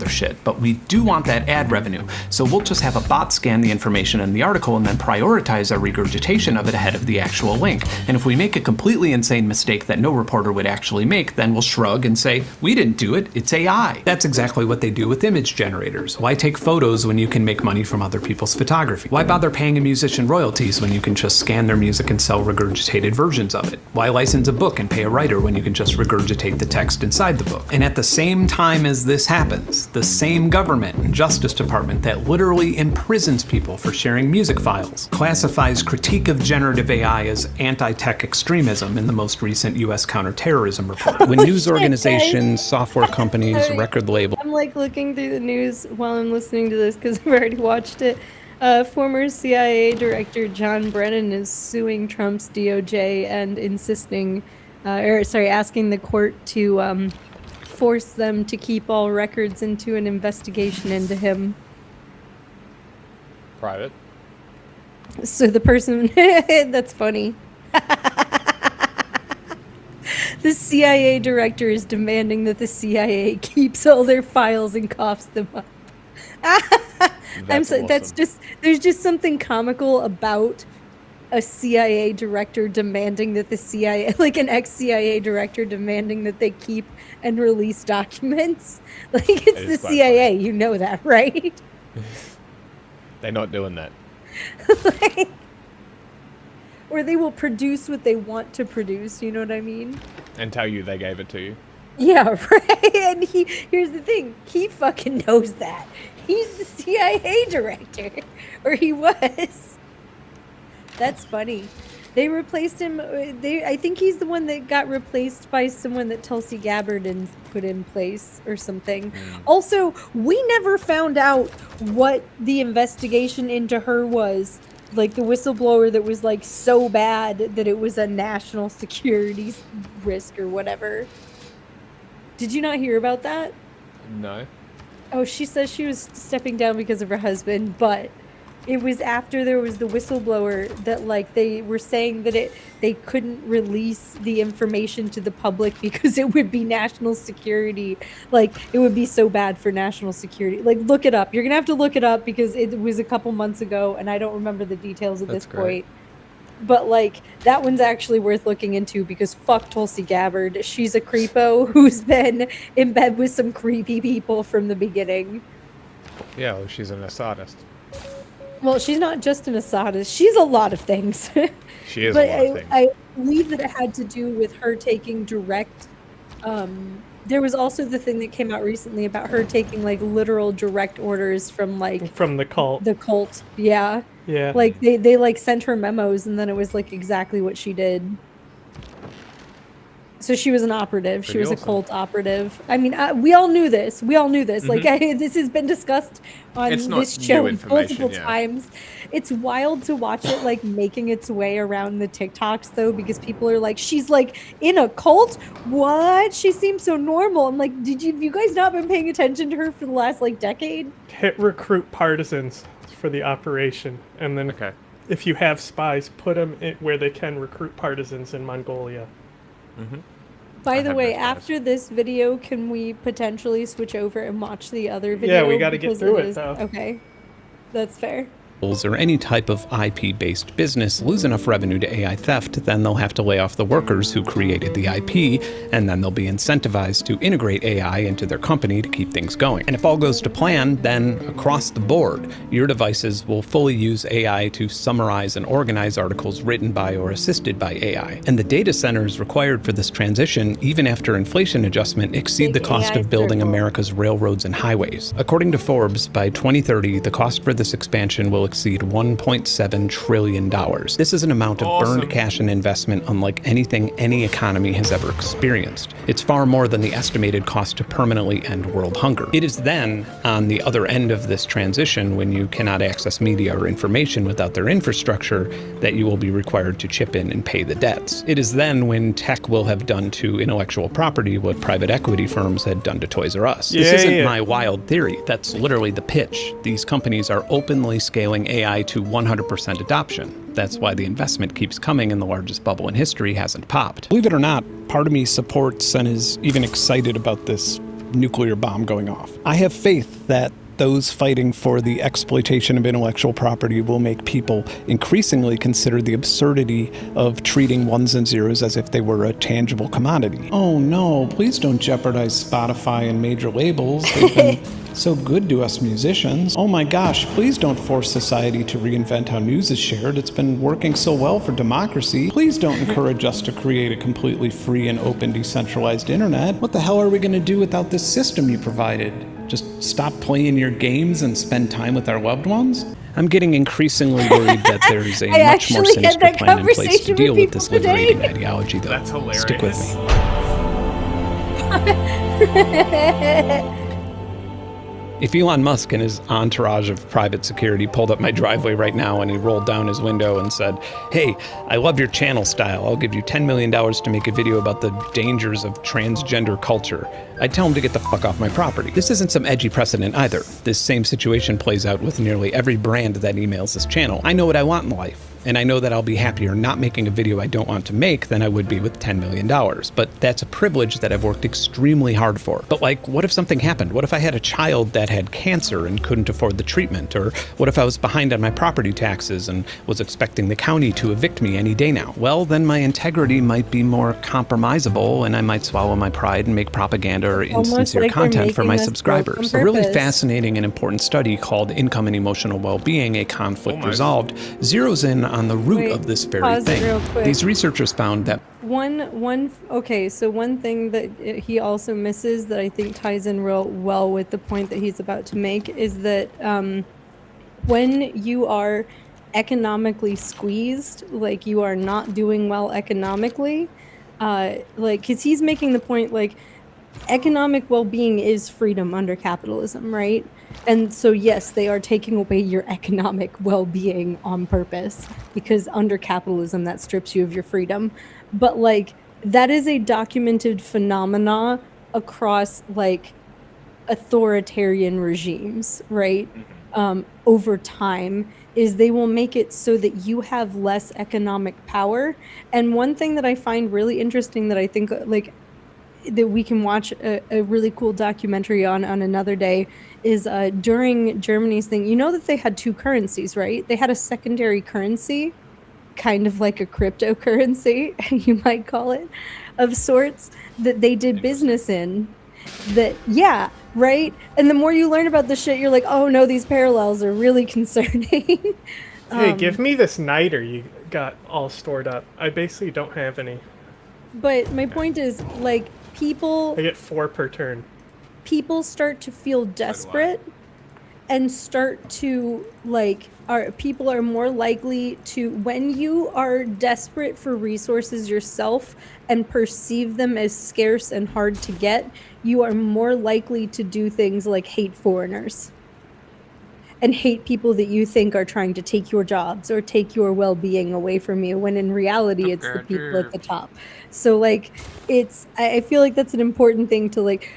Speaker 3: their shit, but we do want that ad revenue, so we'll just have a bot scan the information in the article and then prioritize our regurgitation of it ahead of the actual link. And if we make a completely insane mistake that no reporter would actually make, then we'll shrug and say, we didn't do it, it's AI. That's exactly what they do with image generators. Why take photos when you can make money from other people's photography? Why bother paying a musician royalties when you can just scan their music and sell regurgitated versions of it? Why license a book and pay a writer when you can just regurgitate the text inside the book? And at the same time as this happens, the same government and Justice Department that literally imprisons people for sharing music files classifies critique of generative AI as anti-tech extremism in the most recent US counterterrorism report. When news organizations, software companies, record labels...
Speaker 14: I'm like looking through the news while I'm listening to this because I've already watched it. Former CIA Director John Brennan is suing Trump's DOJ and insisting, asking the court to force them to keep all records into an investigation into him.
Speaker 18: Private.
Speaker 14: So the person, that's funny. The CIA director is demanding that the CIA keeps all their files and coughs them up. That's just, there's just something comical about a CIA director demanding that the CIA, like an ex-CIA director demanding that they keep and release documents. Like, it's the CIA, funny. You know that, right?
Speaker 18: They're not doing that.
Speaker 14: Like, or they will produce what they want to produce, you know what I mean?
Speaker 18: And tell you they gave it to you.
Speaker 14: Yeah, right. And here's the thing, he fucking knows that. He's the CIA director. Or he was. That's funny. They replaced him. I think he's the one that got replaced by someone that Tulsi Gabbard put in place or something. Also, we never found out what the investigation into her was. Like the whistleblower that was like so bad that it was a national security risk or whatever. Did you not hear about that?
Speaker 18: No.
Speaker 14: Oh, she says she was stepping down because of her husband, but it was after there was the whistleblower that like they were saying that they couldn't release the information to the public because it would be national security. Like it would be so bad for national security. Like look it up. You're gonna have to look it up because it was a couple months ago and I don't remember the details at this point. But like that one's actually worth looking into because fuck Tulsi Gabbard. She's a creepo who's been in bed with some creepy people from the beginning.
Speaker 18: Yeah, well, she's an Assadist.
Speaker 14: Well, she's not just an Assadist. She's a lot of things.
Speaker 18: She is
Speaker 14: But
Speaker 18: a lot of things.
Speaker 14: I believe that it had to do with her taking direct. There was also the thing that came out recently about her taking like literal direct orders from
Speaker 8: the cult.
Speaker 14: The cult, yeah.
Speaker 8: Yeah.
Speaker 14: Like they like sent her memos, and then it was like exactly what she did. So she was an operative. She
Speaker 18: Pretty
Speaker 14: was
Speaker 18: awesome.
Speaker 14: a cult operative. I mean, we all knew this. We all knew this.
Speaker 18: Mhm.
Speaker 14: Like this has been discussed on
Speaker 18: It's not
Speaker 14: this
Speaker 18: new
Speaker 14: show
Speaker 18: information,
Speaker 14: multiple
Speaker 18: yeah.
Speaker 14: times. It's wild to watch it like making its way around the TikToks though, because people are like, she's like in a cult. What? She seems so normal. I'm like, have you guys not been paying attention to her for the last like decade?
Speaker 8: Hit recruit partisans for the operation, and then if you have spies, put them where they can recruit partisans in Mongolia.
Speaker 18: Mm-hmm.
Speaker 14: By the way, after this video, can we potentially switch over and watch the other video?
Speaker 8: Yeah, we gotta get
Speaker 14: Because
Speaker 8: through it,
Speaker 14: is-
Speaker 8: though.
Speaker 14: Okay, that's fair.
Speaker 3: Or any type of IP-based business lose enough revenue to AI theft, then they'll have to lay off the workers who created the IP, and then they'll be incentivized to integrate AI into their company to keep things going. And if all goes to plan, then across the board, your devices will fully use AI to summarize and organize articles written by or assisted by AI. And the data centers required for this transition, even after inflation adjustment, exceed the cost of building America's railroads and highways. According to Forbes, by 2030, the cost for this expansion will exceed $1.7 trillion. This is an amount of burned cash and investment unlike anything any economy has ever experienced. It's far more than the estimated cost to permanently end world hunger. It is then, on the other end of this transition, when you cannot access media or information without their infrastructure, that you will be required to chip in and pay the debts. It is then when tech will have done to intellectual property what private equity firms had done to Toys R Us. This isn't my wild theory. That's literally the pitch. These companies are openly scaling AI to 100% adoption. That's why the investment keeps coming and the largest bubble in history hasn't popped. Believe it or not, part of me supports and is even excited about this nuclear bomb going off. I have faith that those fighting for the exploitation of intellectual property will make people increasingly consider the absurdity of treating ones and zeros as if they were a tangible commodity. Oh no, please don't jeopardize Spotify and major labels. They've been so good to us musicians. Oh my gosh, please don't force society to reinvent how news is shared. It's been working so well for democracy. Please don't encourage us to create a completely free and open decentralized internet. What the hell are we going to do without this system you provided? Just stop playing your games and spend time with our loved ones? I'm getting increasingly worried that there's a
Speaker 14: I
Speaker 3: much more
Speaker 14: actually had
Speaker 3: sinister
Speaker 14: that
Speaker 3: plan in place to
Speaker 14: conversation
Speaker 3: deal
Speaker 14: with
Speaker 3: with this
Speaker 14: people today.
Speaker 3: liberating ideology, though.
Speaker 18: That's hilarious.
Speaker 3: Stick with me. If Elon Musk and his entourage of private security pulled up my driveway right now and he rolled down his window and said, "Hey, I love your channel style. I'll give you $10 million to make a video about the dangers of transgender culture," I'd tell him to get the fuck off my property. This isn't some edgy precedent either. This same situation plays out with nearly every brand that emails this channel. I know what I want in life. And I know that I'll be happier not making a video I don't want to make than I would be with $10 million. But that's a privilege that I've worked extremely hard for. But like, what if something happened? What if I had a child that had cancer and couldn't afford the treatment? Or what if I was behind on my property taxes and was expecting the county to evict me any day now? Well, then my integrity might be more compromisable and I might swallow my pride and make propaganda or insincere
Speaker 14: like they're
Speaker 3: content for my
Speaker 14: making us
Speaker 3: subscribers.
Speaker 14: broke
Speaker 3: A
Speaker 14: on
Speaker 3: really
Speaker 14: purpose.
Speaker 3: fascinating and important study called Income and Emotional Well-Being, A Conflict Resolved, zeroes in on the root
Speaker 14: Wait,
Speaker 3: of this very
Speaker 14: pause
Speaker 3: thing.
Speaker 14: real quick.
Speaker 3: These researchers found that
Speaker 14: Okay, so one thing that he also misses that I think ties in real well with the point that he's about to make is that when you are economically squeezed, like you are not doing well economically, like, because he's making the point, like, economic well-being is freedom under capitalism, right? And so yes, they are taking away your economic well-being on purpose, because under capitalism that strips you of your freedom. But like, that is a documented phenomena across like authoritarian regimes, right? Over time, is they will make it so that you have less economic power. And one thing that I find really interesting that I think like that we can watch a really cool documentary on another day is during Germany's thing, you know that they had two currencies, right? They had a secondary currency kind of like a cryptocurrency, you might call it, of sorts, that they did business in. That, yeah, right? And the more you learn about this shit, you're like, oh no, these parallels are really concerning.
Speaker 8: Hey, give me this niter you got all stored up. I basically don't have any.
Speaker 14: But my point is, like, people...
Speaker 8: I get 4 per turn.
Speaker 14: People start to feel desperate and start to, like, people are more likely to, when you are desperate for resources yourself and perceive them as scarce and hard to get, you are more likely to do things like hate foreigners and hate people that you think are trying to take your jobs or take your well-being away from you, when in reality it's the people at the top. So, like, I feel like that's an important thing to, like,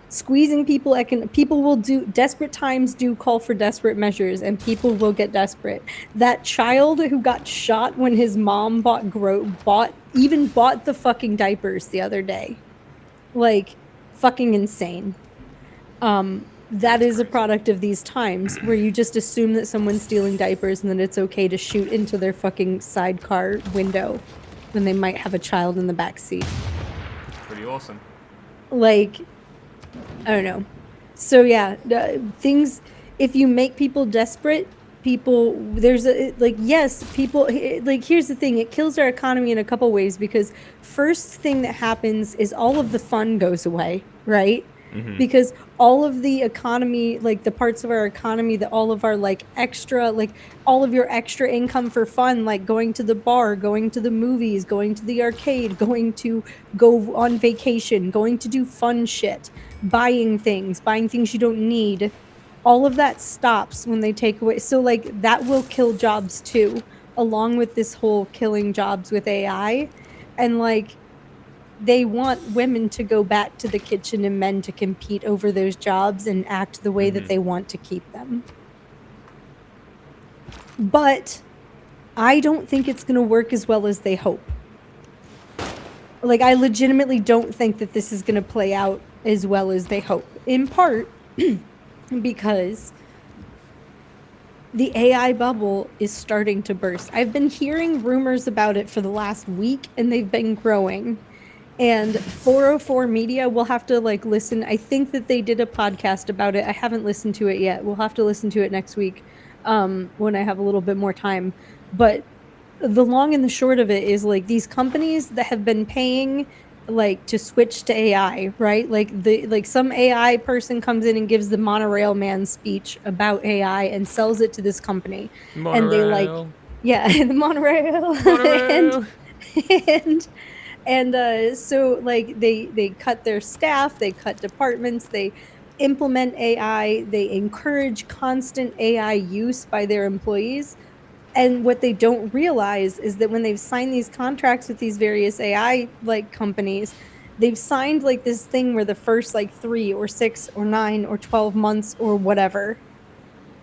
Speaker 14: squeezing people. People will do, desperate times do call for desperate measures, and people will get desperate. That child who got shot when his mom bought the fucking diapers the other day, like, fucking insane. That is a product of these times where you just assume that someone's stealing diapers and that it's okay to shoot into their fucking sidecar window when they might have a child in the back seat.
Speaker 18: Pretty awesome.
Speaker 14: Like, I don't know. So yeah, things, if you make people desperate, people, there's a, like, yes, people, like, here's the thing, it kills our economy in a couple ways, because first thing that happens is all of the fun goes away, right? Mm-hmm. Because all of the economy, like the parts of our economy that all of our, like, extra, like all of your extra income for fun, like going to the bar, going to the movies, going to the arcade, going to go on vacation, going to do fun shit, buying things you don't need, all of that stops when they take away. So, like, that will kill jobs too, along with this whole killing jobs with AI. And, like, they want women to go back to the kitchen and men to compete over those jobs and act the way that they want to keep them. But I don't think it's going to work as well as they hope. Like, I legitimately don't think that this is going to play out as well as they hope. In part because the AI bubble is starting to burst. I've been hearing rumors about it for the last week, and they've been growing. And 404 Media will have to, like, listen. I think that they did a podcast about it. I haven't listened to it yet. We'll have to listen to it next week when I have a little bit more time. But the long and the short of it is, like, these companies that have been paying, like, to switch to AI, right? Like some AI person comes in and gives the monorail man speech about AI and sells it to this company. Monorail. And they, like, yeah, the monorail. And so, like, they cut their staff, they cut departments, they implement AI, they encourage constant AI use by their employees. And what they don't realize is that when they've signed these contracts with these various AI, like, companies, they've signed, like, this thing where the first, like, 3 or 6 or 9 or 12 months or whatever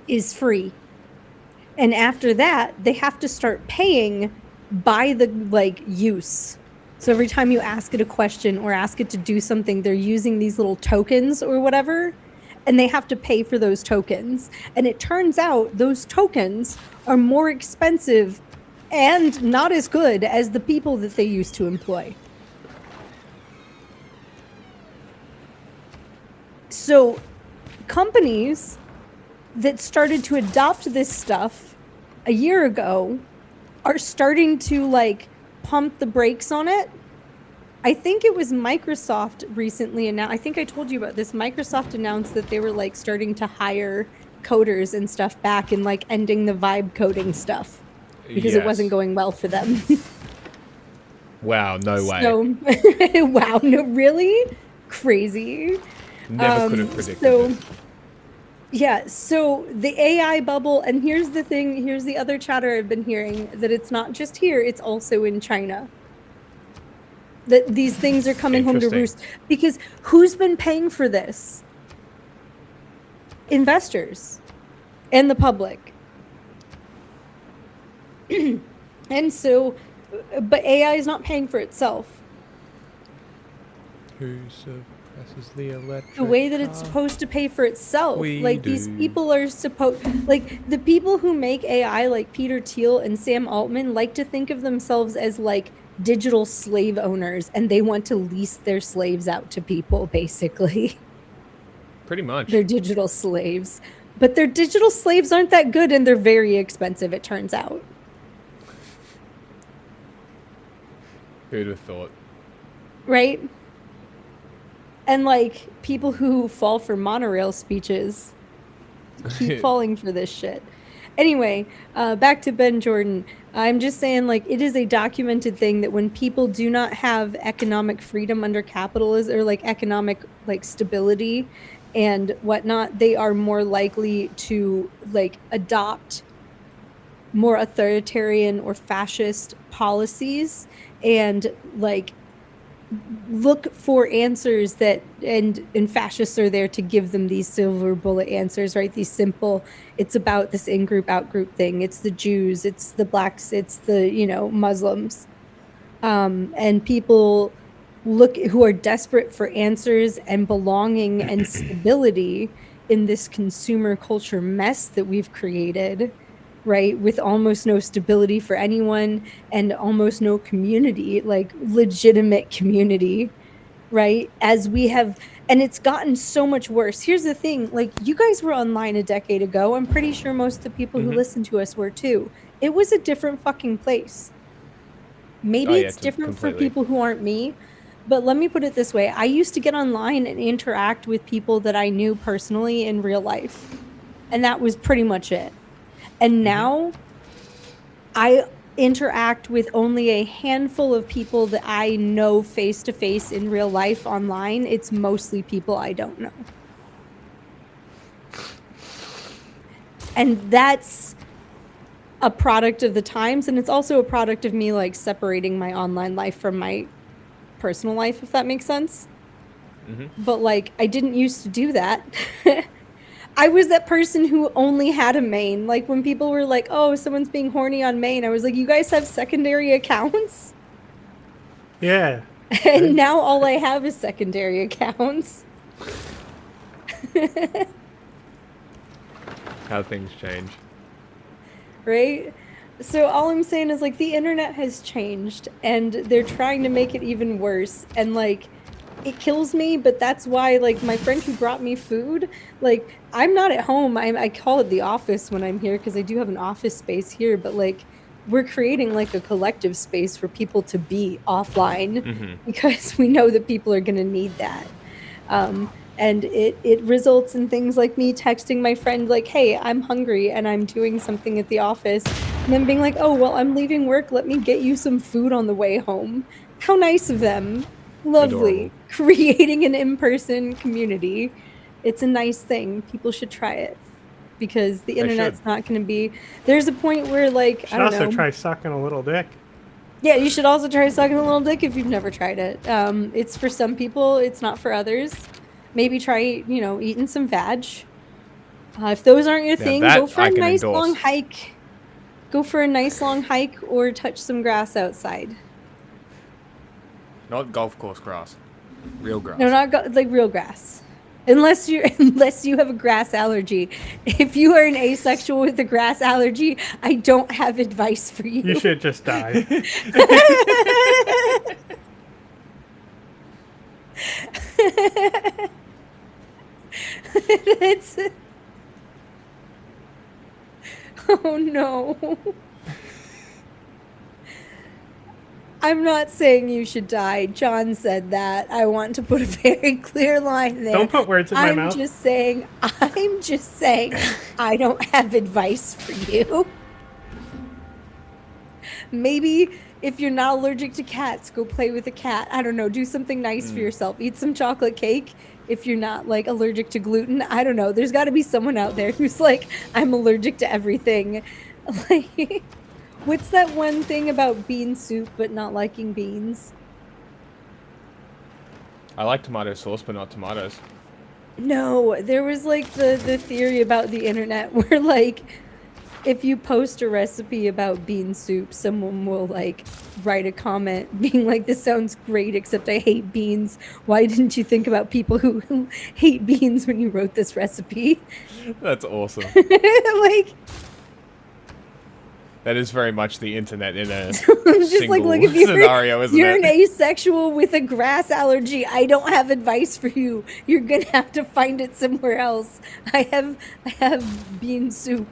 Speaker 14: is free. And after that, they have to start paying by the, like, use. So every time you ask it a question or ask it to do something, they're using these little tokens or whatever, and they have to pay for those tokens. And it turns out those tokens are more expensive and not as good as the people that they used to employ. So companies that started to adopt this stuff a year ago are starting to, like, pump the brakes on it. I think it was Microsoft recently announced, I think I told you about this, Microsoft announced that they were, like, starting to hire coders and stuff back and, like, ending the vibe coding stuff because it wasn't going well for them.
Speaker 18: Wow, no way.
Speaker 14: So, wow, no, really? Crazy.
Speaker 18: Never could have predicted this.
Speaker 14: Yeah, so the AI bubble, and here's the thing, here's the other chatter I've been hearing, that it's not just here, it's also in China. That these things are coming home to roost. Because who's been paying for this? Investors and the public. And so, but AI is not paying for itself.
Speaker 18: Who's
Speaker 14: the way that it's supposed to pay for itself. These people are the people who make AI, like Peter Thiel and Sam Altman, like to think of themselves as like digital slave owners, and they want to lease their slaves out to people, basically.
Speaker 4: Pretty much.
Speaker 14: They're digital slaves. But their digital slaves aren't that good, and they're very expensive, it turns out.
Speaker 4: Who'd have thought?
Speaker 14: Right? And like people who fall for monorail speeches keep falling for this shit. Anyway, back to Ben Jordan. I'm just saying, like, it is a documented thing that when people do not have economic freedom under capitalism, or like economic like stability and whatnot, they are more likely to like adopt more authoritarian or fascist policies and like look for answers that and fascists are there to give them these silver bullet answers, right? These simple, it's about this in-group out-group thing. It's the Jews, it's the blacks, it's the Muslims, and people who are desperate for answers and belonging and stability in this consumer culture mess that we've created, right? With almost no stability for anyone and almost no community, like legitimate community, right? As we have, and it's gotten so much worse. Here's the thing, like, you guys were online a decade ago. I'm pretty sure most of the people who listen to us were too. It was a different fucking place. Maybe it's different for people who aren't me, but let me put it this way. I used to get online and interact with people that I knew personally in real life, and that was pretty much it. And now I interact with only a handful of people that I know face to face in real life online. It's mostly people I don't know. And that's a product of the times, and it's also a product of me like separating my online life from my personal life, if that makes sense. But like, I didn't used to do that. I was that person who only had a main. Like when people were like, oh, someone's being horny on main, I was like, you guys have secondary accounts?
Speaker 8: Yeah.
Speaker 14: And now all I have is secondary accounts.
Speaker 4: How things change.
Speaker 14: Right? So all I'm saying is like the internet has changed and they're trying to make it even worse. And like, it kills me, but that's why, like, my friend who brought me food, like, I'm not at home. I call it the office when I'm here because I do have an office space here, but like, we're creating like a collective space for people to be offline because we know that people are going to need that. And it results in things like me texting my friend like, hey, I'm hungry and I'm doing something at the office, and then being like, oh, well, I'm leaving work. Let me get you some food on the way home. How nice of them. Lovely. Adorable. Creating an in-person community. It's a nice thing. People should try it because the internet's not going to be. There's a point where, like, I don't know.
Speaker 8: Also try sucking a little dick.
Speaker 14: Yeah, you should also try sucking a little dick if you've never tried it. It's for some people. It's not for others. Maybe try, eating some veg. If those aren't your thing, go for a nice long hike. Go for a nice long hike or touch some grass outside.
Speaker 4: Not golf course grass. Real grass.
Speaker 14: No, not like real grass. Unless you have a grass allergy. If you are an asexual with a grass allergy, I don't have advice for you.
Speaker 8: You should just die.
Speaker 14: Oh no. I'm not saying you should die. John said that. I want to put a very clear line there.
Speaker 8: Don't put words in my mouth.
Speaker 14: I'm just saying, I don't have advice for you. Maybe if you're not allergic to cats, go play with a cat. I don't know. Do something nice for yourself. Eat some chocolate cake if you're not like allergic to gluten. I don't know. There's got to be someone out there who's like, I'm allergic to everything. Like, what's that one thing about bean soup but not liking beans?
Speaker 4: I like tomato sauce, but not tomatoes.
Speaker 14: No, there was like the theory about the internet where like if you post a recipe about bean soup, someone will like write a comment being like, "This sounds great, except I hate beans. Why didn't you think about people who hate beans when you wrote this recipe?"
Speaker 18: That's awesome.
Speaker 14: Like,
Speaker 18: That is very much the internet in a
Speaker 14: just like,
Speaker 18: single
Speaker 14: look, if
Speaker 18: scenario, isn't
Speaker 14: you're
Speaker 18: it?
Speaker 14: an asexual with a grass allergy, I don't have advice for you. You're gonna have to find it somewhere else. I have bean soup.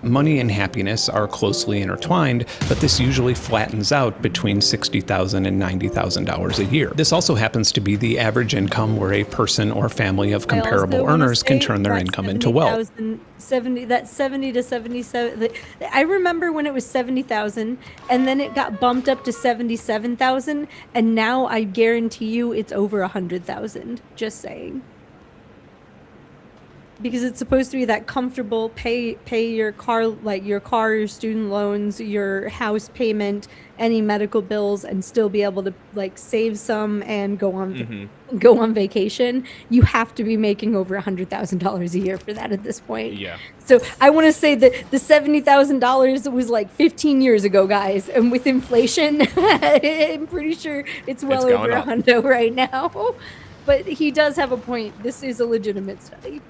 Speaker 3: Money and happiness are closely intertwined, but this usually flattens out between $60,000 and $90,000 a year. This also happens to be the average income where a person or family of comparable earners can turn their income into wealth.
Speaker 14: 70 to 77. I remember when it was 70,000, and then it got bumped up to 77,000, and now I guarantee you it's over 100,000. Just saying. Because it's supposed to be that comfortable, pay your car, like your car, your student loans, your house payment, any medical bills, and still be able to like save some and go on vacation. You have to be making over $100,000 a year for that at this point.
Speaker 18: Yeah.
Speaker 14: So I want to say that the $70,000 was like 15 years ago, guys, and with inflation, I'm pretty sure it's well over a hundo right now. But he does have a point. This is a legitimate study.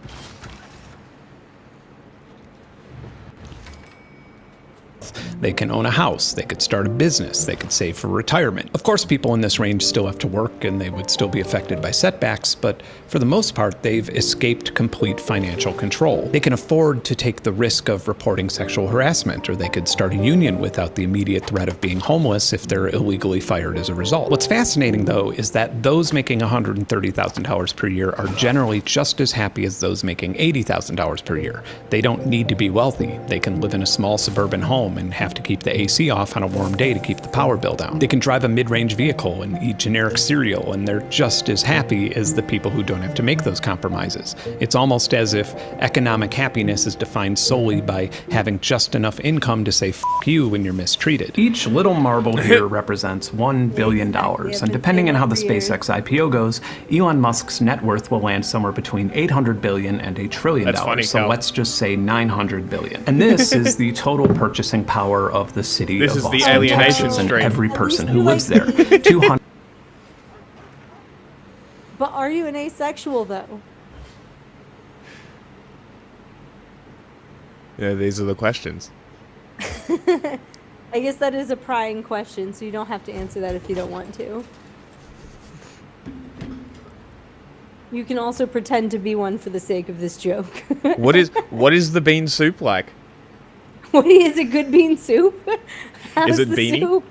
Speaker 3: They can own a house, they could start a business, they could save for retirement. Of course, people in this range still have to work and they would still be affected by setbacks, but for the most part, they've escaped complete financial control. They can afford to take the risk of reporting sexual harassment, or they could start a union without the immediate threat of being homeless if they're illegally fired as a result. What's fascinating, though, is that those making $130,000 per year are generally just as happy as those making $80,000 per year. They don't need to be wealthy. They can live in a small suburban home and have to keep the AC off on a warm day to keep the power bill down. They can drive a mid-range vehicle and eat generic cereal, and they're just as happy as the people who don't have to make those compromises. It's almost as if economic happiness is defined solely by having just enough income to say "F you" when you're mistreated. Each little marble here represents $1 billion, and depending on how the SpaceX IPO goes, Elon Musk's net worth will land somewhere between $800 billion and $1 trillion.
Speaker 18: That's funny,
Speaker 3: so
Speaker 18: Cal.
Speaker 3: let's just say $900 billion. And this is the total purchasing power of the city
Speaker 18: This
Speaker 3: of
Speaker 18: is the
Speaker 3: Austin,
Speaker 18: alienation
Speaker 3: Texas, and
Speaker 18: stream.
Speaker 3: every person who lives there. 200.
Speaker 14: But are you an asexual, though?
Speaker 18: Yeah, these are the questions.
Speaker 14: I guess that is a prying question, so you don't have to answer that if you don't want to. You can also pretend to be one for the sake of this joke.
Speaker 18: What is the bean soup like?
Speaker 14: What is a good bean soup? How's
Speaker 18: Is it
Speaker 14: the
Speaker 18: beanie?
Speaker 14: soup?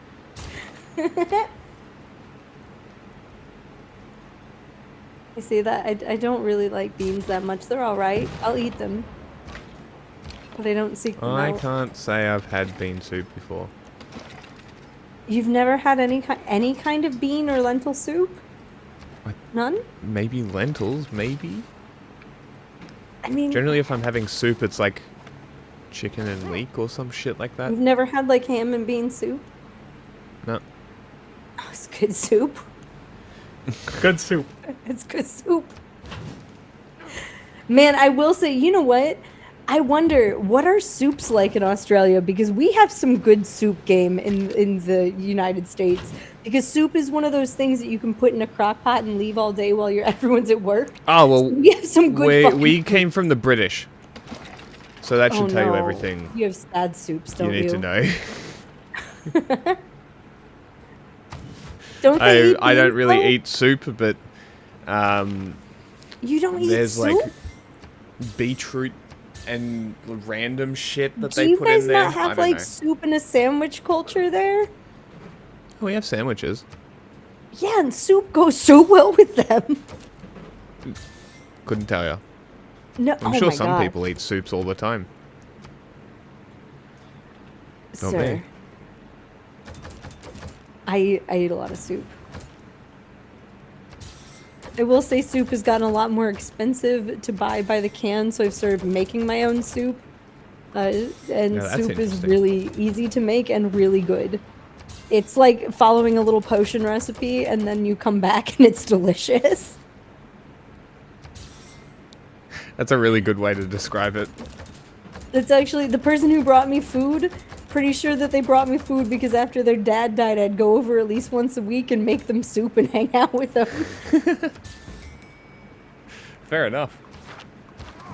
Speaker 14: I see that. I don't really like beans that much. They're all right. I'll eat them. But I don't seek them
Speaker 18: I
Speaker 14: out.
Speaker 18: can't say I've had bean soup before.
Speaker 14: You've never had any kind of bean or lentil soup? None?
Speaker 18: Maybe lentils, maybe?
Speaker 14: I mean,
Speaker 18: Generally, if I'm having soup, it's like chicken and leek or some shit like that.
Speaker 14: you've never had like ham and bean soup?
Speaker 18: No.
Speaker 14: Oh, it's good soup.
Speaker 8: Good soup.
Speaker 14: It's good soup. Man, I will say, you know what? I wonder, what are soups like in Australia? Because we have some good soup game in the United States. Because soup is one of those things that you can put in a crock pot and leave all day while everyone's at work.
Speaker 18: Oh, well,
Speaker 14: So we have some good fucking
Speaker 18: we came from the British. So that should
Speaker 14: Oh,
Speaker 18: tell you
Speaker 14: no.
Speaker 18: everything
Speaker 14: You have sad soups,
Speaker 18: you
Speaker 14: don't you?
Speaker 18: need to know.
Speaker 14: Don't they eat
Speaker 18: I don't
Speaker 14: beans,
Speaker 18: really
Speaker 14: though?
Speaker 18: eat soup, but
Speaker 14: You don't eat
Speaker 18: there's
Speaker 14: soup?
Speaker 18: like beetroot and random shit that
Speaker 14: Do
Speaker 18: they
Speaker 14: you
Speaker 18: put
Speaker 14: guys
Speaker 18: in there.
Speaker 14: not
Speaker 18: I
Speaker 14: have
Speaker 18: don't
Speaker 14: like
Speaker 18: know.
Speaker 14: soup in a sandwich culture there?
Speaker 18: Oh, we have sandwiches.
Speaker 14: Yeah, and soup goes so well with them.
Speaker 18: Couldn't tell you.
Speaker 14: No,
Speaker 18: I'm
Speaker 14: oh
Speaker 18: sure
Speaker 14: my
Speaker 18: some
Speaker 14: God.
Speaker 18: people eat soups all the time. Not
Speaker 14: Sir,
Speaker 18: me.
Speaker 14: I eat a lot of soup. I will say soup has gotten a lot more expensive to buy by the can, so I've started making my own soup. And
Speaker 18: that's
Speaker 14: soup is
Speaker 18: interesting.
Speaker 14: really easy to make and really good. It's like following a little potion recipe, and then you come back and it's delicious.
Speaker 18: That's a really good way to describe it.
Speaker 14: That's actually the person who brought me food. Pretty sure that they brought me food because after their dad died, I'd go over at least once a week and make them soup and hang out with them.
Speaker 18: Fair enough.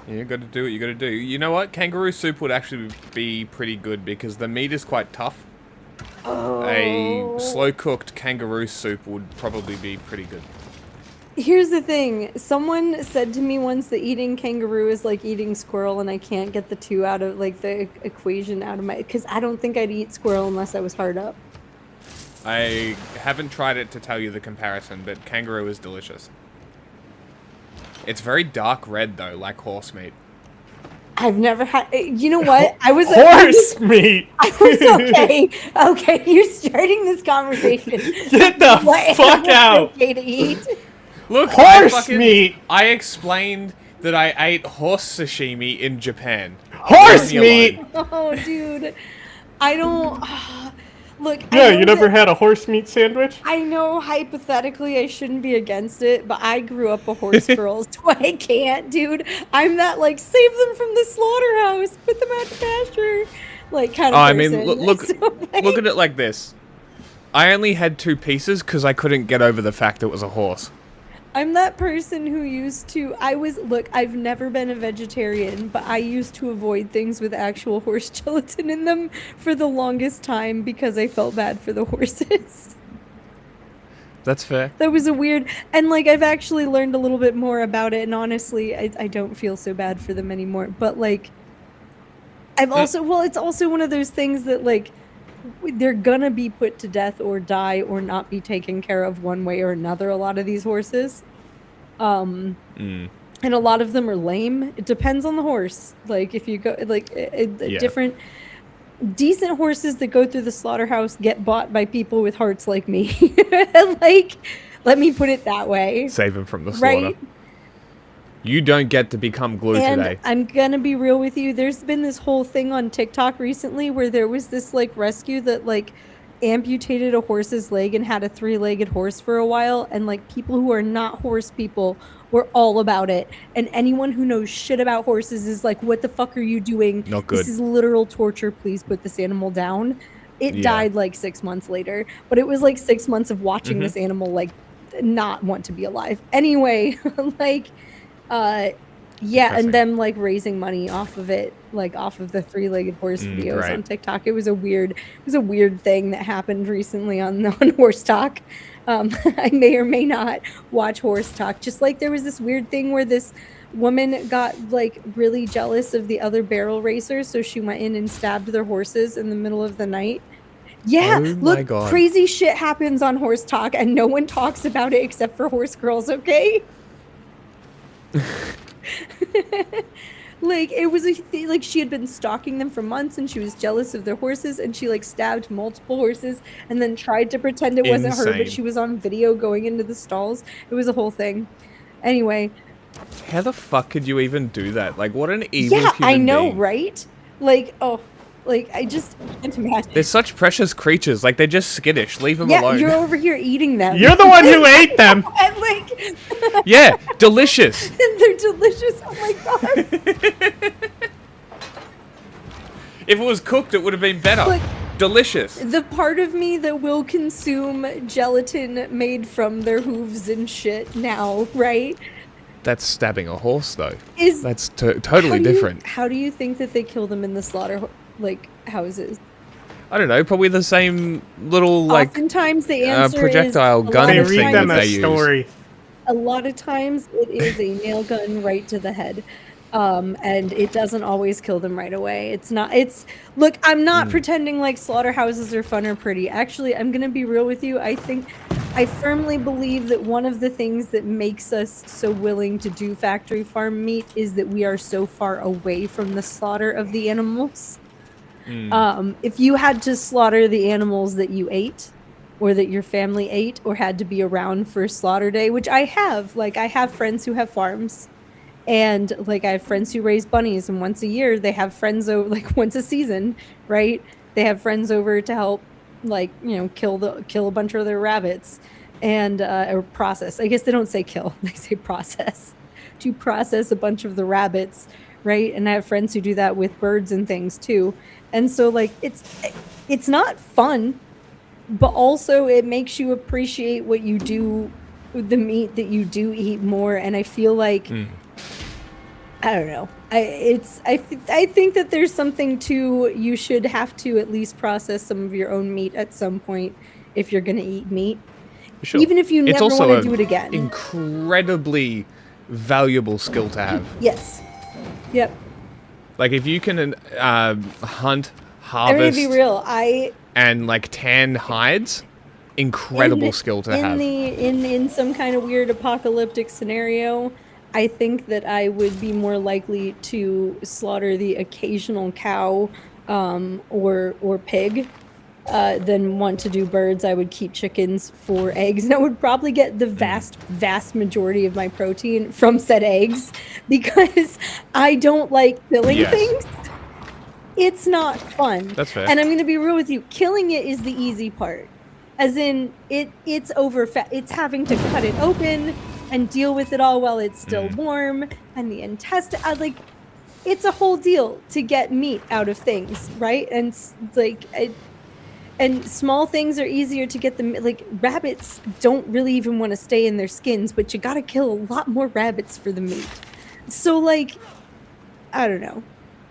Speaker 18: You got to do what you got to do. You know what? Kangaroo soup would actually be pretty good because the meat is quite tough.
Speaker 14: Oh.
Speaker 18: A slow-cooked kangaroo soup would probably be pretty good.
Speaker 14: Here's the thing. Someone said to me once that eating kangaroo is like eating squirrel, and I can't get the two out of, like, the equation out of my... Because I don't think I'd eat squirrel unless I was hard up.
Speaker 18: I haven't tried it to tell you the comparison, but kangaroo is delicious. It's very dark red, though, like horse meat.
Speaker 14: I've never had... You know what? I was...
Speaker 8: Horse meat!
Speaker 14: I was okay. Okay, you're starting this conversation.
Speaker 8: Get the fuck out!
Speaker 14: Okay to eat.
Speaker 18: Look,
Speaker 8: horse meat!
Speaker 18: I explained that I ate horse sashimi in Japan.
Speaker 8: Horse meat!
Speaker 14: Oh, dude. I don't... Look,
Speaker 8: Yeah, you never had a horse meat sandwich?
Speaker 14: I know hypothetically I shouldn't be against it, but I grew up a horse girl, so I can't, dude. I'm that, like, save them from the slaughterhouse, put them out to pasture, like, kind of
Speaker 18: I
Speaker 14: person.
Speaker 18: mean, look,
Speaker 14: So, like,
Speaker 18: look at it like this. I only had 2 pieces because I couldn't get over the fact it was a horse.
Speaker 14: I'm that person who used to, look, I've never been a vegetarian, but I used to avoid things with actual horse gelatin in them for the longest time because I felt bad for the horses.
Speaker 18: That's fair.
Speaker 14: That was a weird, and like I've actually learned a little bit more about it, and honestly, I don't feel so bad for them anymore. But like, I've also, well, it's also one of those things that like, they're gonna be put to death or die or not be taken care of one way or another, a lot of these horses. And a lot of them are lame. It depends on the horse. Like if you go, like different, decent horses that go through the slaughterhouse get bought by people with hearts like me. Like, let me put it that way.
Speaker 18: Save him from the slaughter.
Speaker 14: Right?
Speaker 18: You don't get to become glue
Speaker 14: And
Speaker 18: today.
Speaker 14: I'm gonna be real with you. There's been this whole thing on TikTok recently where there was this like rescue that like amputated a horse's leg and had a 3-legged horse for a while, and like people who are not horse people were all about it. And anyone who knows shit about horses is like, what the fuck are you doing?
Speaker 18: Not good.
Speaker 14: This is literal torture. Please put this animal down. It died like 6 months later, but it was like 6 months of watching this animal like not want to be alive. Anyway, like yeah, and them like raising money off of it, like off of the 3-legged horse videos on TikTok. It was a weird thing that happened recently on Horse Talk. I may or may not watch Horse Talk. Just like there was this weird thing where this woman got like really jealous of the other barrel racers, so she went in and stabbed their horses in the middle of the night. Yeah,
Speaker 18: Oh my
Speaker 14: look,
Speaker 18: God.
Speaker 14: crazy shit happens on Horse Talk, and no one talks about it except for horse girls, okay? Like, it was like she had been stalking them for months and she was jealous of their horses, and she like stabbed multiple horses and then tried to pretend it wasn't her, but
Speaker 18: Insane.
Speaker 14: she was on video going into the stalls. It was a whole thing. Anyway.
Speaker 18: How the fuck could you even do that? Like, what an evil
Speaker 14: Yeah,
Speaker 18: human
Speaker 14: I know,
Speaker 18: being.
Speaker 14: right? Like, oh, like I just can't imagine.
Speaker 18: They're such precious creatures. Like, they're just skittish. Leave them
Speaker 14: Yeah,
Speaker 18: alone.
Speaker 14: you're over here eating them.
Speaker 8: You're the one who ate them.
Speaker 14: And like,
Speaker 18: Yeah, delicious.
Speaker 14: they're delicious. Oh my god.
Speaker 18: If it was cooked, it would have been better.
Speaker 14: Like,
Speaker 18: delicious.
Speaker 14: the part of me that will consume gelatin made from their hooves and shit now, right?
Speaker 18: That's stabbing a horse, though.
Speaker 14: Is
Speaker 18: That's totally different.
Speaker 14: How do you think that they kill them in the slaughter houses?
Speaker 18: I don't know. Probably the same little like
Speaker 14: Oftentimes the answer
Speaker 18: projectile
Speaker 14: is
Speaker 18: gun
Speaker 8: They
Speaker 18: thing
Speaker 8: read them
Speaker 18: that
Speaker 8: a
Speaker 18: they use.
Speaker 8: story.
Speaker 14: a lot of times it is a nail gun right to the head. And it doesn't always kill them right away. Look, I'm not pretending like slaughterhouses are fun or pretty. Actually, I'm gonna be real with you. I firmly believe that one of the things that makes us so willing to do factory farm meat is that we are so far away from the slaughter of the animals. If you had to slaughter the animals that you ate, or that your family ate, or had to be around for slaughter day, which I have. Like, I have friends who have farms. And like I have friends who raise bunnies, and once a year they have friends over, like once a season, right? They have friends over to help, like, you know, kill a bunch of their rabbits, and or process. I guess they don't say kill; they say process. to process a bunch of the rabbits, right? And I have friends who do that with birds and things too. And so like it's not fun, but also it makes you appreciate what you do, the meat that you do eat more. And I feel like I don't know. I think that there's something to, you should have to at least process some of your own meat at some point if you're going to eat meat.
Speaker 18: Sure.
Speaker 14: Even if you
Speaker 18: It's
Speaker 14: never
Speaker 18: also
Speaker 14: want to do it again.
Speaker 18: Incredibly valuable skill to have.
Speaker 14: Yes. Yep.
Speaker 18: Like if you can hunt,
Speaker 14: I'm going
Speaker 18: harvest,
Speaker 14: to be real.
Speaker 18: and like tan hides, incredible skill to have.
Speaker 14: In some kind of weird apocalyptic scenario, I think that I would be more likely to slaughter the occasional cow or pig than want to do birds. I would keep chickens for eggs, and I would probably get the vast majority of my protein from said eggs because I don't like killing things. It's not fun.
Speaker 18: That's fair.
Speaker 14: And I'm going to be real with you. Killing it is the easy part. As in, it's it's having to cut it open and deal with it all while it's still warm, and the intestine, like, it's a whole deal to get meat out of things, right? And like, and small things are easier to get them. Like rabbits don't really even want to stay in their skins, but you got to kill a lot more rabbits for the meat. So like, I don't know,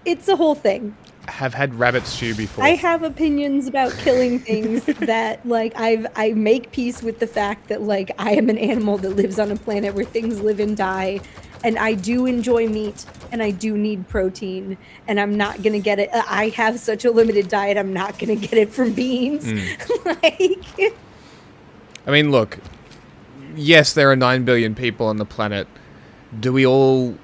Speaker 14: it's a whole thing.
Speaker 18: Have had rabbit stew before.
Speaker 14: I have opinions about killing things that like I make peace with the fact that like I am an animal that lives on a planet where things live and die, and I do enjoy meat and I do need protein, and I'm not gonna get it. I have such a limited diet. I'm not gonna get it from beans. Like,
Speaker 18: I mean, look. Yes, there are 9 billion people on the planet. Do we all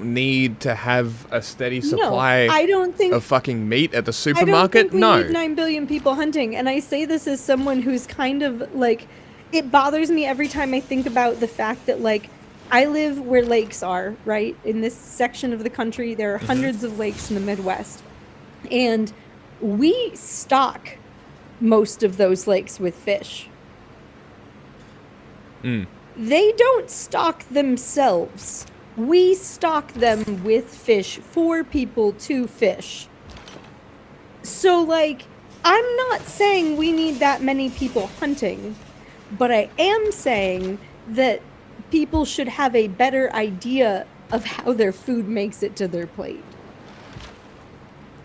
Speaker 18: need to have a steady supply
Speaker 14: I don't think
Speaker 18: of fucking meat at the
Speaker 14: I
Speaker 18: supermarket?
Speaker 14: don't think we
Speaker 18: No.
Speaker 14: need 9 billion people hunting. And I say this as someone who's kind of like, it bothers me every time I think about the fact that like I live where lakes are, right? In this section of the country, there are hundreds of lakes in the Midwest. And we stock most of those lakes with fish. They don't stock themselves. We stock them with fish for people to fish. So, like, I'm not saying we need that many people hunting, but I am saying that people should have a better idea of how their food makes it to their plate.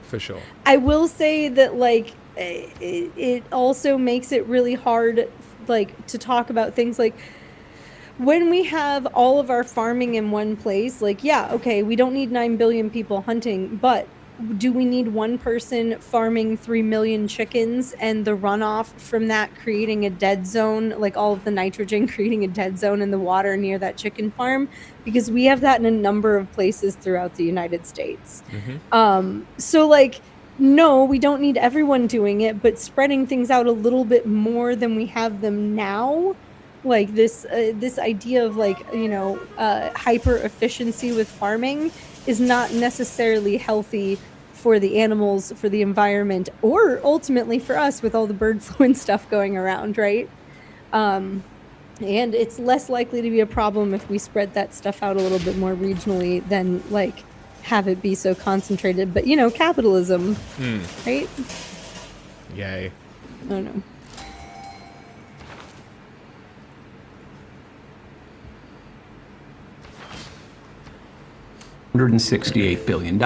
Speaker 18: For sure.
Speaker 14: I will say that, like, it also makes it really hard, like, to talk about things like, when we have all of our farming in one place, like, yeah, okay, we don't need 9 billion people hunting, but do we need one person farming 3 million chickens and the runoff from that creating a dead zone, like all of the nitrogen creating a dead zone in the water near that chicken farm? Because we have that in a number of places throughout the United States. So, like, no, we don't need everyone doing it, but spreading things out a little bit more than we have them now. Like this idea of like, you know, hyper efficiency with farming is not necessarily healthy for the animals, for the environment, or ultimately for us with all the bird flu and stuff going around, right? And it's less likely to be a problem if we spread that stuff out a little bit more regionally than like have it be so concentrated. But you know, capitalism, right?
Speaker 18: Yay.
Speaker 14: I don't know.
Speaker 3: $168 billion.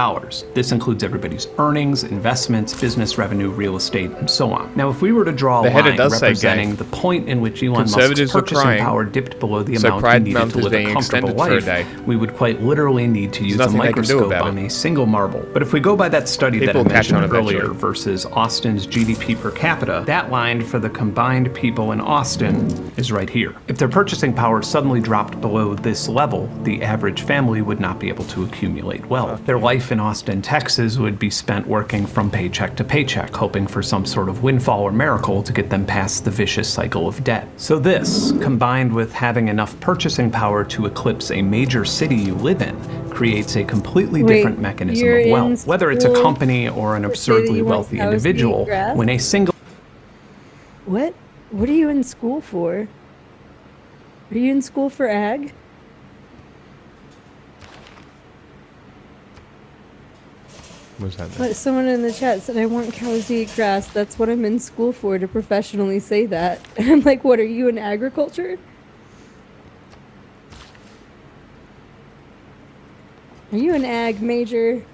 Speaker 3: This includes everybody's earnings, investments, business revenue, real estate, and so on. Now, if we were to draw a line representing the point in which Elon Musk's purchasing power dipped below the amount he needed to live a comfortable life, we would quite literally need to use a microscope on a single marble. But if we go by that study that I mentioned earlier versus Austin's GDP per capita, that line for the combined people in Austin is right here. If their purchasing power suddenly dropped below this level, the average family would not be able to accumulate wealth. Their life in Austin, Texas would be spent working from paycheck to paycheck, hoping for some sort of windfall or miracle to get them past the vicious cycle of debt. So this, combined with having enough purchasing power to eclipse a major city you live in, creates a completely different mechanism of wealth. Whether it's a company or an absurdly wealthy individual, when a single...
Speaker 14: What? What are you in school for? Are you in school for ag?
Speaker 4: What's that?
Speaker 14: But someone in the chat said, I want cows to eat grass. That's what I'm in school for, to professionally say that. And I'm like, what, are you in agriculture? Are you an ag major?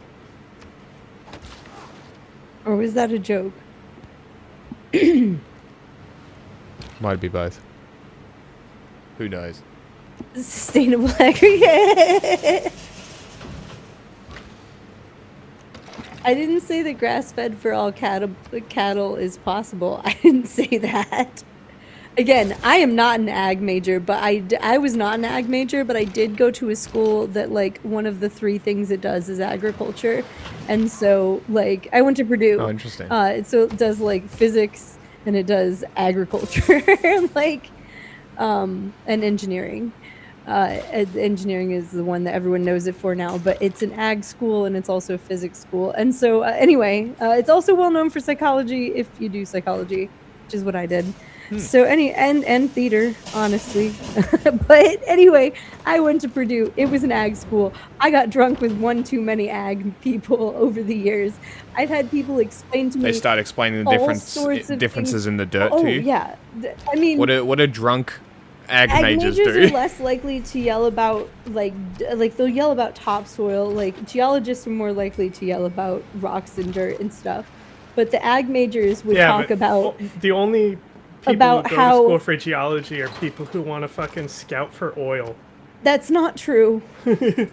Speaker 14: Or was that a joke?
Speaker 4: Might be both. Who knows?
Speaker 14: Sustainable agri. I didn't say that grass-fed for all cattle is possible. I didn't say that. Again, I am not an ag major, but I was not an ag major, but I did go to a school that, like, one of the 3 things it does is agriculture. And so, like, I went to Purdue.
Speaker 4: Oh, interesting.
Speaker 14: So it does, like, physics, and it does agriculture, like, and engineering. Engineering is the one that everyone knows it for now, but it's an ag school and it's also a physics school. And so anyway, it's also well known for psychology if you do psychology, which is what I did. So and theater, honestly. But anyway, I went to Purdue. It was an ag school. I got drunk with one too many ag people over the years. I've had people explain to me.
Speaker 18: They start explaining the differences in the dirt to you.
Speaker 14: Yeah, I mean,
Speaker 18: what a drunk ag majors
Speaker 14: majors
Speaker 18: do.
Speaker 14: are less likely to yell about like they'll yell about topsoil. Like geologists are more likely to yell about rocks and dirt and stuff. But the ag majors would talk about
Speaker 8: the only people
Speaker 14: about
Speaker 8: who go
Speaker 14: how
Speaker 8: to school for geology are people who want to fucking scout for oil.
Speaker 14: That's not true.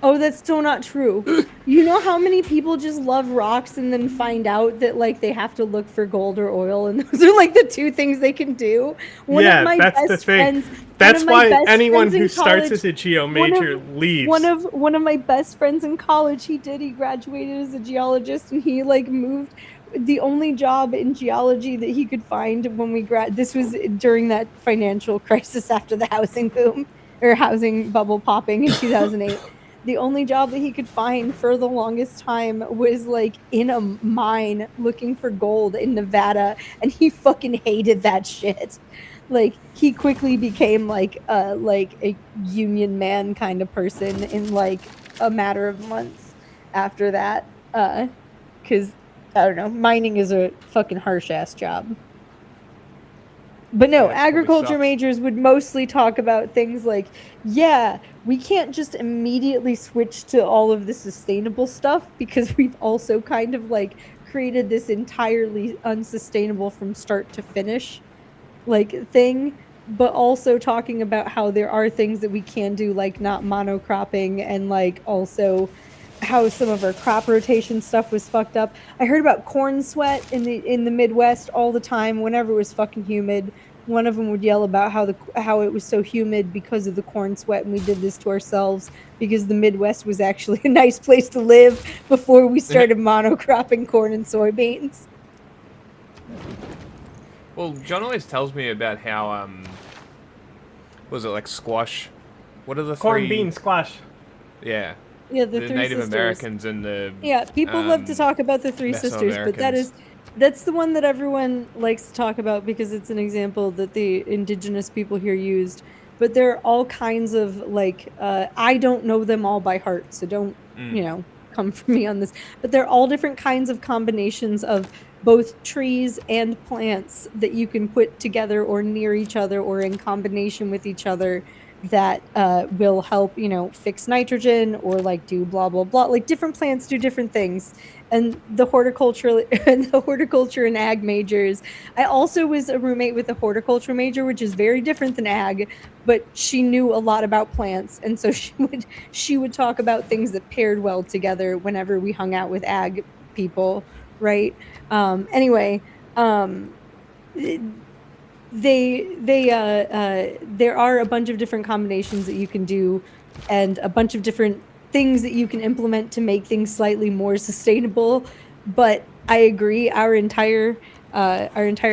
Speaker 14: Oh, that's so not true. You know how many people just love rocks and then find out that like they have to look for gold or oil, and those are like the 2 things they can do.
Speaker 8: That's the thing. That's why anyone who starts as a geo major leaves.
Speaker 14: One of my best friends in college, he graduated as a geologist, and he like moved. The only job in geology that he could find when we this was during that financial crisis after the housing boom. Or housing bubble popping in 2008. The only job that he could find for the longest time was like in a mine looking for gold in Nevada, and he fucking hated that shit. Like he quickly became like a union man kind of person in like a matter of months after that. Because I don't know, mining is a fucking harsh ass job. But no, agriculture majors would mostly talk about things like, yeah, we can't just immediately switch to all of the sustainable stuff because we've also kind of like created this entirely unsustainable from start to finish like thing, but also talking about how there are things that we can do, like not monocropping, and like also how some of our crop rotation stuff was fucked up. I heard about corn sweat in the Midwest all the time whenever it was fucking humid. One of them would yell about how it was so humid because of the corn sweat, and we did this to ourselves because the Midwest was actually a nice place to live before we started monocropping corn and soybeans.
Speaker 18: Well, John always tells me about how was it like squash? What are the
Speaker 8: corn,
Speaker 18: 3?
Speaker 8: bean, squash.
Speaker 18: Yeah.
Speaker 14: Yeah, the 3
Speaker 18: Native
Speaker 14: sisters.
Speaker 18: Americans and the
Speaker 14: people love to talk about the 3 sisters, but that's the one that everyone likes to talk about because it's an example that the indigenous people here used. But there are all kinds of like I don't know them all by heart, so don't come for me on this. But they're all different kinds of combinations of both trees and plants that you can put together or near each other or in combination with each other that will help, fix nitrogen or like do blah, blah, blah. Like different plants do different things. And the horticulture and ag majors. I also was a roommate with a horticulture major, which is very different than ag, but she knew a lot about plants. And so she would talk about things that paired well together whenever we hung out with ag people. Right. Anyway, there are a bunch of different combinations that you can do and a bunch of different things that you can implement to make things slightly more sustainable. But I agree, our entire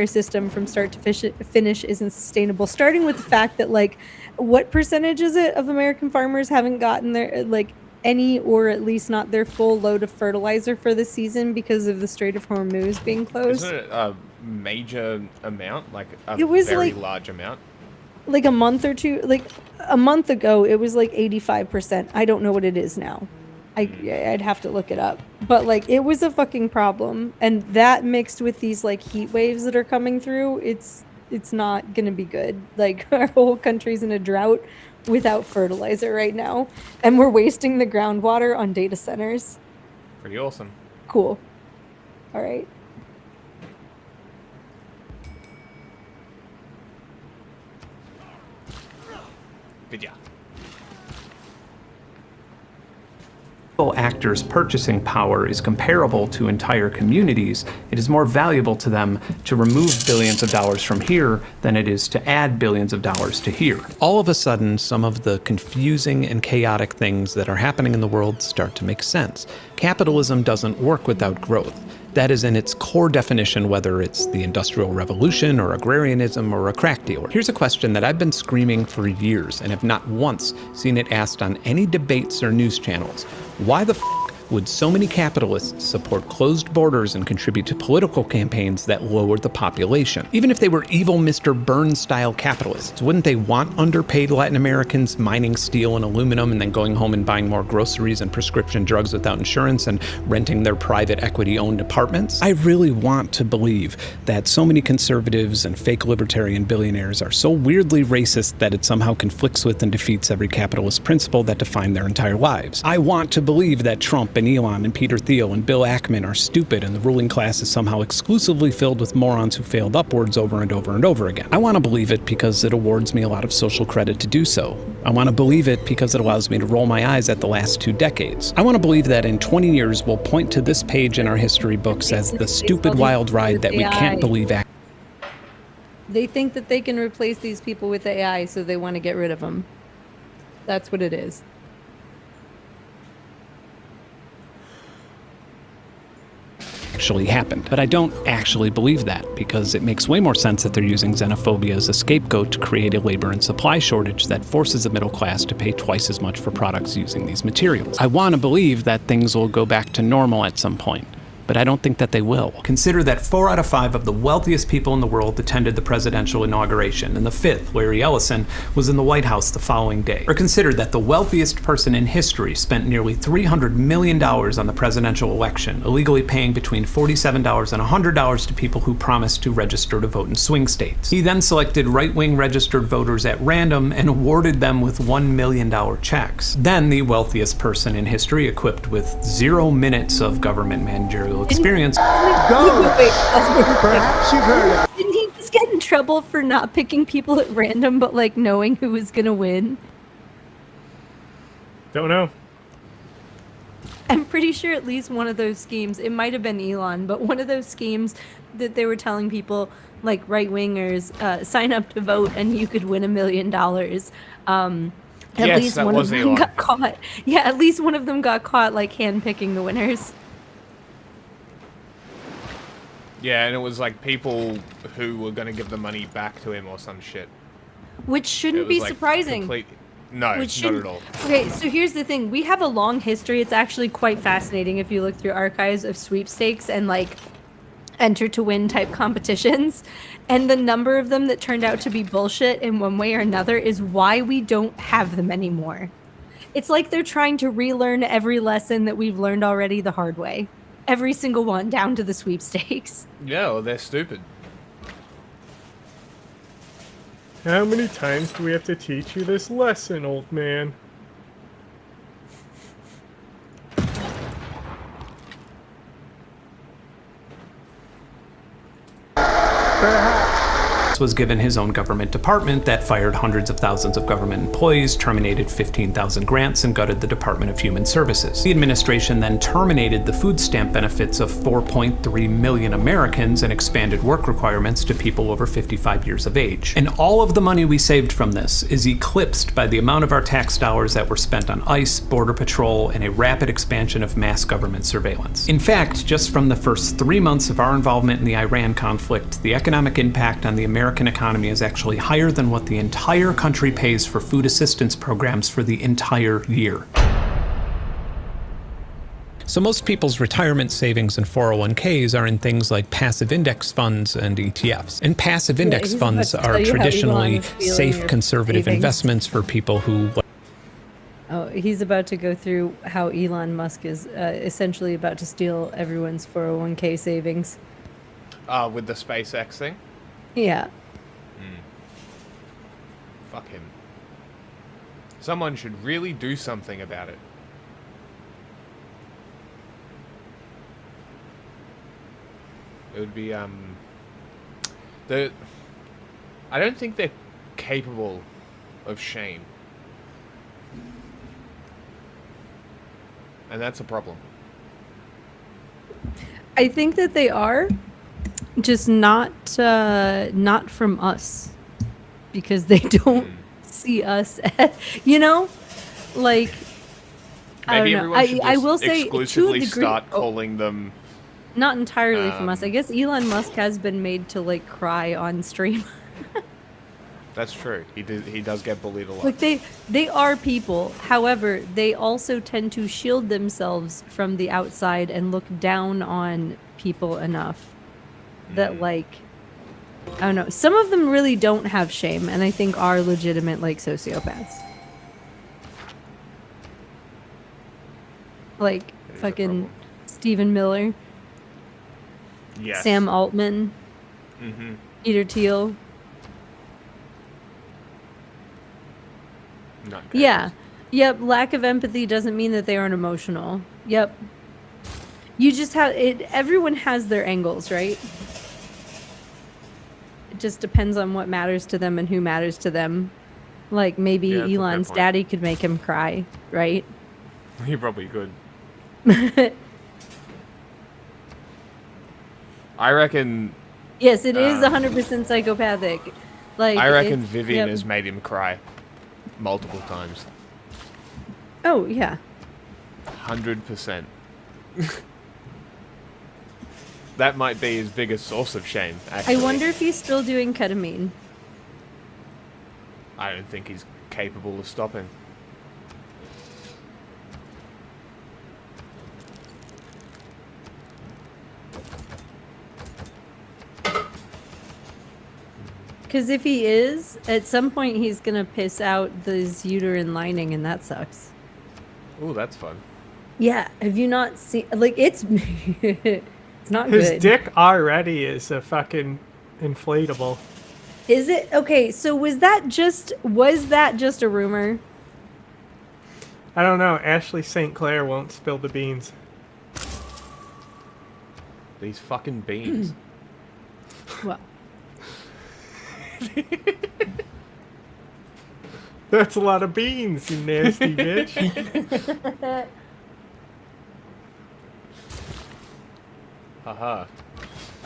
Speaker 14: system from start to finish isn't sustainable, starting with the fact that like what percentage is it of American farmers haven't gotten their like any or at least not their full load of fertilizer for the season because of the Strait of Hormuz being closed?
Speaker 18: Isn't it a major amount, like
Speaker 14: it was
Speaker 18: very
Speaker 14: like,
Speaker 18: large amount?
Speaker 14: Like a month ago, it was like 85%. I don't know what it is now. I'd have to look it up. But like it was a fucking problem. And that mixed with these like heat waves that are coming through, it's not gonna be good. Like our whole country's in a drought without fertilizer right now. And we're wasting the groundwater on data centers.
Speaker 18: Pretty awesome.
Speaker 14: Cool. All right.
Speaker 18: Vidya.
Speaker 3: Actors' purchasing power is comparable to entire communities, it is more valuable to them to remove billions of dollars from here than it is to add billions of dollars to here. All of a sudden, some of the confusing and chaotic things that are happening in the world start to make sense. Capitalism doesn't work without growth. That is in its core definition, whether it's the Industrial Revolution or agrarianism or a crack dealer. Here's a question that I've been screaming for years and have not once seen it asked on any debates or news channels. Why the f*** would so many capitalists support closed borders and contribute to political campaigns that lowered the population? Even if they were evil Mr. Burns-style capitalists, wouldn't they want underpaid Latin Americans mining steel and aluminum and then going home and buying more groceries and prescription drugs without insurance and renting their private equity-owned apartments? I really want to believe that so many conservatives and fake libertarian billionaires are so weirdly racist that it somehow conflicts with and defeats every capitalist principle that define their entire lives. I want to believe that Trump and Elon and Peter Thiel and Bill Ackman are stupid and the ruling class is somehow exclusively filled with morons who failed upwards over and over and over again. I want to believe it because it awards me a lot of social credit to do so. I want to believe it because it allows me to roll my eyes at the last 2 decades. I want to believe that in 20 years we'll point to this page in our history books as the stupid wild ride that we can't believe.
Speaker 14: They think that they can replace these people with AI, so they want to get rid of them. That's what it is.
Speaker 3: Actually happened. But I don't actually believe that, because it makes way more sense that they're using xenophobia as a scapegoat to create a labor and supply shortage that forces the middle class to pay twice as much for products using these materials. I want to believe that things will go back to normal at some point, but I don't think that they will. Consider that 4 out of 5 of the wealthiest people in the world attended the presidential inauguration, and the 5th, Larry Ellison, was in the White House the following day. Or consider that the wealthiest person in history spent nearly $300 million on the presidential election, illegally paying between $47 and $100 to people who promised to register to vote in swing states. He then selected right-wing registered voters at random and awarded them with $1 million checks. Then the wealthiest person in history, equipped with 0 minutes of government managerial experience.
Speaker 14: Perhaps you've heard it. Didn't he just get in trouble for not picking people at random, but like knowing who was gonna win?
Speaker 8: Don't know.
Speaker 14: I'm pretty sure at least one of those schemes, it might have been Elon, but one of those schemes that they were telling people, like right-wingers, sign up to vote and you could win $1 million. At least one of them got caught. Yeah, at least one of them got caught like hand-picking the winners.
Speaker 18: Yeah, and it was like people who were going to give the money back to him or some shit.
Speaker 14: Which shouldn't be surprising.
Speaker 18: No, not at all.
Speaker 14: Okay, so here's the thing. We have a long history. It's actually quite fascinating if you look through archives of sweepstakes and like enter to win type competitions. And the number of them that turned out to be bullshit in one way or another is why we don't have them anymore. It's like they're trying to relearn every lesson that we've learned already the hard way. Every single one, down to the sweepstakes.
Speaker 18: Yeah, well, they're stupid.
Speaker 8: How many times do we have to teach you this lesson, old man?
Speaker 3: Was given his own government department that fired hundreds of thousands of government employees, terminated 15,000 grants, and gutted the Department of Human Services. The administration then terminated the food stamp benefits of 4.3 million Americans and expanded work requirements to people over 55 years of age. And all of the money we saved from this is eclipsed by the amount of our tax dollars that were spent on ICE, Border Patrol, and a rapid expansion of mass government surveillance. In fact, just from the first 3 months of our involvement in the Iran conflict, the economic impact on the American economy is actually higher than what the entire country pays for food assistance programs for the entire year. So most people's retirement savings and 401ks are in things like passive index funds and ETFs. And passive index funds are traditionally safe, conservative investments for people who...
Speaker 14: Oh, he's about to go through how Elon Musk is essentially about to steal everyone's 401k savings.
Speaker 18: With the SpaceX thing?
Speaker 14: Yeah.
Speaker 18: Fuck him. Someone should really do something about it. It would be, I don't think they're capable of shame. And that's a problem.
Speaker 14: I think that they are, just not from us, because they don't see us, like. I
Speaker 18: Maybe
Speaker 14: don't know.
Speaker 18: everyone should
Speaker 14: I
Speaker 18: just
Speaker 14: will say
Speaker 18: exclusively
Speaker 14: to a degree,
Speaker 18: start calling them.
Speaker 14: Not entirely from us. I guess Elon Musk has been made to like cry on stream.
Speaker 18: That's true. He does get bullied a lot.
Speaker 14: Like they are people. However, they also tend to shield themselves from the outside and look down on people enough that like, I don't know. Some of them really don't have shame, and I think are legitimate like sociopaths. Like fucking Stephen Miller.
Speaker 18: Yes.
Speaker 14: Sam Altman.
Speaker 18: Mm-hmm.
Speaker 14: Peter Thiel.
Speaker 18: Not
Speaker 14: Yeah. Yep. Lack of empathy doesn't mean that they aren't emotional. Yep. You just have it. Everyone has their angles, right? It just depends on what matters to them and who matters to them. Like maybe
Speaker 18: Yeah, that's a fair
Speaker 14: Elon's
Speaker 18: point.
Speaker 14: daddy could make him cry, right?
Speaker 18: He probably could. I reckon.
Speaker 14: Yes, it is 100% psychopathic. Like
Speaker 18: I reckon
Speaker 14: it's-
Speaker 18: Vivian
Speaker 14: yep.
Speaker 18: has made him cry multiple times.
Speaker 14: Oh yeah.
Speaker 18: 100%. That might be his biggest source of shame, actually.
Speaker 14: I wonder if he's still doing ketamine.
Speaker 18: I don't think he's capable of stopping.
Speaker 14: Because if he is, at some point he's gonna piss out this uterine lining, and that sucks.
Speaker 18: Ooh, that's fun.
Speaker 14: Yeah, have you not seen? Like it's it's not
Speaker 8: His
Speaker 14: good.
Speaker 8: dick already is a fucking inflatable.
Speaker 14: Is it okay? So was that just a rumor?
Speaker 8: I don't know. Ashley St. Clair won't spill the beans.
Speaker 18: These fucking beans.
Speaker 14: Well,
Speaker 8: That's a lot of beans, you nasty bitch.
Speaker 18: Haha.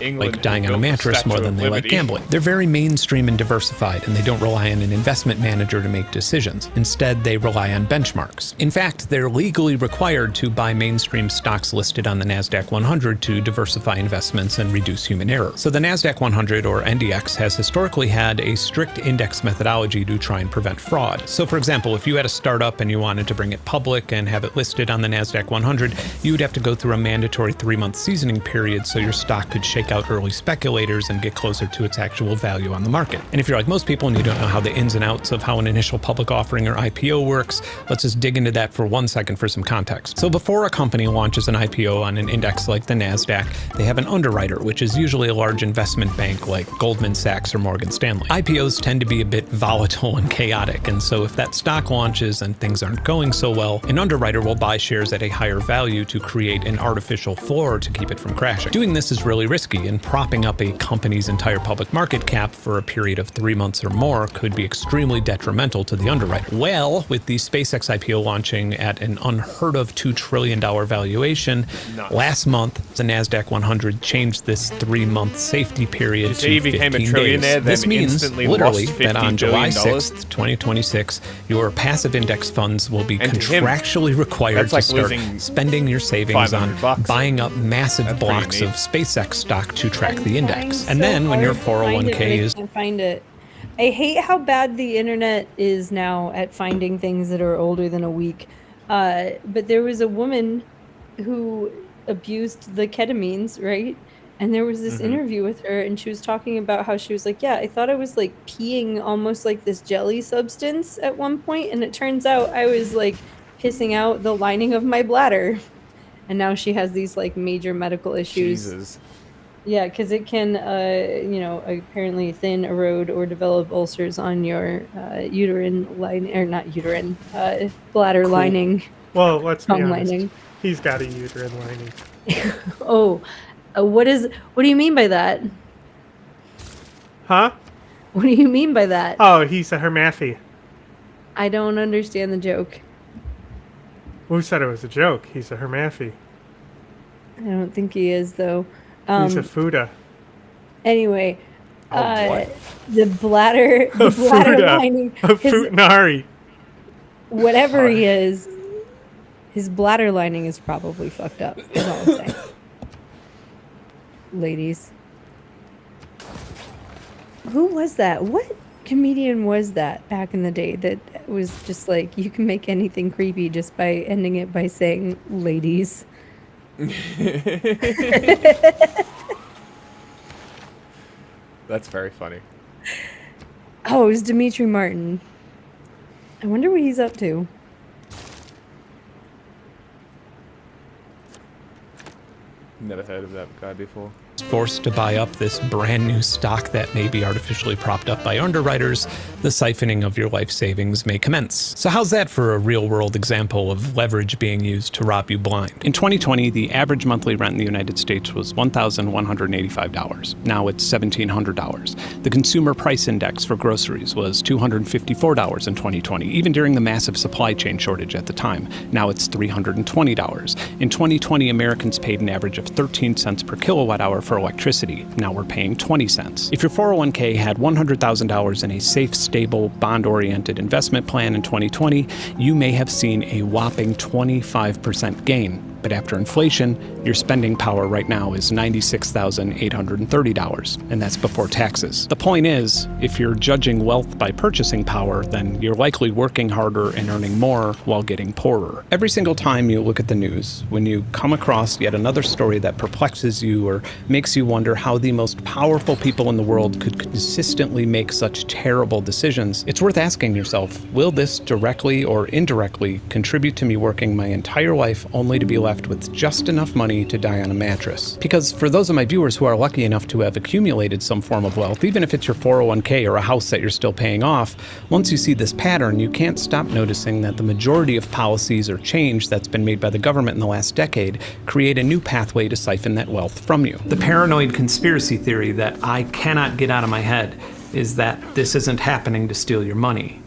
Speaker 18: England
Speaker 3: Like dying on a
Speaker 18: built the
Speaker 3: mattress
Speaker 18: Statue
Speaker 3: more
Speaker 18: of
Speaker 3: than they like
Speaker 18: Liberty.
Speaker 3: gambling. They're very mainstream and diversified, and they don't rely on an investment manager to make decisions. Instead, they rely on benchmarks. In fact, they're legally required to buy mainstream stocks listed on the NASDAQ 100 to diversify investments and reduce human error. So the NASDAQ 100, or NDX, has historically had a strict index methodology to try and prevent fraud. So for example, if you had a startup and you wanted to bring it public and have it listed on the NASDAQ 100, you would have to go through a mandatory 3-month seasoning period so your stock could shake out early speculators and get closer to its actual value on the market. And if you're like most people and you don't know how the ins and outs of how an initial public offering or IPO works, let's just dig into that for 1 second for some context. So before a company launches an IPO on an index like the NASDAQ, they have an underwriter, which is usually a large investment bank like Goldman Sachs or Morgan Stanley. IPOs tend to be a bit volatile and chaotic, and so if that stock launches and things aren't going so well, an underwriter will buy shares at a higher value to create an artificial floor to keep it from crashing. Doing this is really risky, and propping up a company's entire public market cap for a period of 3 months or more could be extremely detrimental to the underwriter. Well, with the SpaceX IPO launching at an unheard of $2 trillion valuation, last month the NASDAQ 100 changed this 3-month safety period
Speaker 18: You
Speaker 3: to
Speaker 18: say you became a
Speaker 3: 15
Speaker 18: trillionaire,
Speaker 3: days. This
Speaker 18: then
Speaker 3: means
Speaker 18: instantly
Speaker 3: literally
Speaker 18: lost
Speaker 3: that on
Speaker 18: $50
Speaker 3: July
Speaker 18: billion?
Speaker 3: 6th, 2026, your passive index funds will be
Speaker 18: And to him,
Speaker 3: contractually required
Speaker 18: that's like
Speaker 3: to start
Speaker 18: losing
Speaker 3: spending your savings on
Speaker 18: $500
Speaker 3: buying up massive
Speaker 18: That's pretty
Speaker 3: blocks
Speaker 18: neat.
Speaker 3: of SpaceX stock to track the
Speaker 14: Trying
Speaker 3: index.
Speaker 14: so
Speaker 3: And then when your
Speaker 14: hard to find it,
Speaker 3: 401k
Speaker 14: but I
Speaker 3: is
Speaker 14: can't find it. I hate how bad the internet is now at finding things that are older than a week. But there was a woman who abused the ketamines, right? And there was this interview with her, and she was talking about how she was like, yeah, I thought I was like peeing almost like this jelly substance at one point, and it turns out I was like pissing out the lining of my bladder. And now she has these like major medical issues.
Speaker 4: Jesus.
Speaker 14: Yeah, because it can, apparently thin, erode, or develop ulcers on your uterine lining, or not uterine, bladder lining.
Speaker 8: Well, let's be
Speaker 14: tongue
Speaker 8: honest.
Speaker 14: lining.
Speaker 8: He's got a uterine lining.
Speaker 14: What do you mean by that?
Speaker 8: Huh?
Speaker 14: What do you mean by that?
Speaker 8: Oh, he's a hermaphrodite.
Speaker 14: I don't understand the joke.
Speaker 8: Who said it was a joke? He's a hermaphrodite.
Speaker 14: I don't think he is, though.
Speaker 8: He's a fuda.
Speaker 14: Anyway,
Speaker 8: boy.
Speaker 14: the bladder lining.
Speaker 8: A futanari.
Speaker 14: Whatever he is, his bladder lining is probably fucked up. Is all I'm saying. Ladies. Who was that? What comedian was that back in the day that was just like, you can make anything creepy just by ending it by saying ladies?
Speaker 4: That's very funny.
Speaker 14: Oh, it was Dimitri Martin. I wonder what he's up to.
Speaker 4: Never heard of that guy before.
Speaker 3: Forced to buy up this brand new stock that may be artificially propped up by underwriters, the siphoning of your life savings may commence. So how's that for a real-world example of leverage being used to rob you blind? In 2020, the average monthly rent in the United States was $1,185. Now it's $1,700. The consumer price index for groceries was $254 in 2020, even during the massive supply chain shortage at the time. Now it's $320. In 2020, Americans paid an average of 13 cents per kilowatt hour for electricity. Now we're paying 20 cents. If your 401k had $100,000 in a safe, stable, bond-oriented investment plan in 2020, you may have seen a whopping 25% gain. But after inflation, your spending power right now is $96,830, and that's before taxes. The point is, if you're judging wealth by purchasing power, then you're likely working harder and earning more while getting poorer. Every single time you look at the news, when you come across yet another story that perplexes you or makes you wonder how the most powerful people in the world could consistently make such terrible decisions, it's worth asking yourself, will this directly or indirectly contribute to me working my entire life only to be left with just enough money to die on a mattress? Because for those of my viewers who are lucky enough to have accumulated some form of wealth, even if it's your 401k or a house that you're still paying off, once you see this pattern, you can't stop noticing that the majority of policies or change that's been made by the government in the last decade create a new pathway to siphon that wealth from you. The paranoid conspiracy theory that I cannot get out of my head is that this isn't happening to steal your money.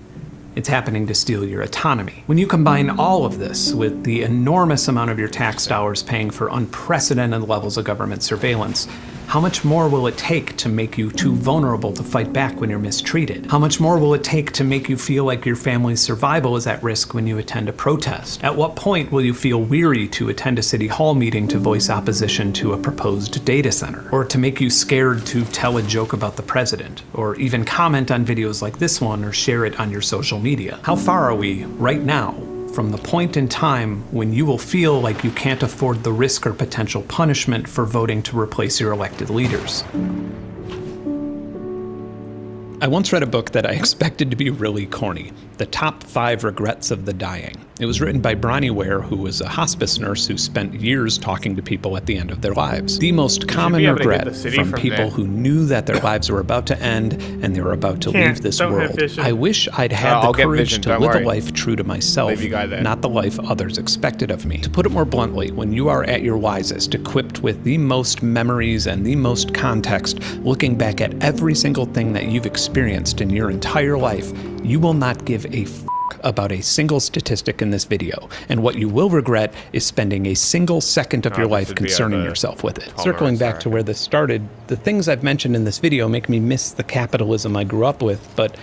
Speaker 3: It's happening to steal your autonomy. When you combine all of this with the enormous amount of your tax dollars paying for unprecedented levels of government surveillance, how much more will it take to make you too vulnerable to fight back when you're mistreated? How much more will it take to make you feel like your family's survival is at risk when you attend a protest? At what point will you feel weary to attend a city hall meeting to voice opposition to a proposed data center? Or to make you scared to tell a joke about the president? Or even comment on videos like this one or share it on your social media? How far are we right now from the point in time when you will feel like you can't afford the risk or potential punishment for voting to replace your elected leaders? I once read a book that I expected to be really corny, The Top 5 Regrets of the Dying. It was written by Bronnie Ware, who was a hospice nurse who spent years talking to people at the end of their lives. The most common regret from people who knew that their lives were about to end and they were about to leave this world. I wish I'd had the courage to live a life true to myself, not the life others expected of me. To put it more bluntly, when you are at your wisest, equipped with the most memories and the most context, looking back at every single thing that you've experienced in your entire life, you will not give a about a single statistic in this video, and what you will regret is spending a single second of your life concerning yourself with it. Circling back to where this started, the things I've mentioned in this video make me miss the capitalism I grew up with, but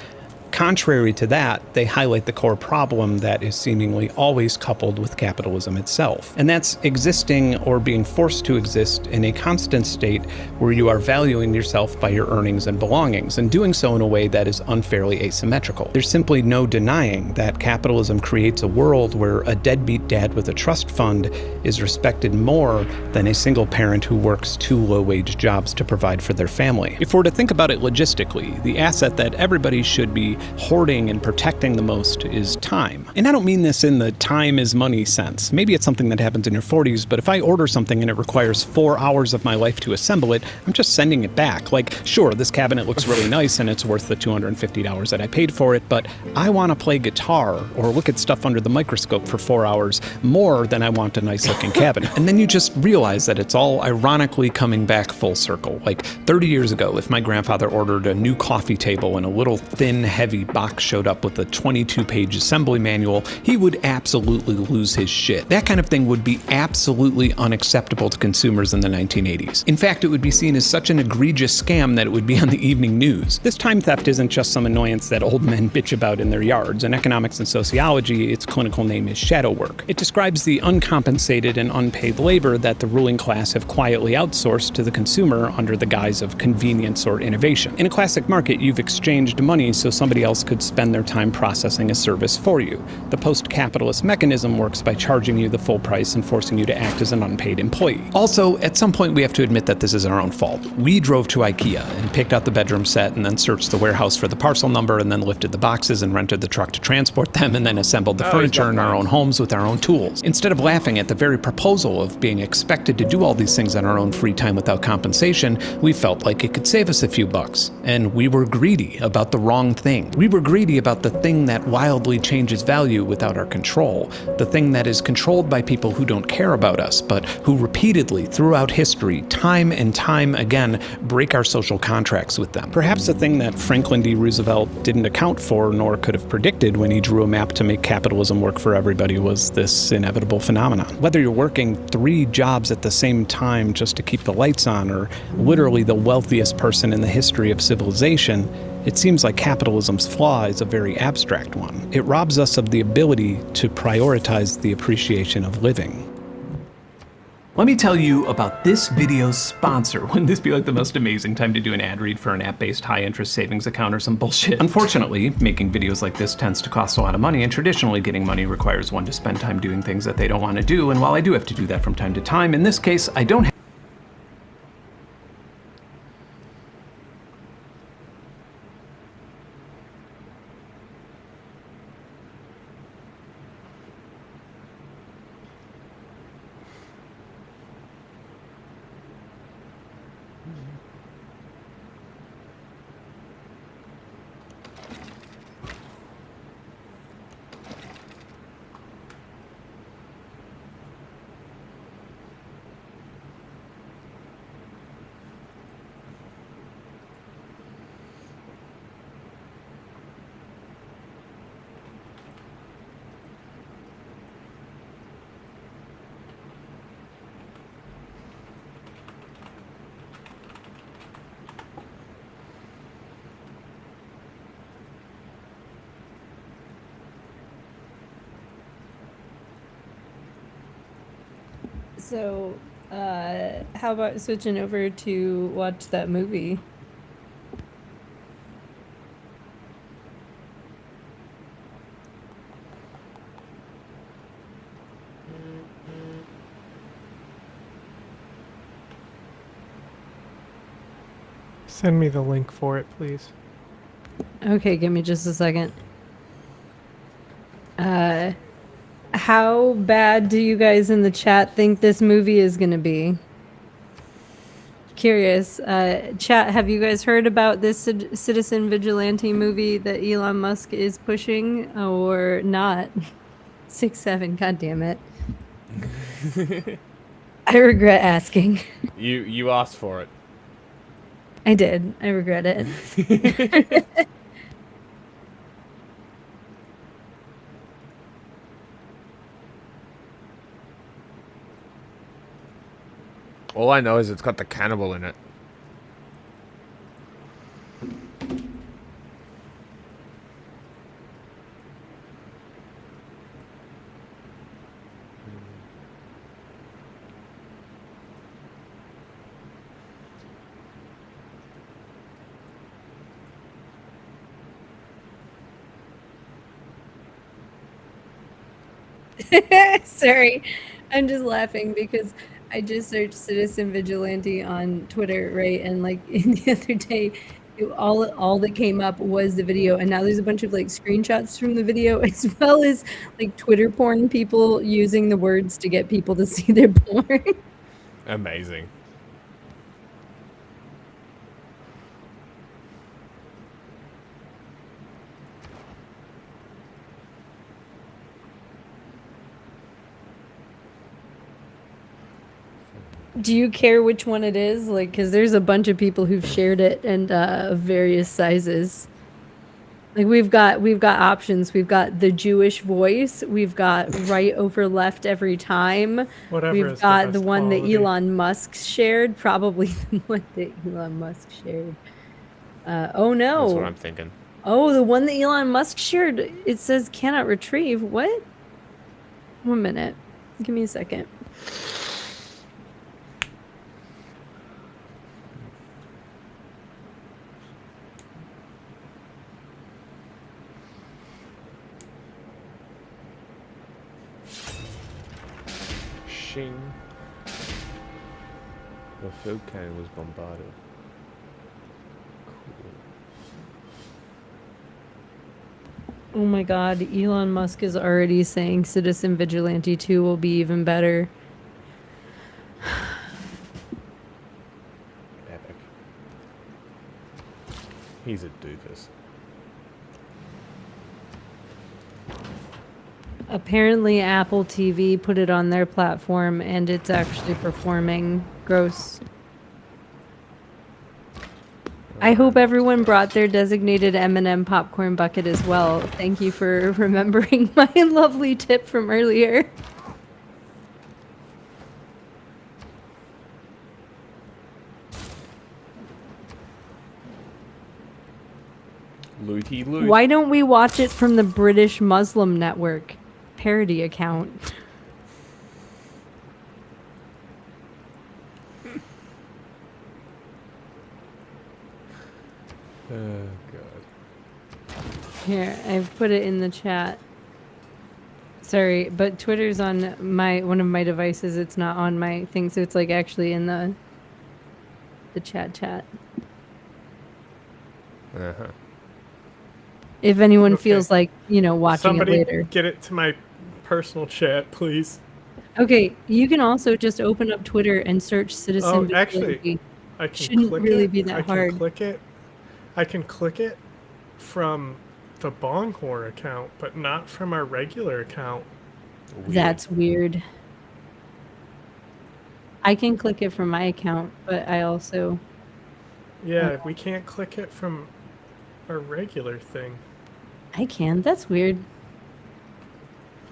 Speaker 3: contrary to that, they highlight the core problem that is seemingly always coupled with capitalism itself. And that's existing or being forced to exist in a constant state where you are valuing yourself by your earnings and belongings, and doing so in a way that is unfairly asymmetrical. There's simply no denying that capitalism creates a world where a deadbeat dad with a trust fund is respected more than a single parent who works 2 low-wage jobs to provide for their family. If we're to think about it logistically, the asset that everybody should be hoarding and protecting the most is time. And I don't mean this in the time is money sense. Maybe it's something that happens in your 40s, but if I order something and it requires 4 hours of my life to assemble it, I'm just sending it back. Like, sure, this cabinet looks really nice and it's worth the $250 that I paid for it, but I want to play guitar or look at stuff under the microscope for 4 hours more than I want a nice looking cabinet. And then you just realize that it's all ironically coming back full circle. Like 30 years ago, if my grandfather ordered a new coffee table and a little thin, heavy box showed up with a 22-page assembly manual, he would absolutely lose his shit. That kind of thing would be absolutely unacceptable to consumers in the 1980s. In fact, it would be seen as such an egregious scam that it would be on the evening news. This time theft isn't just some annoyance that old men bitch about in their yards. In economics and sociology, its clinical name is shadow work. It describes the uncompensated and unpaid labor that the ruling class have quietly outsourced to the consumer under the guise of convenience or innovation. In a classic market, you've exchanged money so somebody else could spend their time processing a service for you. The post-capitalist mechanism works by charging you the full price and forcing you to act as an unpaid employee. Also, at some point we have to admit that this is our own fault. We drove to IKEA and picked out the bedroom set and then searched the warehouse for the parcel number and then lifted the boxes and rented the truck to transport them and then assembled the furniture in our own homes with our own tools. Instead of laughing at the very proposal of being expected to do all these things on our own free time without compensation, we felt like it could save us a few bucks. And we were greedy about the wrong thing. We were greedy about the thing that wildly changes value without our control, the thing that is controlled by people who don't care about us, but who repeatedly, throughout history, time and time again, break our social contracts with them. Perhaps the thing that Franklin D. Roosevelt didn't account for nor could have predicted when he drew a map to make capitalism work for everybody was this inevitable phenomenon. Whether you're working 3 jobs at the same time just to keep the lights on, or literally the wealthiest person in the history of civilization, it seems like capitalism's flaw is a very abstract one. It robs us of the ability to prioritize the appreciation of living. Let me tell you about this video's sponsor. Wouldn't this be like the most amazing time to do an ad read for an app-based high-interest savings account or some bullshit? Unfortunately, making videos like this tends to cost a lot of money, and traditionally getting money requires one to spend time doing things that they don't want to do, and while I do have to do that from time to time, in this case, I don't have
Speaker 14: So, how about switching over to watch that movie?
Speaker 8: Send me the link for it, please.
Speaker 14: Okay, give me just a second. How bad do you guys in the chat think this movie is gonna be? Curious. Chat, have you guys heard about this citizen vigilante movie that Elon Musk is pushing or not? 6-7, god damn it. I regret asking.
Speaker 4: You asked for it.
Speaker 14: I did. I regret it.
Speaker 4: All I know is it's got the cannibal in it.
Speaker 14: Sorry, I'm just laughing because I just searched citizen vigilante on Twitter, right? And like the other day, all that came up was the video, and now there's a bunch of like screenshots from the video, as well as like Twitter porn people using the words to get people to see their porn.
Speaker 18: Amazing.
Speaker 14: Do you care which one it is? Like, because there's a bunch of people who've shared it and of various sizes. Like we've got options. We've got the Jewish voice. We've got right over left every time.
Speaker 8: Whatever
Speaker 14: We've
Speaker 8: is the
Speaker 14: got
Speaker 8: best
Speaker 14: the one
Speaker 8: quality.
Speaker 14: that Elon Musk shared. Probably the one that Elon Musk shared. Oh no.
Speaker 18: That's what I'm thinking.
Speaker 14: Oh, the one that Elon Musk shared. It says cannot retrieve. What? 1 minute. Give me a second.
Speaker 18: Shing. The food cannon was bombarded.
Speaker 14: Oh my god, Elon Musk is already saying Citizen Vigilante 2 will be even better.
Speaker 18: Epic. He's a doofus.
Speaker 14: Apparently Apple TV put it on their platform and it's actually performing. Gross. I hope everyone brought their designated M&M popcorn bucket as well. Thank you for remembering my lovely tip from earlier.
Speaker 18: Looty loot.
Speaker 14: Why don't we watch it from the British Muslim Network parody account?
Speaker 18: Oh god.
Speaker 14: Here, I've put it in the chat. Sorry, but Twitter's on one of my devices. It's not on my thing, so it's like actually in the chat.
Speaker 18: Uh-huh.
Speaker 14: If anyone feels like, watching
Speaker 8: Somebody
Speaker 14: it later.
Speaker 8: get it to my personal chat, please.
Speaker 14: Okay, you can also just open up Twitter and search Citizen
Speaker 8: Oh, actually,
Speaker 14: Vigilante.
Speaker 8: I can
Speaker 14: Shouldn't
Speaker 8: click
Speaker 14: really
Speaker 8: it.
Speaker 14: be that
Speaker 8: I
Speaker 14: hard.
Speaker 8: can click it. I can click it from the Bonghor account, but not from our regular account.
Speaker 14: That's weird. I can click it from my account, but I also...
Speaker 8: Yeah, we can't click it from our regular thing.
Speaker 14: I can. That's weird.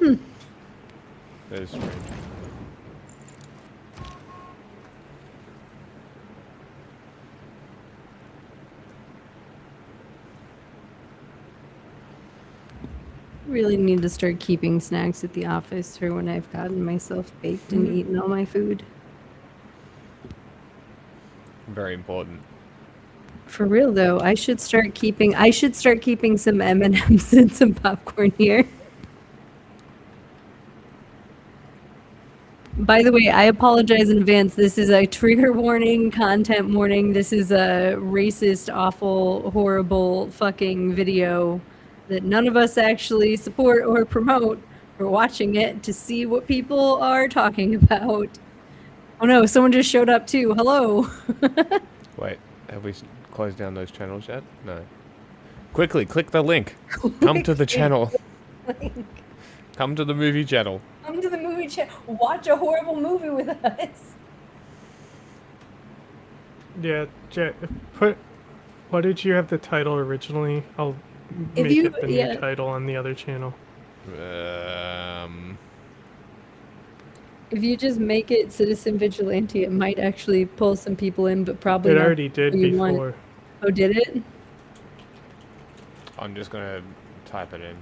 Speaker 18: That is strange.
Speaker 14: Really need to start keeping snacks at the office for when I've gotten myself baked and eaten all my food.
Speaker 18: Very important.
Speaker 14: For real though, I should start keeping some M&Ms and some popcorn here. By the way, I apologize in advance. This is a trigger warning, content warning. This is a racist, awful, horrible fucking video that none of us actually support or promote. We're watching it to see what people are talking about. Oh no, someone just showed up too. Hello.
Speaker 18: Wait, have we closed down those channels yet? No. Quickly, click the link. Come to the channel. Come to the movie channel.
Speaker 14: Come to the movie channel. Watch a horrible movie with us.
Speaker 8: Yeah, what did you have the title originally? I'll
Speaker 14: If
Speaker 8: make
Speaker 14: you-
Speaker 8: it the new
Speaker 14: yeah.
Speaker 8: title on the other channel.
Speaker 14: If you just make it Citizen Vigilante, it might actually pull some people in, but probably
Speaker 8: It
Speaker 14: not
Speaker 8: already did
Speaker 14: who you want.
Speaker 8: before.
Speaker 14: Oh, did it?
Speaker 18: I'm just gonna type it in.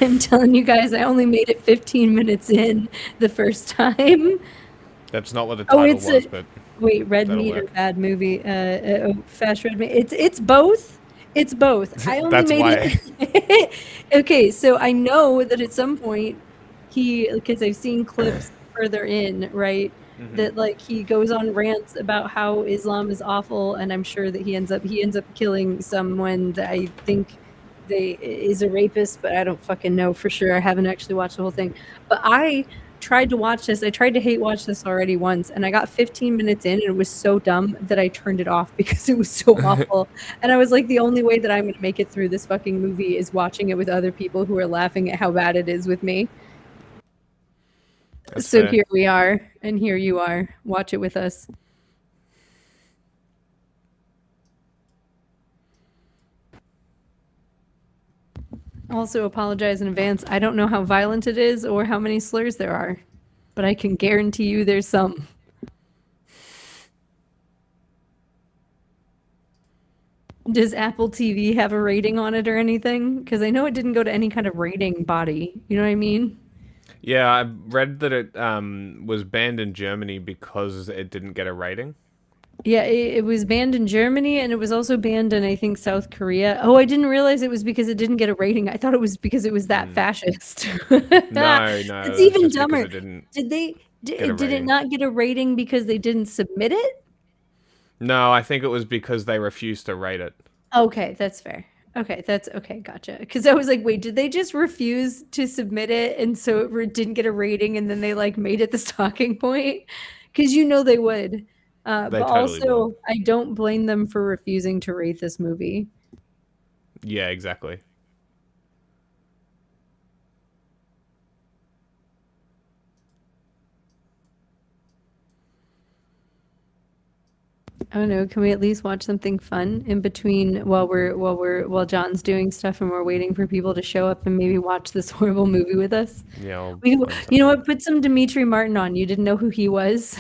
Speaker 14: I'm telling you guys, I only made it 15 minutes in the first time.
Speaker 18: That's not what the title was, but
Speaker 14: wait, red
Speaker 18: that'll
Speaker 14: meat or
Speaker 18: work.
Speaker 14: bad movie? Fast red meat. It's both. It's both. I only
Speaker 18: That's
Speaker 14: made
Speaker 18: why.
Speaker 14: it. Okay, so I know that at some point because I've seen clips further in, right?
Speaker 4: Mhm.
Speaker 14: That like he goes on rants about how Islam is awful, and I'm sure that he ends up killing someone that I think is a rapist, but I don't fucking know for sure. I haven't actually watched the whole thing. But I tried to watch this. I tried to hate watch this already once, and I got 15 minutes in, and it was so dumb that I turned it off because it was so awful. And I was like, the only way that I'm gonna make it through this fucking movie is watching it with other people who are laughing at how bad it is with me.
Speaker 4: That's
Speaker 14: So
Speaker 4: fair.
Speaker 14: here we are, and here you are. Watch it with us. Also apologize in advance. I don't know how violent it is or how many slurs there are, but I can guarantee you there's some. Does Apple TV have a rating on it or anything? Because I know it didn't go to any kind of rating body. You know what I mean?
Speaker 18: Yeah, I read that it was banned in Germany because it didn't get a rating.
Speaker 14: Yeah, it was banned in Germany, and it was also banned in, I think, South Korea. Oh, I didn't realize it was because it didn't get a rating. I thought it was because it was that fascist.
Speaker 18: No,
Speaker 14: It's even
Speaker 18: just because
Speaker 14: dumber.
Speaker 18: it didn't
Speaker 14: Did they?
Speaker 18: get a
Speaker 14: Did it
Speaker 18: rating.
Speaker 14: not get a rating because they didn't submit it?
Speaker 18: No, I think it was because they refused to rate it.
Speaker 14: Okay, that's fair. Okay, that's okay. Gotcha. Because I was like, wait, did they just refuse to submit it, and so it didn't get a rating, and then they like made it this talking point? Because you know they would.
Speaker 18: They
Speaker 14: But
Speaker 18: totally
Speaker 14: also, I don't blame them for refusing to rate this movie.
Speaker 18: Yeah, exactly.
Speaker 14: I don't know. Can we at least watch something fun in between while John's doing stuff and we're waiting for people to show up and maybe watch this horrible movie with us?
Speaker 18: Yeah.
Speaker 14: You know what? Put some Dimitri Martin on. You didn't know who he was.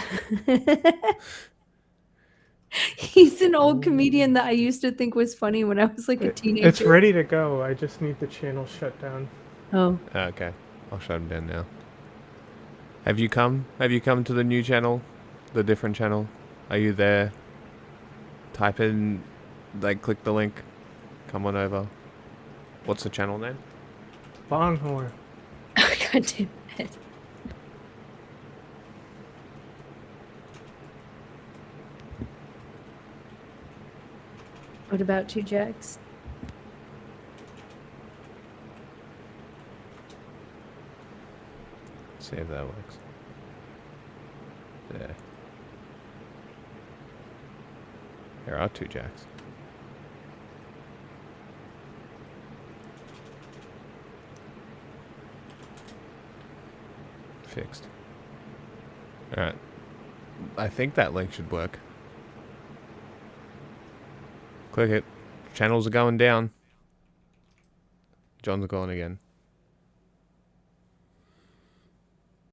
Speaker 14: He's an old comedian that I used to think was funny when I was like a teenager.
Speaker 8: It's ready to go. I just need the channel shut down.
Speaker 14: Oh.
Speaker 18: Okay, I'll shut him down now. Have you come? Have you come to the new channel? The different channel? Are you there? Type in, like, click the link. Come on over. What's the channel name?
Speaker 8: Longhorn.
Speaker 14: God damn it. What about 2Jacks?
Speaker 18: See if that works. There. There are 2Jacks. Fixed. Alright. I think that link should work. Click it. Channels are going down. John's going again.